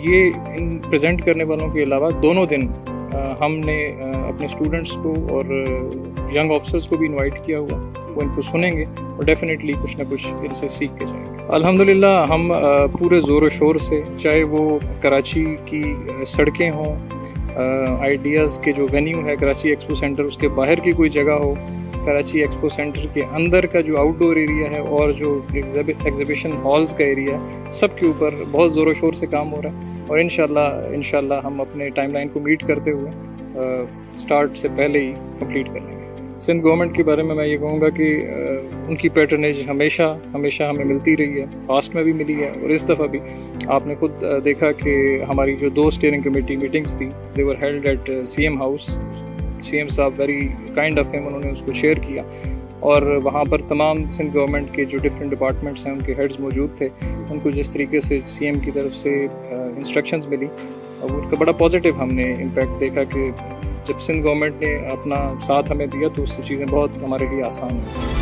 ये इन प्रेजेंट करने वालों के अलावा दोनों दिन हमने अपने स्टूडेंट्स को और यंग ऑफिसर्स को भी इनवाइट किया हुआ, वो इनको सुनेंगे और डेफिनेटली कुछ ना कुछ इनसे सीख के जाएंगे। अल्हम्दुलिल्लाह हम पूरे ज़ोर शोर से, चाहे वो कराची की सड़कें हों, आइडियाज़ के जो वेन्यू है कराची एक्सपो सेंटर, उसके बाहर की कोई जगह हो, कराची एक्सपो सेंटर के अंदर का जो आउटडोर एरिया है और जो एग्जिबिशन हॉल्स का एरिया है, सब के ऊपर बहुत ज़ोर शोर से काम हो रहा है। और इंशाल्लाह हम अपने टाइमलाइन को मीट करते हुए स्टार्ट से पहले ही कंप्लीट कर लेंगे। सिंध गवर्नमेंट के बारे में मैं ये कहूँगा कि उनकी पैटर्नेज हमेशा हमें मिलती रही है, पास्ट में भी मिली है, और इस दफ़ा भी आपने खुद देखा कि हमारी जो 2 स्टीयरिंग कमेटी मीटिंग्स थी, they were held at CM house. CM साहब वेरी काइंड ऑफ हिम, उन्होंने उसको शेयर किया, और वहाँ पर तमाम सिंध गवर्नमेंट के जो डिफरेंट डिपार्टमेंट्स हैं उनके हेड्स मौजूद थे। उनको जिस तरीके से CM की तरफ से इंस्ट्रक्शंस मिली, और उनका बड़ा पॉजिटिव हमने इम्पैक्ट देखा कि जब सिंध गवर्नमेंट ने अपना साथ हमें दिया तो उससे चीज़ें बहुत हमारे लिए आसान हुई।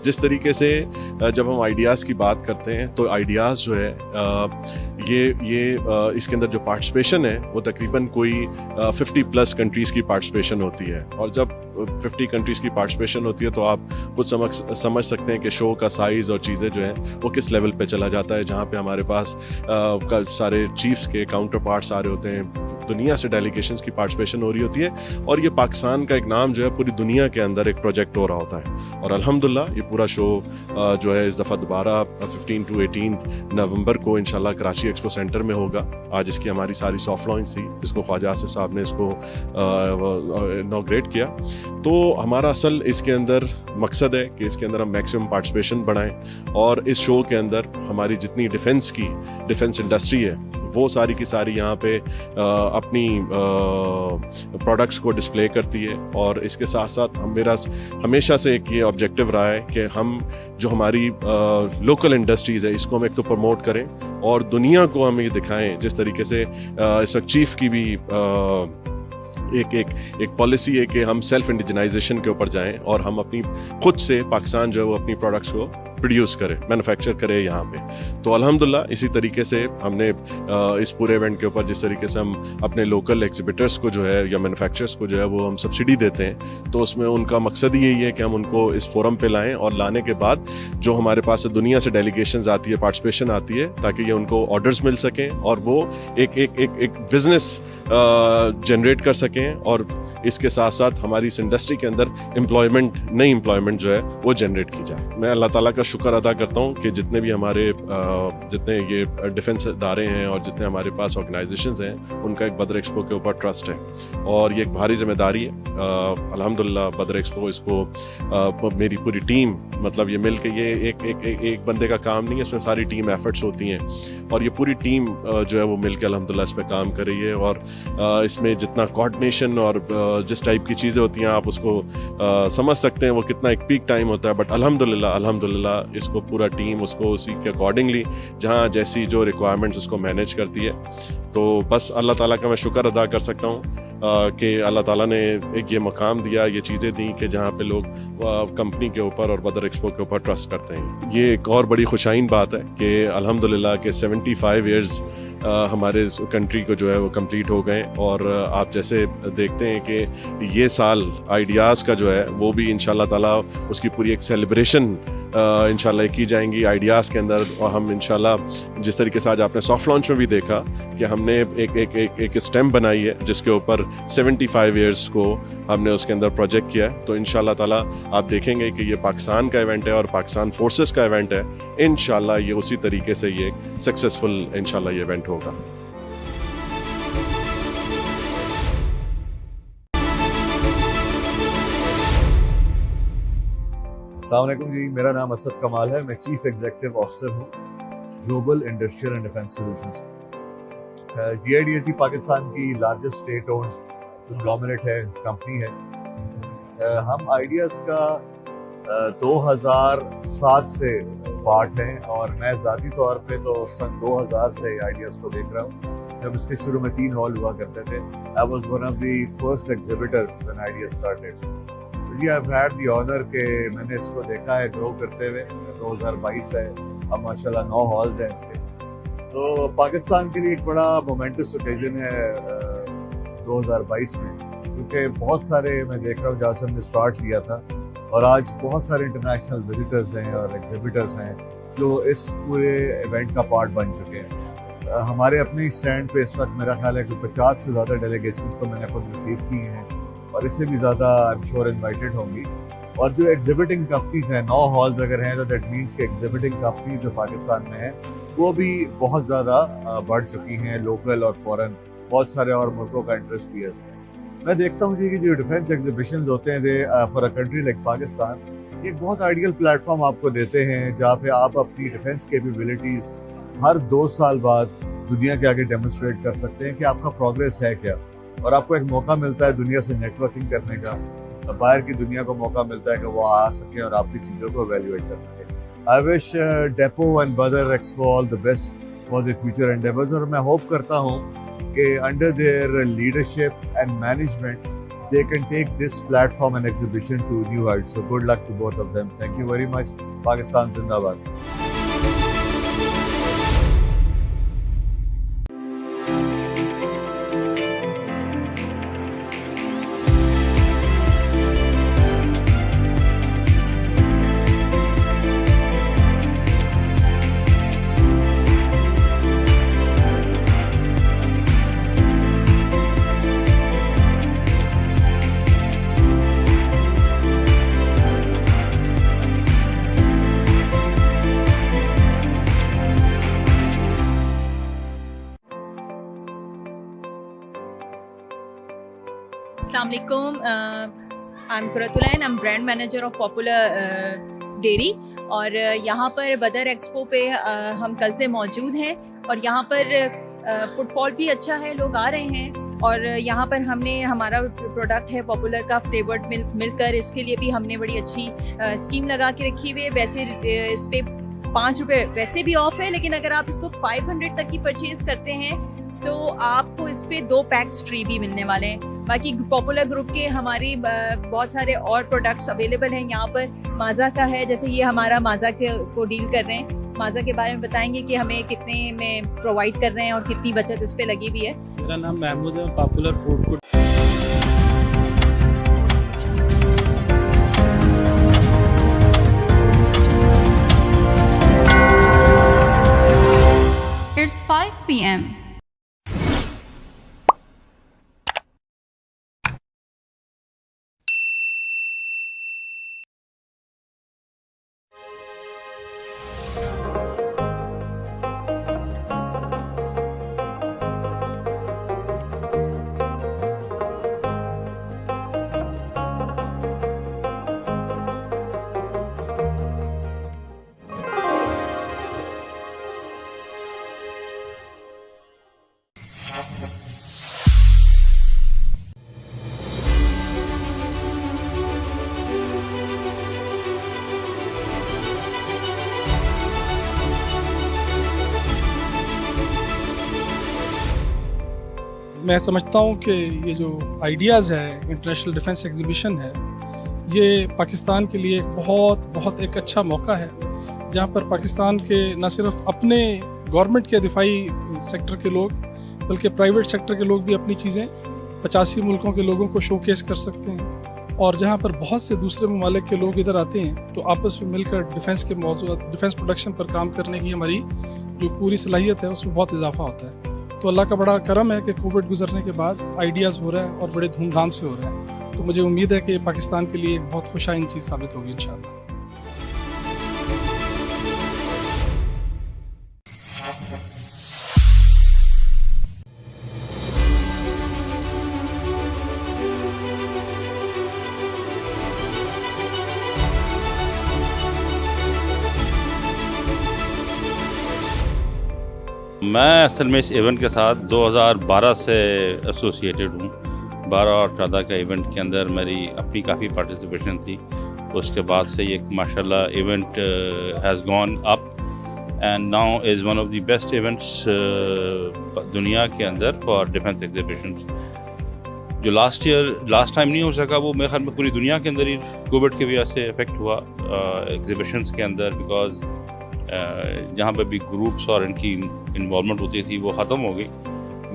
जिस तरीके से जब हम आइडियाज़ की बात करते हैं तो आइडियाज़ जो है ये इसके अंदर जो पार्टिसिपेशन है वो तकरीबन कोई 50+ कंट्रीज़ की पार्टिसिपेशन होती है। और जब 50 कंट्रीज़ की पार्टिसिपेशन होती है तो आप कुछ समझ सकते हैं कि शो का साइज़ और चीज़ें जो हैं वो किस लेवल पे चला जाता है, जहाँ पे हमारे पास सारे चीफ्स के काउंटर पार्ट्स आ रहे होते हैं, दुनिया से डेलीगेशंस की पार्टिसिपेशन हो रही होती है और ये पाकिस्तान का एक नाम जो है पूरी दुनिया के अंदर एक प्रोजेक्ट हो रहा होता है। और अल्हम्दुलिल्लाह ये पूरा शो जो है इस दफ़ा दोबारा 15 to 18 नवंबर को इंशाल्लाह कराची एक्सपो सेंटर में होगा। आज इसकी हमारी सारी सॉफ्ट लॉन्च थी जिसको ख्वाजा आसिफ साहब ने इसको इनॉग्रेट किया। तो हमारा असल इसके अंदर मकसद है कि इसके अंदर हम मैक्सिमम पार्टिसिपेशन बढ़ाएं और इस शो के अंदर हमारी जितनी डिफेंस इंडस्ट्री है वो सारी की सारी यहाँ पे अपनी प्रोडक्ट्स को डिस्प्ले करती है। और इसके साथ साथ मेरा हमेशा से एक ये ऑब्जेक्टिव रहा है कि हम जो हमारी लोकल इंडस्ट्रीज़ है इसको हम एक तो प्रमोट करें और दुनिया को हम ये दिखाएं। जिस तरीके से इस वक्त चीफ की भी एक पॉलिसी है कि हम सेल्फ इंडिजनाइजेशन के ऊपर जाएं और हम अपनी खुद से पाकिस्तान जो है वो अपनी प्रोडक्ट्स को प्रोड्यूस करे, मैन्युफैक्चर करे यहाँ पे। तो अल्हम्दुलिल्लाह इसी तरीके से हमने इस पूरे इवेंट के ऊपर जिस तरीके से हम अपने लोकल एग्जिबिटर्स को जो है या मैन्युफैक्चरर्स को जो है वो हम सब्सिडी देते हैं, तो उसमें उनका मकसद ही यही है कि हम उनको इस फोरम पे लाएं और लाने के बाद जो हमारे पास दुनिया से डेलीगेशंस आती है, पार्टिसिपेशन आती है, ताकि ये उनको ऑर्डर्स मिल सकें और वो एक बिजनेस जनरेट कर सकें और इसके साथ साथ हमारी इस इंडस्ट्री के अंदर नई एम्प्लॉयमेंट जो है वो जनरेट की जाए। मैं अल्लाह ताला का शुक्र अदा करता हूँ कि जितने भी हमारे जितने ये डिफेंस इदारे हैं और जितने हमारे पास ऑर्गेनाइजेशंस हैं उनका एक बदर एक्सपो के ऊपर ट्रस्ट है और ये एक भारी जिम्मेदारी है। अल्हम्दुलिल्लाह बदर एक्सपो इसको मेरी पूरी टीम, मतलब ये मिल के ये एक बंदे का काम नहीं है, इसमें सारी टीम एफर्ट्स होती हैं और ये पूरी टीम जो है वो मिल के अल्हम्दुलिल्लाह इस पर काम कर रही है। और इसमें जितना कोऑर्डिनेशन और जिस टाइप की चीज़ें होती हैं आप उसको समझ सकते हैं वो कितना एक पीक टाइम होता है। बट अल्हम्दुलिल्लाह इसको पूरा टीम उसको उसी के अकॉर्डिंगली जहाँ जैसी जो रिक्वायरमेंट्स उसको मैनेज करती है। तो बस अल्लाह ताला का मैं शुक्र अदा कर सकता हूँ कि अल्लाह ताला ने एक ये मकाम दिया, ये चीज़ें दी कि जहाँ पे लोग कंपनी के ऊपर और बदर एक्सपो के ऊपर ट्रस्ट करते हैं। ये एक और बड़ी खुशाइन बात है कि अल्हम्दुलिल्लाह के 75 ईयर्स हमारे कंट्री को जो है वो कंप्लीट हो गए और आप जैसे देखते हैं कि ये साल आइडियाज़ का जो है वो भी इंशाल्लाह ताला उसकी पूरी एक सेलिब्रेशन इंशाल्लाह की जाएंगी आइडियाज़ के अंदर। और हम इंशाल्लाह जिस तरीके से आज आपने सॉफ्ट लॉन्च में भी देखा कि हमने एक स्टेम बनाई है जिसके ऊपर 75 ईयर्स को हमने उसके अंदर प्रोजेक्ट किया है। तो इंशाल्लाह ताला आप देखेंगे कि ये पाकिस्तान का इवेंट है और पाकिस्तान फोर्सेस का इवेंट है। इंशाल्लाह ये उसी तरीके से ये सक्सेसफुल इंशाल्लाह ये इवेंट होगा। अस्सलाम वालेकुम जी, मेरा नाम असद कमाल है। मैं चीफ एग्जीक्यूटिव ऑफिसर हूँ global industrial and defence solutions. GIDSG Pakistan की लार्जेस्ट स्टेट ओन्ड कंग्लोमरेट है, कंपनी है। हम आइडियाज़ का 2007 से पार्ट हैं और मैं ज़ाती तौर पे तो सन 2000 से आइडियाज़ को देख रहा हूँ। जब इसके शुरू में 3 हॉल हुआ करते थे, I was one of the first exhibitors when idea started. जी आई हैव द ऑनर के मैंने इसको देखा है ग्रो करते हुए। 2022 है, अब माशाल्लाह 9 हॉल्स हैं इसके। तो पाकिस्तान के लिए एक बड़ा मोमेंटस ओकेजन है 2022 में, क्योंकि बहुत सारे मैं देख रहा हूँ जहाँ से हमने स्टार्ट किया था और आज बहुत सारे इंटरनेशनल विजिटर्स हैं और एग्जिबिटर्स हैं जो इस पूरे इवेंट का पार्ट बन चुके हैं। हमारे अपने स्टैंड पे इस वक्त मेरा ख्याल है कि 50 से ज़्यादा डेलीगेशंस तो मैंने खुद रिसीव की हैं और इससे भी ज़्यादा आई एम श्योर इन्वाइटेड होंगी। और जो एग्जिबिटिंग कंपनीज हैं, 9 हॉल्स अगर हैं तो दैट मीन्स के एग्जिबिटिंग कंपनीज जो पाकिस्तान में हैं वो भी बहुत ज़्यादा बढ़ चुकी हैं, लोकल और फॉरेन। बहुत सारे और मुल्कों का इंटरेस्ट भी है इसमें। मैं देखता हूँ जी कि जो डिफेंस एग्जीबिशंस होते हैं for a country like Pakistan, ये एक बहुत आइडियल प्लेटफॉर्म आपको देते हैं जहाँ पे आप अपनी डिफेंस कैपेबिलिटीज़ हर 2 साल बाद दुनिया के आगे डेमोन्स्ट्रेट कर सकते हैं कि आपका प्रोग्रेस है क्या, और आपको एक मौका मिलता है दुनिया से नेटवर्किंग करने का। बाहर की दुनिया को मौका मिलता है कि वो आ सके और आपकी चीज़ों को एवेल्युएट कर सके। आई विश डेपो एंड बदर expo all the best for the future endeavours, और मैं होप करता हूँ कि under their leadership and management they can take this platform and exhibition to new heights. So good luck to both of them. Thank you very much. Pakistan Zindabad. Assalamualaikum. I'm Kuratulain. I'm brand manager of Popular Dairy. और यहाँ पर बदर expo पे हम कल से मौजूद हैं और यहाँ पर फुटफॉल भी अच्छा है, लोग आ रहे हैं और यहाँ पर हमने हमारा प्रोडक्ट है पॉपुलर का फ्लेवर्ड मिल्क मिलकर, इसके लिए भी हमने बड़ी अच्छी स्कीम लगा के रखी हुई है। वैसे इस पे 5 रुपये वैसे भी ऑफ है, लेकिन अगर आप इसको 500 तक की परचेज करते हैं तो आपको इस पे 2 पैक्स फ्री भी मिलने वाले हैं। बाकी पॉपुलर ग्रुप के हमारी बहुत सारे और प्रोडक्ट्स अवेलेबल हैं यहाँ पर। माज़ा का है, जैसे ये हमारा माज़ा को डील कर रहे हैं। माज़ा के बारे में बताएंगे कि हमें कितने में प्रोवाइड कर रहे हैं और कितनी बचत इस पे लगी हुई है। मेरा नाम महमूद है, पॉपुलर फूड को It's 5 p.m. मैं समझता हूँ कि ये जो आइडियाज़ है, इंटरनेशनल डिफेंस एग्जीबिशन है, ये पाकिस्तान के लिए बहुत एक अच्छा मौका है, जहाँ पर पाकिस्तान के न सिर्फ अपने गवर्नमेंट के दिफाई सेक्टर के लोग बल्कि प्राइवेट सेक्टर के लोग भी अपनी चीज़ें 85 मुल्कों के लोगों को शोकेस कर सकते हैं। और जहाँ पर बहुत से दूसरे ममालिक के लोग इधर आते हैं तो आपस में मिलकर डिफेंस के मौजूद डिफेंस प्रोडक्शन पर काम करने की हमारी जो पूरी सलाहियत है उसमें बहुत इजाफा होता है। तो अल्लाह का बड़ा करम है कि कोविड गुजरने के बाद आइडियाज़ हो रहा है और बड़े धूमधाम से हो रहा है। तो मुझे उम्मीद है कि पाकिस्तान के लिए एक बहुत खुशाइन चीज़ साबित होगी इंशाअल्लाह। मैं असल में इस इवेंट के साथ 2012 से एसोसिएटेड हूँ। 12 और 14 का इवेंट के अंदर मेरी अपनी काफ़ी पार्टिसिपेशन थी। उसके बाद से ये माशाल्लाह event has gone up and now is one of the best events दुनिया के अंदर फॉर डिफेंस एग्जीबिशंस। जो लास्ट टाइम नहीं हो सका वो मेरे ख्याल में पूरी दुनिया के अंदर ही कोविड की वजह से इफ़ेक्ट हुआ एग्जीबिशंस के अंदर, बिकॉज जहाँ पर भी ग्रुप्स और इनकी इन्वॉल्वमेंट होती थी वो ख़त्म हो गई।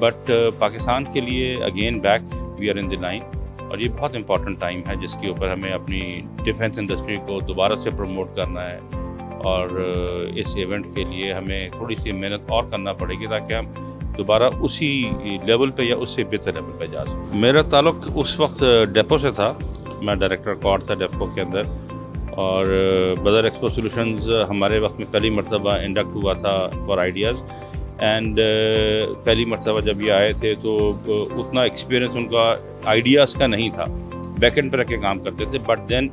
बट पाकिस्तान के लिए again back we are in the line और ये बहुत इंपॉर्टेंट टाइम है जिसके ऊपर हमें अपनी डिफेंस इंडस्ट्री को दोबारा से प्रमोट करना है और इस इवेंट के लिए हमें थोड़ी सी मेहनत और करना पड़ेगी ताकि हम दोबारा उसी लेवल पे या उससे बेहतर लेवल पे जा सकें। मेरा ताल्लुक उस वक्त डेपो से था, मैं डायरेक्टर कॉर्ड था डेपो के अंदर और बदर एक्सपो सॉल्यूशंस हमारे वक्त में पहली मरतबा इंडक्ट हुआ था फॉर आइडियाज़ एंड पहली मरतबा जब ये आए थे तो उतना एक्सपीरियंस उनका आइडियाज़ का नहीं था, बैक एंड पर रख के काम करते थे। But then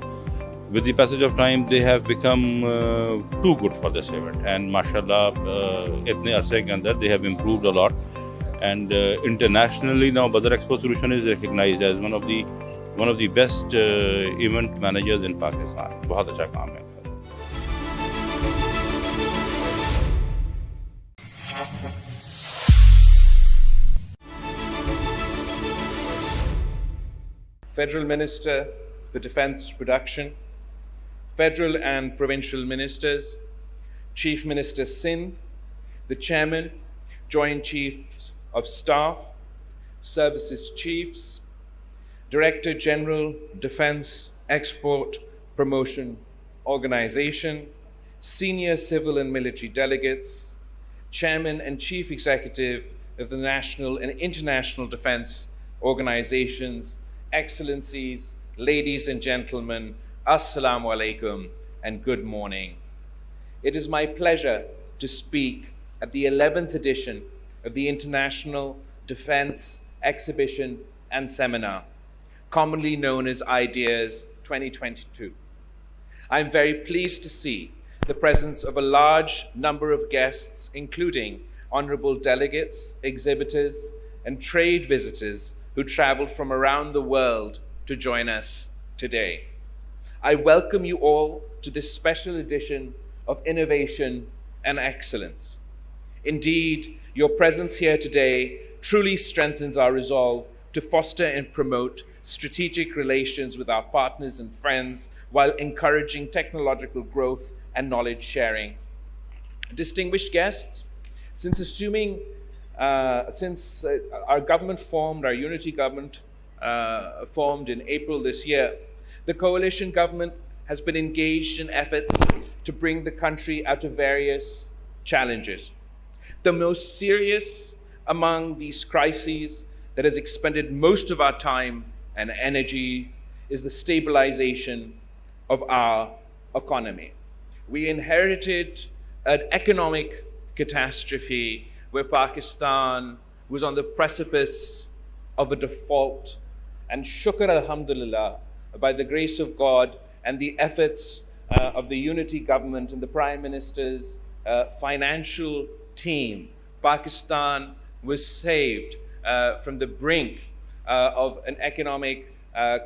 with the passage of time they have become too good for this event and माशाल्लाह इतने अरसे के अंदर they have improved a lot and internationally now Badar expo solution is recognised as one of the best event managers in Pakistan. बहुत अच्छा काम है। Federal Minister for Defence Production, Federal and Provincial Ministers, Chief Minister Sindh, the Chairman, Joint Chiefs of Staff, Services Chiefs, Director General, Defence Export Promotion Organisation, Senior Civil and Military Delegates, Chairman and Chief Executive of the National and International Defence Organisations, Excellencies, ladies and gentlemen, Assalamu alaikum and good morning. It is my pleasure to speak at the 11th edition of the International Defence Exhibition and Seminar, commonly known as Ideas 2022. I'm very pleased to see the presence of a large number of guests, including honorable delegates, exhibitors, and trade visitors who traveled from around the world to join us today. I welcome you all to this special edition of Innovation and Excellence. Indeed, your presence here today truly strengthens our resolve to foster and promote strategic relations with our partners and friends while encouraging technological growth and knowledge sharing. Distinguished guests, since our government formed, our unity government formed in April this year, the coalition government has been engaged in efforts to bring the country out of various challenges. The most serious among these crises that has expended most of our time and energy is the stabilization of our economy. We inherited an economic catastrophe where Pakistan was on the precipice of a default, and shukr alhamdulillah, by the grace of God and the efforts of the unity government and the Prime Minister's financial team, Pakistan was saved from the brink of an economic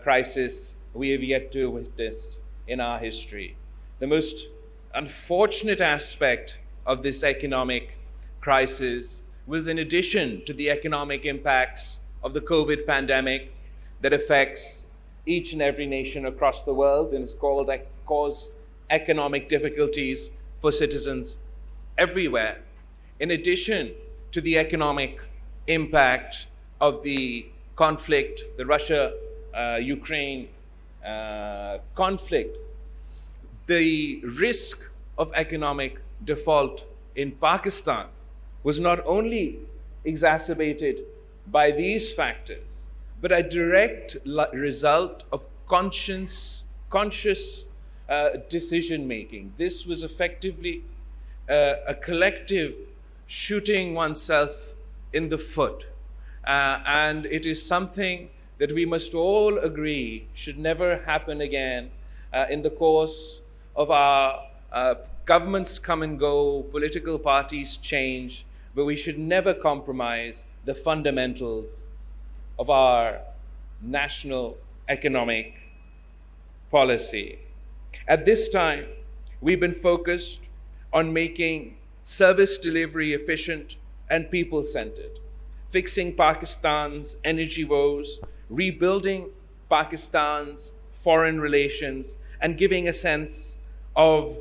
crisis we have yet to witness in our history. The most unfortunate aspect of this economic crisis was, in addition to the economic impacts of the COVID pandemic that affects each and every nation across the world and has caused economic difficulties for citizens everywhere. In addition to the economic impact of the conflict, the Russia-Ukraine conflict, the risk of economic default in Pakistan was not only exacerbated by these factors, but a direct result of conscious decision-making. This was effectively a collective shooting oneself in the foot. And it is something that we must all agree should never happen again in the course of our governments come and go, political parties change, but we should never compromise the fundamentals of our national economic policy. At this time, we've been focused on making service delivery efficient and people-centered, fixing Pakistan's energy woes, rebuilding Pakistan's foreign relations, and giving a sense of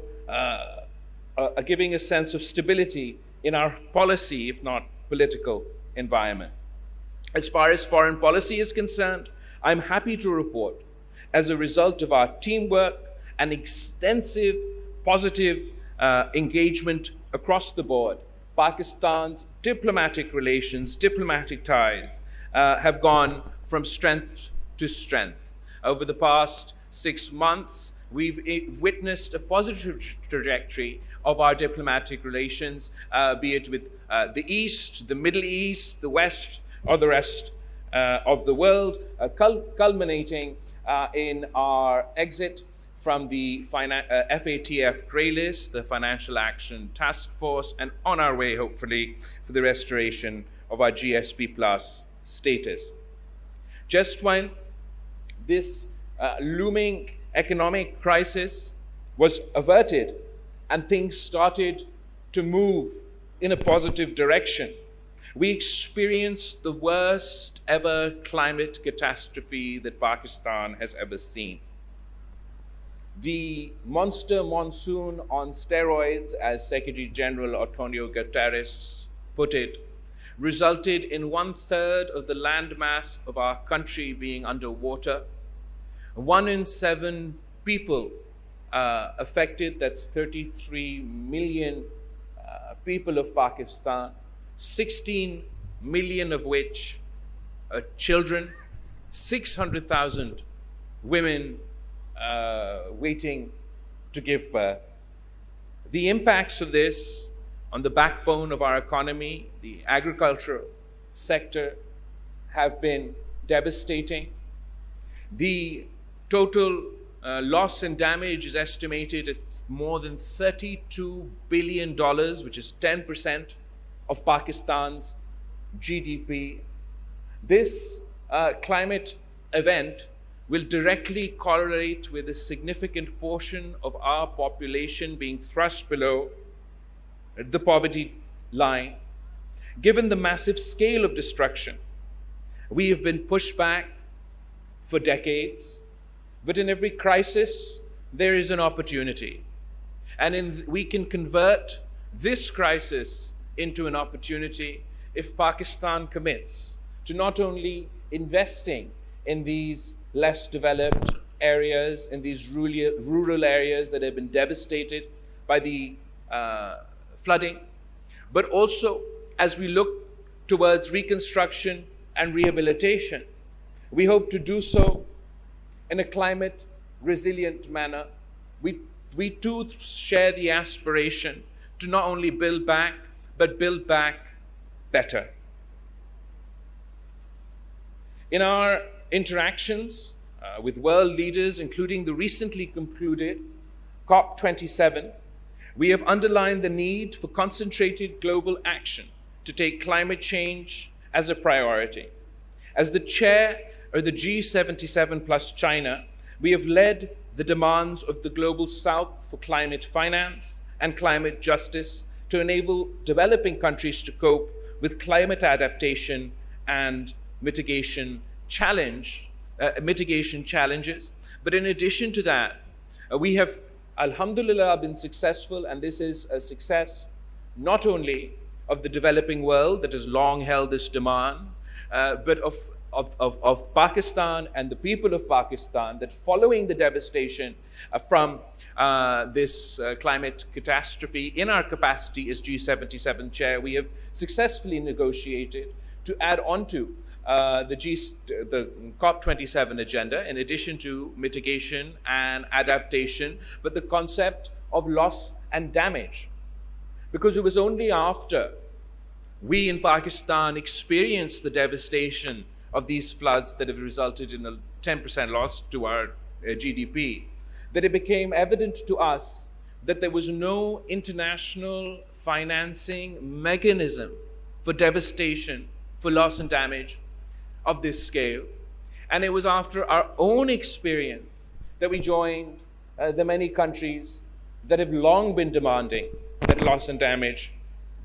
stability in our policy, if not political environment. As far as foreign policy is concerned, I'm happy to report, as a result of our teamwork and extensive positive engagement across the board, Pakistan's diplomatic relations, diplomatic ties have gone from strength to strength. Over the past 6 months, we've witnessed a positive trajectory of our diplomatic relations, be it with the East, the Middle East, the West, or the rest of the world, culminating in our exit from the FATF grey list, the Financial Action Task Force, and on our way, hopefully, for the restoration of our GSP Plus status. Just when this looming economic crisis was averted and things started to move in a positive direction, we experienced the worst ever climate catastrophe that Pakistan has ever seen. The monster monsoon on steroids, as Secretary General Antonio Guterres put it, resulted in 1/3 of the landmass of our country being underwater. 1 in 7 people affected, that's 33 million people of Pakistan, 16 million of which are children, 600,000 women waiting to give birth. The impacts of this on the backbone of our economy, the agricultural sector, have been devastating. The total loss and damage is estimated at more than $32 billion, which is 10% of Pakistan's GDP. This climate event will directly correlate with a significant portion of our population being thrust below the poverty line. Given the massive scale of destruction, we have been pushed back for decades, but in every crisis, there is an opportunity. And we can convert this crisis into an opportunity if Pakistan commits to not only investing in these less developed areas, in these rural areas that have been devastated by the flooding, but also as we look towards reconstruction and rehabilitation, we hope to do so in a climate resilient manner. We too share the aspiration to not only build back, but build back better. In our interactions with world leaders, including the recently concluded COP27, we have underlined the need for concentrated global action to take climate change as a priority. As the chair of the G77 plus China, we have led the demands of the Global South for climate finance and climate justice to enable developing countries to cope with climate adaptation and mitigation challenges. But in addition to that, we have, alhamdulillah, been successful, and this is a success not only of the developing world that has long held this demand, but of Pakistan and the people of Pakistan, that following the devastation from this climate catastrophe, in our capacity as G77 chair, we have successfully negotiated to add on to the COP27 agenda, in addition to mitigation and adaptation, but the concept of loss and damage. Because it was only after we in Pakistan experienced the devastation of these floods that have resulted in a 10% loss to our GDP, that it became evident to us that there was no international financing mechanism for devastation, for loss and damage of this scale. And it was after our own experience that we joined the many countries that have long been demanding that loss and damage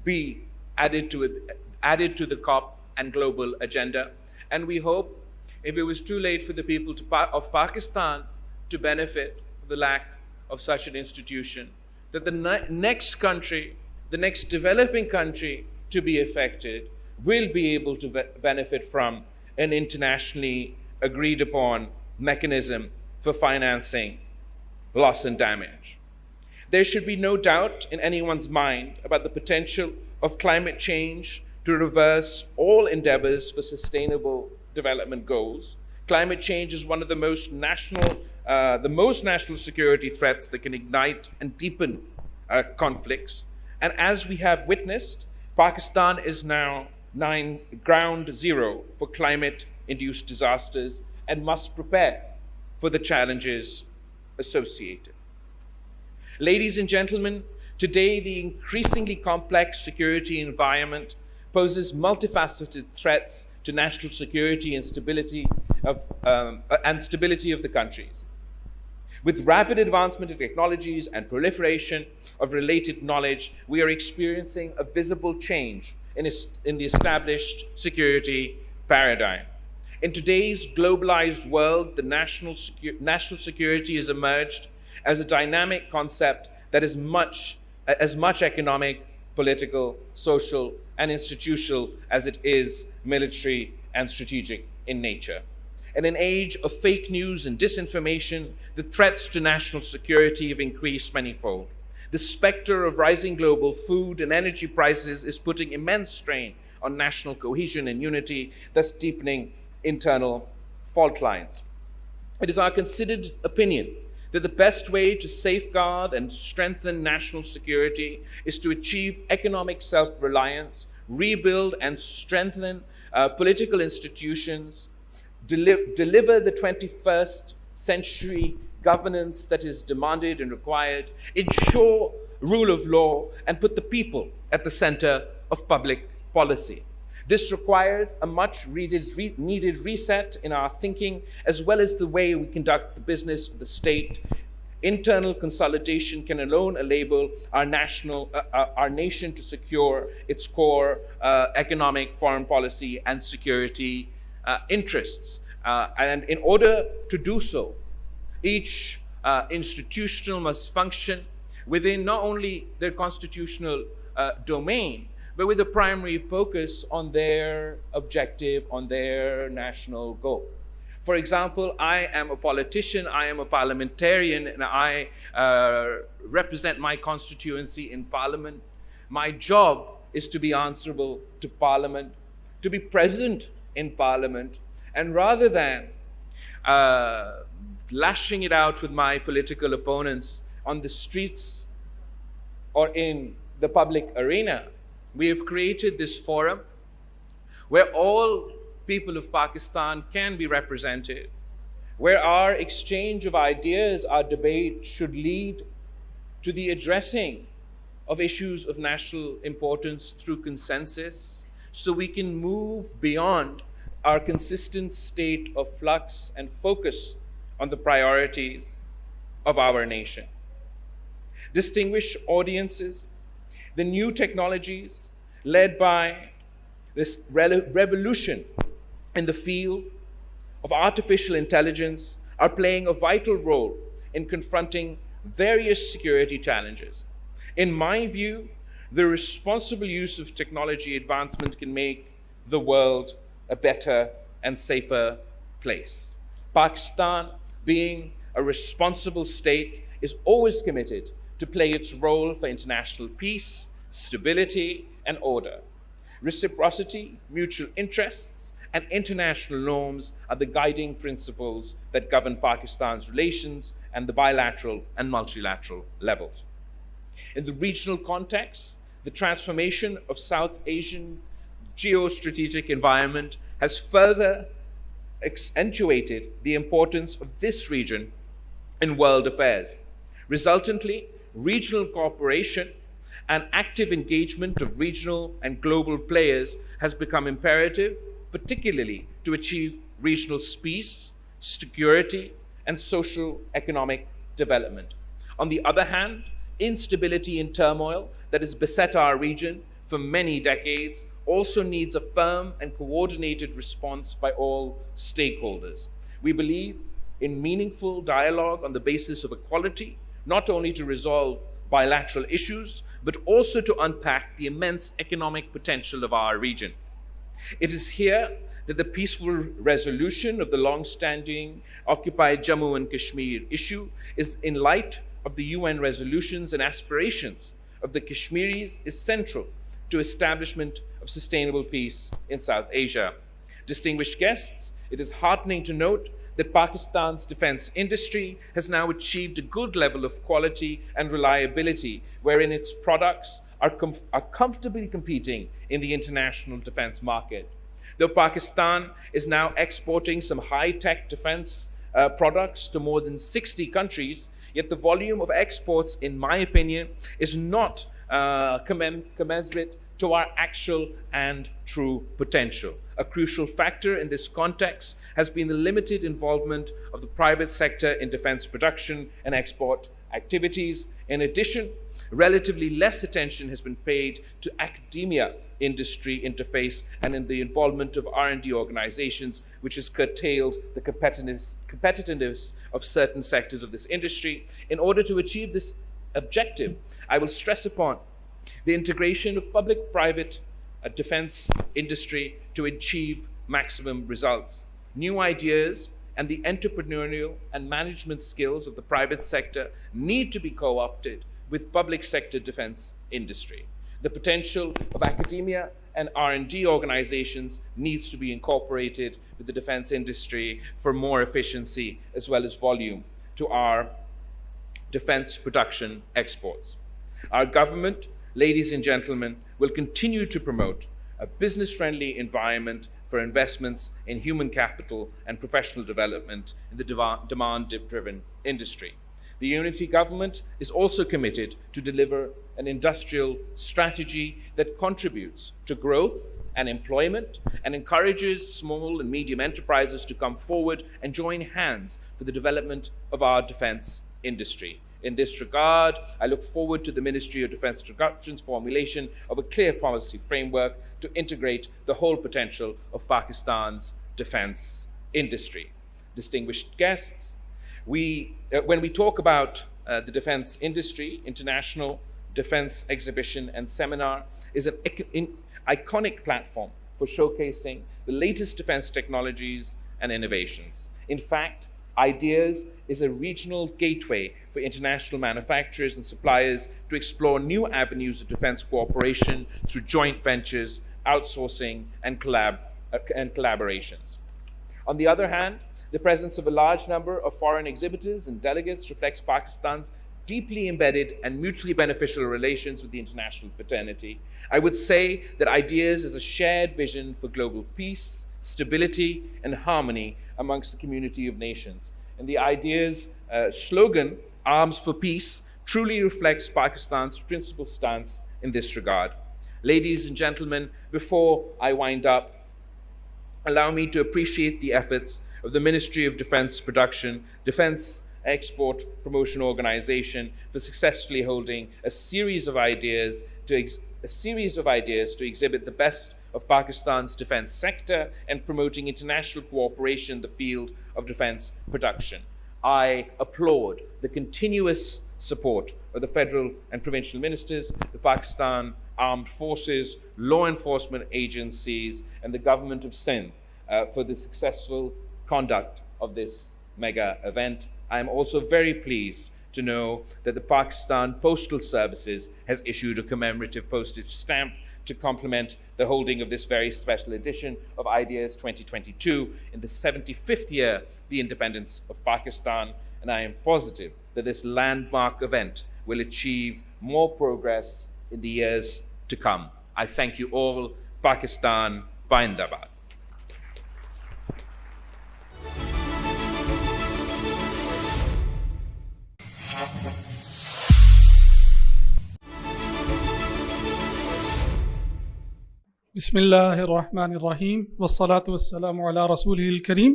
be added to the COP and global agenda. And we hope, if it was too late for the people of Pakistan to benefit from the lack of such an institution, that the next country, the next developing country to be affected, will be able to benefit from an internationally agreed upon mechanism for financing loss and damage. There should be no doubt in anyone's mind about the potential of climate change to reverse all endeavors for sustainable development goals. Climate change is one of the most national security threats that can ignite and deepen conflicts. And as we have witnessed, Pakistan is now ground zero for climate-induced disasters and must prepare for the challenges associated. Ladies and gentlemen, today the increasingly complex security environment poses multifaceted threats to national security and stability of the countries. With rapid advancement in technologies and proliferation of related knowledge, we are experiencing a visible change in the established security paradigm. In today's globalized world, the national security has emerged as a dynamic concept that is as much economic, political, social, and institutional as it is military and strategic in nature. In an age of fake news and disinformation, the threats to national security have increased manifold. The specter of rising global food and energy prices is putting immense strain on national cohesion and unity, thus deepening internal fault lines. It is our considered opinion that the best way to safeguard and strengthen national security is to achieve economic self-reliance, rebuild and strengthen political institutions, deliver the 21st century governance that is demanded and required, ensure rule of law, and put the people at the center of public policy. This requires a much needed reset in our thinking, as well as the way we conduct the business of the state. Internal consolidation can alone enable our nation to secure its core economic, foreign policy, and security interests. And in order to do so, each institution must function within not only their constitutional domain, but with a primary focus on their objective, on their national goal. For example, I am a politician, I am a parliamentarian, and I represent my constituency in Parliament. My job is to be answerable to Parliament, to be present in Parliament, and rather than lashing it out with my political opponents on the streets or in the public arena, we have created this forum where all people of Pakistan can be represented, where our exchange of ideas, our debate should lead to the addressing of issues of national importance through consensus, so we can move beyond our consistent state of flux and focus on the priorities of our nation. Distinguished audiences, the new technologies led by this revolution in the field of artificial intelligence are playing a vital role in confronting various security challenges. In my view, the responsible use of technology advancement can make the world a better and safer place. Pakistan, being a responsible state, is always committed to play its role for international peace, stability, and order. Reciprocity, mutual interests, and international norms are the guiding principles that govern Pakistan's relations and the bilateral and multilateral levels. In the regional context, the transformation of South Asian geostrategic environment has further accentuated the importance of this region in world affairs. Resultantly, regional cooperation and active engagement of regional and global players has become imperative, particularly to achieve regional peace, security, and socio-economic development. On the other hand, instability and turmoil that has beset our region for many decades also needs a firm and coordinated response by all stakeholders. We believe in meaningful dialogue on the basis of equality, not only to resolve bilateral issues, but also to unpack the immense economic potential of our region. It is here that the peaceful resolution of the long-standing occupied Jammu and Kashmir issue is, in light of the UN resolutions and aspirations of the Kashmiris, is central to establishment of sustainable peace in South Asia. Distinguished guests, it is heartening to note that Pakistan's defense industry has now achieved a good level of quality and reliability, wherein its products are comfortably competing in the international defense market. Though Pakistan is now exporting some high-tech defense products to more than 60 countries, yet the volume of exports, in my opinion, is not commensurate to our actual and true potential. A crucial factor in this context has been the limited involvement of the private sector in defense production and export activities. In addition, relatively less attention has been paid to academia industry interface and in the involvement of R&D organizations, which has curtailed the competitiveness of certain sectors of this industry. In order to achieve this objective, I will stress upon the integration of public-private defense industry to achieve maximum results. New ideas and the entrepreneurial and management skills of the private sector need to be co-opted with public sector defense industry. The potential of academia and R&D organizations needs to be incorporated with the defense industry for more efficiency as well as volume to our defense production exports. Our government, ladies and gentlemen, will continue to promote a business-friendly environment for investments in human capital and professional development in the demand-driven industry. The unity government is also committed to deliver an industrial strategy that contributes to growth and employment and encourages small and medium enterprises to come forward and join hands for the development of our defense industry. In this regard, I look forward to the Ministry of Defence Production's formulation of a clear policy framework to integrate the whole potential of Pakistan's defence industry. Distinguished guests, when we talk about the defence industry, International Defence Exhibition and Seminar is an iconic platform for showcasing the latest defence technologies and innovations. In fact, Ideas is a regional gateway for international manufacturers and suppliers to explore new avenues of defense cooperation through joint ventures, outsourcing, and collaborations. On the other hand, the presence of a large number of foreign exhibitors and delegates reflects Pakistan's deeply embedded and mutually beneficial relations with the international fraternity. I would say that Ideas is a shared vision for global peace, stability, and harmony amongst the community of nations. And the Ideas slogan, Arms for Peace, truly reflects Pakistan's principal stance in this regard. Ladies and gentlemen, before I wind up, allow me to appreciate the efforts of the Ministry of Defence Production, Defence Export Promotion Organization for successfully holding a series of ideas to exhibit the best of Pakistan's defence sector and promoting international cooperation in the field of defence production. I applaud the continuous support of the federal and provincial ministers, the Pakistan Armed Forces, law enforcement agencies, and the government of Sindh for the successful conduct of this mega event. I am also very pleased to know that the Pakistan Postal Services has issued a commemorative postage stamp to complement the holding of this very special edition of Ideas 2022 in the 75th year of the independence of Pakistan, and I am positive that this landmark event will achieve more progress in the years to come. I thank you all. Pakistan Zindabad. Bismillahirrahmanirrahim. Wassalatu wassalamu ala Rasulihil Kareem.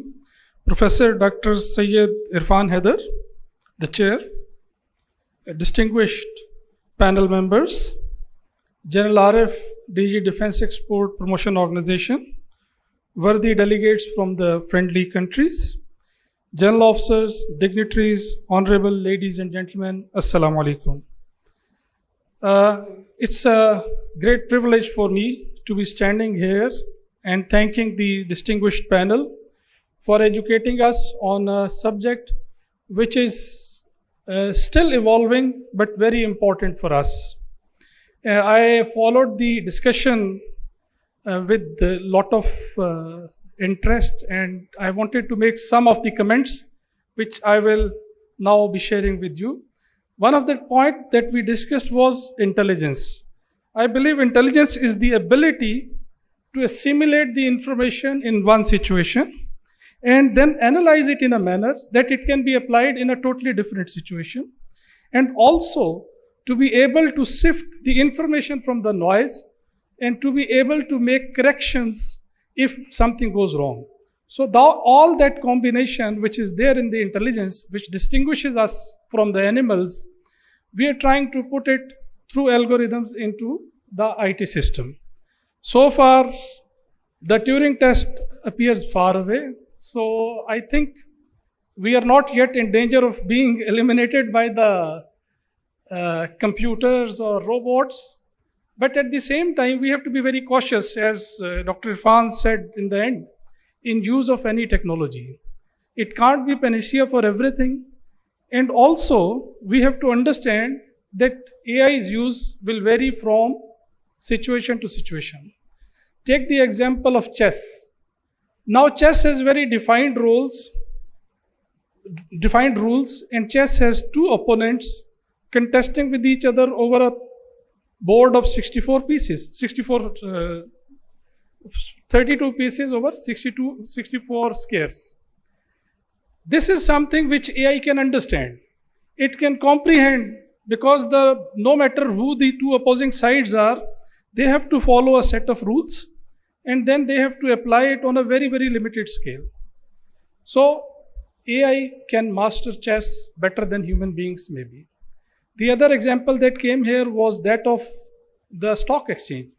Professor Dr. Syed Irfan Haider, the chair, distinguished panel members, General Arif, DG Defence Export Promotion Organization, worthy delegates from the friendly countries, general officers, dignitaries, honorable ladies and gentlemen, Assalamu alaikum. It's a great privilege for me to be standing here and thanking the distinguished panel for educating us on a subject which is still evolving but very important for us. I followed the discussion with a lot of interest, and I wanted to make some of the comments which I will now be sharing with you. One of the points that we discussed was intelligence. I believe intelligence is the ability to assimilate the information in one situation and then analyze it in a manner that it can be applied in a totally different situation, and also to be able to sift the information from the noise and to be able to make corrections if something goes wrong. So all that combination which is there in the intelligence, which distinguishes us from the animals, we are trying to put it through algorithms into the IT system. So far, the Turing test appears far away. So I think we are not yet in danger of being eliminated by the computers or robots. But at the same time, we have to be very cautious, as Dr. Irfan said in the end, in use of any technology. It can't be panacea for everything. And also, we have to understand that AI's use will vary from situation to situation. Take the example of chess. Now, chess has very defined rules, and chess has two opponents contesting with each other over a board of 64 pieces, 64 32 pieces over 64 squares. This is something which AI can understand. It can comprehend, because no matter who the two opposing sides are, they have to follow a set of rules, and then they have to apply it on a very, very limited scale. So AI can master chess better than human beings maybe. The other example that came here was that of the stock exchange.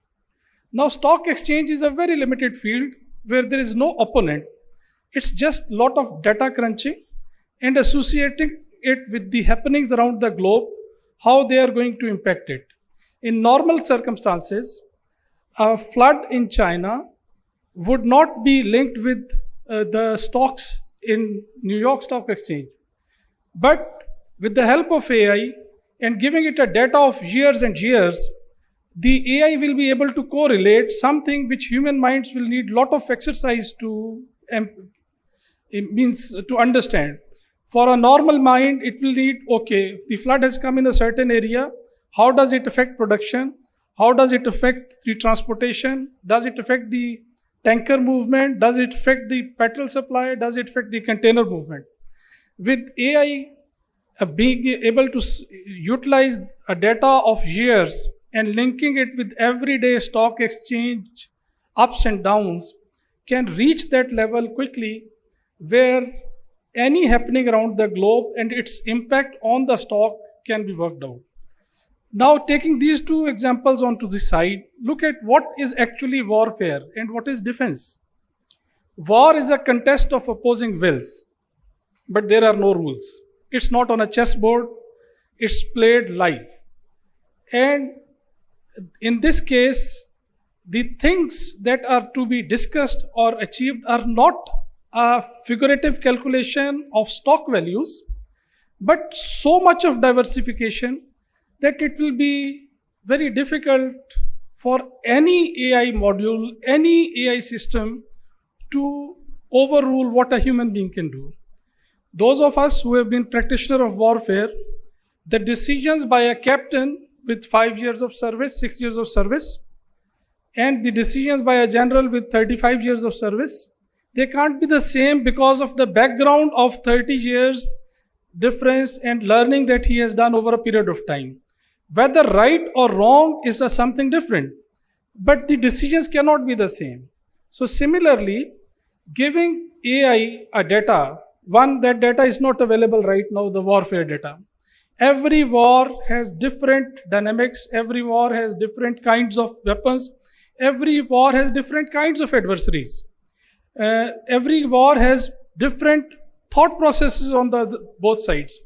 Now, stock exchange is a very limited field where there is no opponent. It's just a lot of data crunching and associating it with the happenings around the globe, how they are going to impact it. In normal circumstances, a flood in China would not be linked with the stocks in New York Stock Exchange. But with the help of AI and giving it a data of years and years, the AI will be able to correlate something which human minds will need a lot of exercise to understand. For a normal mind, it will need, okay, the flood has come in a certain area. How does it affect production? How does it affect the transportation? Does it affect the tanker movement? Does it affect the petrol supply? Does it affect the container movement? With AI being able to utilize a data of years and linking it with everyday stock exchange ups and downs, can reach that level quickly where any happening around the globe and its impact on the stock can be worked out. Now, taking these two examples onto the side, look at what is actually warfare and what is defense. War is a contest of opposing wills, but there are no rules. It's not on a chessboard, it's played live. And in this case, the things that are to be discussed or achieved are not a figurative calculation of stock values, but so much of diversification that it will be very difficult for any AI module, any AI system to overrule what a human being can do. Those of us who have been practitioners of warfare, the decisions by a captain with 5 years of service, 6 years of service, and the decisions by a general with 35 years of service, they can't be the same because of the background of 30 years difference and learning that he has done over a period of time. Whether right or wrong is something different, but the decisions cannot be the same. So similarly, giving AI a data, that data is not available right now, the warfare data. Every war has different dynamics, every war has different kinds of weapons, every war has different kinds of adversaries. Every war has different thought processes on both sides.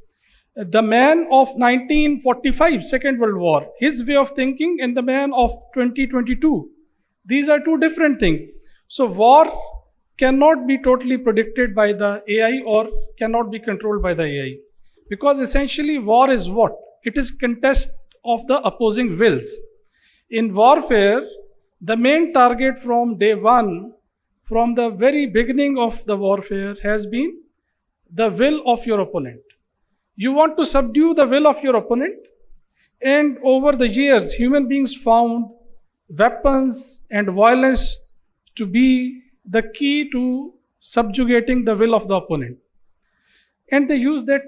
The man of 1945, Second World War, his way of thinking, and the man of 2022, these are two different things. So war cannot be totally predicted by the AI or cannot be controlled by the AI. Because essentially war is what? It is contest of the opposing wills. In warfare, the main target from day one, from the very beginning of the warfare, has been the will of your opponent. You want to subdue the will of your opponent, and over the years, human beings found weapons and violence to be the key to subjugating the will of the opponent. And they use that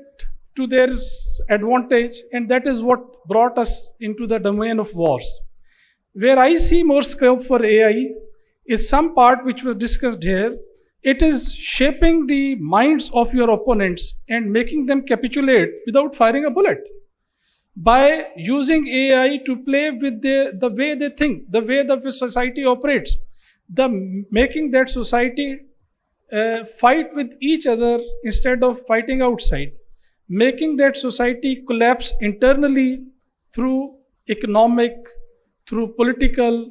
to their advantage, and that is what brought us into the domain of wars. Where I see more scope for AI is some part which was discussed here. It is shaping the minds of your opponents and making them capitulate without firing a bullet. By using AI to play with the way they think, the way the society operates, making that society fight with each other instead of fighting outside, making that society collapse internally through economic, through political,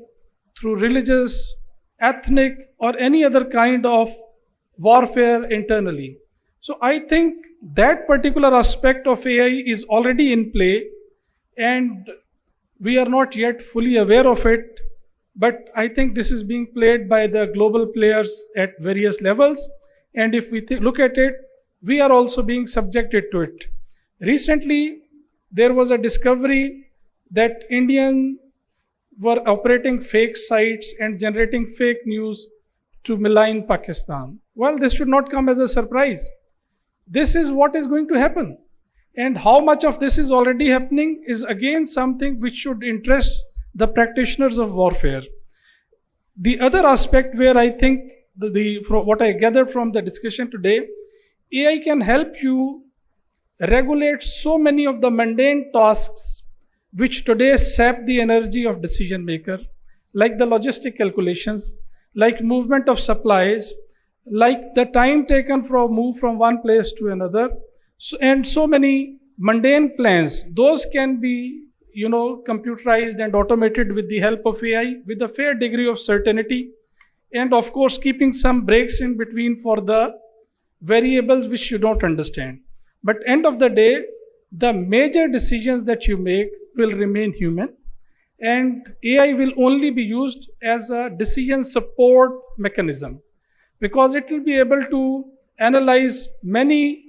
through religious, ethnic, or any other kind of warfare internally. So I think that particular aspect of AI is already in play, and we are not yet fully aware of it, but I think this is being played by the global players at various levels, and if we look at it, we are also being subjected to it. Recently, there was a discovery that Indian were operating fake sites and generating fake news to malign Pakistan. Well, this should not come as a surprise. This is what is going to happen. And how much of this is already happening is again something which should interest the practitioners of warfare. The other aspect where I think from what I gathered from the discussion today, AI can help you regulate so many of the mundane tasks which today sap the energy of decision maker, like the logistic calculations, like movement of supplies, like the time taken for move from one place to another, and so many mundane plans. Those can be computerized and automated with the help of AI with a fair degree of certainty, and of course keeping some breaks in between for the variables which you don't understand. But end of the day, the major decisions that you make will remain human, and AI will only be used as a decision support mechanism, because it will be able to analyze many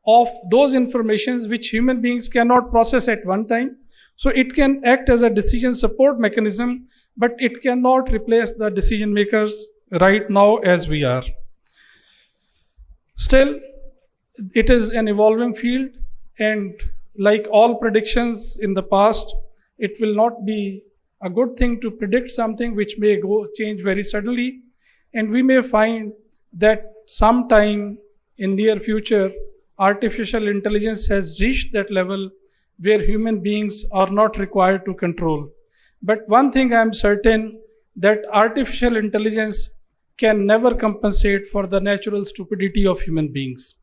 of those informations which human beings cannot process at one time. So it can act as a decision support mechanism, but it cannot replace the decision makers right now as we are. Still, it is an evolving field, and like all predictions in the past, it will not be a good thing to predict something which may change very suddenly, and we may find that sometime in near future, artificial intelligence has reached that level where human beings are not required to control. But one thing I am certain, that artificial intelligence can never compensate for the natural stupidity of human beings.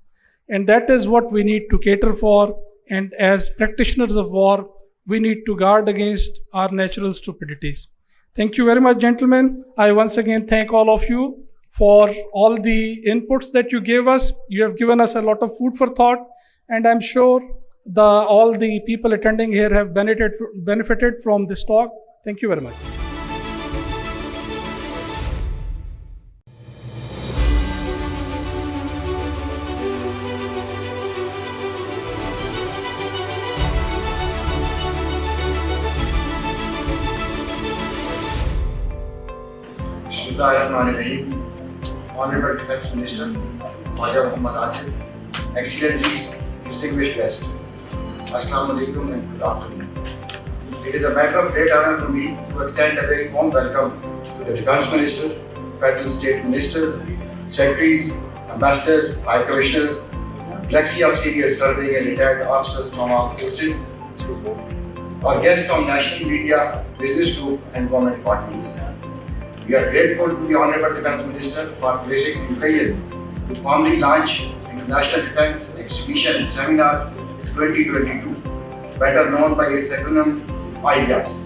And that is what we need to cater for. And as practitioners of war, we need to guard against our natural stupidities. Thank you very much, gentlemen. I once again thank all of you for all the inputs that you gave us. You have given us a lot of food for thought, and I'm sure all the people attending here have benefited from this talk. Thank you very much. Bismillahirrahmanirrahim. Honorable Defense Minister, Major Muhammad Asif, Excellencies, distinguished guests, Assalamu alaikum and good afternoon. It is a matter of great honor to me to extend a very warm welcome to the Defense Minister, Federal State Ministers, Secretaries, Ambassadors, High Commissioners, legacy of senior serving and retired officers from armed forces, our guests from national media, business group and government parties. We are grateful to the Honorable Defense Minister for placing the occasion to formally launch International Defense Exhibition Seminar 2022, better known by its acronym IDEAS.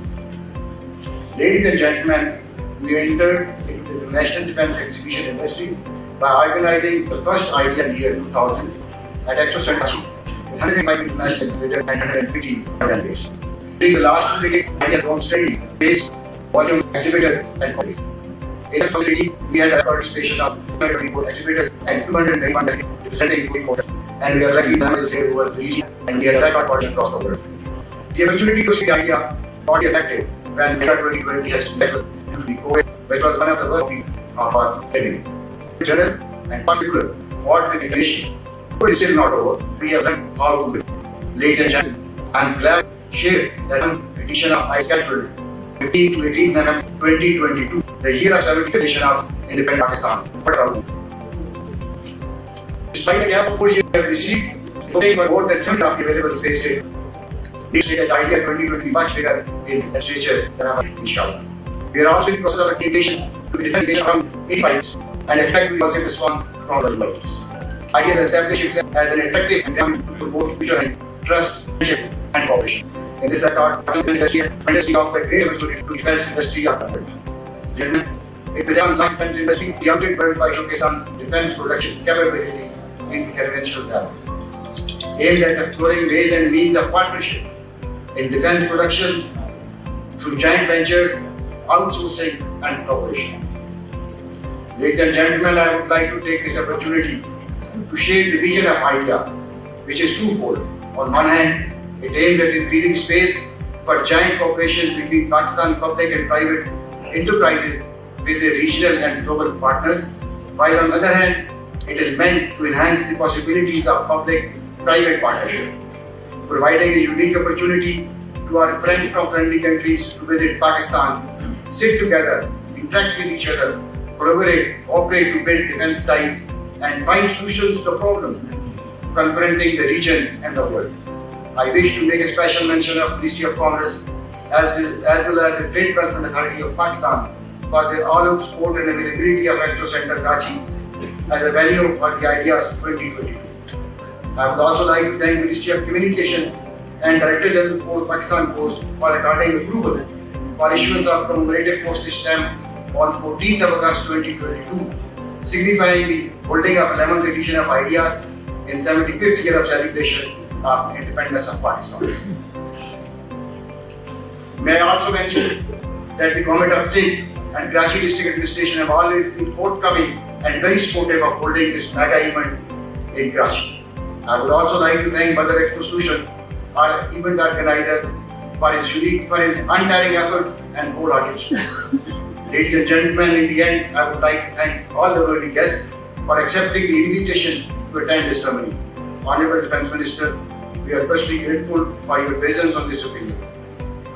Ladies and gentlemen, we entered into the International Defense Exhibition industry by organizing the first IDEA year 2000 at Expo Sanchi, 105 international exhibitors and 150 delegates. During the last 2 decades, IDEA has grown steadily, based volume exhibitor and colleagues. In the facility, we had a participation of 224 exhibitors and 231 representing 2 importers. And we are lucky that this year was the region and we had a record partner across the world. The opportunity to see the idea got affected when Mega 2020 has to battle due to the COVID, which was one of the worst of our living. In general and particular, fought with determination. But it's still not over. We have learned how to do it. Ladies and gentlemen, I am glad to share that one edition of I scheduled 15 to 18 November 2022, the year of 70th edition of independent Pakistan. Despite a gap of 4 years, we have received booking for more than 70 of the available space rate. This year, the idea 2020 much bigger in literature than ever, inshallah. We are also in the process of accreditation to the defense base around 85 years and expect we also respond to all the developments. IDEA has established itself as an effective and ground to promote future and trust, friendship, and cooperation. In this regard, the industry offers a great opportunity to defense industry of the country. Gentlemen, it becomes like defense industry, the outfit by showcase on defense production capability is the conventional level. Aimed at exploring ways and means of partnership in defense production through joint ventures, outsourcing, and cooperation. Ladies and gentlemen, I would like to take this opportunity to share the vision of IDEA, which is twofold. On one hand, it aimed at increasing space for joint cooperation between Pakistan public and private enterprises with their regional and global partners, while on the other hand, it is meant to enhance the possibilities of public-private partnership, providing a unique opportunity to our friendly countries to visit Pakistan, sit together, interact with each other, collaborate, cooperate to build defense ties, and find solutions to the problem confronting the region and the world. I wish to make a special mention of Ministry of Commerce as well as the Trade Development Authority of Pakistan for their all-out support and availability of Expo Center Karachi as a venue for the Ideas 2022. I would also like to thank Ministry of Communication and Director General for Pakistan Post for according approval for issuance of commemorative postage stamp on 14th of August 2022, signifying the holding of 11th edition of Ideas in 75th year of celebration of independence of Pakistan. May I also mention that the Government of State and Karachi District Administration have always been forthcoming and very supportive of holding this mega event in Karachi. I would also like to thank Badar Expo Solution, our event organizer, for his untiring efforts and wholehearted. Ladies and gentlemen, in the end, I would like to thank all the worthy guests for accepting the invitation to attend this ceremony. Honorable Defence Minister, we are personally grateful for your presence on this occasion.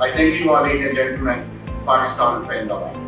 I thank you all, ladies and gentlemen. Pakistan Zindabad.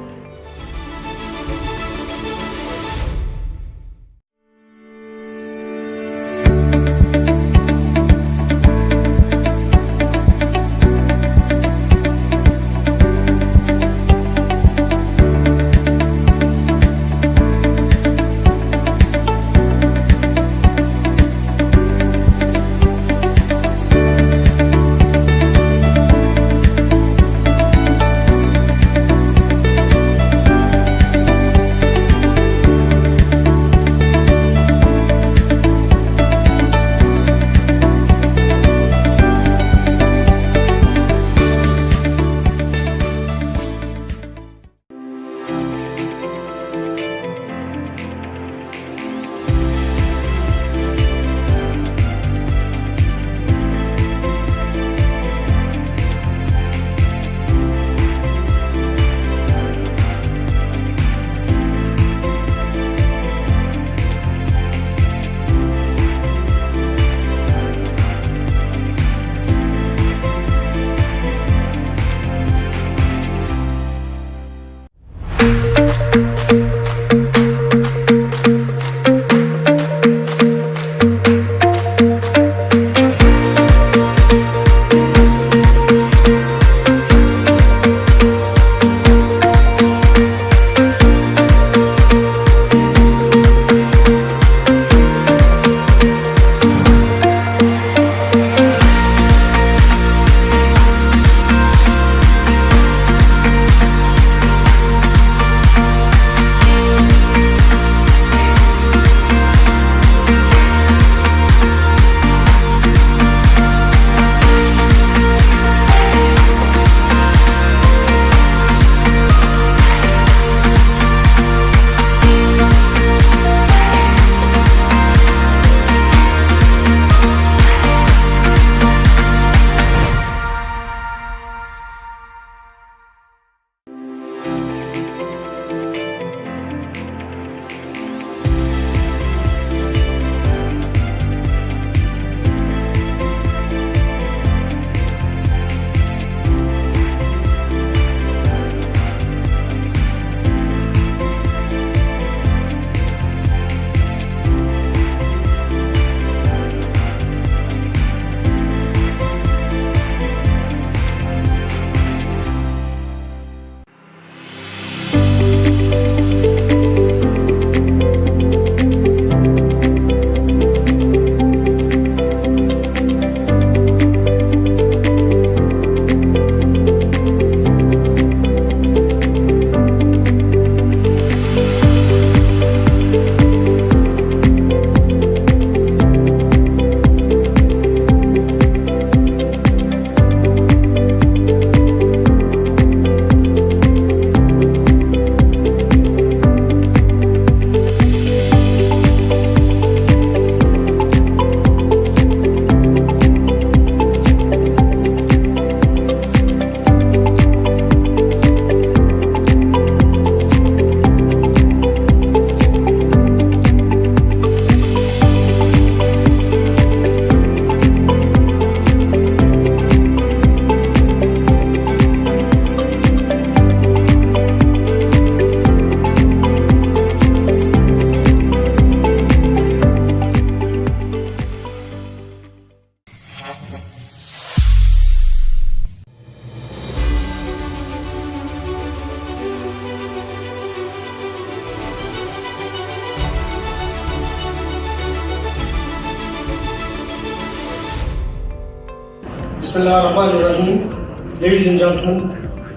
Bismillahirrahmanirrahim. Ladies and gentlemen,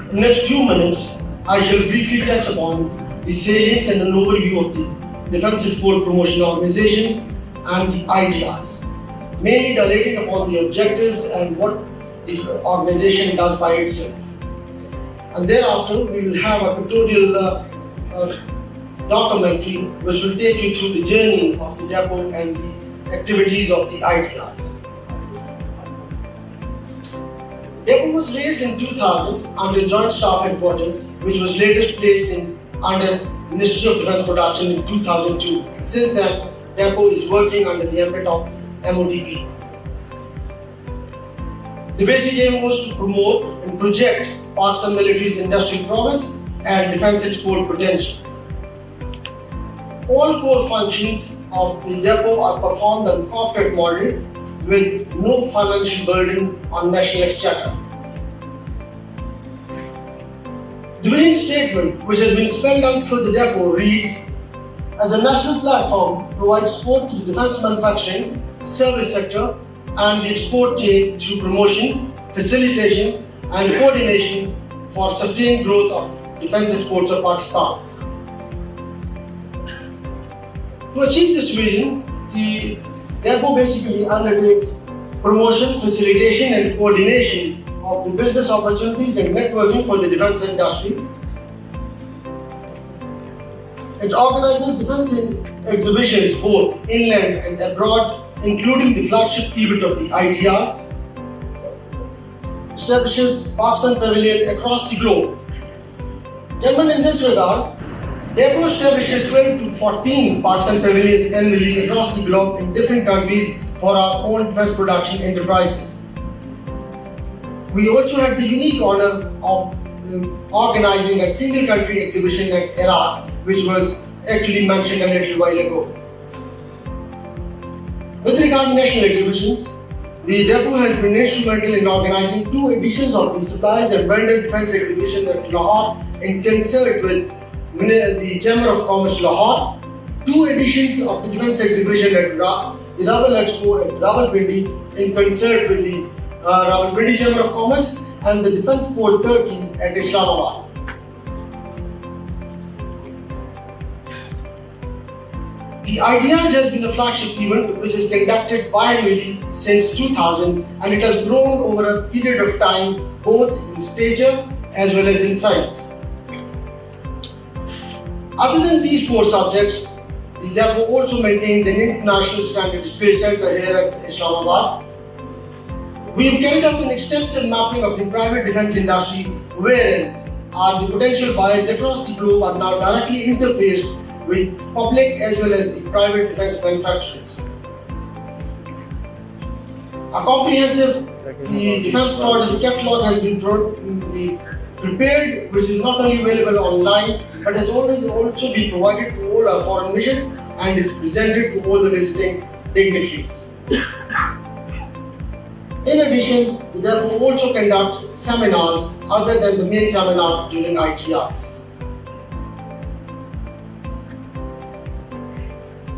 in the next few minutes, I shall briefly touch upon the salience and an overview of the Defence Export Promotion Organization and the ideas, mainly dilating upon the objectives and what the organization does by itself. And thereafter, we will have a pictorial documentary which will take you through the journey of the depot and the activities of the ideas. Depot was raised in 2000 under Joint Staff Headquarters, which was later placed under Ministry of Defence Production in 2002. And since then, Depot is working under the ambit of MODP. The basic aim was to promote and project Pakistan military's industrial prowess and defence export potential. All core functions of the depot are performed on corporate model with no financial burden on national exchequer. The winning statement, which has been spelled out for the depot, reads: as a national platform, provides support to the defence manufacturing, service sector and the export chain through promotion, facilitation and coordination for sustained growth of defence exports of Pakistan. To achieve this vision, the depot basically undertakes promotion, facilitation and coordination of the business opportunities and networking for the defence industry. It organizes defence exhibitions both inland and abroad, including the flagship event of the ideas. Establishes Pakistan Pavilion across the globe. Gentlemen, in this regard, Depot establishes 12 to 14 Pakistan pavilions annually across the globe in different countries for our own defence production enterprises. We also had the unique honor of organizing a single country exhibition at Iraq, which was actually mentioned a little while ago. With regard to national exhibitions, the depot has been instrumental in organizing 2 editions of the Supplies and Vendor Defence Exhibition at Lahore in concert with the Chamber of Commerce Lahore, 2 editions of the Defence Exhibition at the Rawal Expo at Rawalpindi in concert with the Rawalpindi Chamber of Commerce and the Defence Port Turkey at Islamabad. The Ideas has been a flagship event which is conducted biannually since 2000, and it has grown over a period of time both in stature as well as in size. Other than these 4 subjects, the depot also maintains an international standard display center here at Islamabad. We have carried out an extensive mapping of the private defence industry, wherein the potential buyers across the globe are now directly interfaced with public as well as the private defence manufacturers. A comprehensive defence products catalog has been prepared, which is not only available online but has also been provided to all our foreign missions and is presented to all the visiting dignitaries. In addition, the depot also conducts seminars other than the main seminar during ITRs.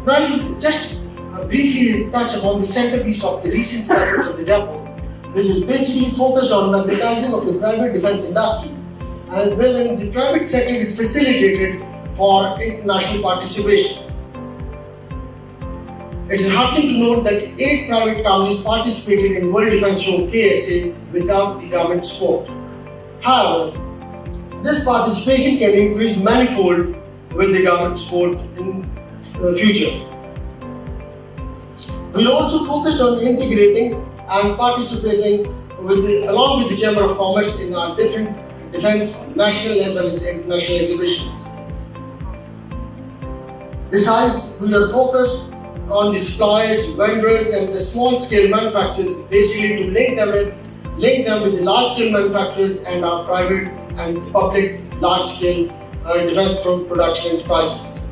Well, just briefly touch upon the centerpiece of the recent efforts of the depot, which is basically focused on advertising of the private defence industry, and wherein the private sector is facilitated for international participation. It is heartening to note that 8 private companies participated in World Defence Show KSA without the government support. However, this participation can increase manifold with the government support in the future. We are also focused on integrating and participating along with the Chamber of Commerce in our different defence, national as well as international exhibitions. Besides, we are focused on the suppliers, vendors and the small scale manufacturers, basically to link them with the large scale manufacturers and our private and public large scale defence production enterprises.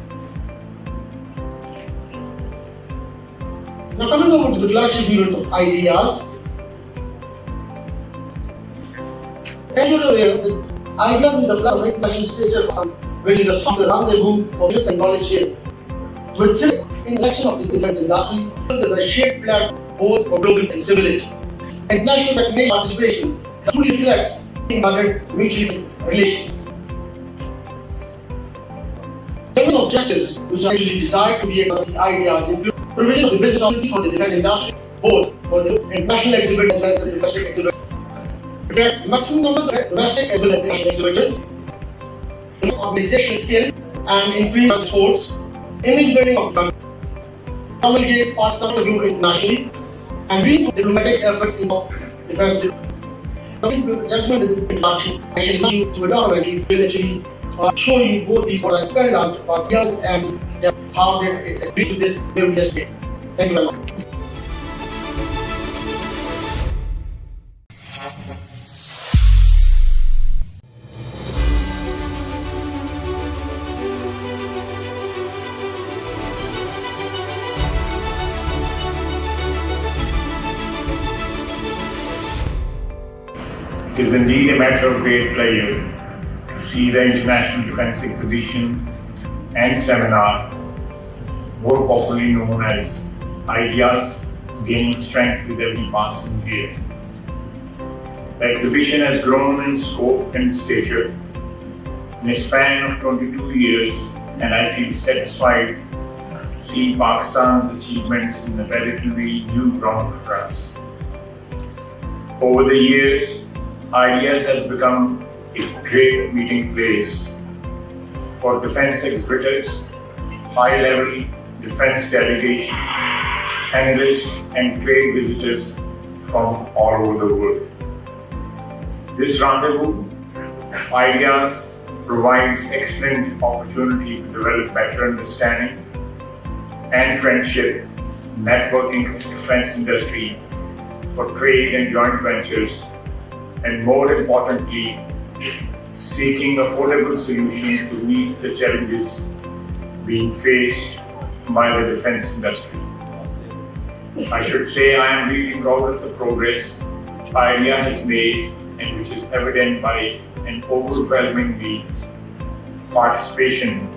Now coming over to the flagship event of Ideas. As you are aware, Ideas is a flagship international stature fund, which is a rendezvous for business and knowledge sharing. With in election of the defence industry as a shared platform both for global stability. International recognition participation truly reflects mutual relations. Several objectives which are usually desired to be the ideas include provision of the business opportunity for the defense industry, both for the international exhibitors as well as the domestic exhibitors. Attract maximum numbers of domestic as well as international exhibitors. Organizational skills and increase exports. Image building of the country. Promulgate Pakistan to view internationally and reinforce diplomatic efforts in defense. Gentlemen, with the introduction, I shall now to a documentary will actually show you both these what I spelled out about years and how they agree to this very just day. Thank you very much. It is indeed a matter of great pleasure to see the International Defence Exhibition and Seminar, more popularly known as Ideas, gaining strength with every passing year. The exhibition has grown in scope and stature in a span of 22 years, and I feel satisfied to see Pakistan's achievements in a relatively new ground for us. Over the years, Ideas has become a great meeting place for defense exhibitors, high-level defense delegations, analysts and trade visitors from all over the world. This rendezvous of ideas provides excellent opportunity to develop better understanding and friendship, networking of the defense industry for trade and joint ventures, and more importantly, seeking affordable solutions to meet the challenges being faced by the defense industry. I should say I am really proud of the progress which IDEA has made and which is evident by an overwhelmingly participation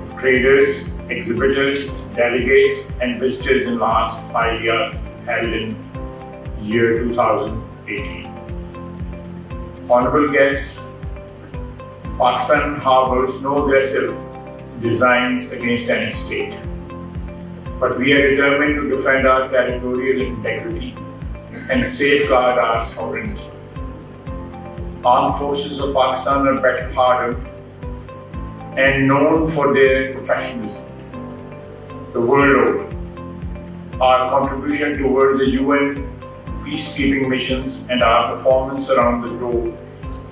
of traders, exhibitors, delegates and visitors in last 5 years held in year 2018. Honorable guests, Pakistan harbors no aggressive designs against any state, but we are determined to defend our territorial integrity and safeguard our sovereignty. Armed forces of Pakistan are battle hardened and known for their professionalism the world over. Our contribution towards the UN peacekeeping missions and our performance around the globe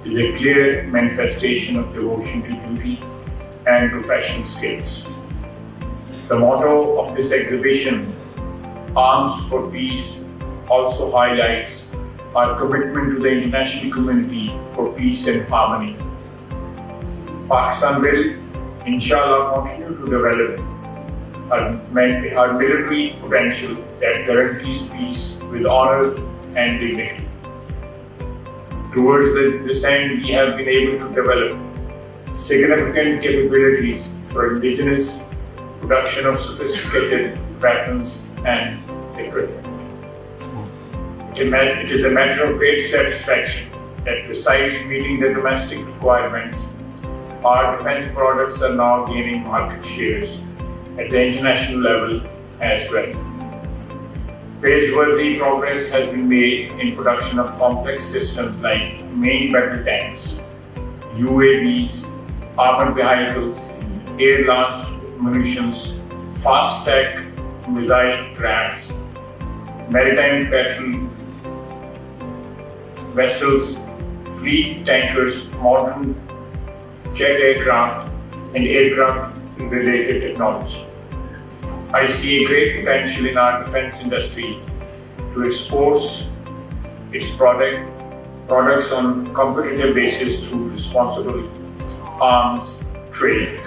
is a clear manifestation of devotion to duty and professional skills. The motto of this exhibition, Arms for Peace, also highlights our commitment to the international community for peace and harmony. Pakistan will, inshallah, continue to develop our military potential that guarantees peace with honor and dignity. Towards this end, we have been able to develop significant capabilities for indigenous production of sophisticated weapons and equipment. It is a matter of great satisfaction that besides meeting the domestic requirements, our defense products are now gaining market shares at the international level as well. Praiseworthy progress has been made in production of complex systems like main battle tanks, UAVs, armored vehicles, air-launched munitions, fast-attack missile crafts, maritime battle vessels, fleet tankers, modern jet aircraft, and aircraft-related technology. I see a great potential in our defense industry to export its products on competitive basis through responsible arms trade.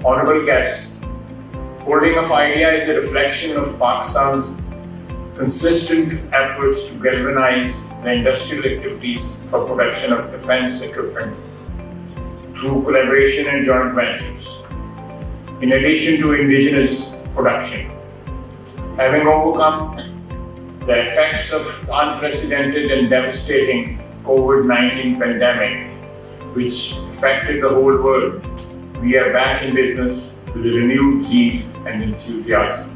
Honorable guests, holding of IDEA is a reflection of Pakistan's consistent efforts to galvanize the industrial activities for production of defense equipment through collaboration and joint ventures. In addition to indigenous production, having overcome the effects of unprecedented and devastating COVID-19 pandemic, which affected the whole world, we are back in business with a renewed zeal and enthusiasm.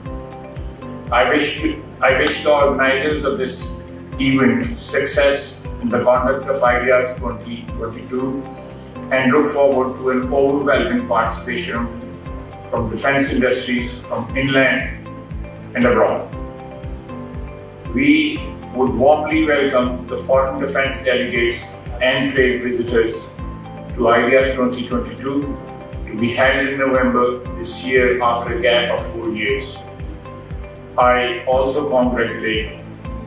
I wish the organizers of this event success in the conduct of Ideas 2022 and look forward to an overwhelming participation from defense industries from inland and abroad. We would warmly welcome the foreign defense delegates and trade visitors to Ideas 2022 to be held in November this year after a gap of 4 years. I also congratulate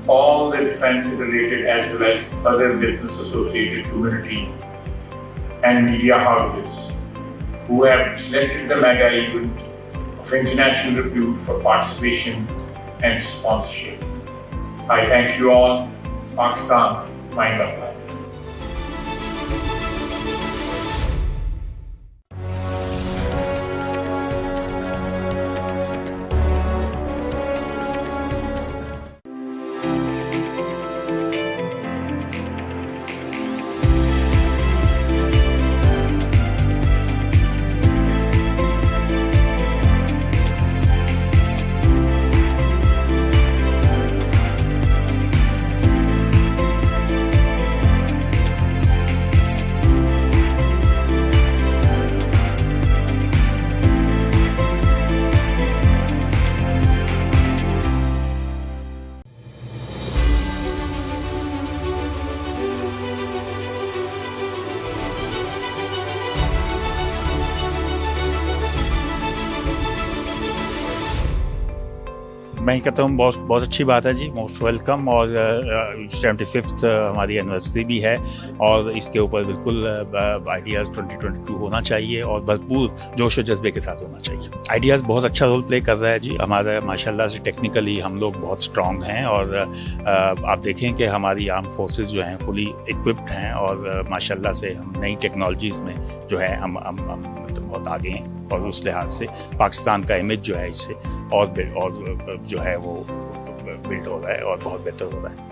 all the defense-related as well as other business-associated community and media houses who have selected the mega event of international repute for participation and sponsorship. I thank you all. Pakistan, mind up. मैं कहता हूँ बहुत अच्छी बात है जी, most welcome. और 75th हमारी anniversary भी है और इसके ऊपर बिल्कुल आइडियाज़ 2022 होना चाहिए और भरपूर जोश और जज्बे के साथ होना चाहिए। आइडियाज़ बहुत अच्छा रोल प्ले कर रहा है जी। हमारा माशाल्लाह से टेक्निकली हम लोग बहुत स्ट्रॉन्ग हैं और आप देखें कि हमारी आर्म फोर्सेस जो हैं फुली इक्विप्ड हैं और माशाल्लाह से हम नई टेक्नोलॉजीज़ में जो है हम मतलब बहुत आगे हैं और उस लिहाज से पाकिस्तान का इमेज जो है इससे और जो है वो बिल्ड हो रहा है और बहुत बेहतर हो रहा है।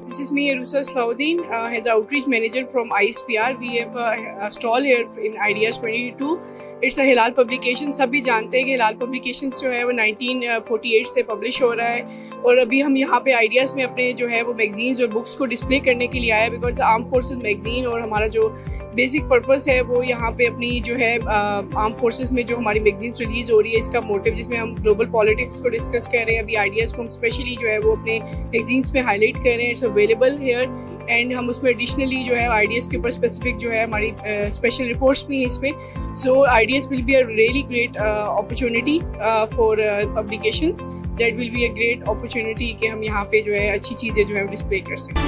This is me, Arusa Slaudin, as outreach manager from ISPR. We have a stall here in Ideas 22. It's a Hilal publication. सभी जानते हैं कि हिलाल पब्लिकेशंस जो है वो 1948 से पब्लिश हो रहा है और अभी हम यहाँ पे आइडियाज़ में अपने जो है वो मैगजीन्स और बुक्स को डिस्प्ले करने के लिए आए बिकॉज आर्म फोर्सेस मैगजीन और हमारा जो बेसिक पर्पस है वो यहाँ पे अपनी जो है आर्म फोर्सेस में जो हमारी मैगजीन्स रिलीज़ हो रही है इसका मोटिव जिसमें हम ग्लोबल पॉलिटिक्स को डिस्कस कर रहे हैं। अभी आइडियाज़ को हम स्पेशली जो है वो अपने मैगजीन्स में हाईलाइट कर रहे हैं। इट्स अवेलेबल हेयर एंड हम उसमें एडिशनली जो है आइडियाज़ के ऊपर स्पेसिफिक जो है हमारी स्पेशल रिपोर्ट्स भी हैं इसमें। So IDEAS will be a really great opportunity for publications. That will be a great opportunity कि हम यहाँ पे जो है अच्छी चीज़ें जो है डिस्प्ले कर सकें।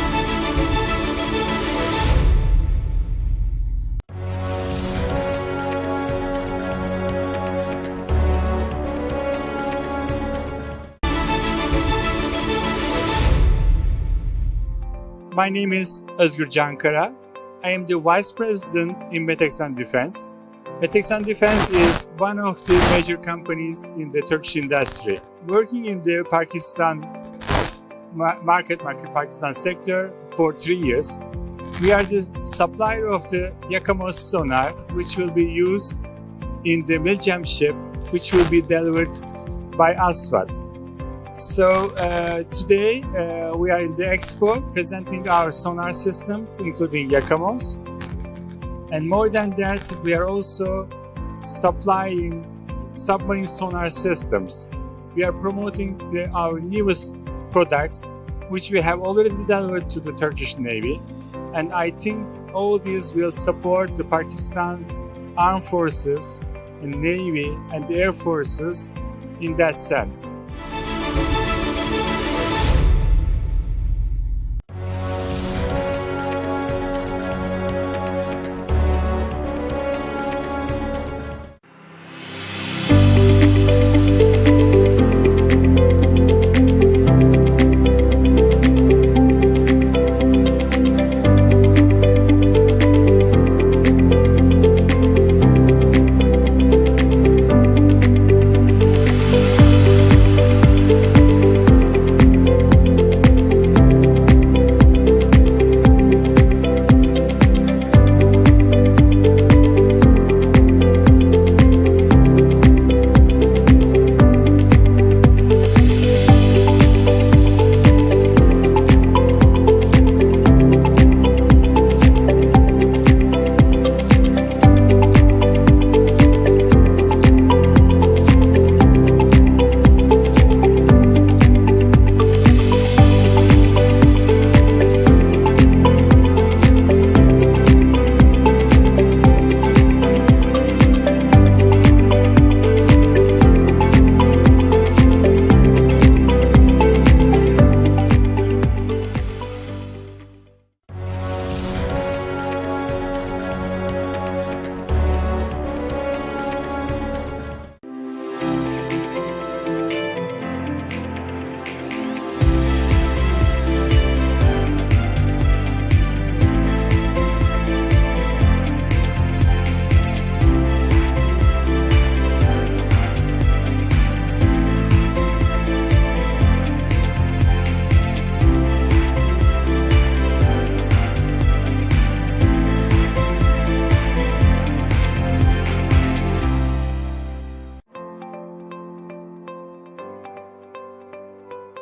My name is Özgür Cankara. I am the Vice President in Meteksan Defense. Meteksan Defense is one of the major companies in the Turkish industry. Working in the Pakistan market Pakistan sector for 3 years. We are the supplier of the Yakamos sonar, which will be used in the Miljam ship, which will be delivered by Aswad. So today we are in the expo presenting our sonar systems including Yakamos, and more than that we are also supplying submarine sonar systems. We are promoting our newest products which we have already delivered to the Turkish Navy, and I think all these will support the Pakistan armed forces, and navy, and the air forces in that sense.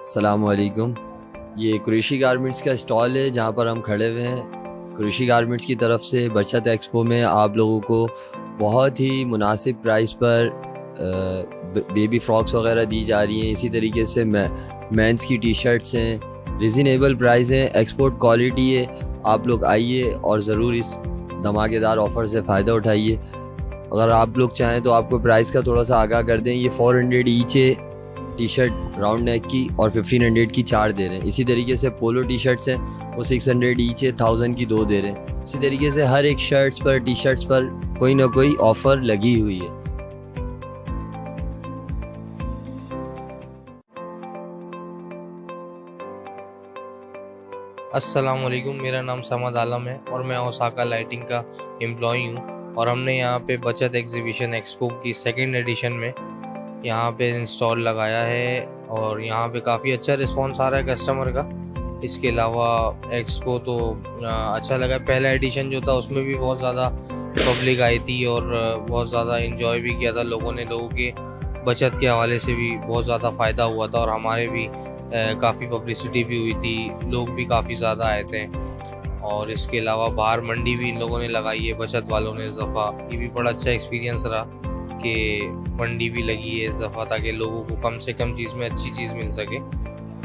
अस्सलामुअलैकुम। ये Qureshi garments का stall है जहाँ पर हम खड़े हुए हैं। कुरैशी गारमेंट्स की तरफ से बचत एक्सपो में आप लोगों को बहुत ही मुनासिब प्राइस पर बेबी फ्रॉक्स वगैरह दी जा रही हैं। इसी तरीके से मेंस की टी शर्ट्स हैं, रिजनेबल प्राइस हैं, एक्सपोर्ट क्वालिटी है। आप लोग आइए और ज़रूर इस धमाकेदार ऑफ़र से फ़ायदा उठाइए। अगर आप लोग चाहें तो आपको प्राइस का थोड़ा सा आगाह कर दें। ये 400 ईच है टी शर्ट राउंड नेक की और 1500 की 4 दे रहे हैं। इसी तरीके से पोलो टी शर्ट्स हैं, वो 600 ईच है, 1000 की 2 दे रहे हैं। इसी तरीके से हर एक शर्ट्स पर, टी शर्ट्स पर कोई ना कोई ऑफ़र लगी हुई है। अस्सलाम वालेकुम, मेरा नाम समद आलम है और मैं ओसाका लाइटिंग का एम्प्लॉई हूँ। और हमने यहाँ पे बचत एग्जीबिशन एक्सपो की 2nd एडिशन में यहाँ पे इंस्टॉल लगाया है और यहाँ पे काफ़ी अच्छा रिस्पांस आ रहा है कस्टमर का। इसके अलावा एक्सपो तो अच्छा लगा। पहला एडिशन जो था उसमें भी बहुत ज़्यादा पब्लिक आई थी और बहुत ज़्यादा इन्जॉय भी किया था लोगों ने। लोगों के बचत के हवाले से भी बहुत ज़्यादा फ़ायदा हुआ था और हमारे भी काफ़ी पब्लिसिटी भी हुई थी, लोग भी काफ़ी ज़्यादा आए थे। और इसके अलावा बाहर मंडी भी इन लोगों ने लगाई है बचत वालों ने इस दफ़ा। ये भी बड़ा अच्छा एक्सपीरियंस रहा कि मंडी भी लगी है इस दफ़ा ताकि लोगों को कम से कम चीज़ में अच्छी चीज़ मिल सके।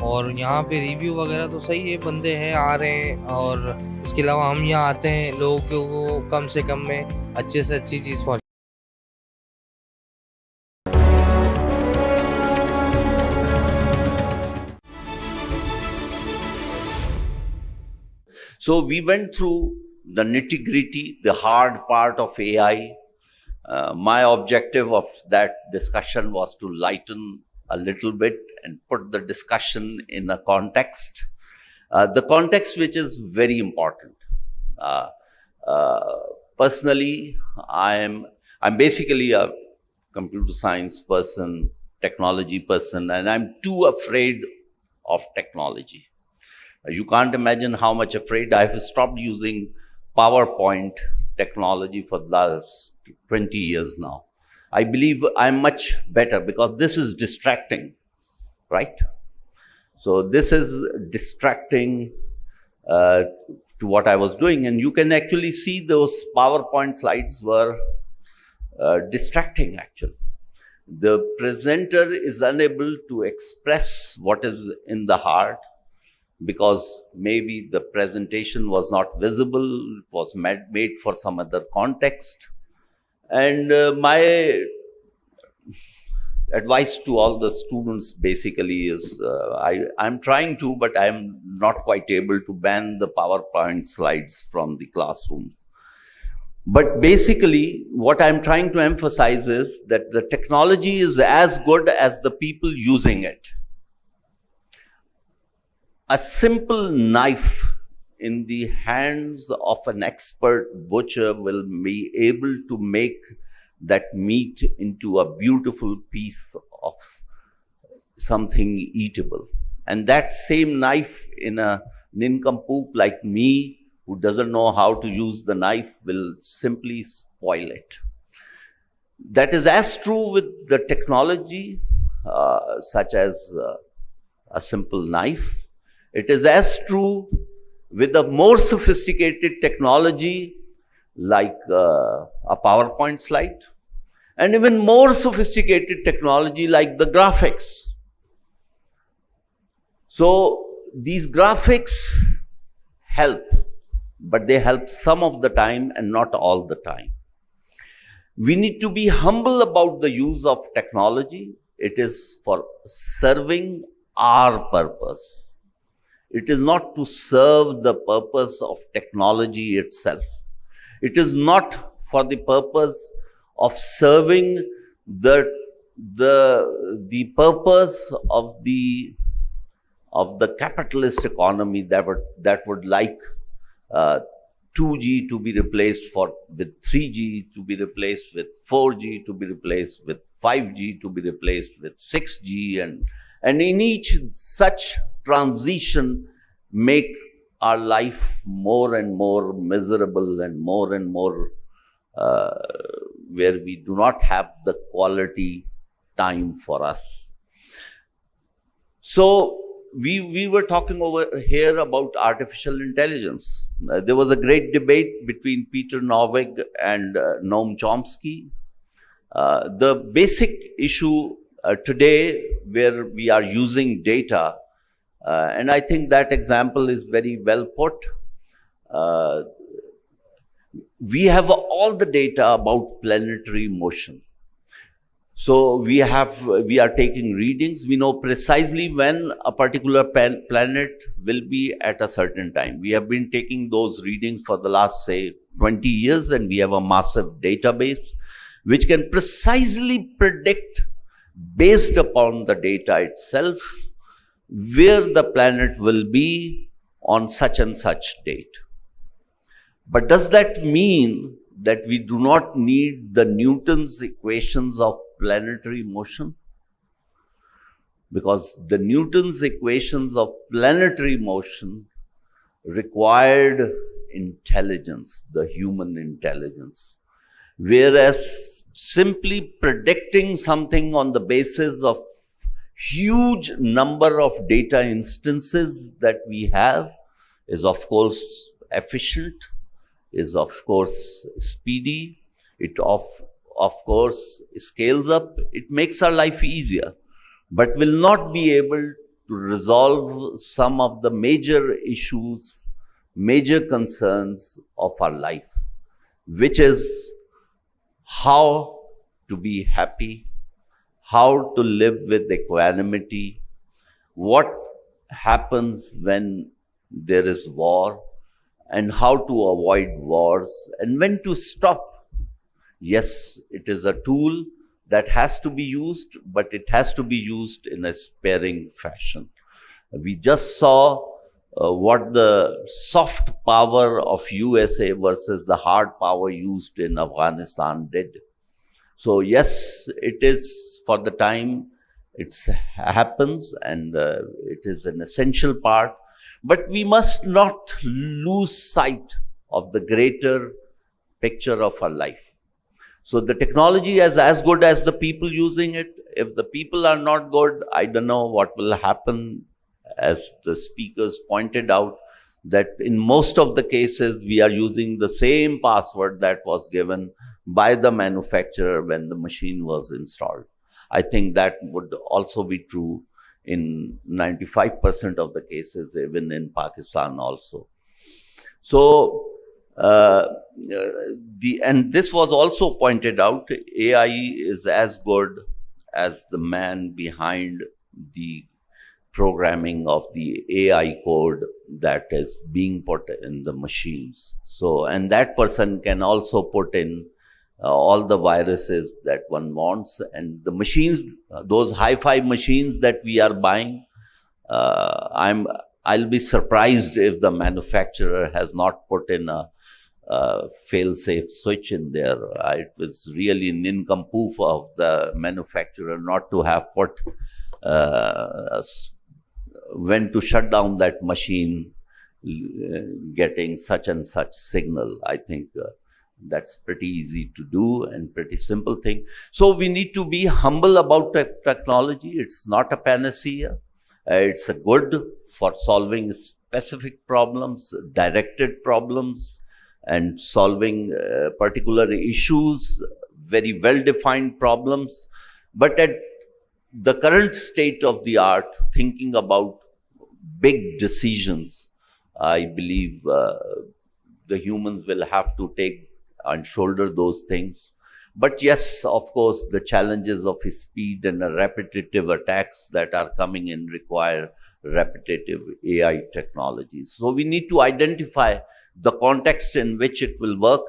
और यहाँ पे रिव्यू वगैरह तो सही है, बंदे हैं आ रहे हैं। और इसके अलावा हम यहाँ आते हैं लोगों को कम से कम में अच्छे से अच्छी चीज़ पहुँच। So we went through the nitty-gritty, the hard part of AI. My objective of that discussion was to lighten a little bit and put the discussion in a context, the context which is very important. Personally, I'm basically a computer science person, technology person, and I'm too afraid of technology. You can't imagine how much afraid. I have stopped using PowerPoint technology for the last 20 years now. I believe I'm much better because this is distracting, right? So this is distracting to what I was doing. And you can actually see those PowerPoint slides were distracting actually. The presenter is unable to express what is in the heart, because maybe the presentation was not visible, it was made for some other context. And my advice to all the students basically is, I'm trying to, but I'm not quite able to ban the PowerPoint slides from the classrooms. But basically, what I'm trying to emphasize is that the technology is as good as the people using it. A simple knife in the hands of an expert butcher will be able to make that meat into a beautiful piece of something eatable. And that same knife in a nincompoop like me, who doesn't know how to use the knife, will simply spoil it. That is as true with the technology, such as a simple knife. It is as true with a more sophisticated technology like a PowerPoint slide, and even more sophisticated technology like the graphics. So these graphics help, but they help some of the time and not all the time. We need to be humble about the use of technology. It is for serving our purpose. It is not to serve the purpose of technology itself. It is not for the purpose of serving the purpose of the capitalist economy that would like 2G to be replaced with 3G, to be replaced with 4G, to be replaced with 5G, to be replaced with 6G, and in each such transition make our life more and more miserable and more where we do not have the quality time for us. So we were talking over here about artificial intelligence. There was a great debate between Peter Norvig and Noam Chomsky. The basic issue today, where we are using data, and I think that example is very well put. We have all the data about planetary motion. So we are taking readings. We know precisely when a particular planet will be at a certain time. We have been taking those readings for the last, say, 20 years, and we have a massive database which can precisely predict, based upon the data itself, where the planet will be on such and such date. But does that mean that we do not need the Newton's equations of planetary motion? Because the Newton's equations of planetary motion required intelligence, the human intelligence. Whereas simply predicting something on the basis of huge number of data instances that we have is of course efficient, is of course speedy, it of course scales up, it makes our life easier, but will not be able to resolve some of the major issues, major concerns of our life, which is how to be happy, how to live with equanimity, what happens when there is war, and how to avoid wars, and when to stop. Yes, it is a tool that has to be used, but it has to be used in a sparing fashion. We just saw what the soft power of USA versus the hard power used in Afghanistan did. So yes, it is for the time it happens, and it is an essential part. But we must not lose sight of the greater picture of our life. So the technology is as good as the people using it. If the people are not good, I don't know what will happen. As the speakers pointed out, that in most of the cases, we are using the same password that was given by the manufacturer when the machine was installed. I think that would also be true in 95% of the cases, even in Pakistan also. So And this was also pointed out, AI is as good as the man behind the programming of the AI code that is being put in the machines. So, and that person can also put in all the viruses that one wants. And the machines, those hi-fi machines that we are buying, I'll be surprised if the manufacturer has not put in a fail-safe switch in there. It was really an nincompoop of the manufacturer not to have put when to shut down that machine getting such and such signal. I think that's pretty easy to do and pretty simple thing. So we need to be humble about technology. It's not a panacea. It's a good for solving specific problems, directed problems, and solving particular issues, very well-defined problems. But at the current state of the art, thinking about big decisions, I believe the humans will have to take and shoulder those things. But yes, of course, the challenges of speed and repetitive attacks that are coming in require repetitive AI technologies. So we need to identify the context in which it will work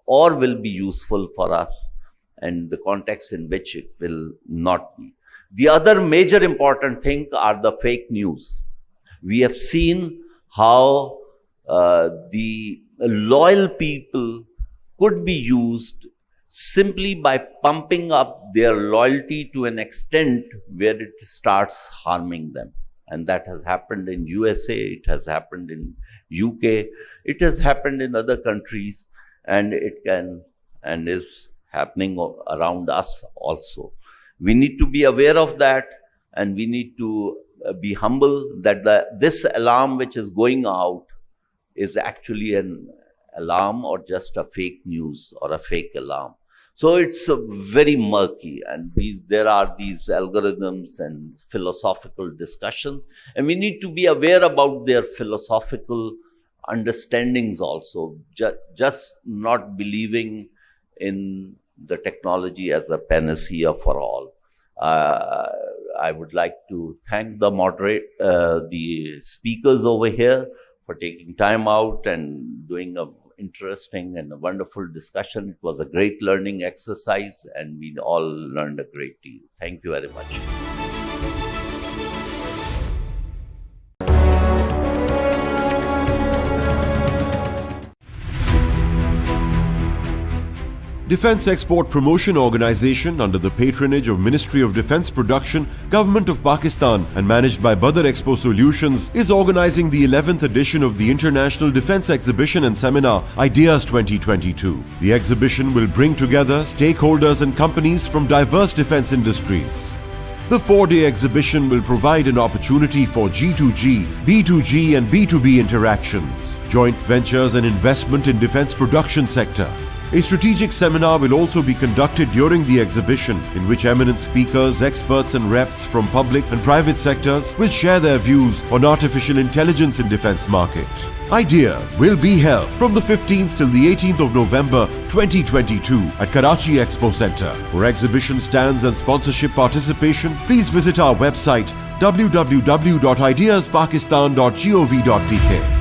or will be useful for us, and the context in which it will not be. The other major important thing are the fake news. We have seen how the loyal people could be used simply by pumping up their loyalty to an extent where it starts harming them. And that has happened in USA, it has happened in UK, it has happened in other countries, and it can and is happening around us also. We need to be aware of that, and we need to be humble that this alarm which is going out is actually an alarm or just a fake news or a fake alarm. So it's very murky, and there are these algorithms and philosophical discussions, and we need to be aware about their philosophical understandings also, just not believing in the technology as a panacea for all. I would like to thank the speakers over here for taking time out and doing a interesting and a wonderful discussion. It was a great learning exercise, and we all learned a great deal. Thank you very much. Defence Export Promotion Organisation, under the patronage of Ministry of Defence Production, Government of Pakistan, and managed by Badar Expo Solutions, is organising the 11th edition of the International Defence Exhibition and Seminar Ideas 2022. The exhibition will bring together stakeholders and companies from diverse defence industries. The 4-day exhibition will provide an opportunity for G2G, B2G and B2B interactions, joint ventures and investment in defence production sector. A strategic seminar will also be conducted during the exhibition, in which eminent speakers, experts and reps from public and private sectors will share their views on artificial intelligence in defence market. Ideas will be held from the 15th till the 18th of November 2022 at Karachi Expo Centre. For exhibition stands and sponsorship participation, please visit our website www.ideaspakistan.gov.pk.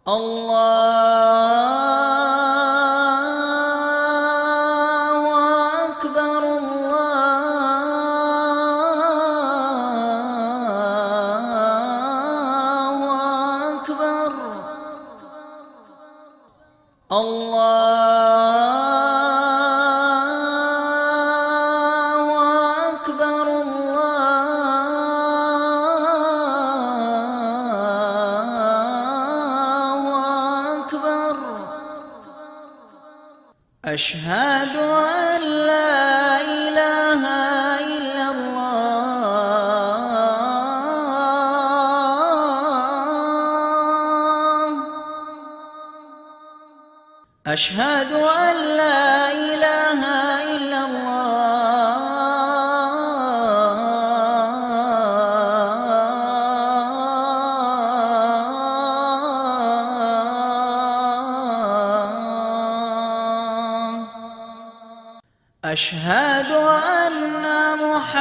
Allah أن لا إله إلا الله أشهد أن لا إله إلا الله أشهد أن محمد